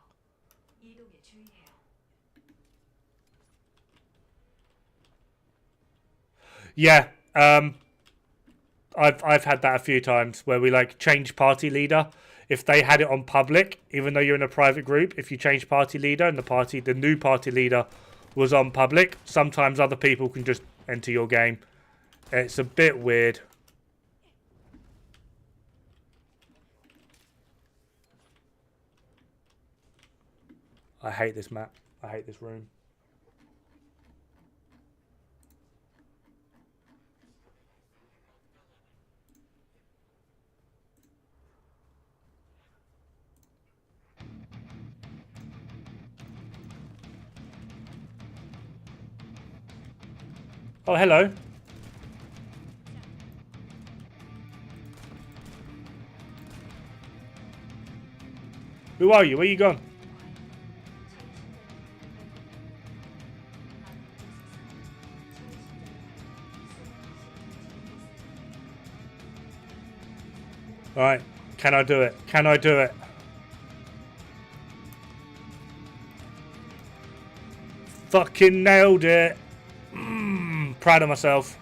이동에 주의해요. Yeah, I've had that a few times where we like change party leader. If they had it on public, even though you're in a private group, if you change party leader and the new party leader was on public, sometimes other people can just enter your game. It's a bit weird. I hate this map. I hate this room. Oh, hello. Who are you? Where you gone? Alright. Can I do it? Can I do it? Fucking nailed it. Proud of myself.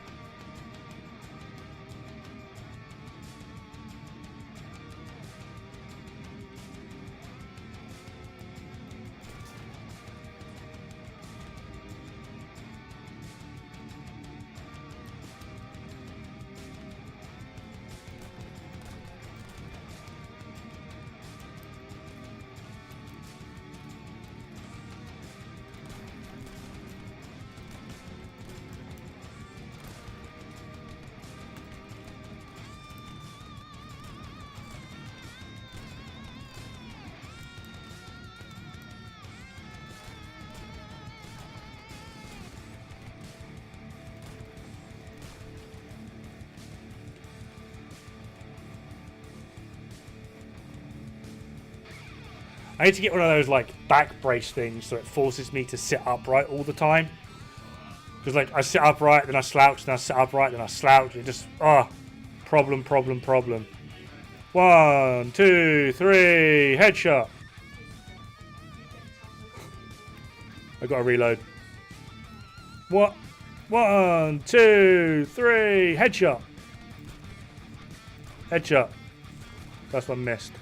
I need to get one of those like back brace things so it forces me to sit upright all the time. Because like I sit upright, then I slouch, then I sit upright, then I slouch. It just problem. 1, 2, 3, headshot. I gotta reload. What? 1, 2, 3, headshot. Headshot. That's one missed.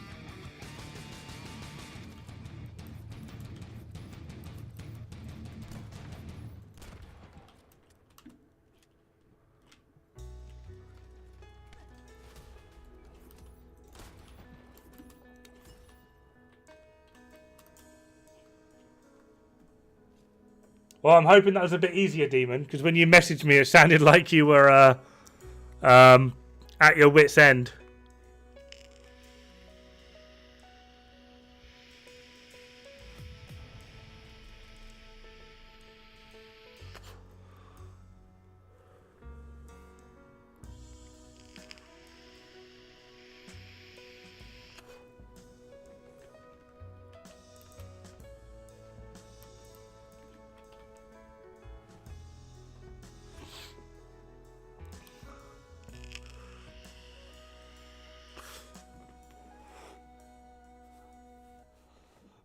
Well, I'm hoping that was a bit easier, Demon, because when you messaged me, it sounded like you were at your wit's end.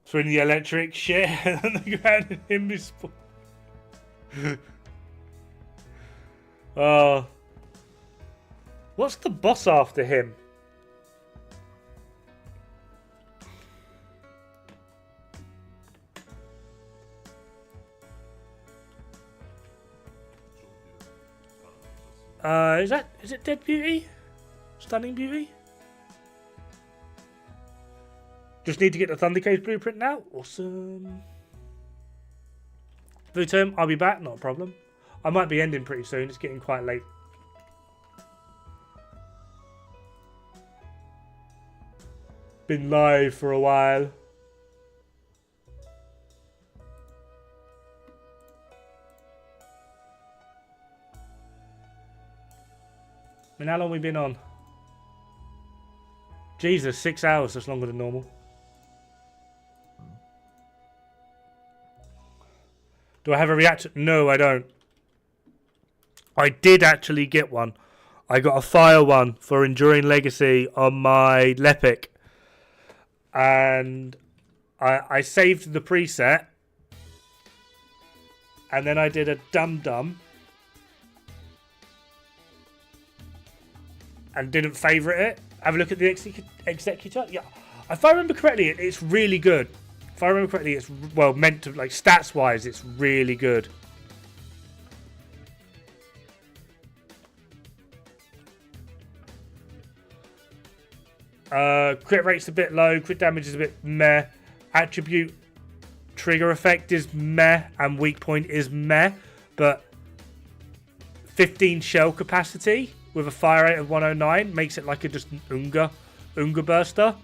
Through the electric shit and the ground and him is what's the boss after him? Is it Dead Beauty? Stunning Beauty? Just need to get the Thundercase blueprint now. Awesome. Vutum, I'll be back, not a problem. I might be ending pretty soon, it's getting quite late. Been live for a while. I mean, how long have we been on? Jesus, 6 hours, that's longer than normal. Do I have a reactor? No, I don't. I did actually get one. I got a fire one for Enduring Legacy on my Lepic. And I saved the preset. And then I did a dum-dum. And didn't favourite it. Have a look at the executor. Yeah, if I remember correctly, it's really good. If I remember correctly, it's well meant to, like, stats wise, it's really good. Crit rate's a bit low. Crit damage is a bit meh. Attribute trigger effect is meh, and weak point is meh. But 15 shell capacity with a fire rate of 109 makes it like a just Unga burster.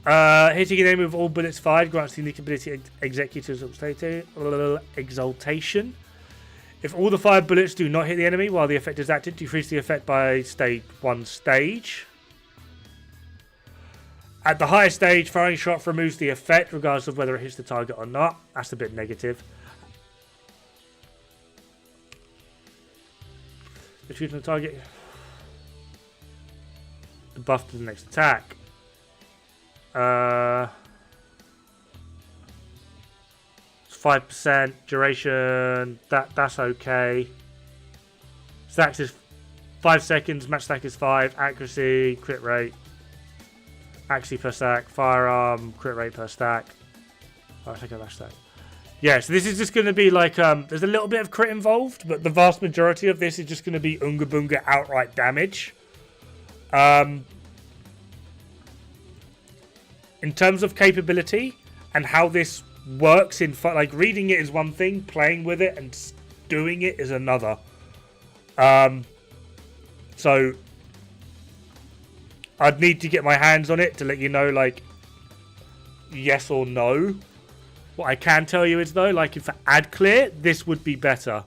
Hitting an enemy with all bullets fired grants the unique ability Executor's Exaltation. If all the fired bullets do not hit the enemy while the effect is active, decrease the effect by one stage. At the highest stage, firing shot removes the effect regardless of whether it hits the target or not. That's a bit negative. If shooting the target, the buff to the next attack. 5% duration. That's okay. Stacks is 5 seconds. Match stack is 5. Accuracy, crit rate. Accuracy per stack. Firearm, crit rate per stack. Oh, I think I match stack. Yeah, so this is just going to be like, there's a little bit of crit involved, but the vast majority of this is just going to be Unga Bunga outright damage. In terms of capability and how this works in like reading it is one thing, playing with it and doing it is another. So I'd need to get my hands on it to let you know, like, yes or no. What I can tell you is, though, like, for ad clear, this would be better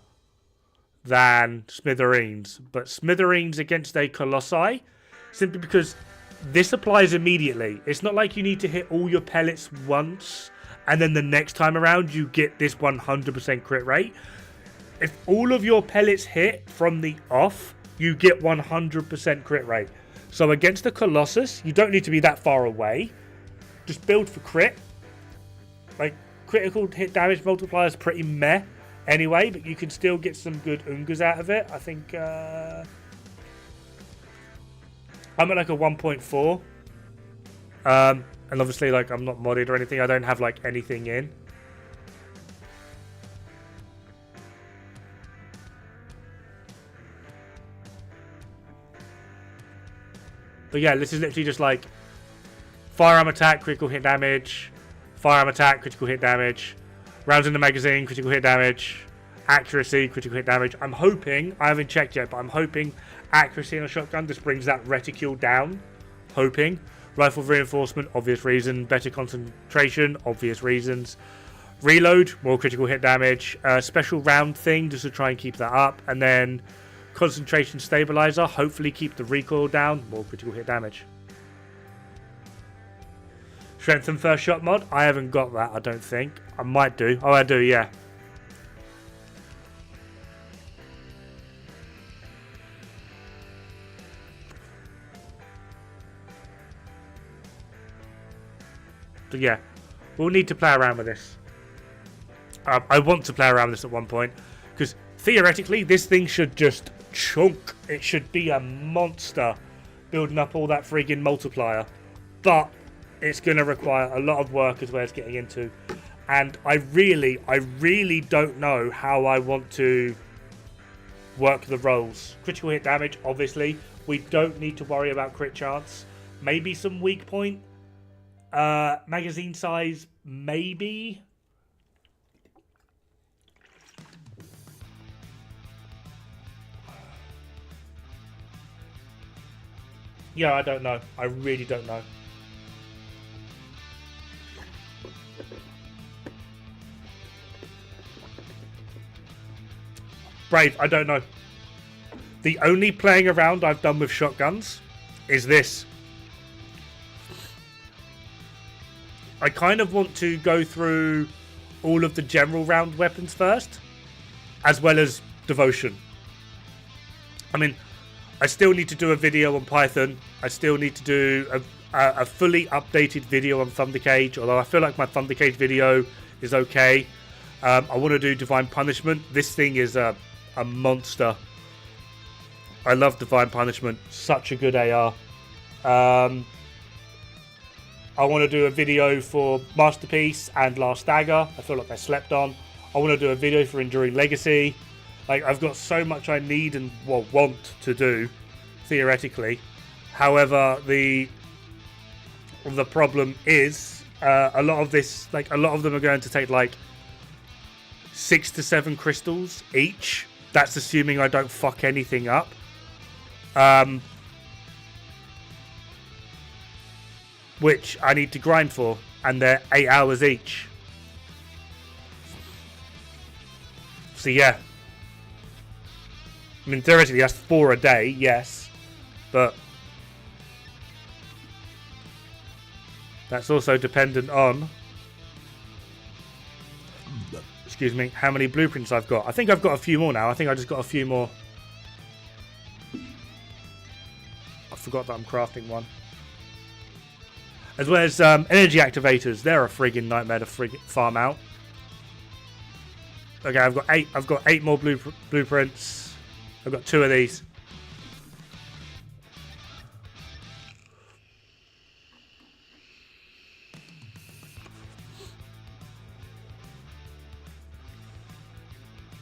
than Smithereens. But Smithereens against a Colossi, simply because this applies immediately. It's not like you need to hit all your pellets once, and then the next time around you get this 100% crit rate. If all of your pellets hit from the off, you get 100% crit rate. So against the Colossus, you don't need to be that far away. Just build for crit. Like, critical hit damage multiplier is pretty meh anyway, but you can still get some good Ungas out of it. I think I'm at like a 1.4. And obviously, like, I'm not modded or anything. I don't have like anything in. But yeah, this is literally just like firearm attack, critical hit damage, firearm attack, critical hit damage, Rounds in the magazine, critical hit damage, accuracy, critical hit damage. I'm hoping, I haven't checked yet, but I'm hoping accuracy in a shotgun just brings that reticule down. Hoping. Rifle reinforcement, obvious reason. Better concentration, obvious reasons. Reload, more critical hit damage. Special round thing, just to try and keep that up. And then concentration stabilizer, hopefully keep the recoil down, more critical hit damage. Strength and first shot mod, I haven't got that, I don't think. I might do. Oh, I do, yeah. So yeah, we'll need to play around with this. I want to play around with this at one point, because theoretically this thing should just chunk. It should be a monster building up all that friggin' multiplier. But it's going to require a lot of work as well as getting into. And I really don't know how I want to work the rolls. Critical hit damage, obviously. We don't need to worry about crit chance. Maybe some weak point. Magazine size, maybe. Yeah, I don't know. I really don't know. Brave, I don't know. The only playing around I've done with shotguns is this. I kind of want to go through all of the general round weapons first, as well as devotion. I mean, I still need to do a video on Python. I still need to do a fully updated video on Thundercage, although I feel like my Thundercage video is okay. I want to do Divine Punishment. This thing is a monster. I love Divine Punishment. Such a good AR. I want to do a video for Masterpiece and Last Dagger. I feel like they're slept on. I want to do a video for Enduring Legacy. Like, I've got so much I need and want to do, theoretically. However, the problem is a lot of this, like, a lot of them are going to take like 6 to 7 crystals each. That's assuming I don't fuck anything up. Which I need to grind for, and they're 8 hours each. So yeah. I mean, theoretically that's 4 a day, yes. But that's also dependent on, excuse me, how many blueprints I've got. I think I've got a few more now. I think I just got a few more. I forgot that I'm crafting one. As well as energy activators. They're a friggin' nightmare to farm out. Okay, I've got 8. I've got 8 more blueprints. I've got 2 of these.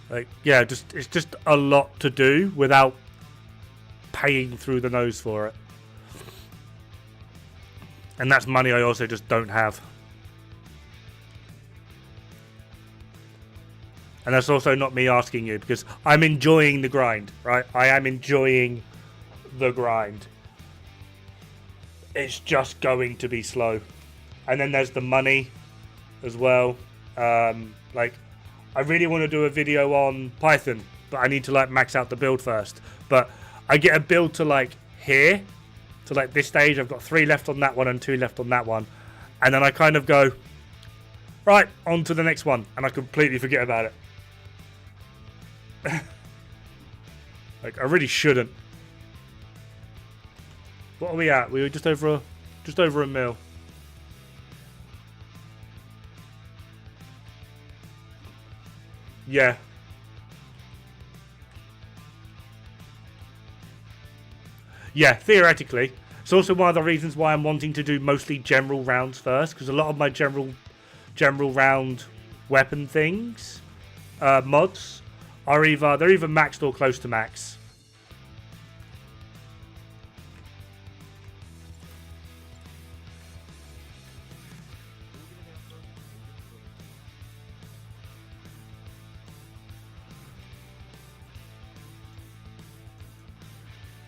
Like, yeah, it's just a lot to do without paying through the nose for it. And that's money I also just don't have. And that's also not me asking you, because I'm enjoying the grind, right? I am enjoying the grind. It's just going to be slow. And then there's the money as well. Like, I really want to do a video on Python, but I need to like max out the build first. But I get a build to like here. So like this stage, I've got 3 left on that one and 2 left on that one. And then I kind of go, right, on to the next one. And I completely forget about it. Like, I really shouldn't. What are we at? We were just over a mil. Yeah. Yeah, theoretically. It's also one of the reasons why I'm wanting to do mostly general rounds first, because a lot of my general round weapon things, mods, are either maxed or close to max.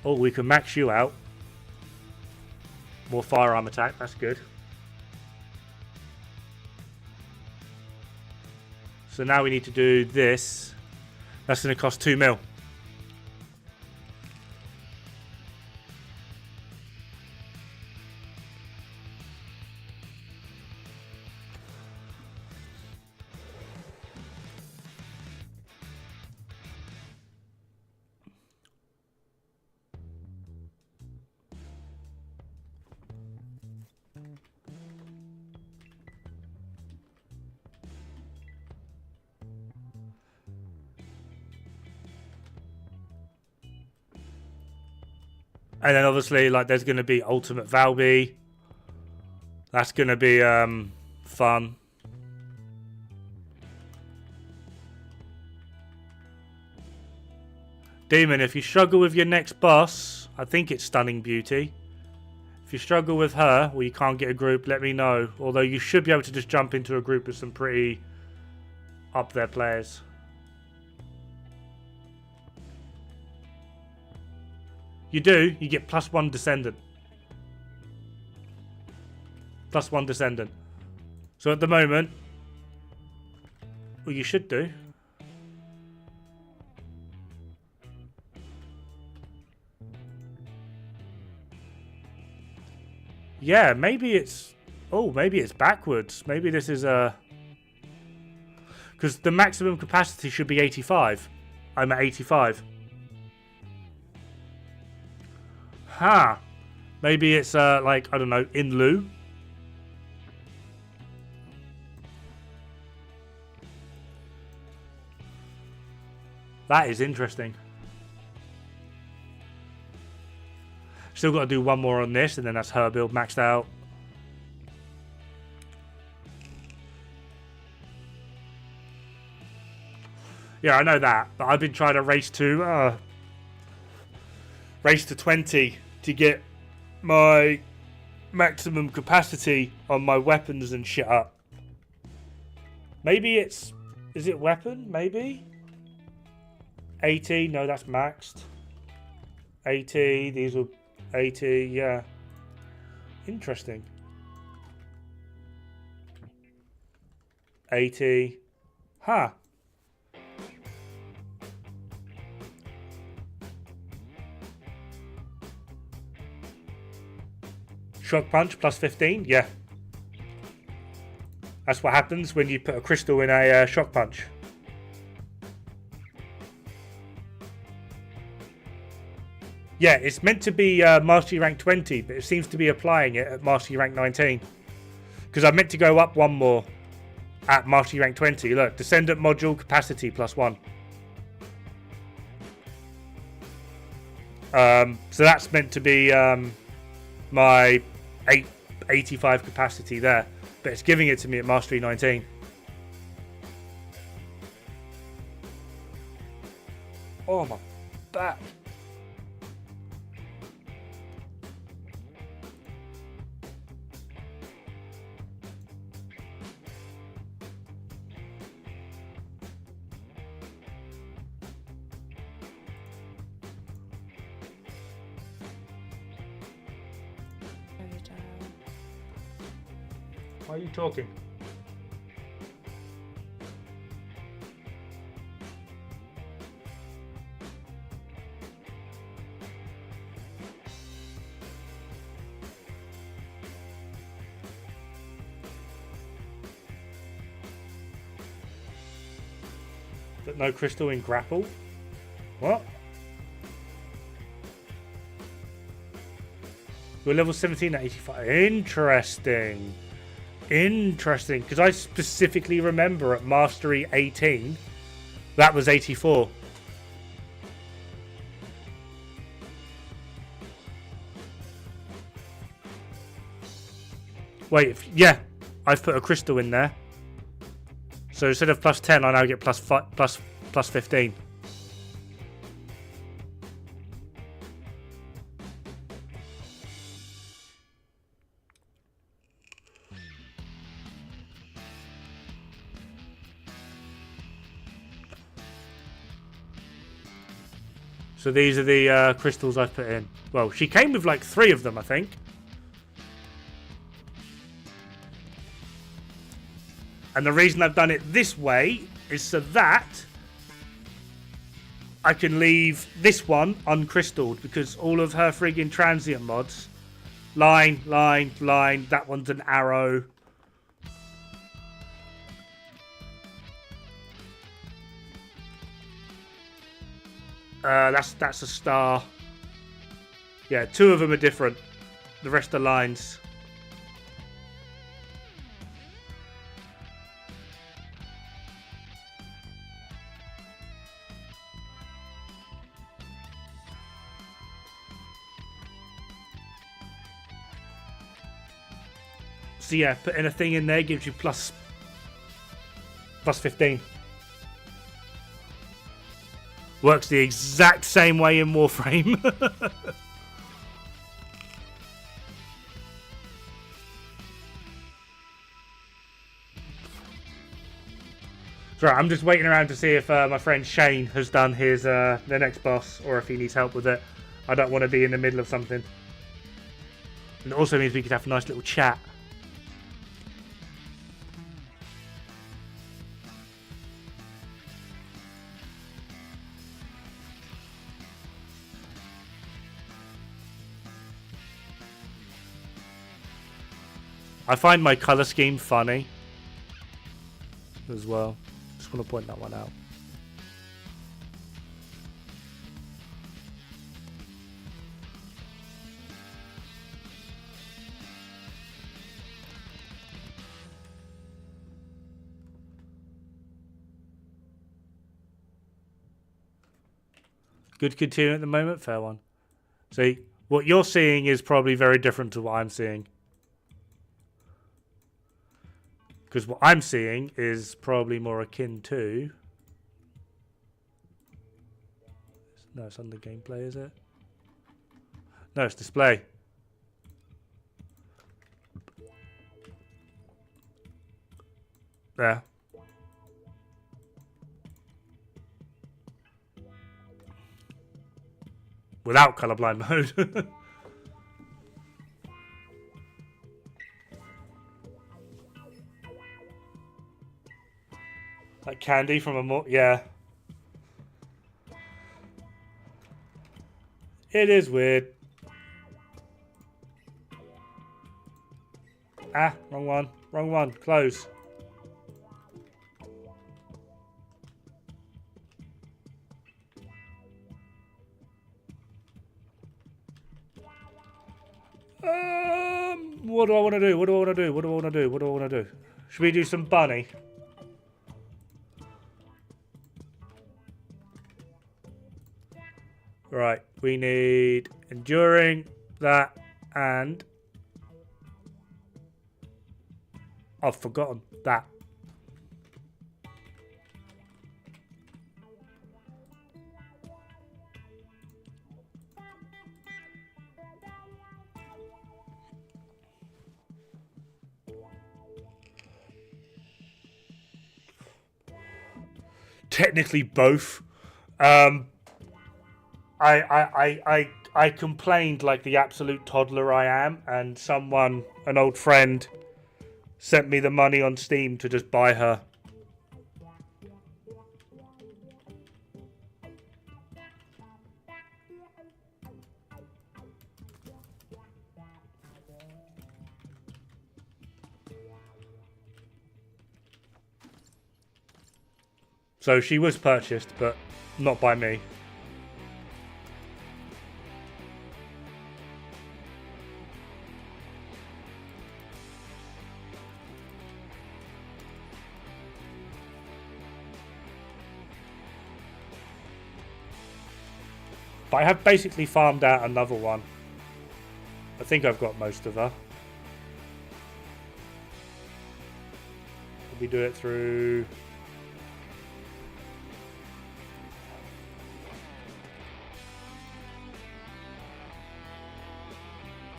Oh, we can max you out. More firearm attack, that's good. So now we need to do this. That's going to cost 2 mil. And then obviously, like, there's going to be Ultimate Valby. That's going to be fun. Demon, if you struggle with your next boss, I think it's Stunning Beauty. If you struggle with her, or you can't get a group, let me know. Although you should be able to just jump into a group with some pretty up there players. You do, you get +1 Descendant. +1 Descendant. So at the moment, well, you should do. Yeah, maybe it's... Oh, maybe it's backwards. Maybe this is a... Because the maximum capacity should be 85. I'm at 85. Huh. Maybe it's, like, I don't know, in lieu. That is interesting. Still got to do one more on this, and then that's her build maxed out. Yeah, I know that, but I've been trying to race to 20 to get my maximum capacity on my weapons and shit up. Maybe it's... Is it weapon? Maybe? 80? No, that's maxed. 80. These will... 80, yeah. Interesting. 80. Huh. Shock punch +15, yeah. That's what happens when you put a crystal in a shock punch. Yeah, it's meant to be Mastery Rank 20, but it seems to be applying it at Mastery Rank 19. Because I meant to go up one more at Mastery Rank 20. Look, Descendant module capacity +1. So that's meant to be my 85 capacity there. But it's giving it to me at Mastery 19. Oh, my back. Why are you talking? But no crystal in grapple? What? You're level 17 at 85. Interesting. Interesting, because I specifically remember at Mastery 18, that was 84. Wait, yeah, I've put a crystal in there. So instead of +10, I now get plus 15. So these are the crystals I've put in. Well, she came with like 3 of them, I think. And the reason I've done it this way is so that I can leave this one uncrystalled, because all of her friggin' transient mods, line, that one's an arrow. That's a star. Yeah, 2 of them are different. The rest are lines. So yeah, putting a thing in there gives you plus 15. Works the exact same way in Warframe. Right, I'm just waiting around to see if my friend Shane has done his the next boss, or if he needs help with it. I don't want to be in the middle of something. And it also means we could have a nice little chat. I find my colour scheme funny as well. Just want to point that one out. Good continuing at the moment, fair one. See, what you're seeing is probably very different to what I'm seeing. Because what I'm seeing is probably more akin to... No, it's under gameplay, is it? No, it's display. There. Without colorblind mode. Like candy from a more... Yeah. It is weird. Ah, wrong one. Wrong one. Close. What do I want to do? What do I want to do? What do I want to do? What do I want to do? Should we do some bunny? Right, we need enduring, that, and I've forgotten that. Technically both. I complained like the absolute toddler I am, and someone, an old friend, sent me the money on Steam to just buy her. So she was purchased, but not by me. But I have basically farmed out another one. I think I've got most of her. We do it through...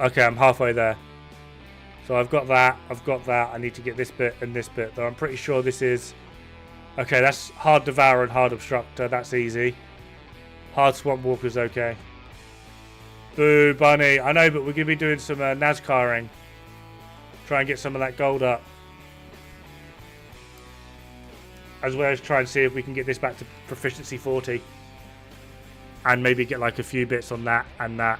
Okay, I'm halfway there. So I've got that, I need to get this bit and this bit, though I'm pretty sure this is... Okay, that's Hard Devourer and Hard Obstructor, that's easy. Hard Swamp Walker's okay. Boo, Bunny. I know, but we're going to be doing some NASCARing. Try and get some of that gold up. As well as try and see if we can get this back to proficiency 40. And maybe get like a few bits on that and that.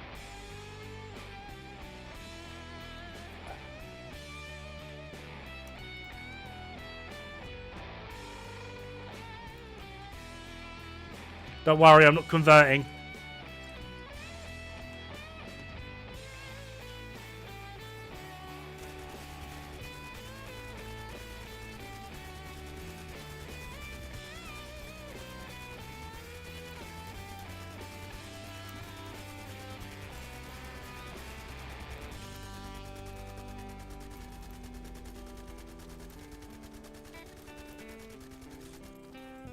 Don't worry, I'm not converting.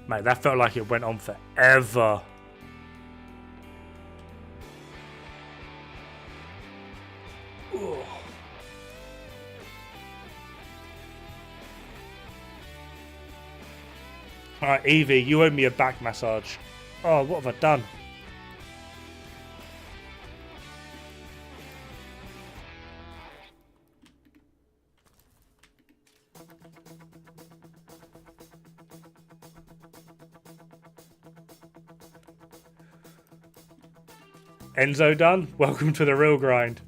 Mate, that felt like it went on forever. Alright, Evie, you owe me a back massage. Oh, what have I done? Enzo done? Welcome to the real grind.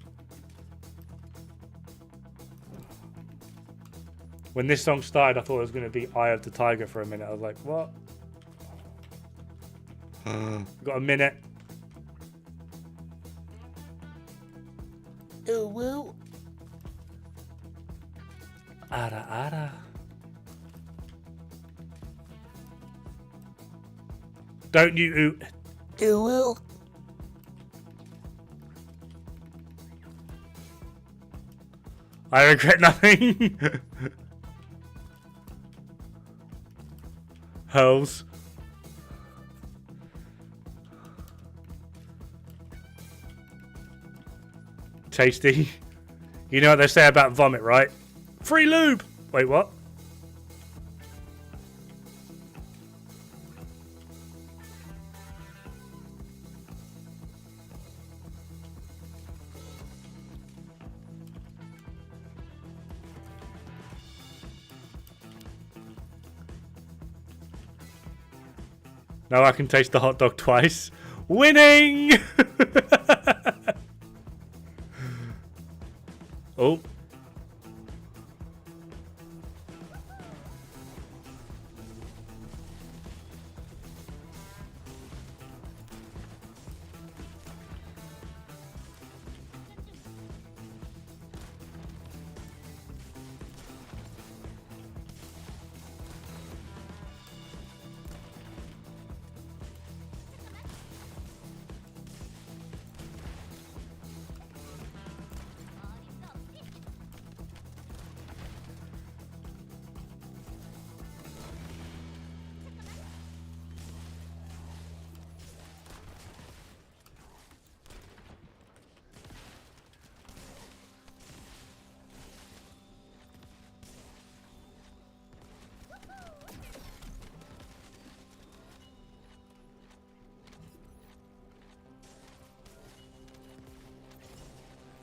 When this song started, I thought it was going to be Eye of the Tiger for a minute. I was like, what? Got a minute. Ooh, woo. Ara, ara. Don't you ooh. Ooh, woo. I regret nothing. Hells. Tasty. You know what they say about vomit, right? Free lube! Wait, what? Now I can taste the hot dog twice. Winning! Oh.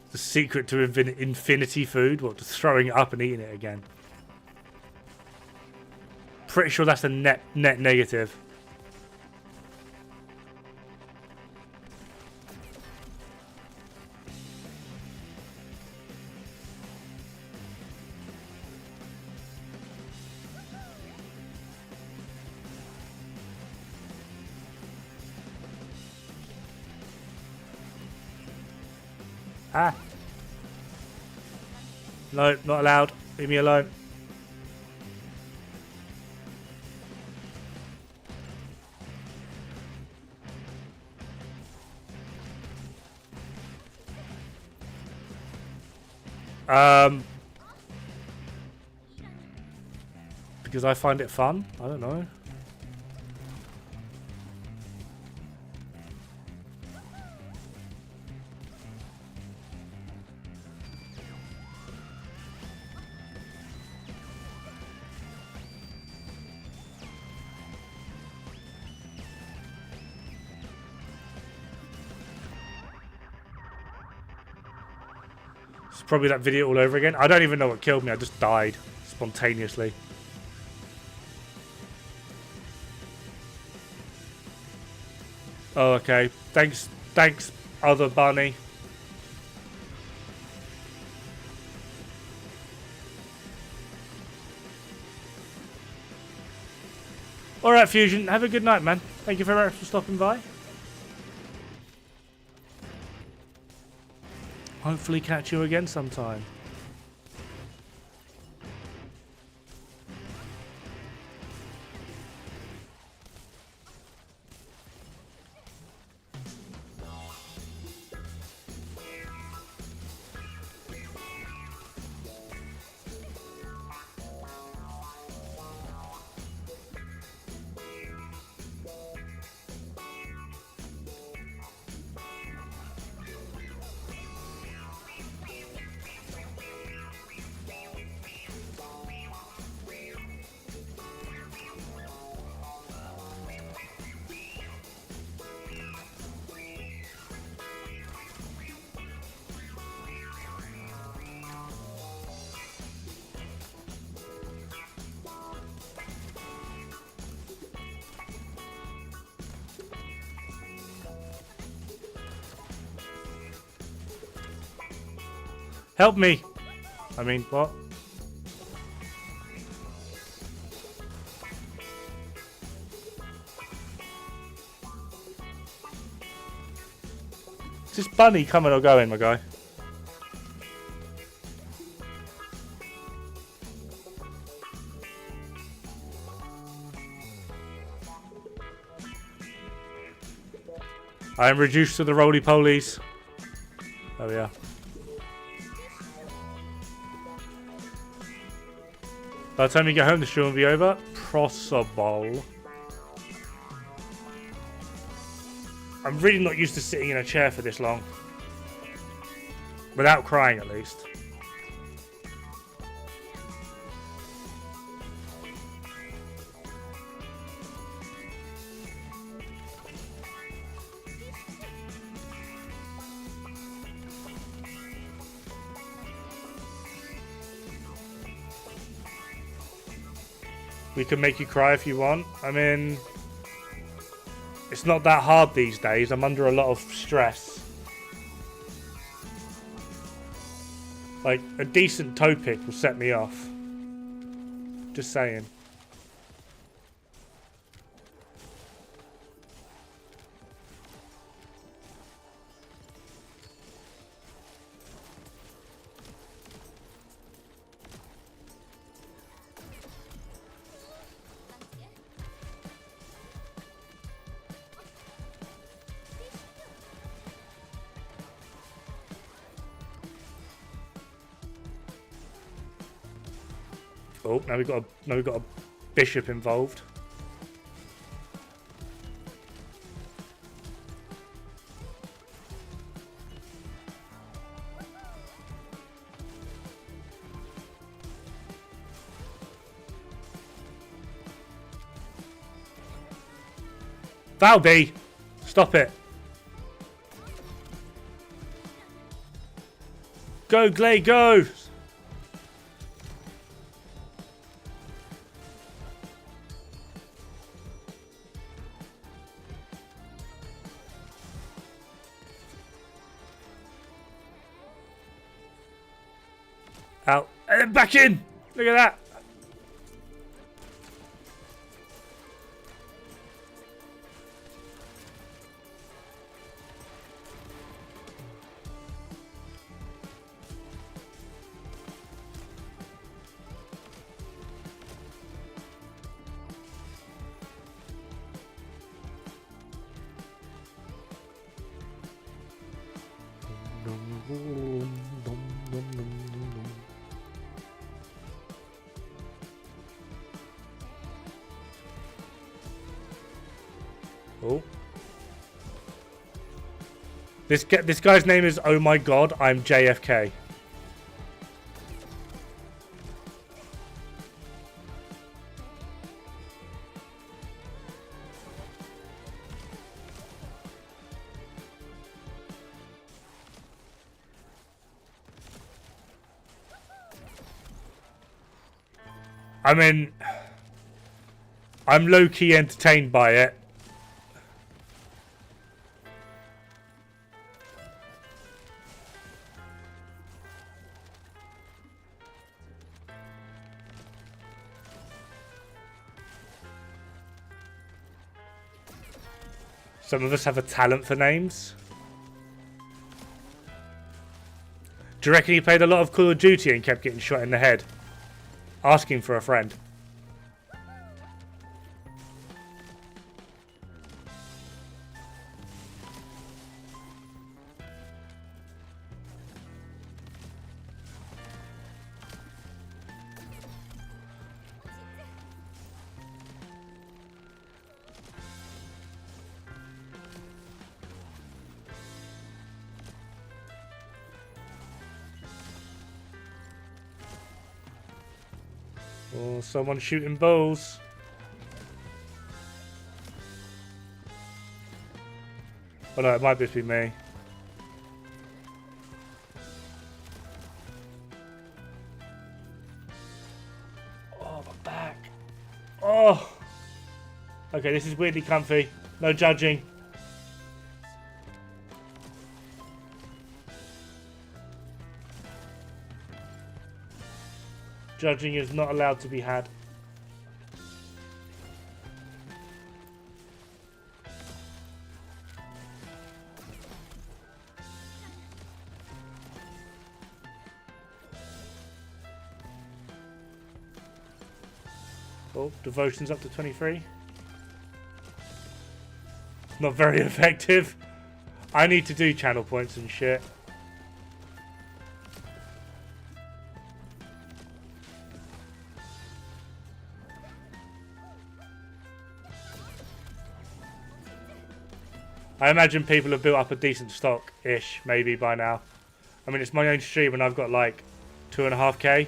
The secret to infinity food? What, just throwing it up and eating it again? Pretty sure that's a net negative. Ah. No, not allowed. Leave me alone. Because I find it fun? I don't know. It's probably that video all over again. I don't even know what killed me. I just died spontaneously. Oh, okay. Thanks, other bunny. Alright, Fusion. Have a good night, man. Thank you very much for stopping by. Hopefully catch you again sometime. Help me! I mean, what? Is this bunny coming or going, my guy? I am reduced to the roly-polies. Oh yeah. By the time you get home, the stream will be over. Possible. I'm really not used to sitting in a chair for this long. Without crying, at least. We can make you cry if you want. I mean, it's not that hard these days. I'm under a lot of stress. Like, a decent toe pick will set me off. Just saying. Oh, now we've got a bishop involved. Valby, stop it. Go, Gley, go! Out. And then back in! Look at that! Oh. This guy's name is Oh My God, I'm JFK. I mean, I'm low-key entertained by it. Some of us have a talent for names. Do you reckon he played a lot of Call of Duty and kept getting shot in the head? Asking for a friend. Or someone shooting balls. Oh no, it might just be me. Oh, my back. Oh. Okay, this is weirdly comfy. No judging. Judging is not allowed to be had. Oh, devotion's up to 23. Not very effective. I need to do channel points and shit. I imagine people have built up a decent stock-ish, maybe, by now. I mean, it's my own stream and I've got, like, 2.5k.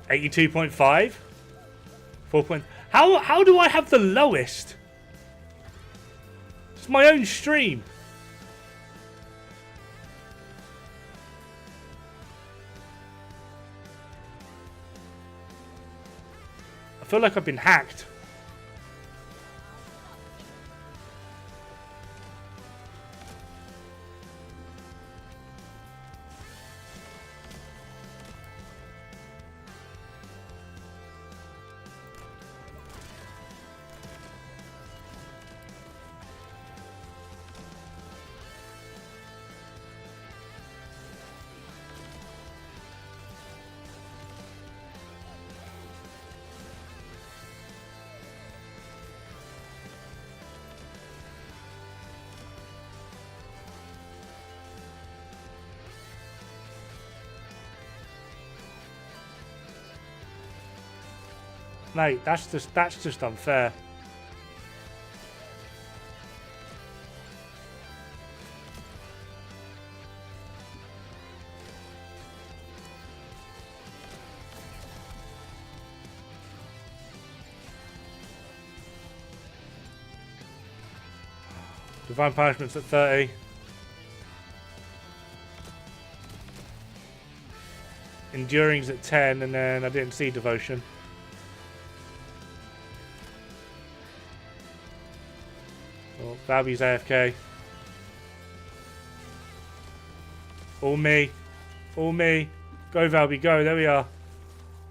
$82.5? 4 point. How do I have the lowest? It's my own stream. I feel like I've been hacked. Mate, that's just unfair. Divine Punishment's at 30. Enduring's at 10, and then I didn't see Devotion. Oh, Valby's AFK. All me. All me. Go, Valby, go. There we are.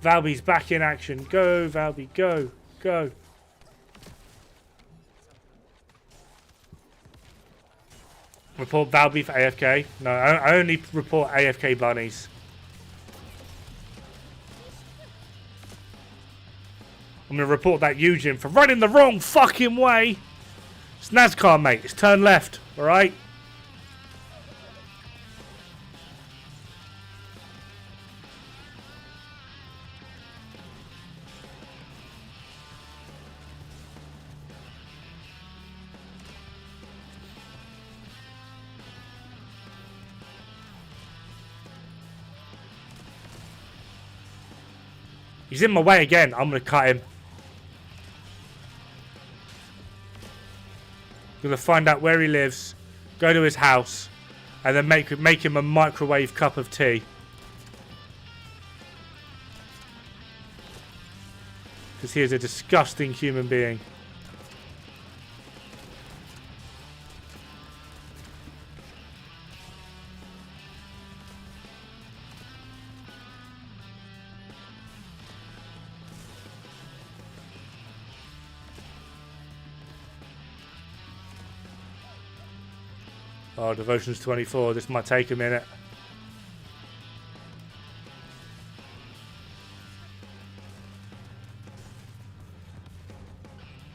Valby's back in action. Go, Valby, go. Go. Report Valby for AFK. No, I only report AFK bunnies. I'm going to report that Eugene for running the wrong fucking way. It's NASCAR, mate. It's turn left. Alright? He's in my way again. I'm going to cut him. Going to find out where he lives, go to his house, and then make him a microwave cup of tea. Because he is a disgusting human being. Oh, Devotion's 24. This might take a minute.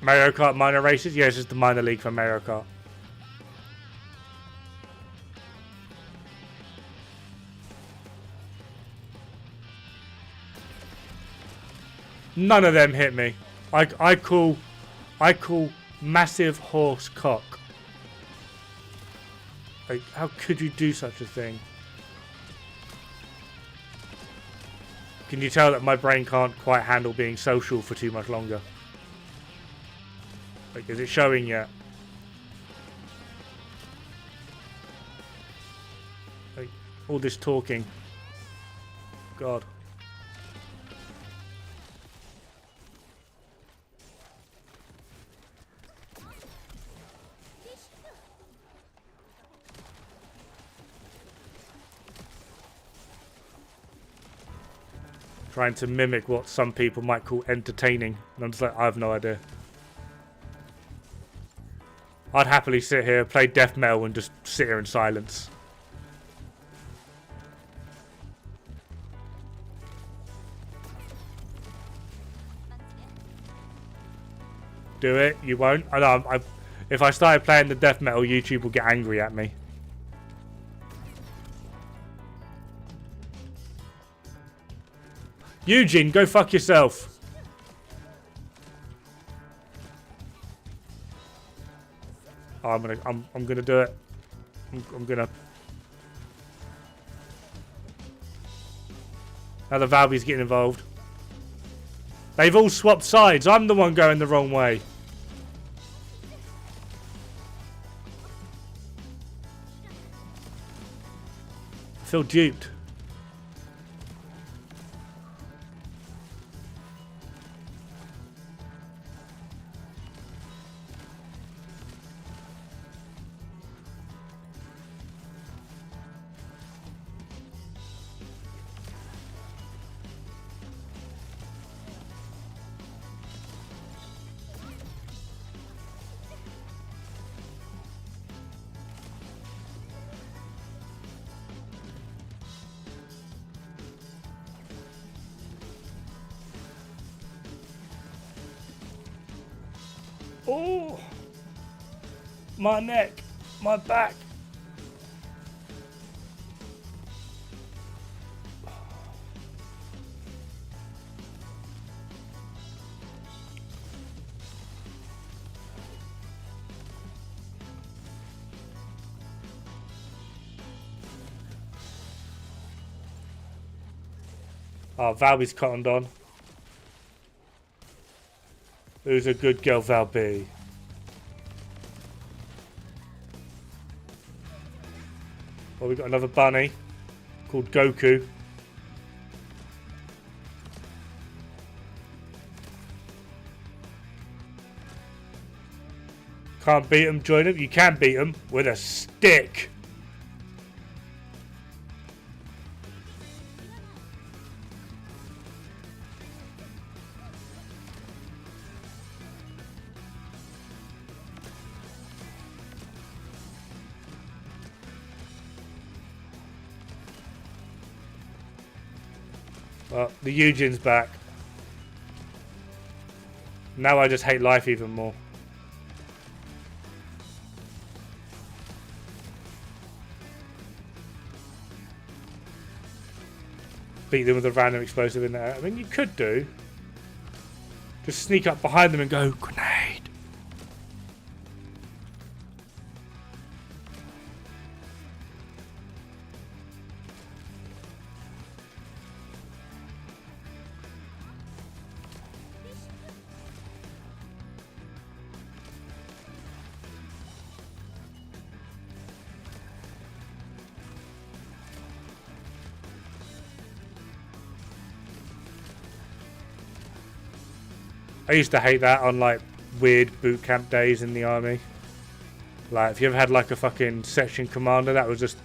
Mario Kart minor races? Yeah, it's just the minor league for Mario Kart. None of them hit me. I call massive horse cock. Like, how could you do such a thing? Can you tell that my brain can't quite handle being social for too much longer? Like, is it showing yet? Like, all this talking. God. Trying to mimic what some people might call entertaining. And I'm just like, I have no idea. I'd happily sit here, play death metal, and just sit here in silence. Do it? You won't? I know. If I started playing the death metal, YouTube will get angry at me. Eugene, go fuck yourself. Oh, I'm gonna do it. I'm gonna. Now the Valby's getting involved. They've all swapped sides. I'm the one going the wrong way. I feel duped. Oh, my neck, my back. Oh, Valby's cottoned on. Who's a good girl, Valby? Well, we got another bunny called Goku. Can't beat him, join him. You can beat him with a stick. Well, the Eugene's back. Now I just hate life even more. Beat them with a random explosive in there. I mean, you could do. Just sneak up behind them and go, grenade. I used to hate that on like weird boot camp days in the army. Like if you ever had like a fucking section commander that was just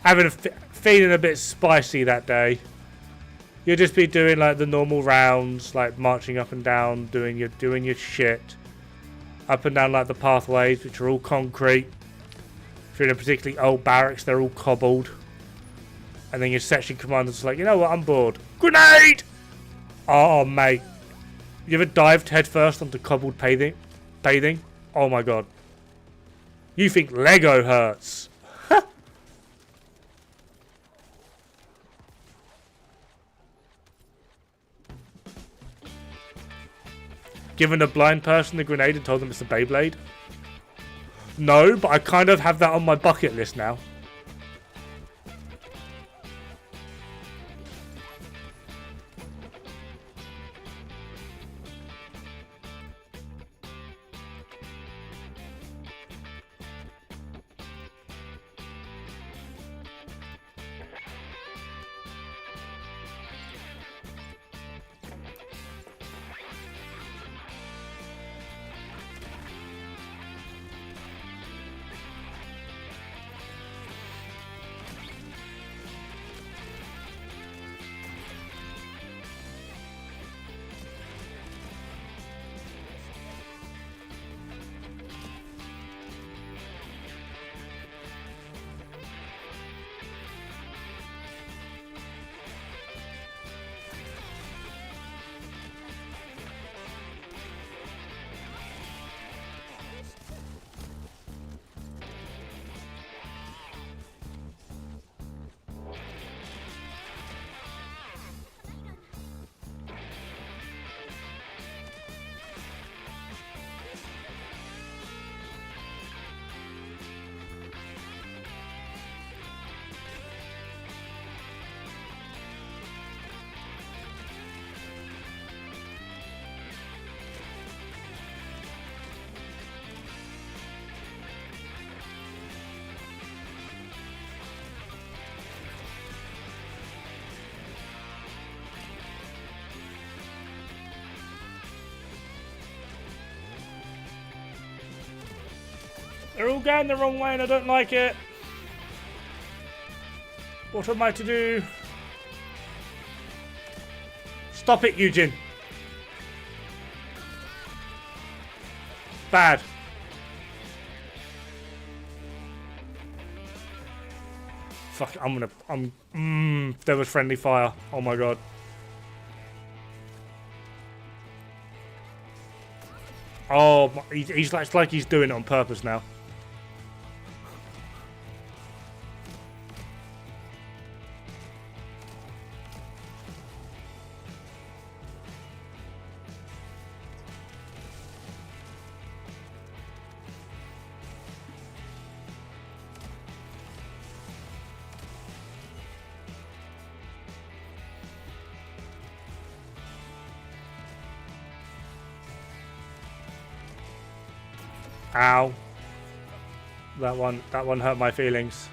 having feeling a bit spicy that day. You'll just be doing like the normal rounds, like marching up and down, doing your shit, up and down like the pathways, which are all concrete. If you're in a particularly old barracks, they're all cobbled. And then your section commander's like, you know what, I'm bored. Grenade! Oh, mate. You ever dived headfirst onto cobbled bathing? Oh my god. You think Lego hurts. Given a blind person the grenade and told them it's a Beyblade? No, but I kind of have that on my bucket list now. They're all going the wrong way and I don't like it. What am I to do? Stop it, Eugene. Bad. Fuck, there was friendly fire. Oh my god. Oh, he's like, it's like he's doing it on purpose now. Ow. That one hurt my feelings.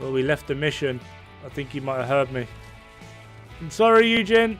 Well, we left the mission. I think he might have heard me. I'm sorry, Eugene.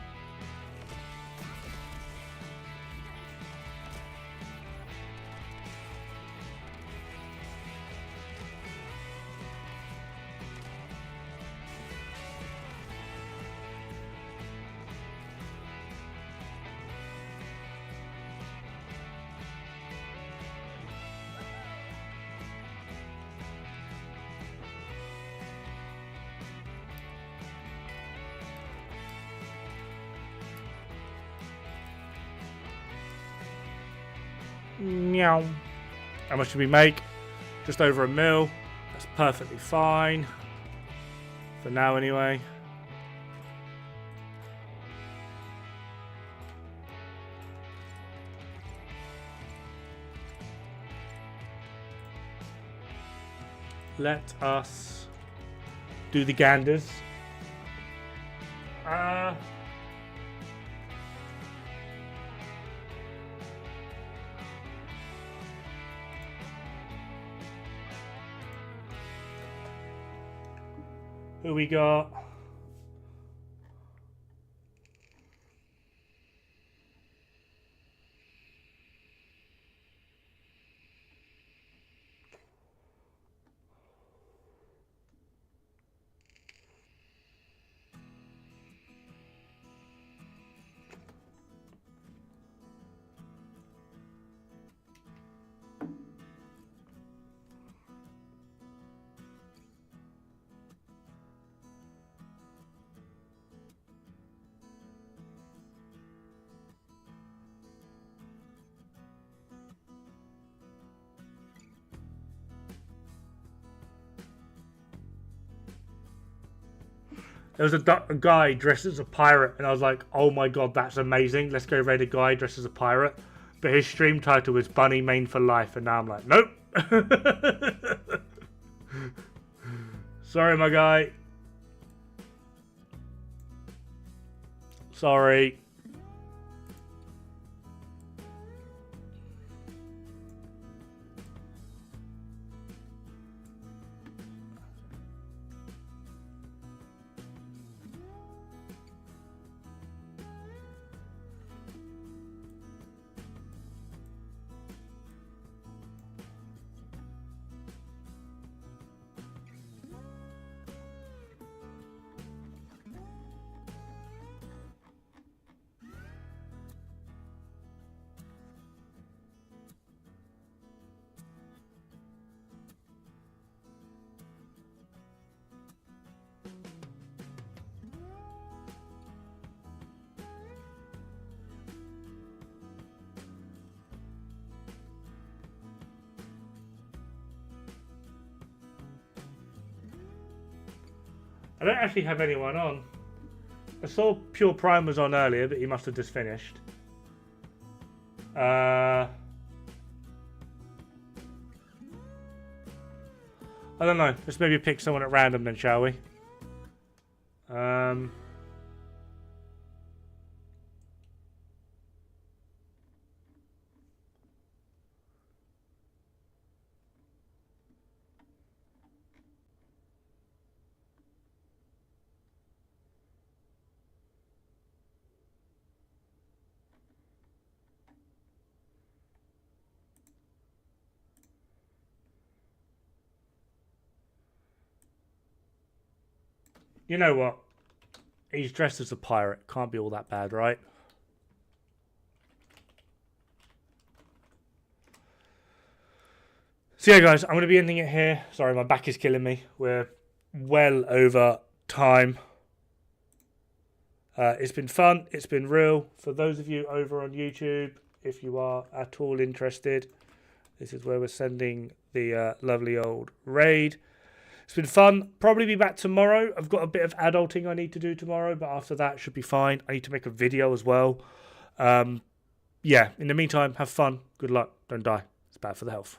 Meow. How much did we make? Just over $1 mil. That's perfectly fine. For now, anyway. Let us do the ganders. Who we got? There was a guy dressed as a pirate, and I was like, oh my god, that's amazing. Let's go raid a guy dressed as a pirate. But his stream title was Bunny Main for Life, and now I'm like, nope. Sorry, my guy. Sorry. I don't actually have anyone on. I saw Pure Prime was on earlier, but he must have just finished. I don't know. Let's maybe pick someone at random then, shall we? You know what? He's dressed as a pirate. Can't be all that bad, right? So yeah, guys, I'm going to be ending it here. Sorry, my back is killing me. We're well over time. It's been fun. It's been real. For those of you over on YouTube, if you are at all interested, this is where we're sending the lovely old raid. It's been fun. Probably be back tomorrow. I've got a bit of adulting I need to do tomorrow, but after that should be fine. I need to make a video as well. Yeah, in the meantime, have fun. Good luck. Don't die. It's bad for the health.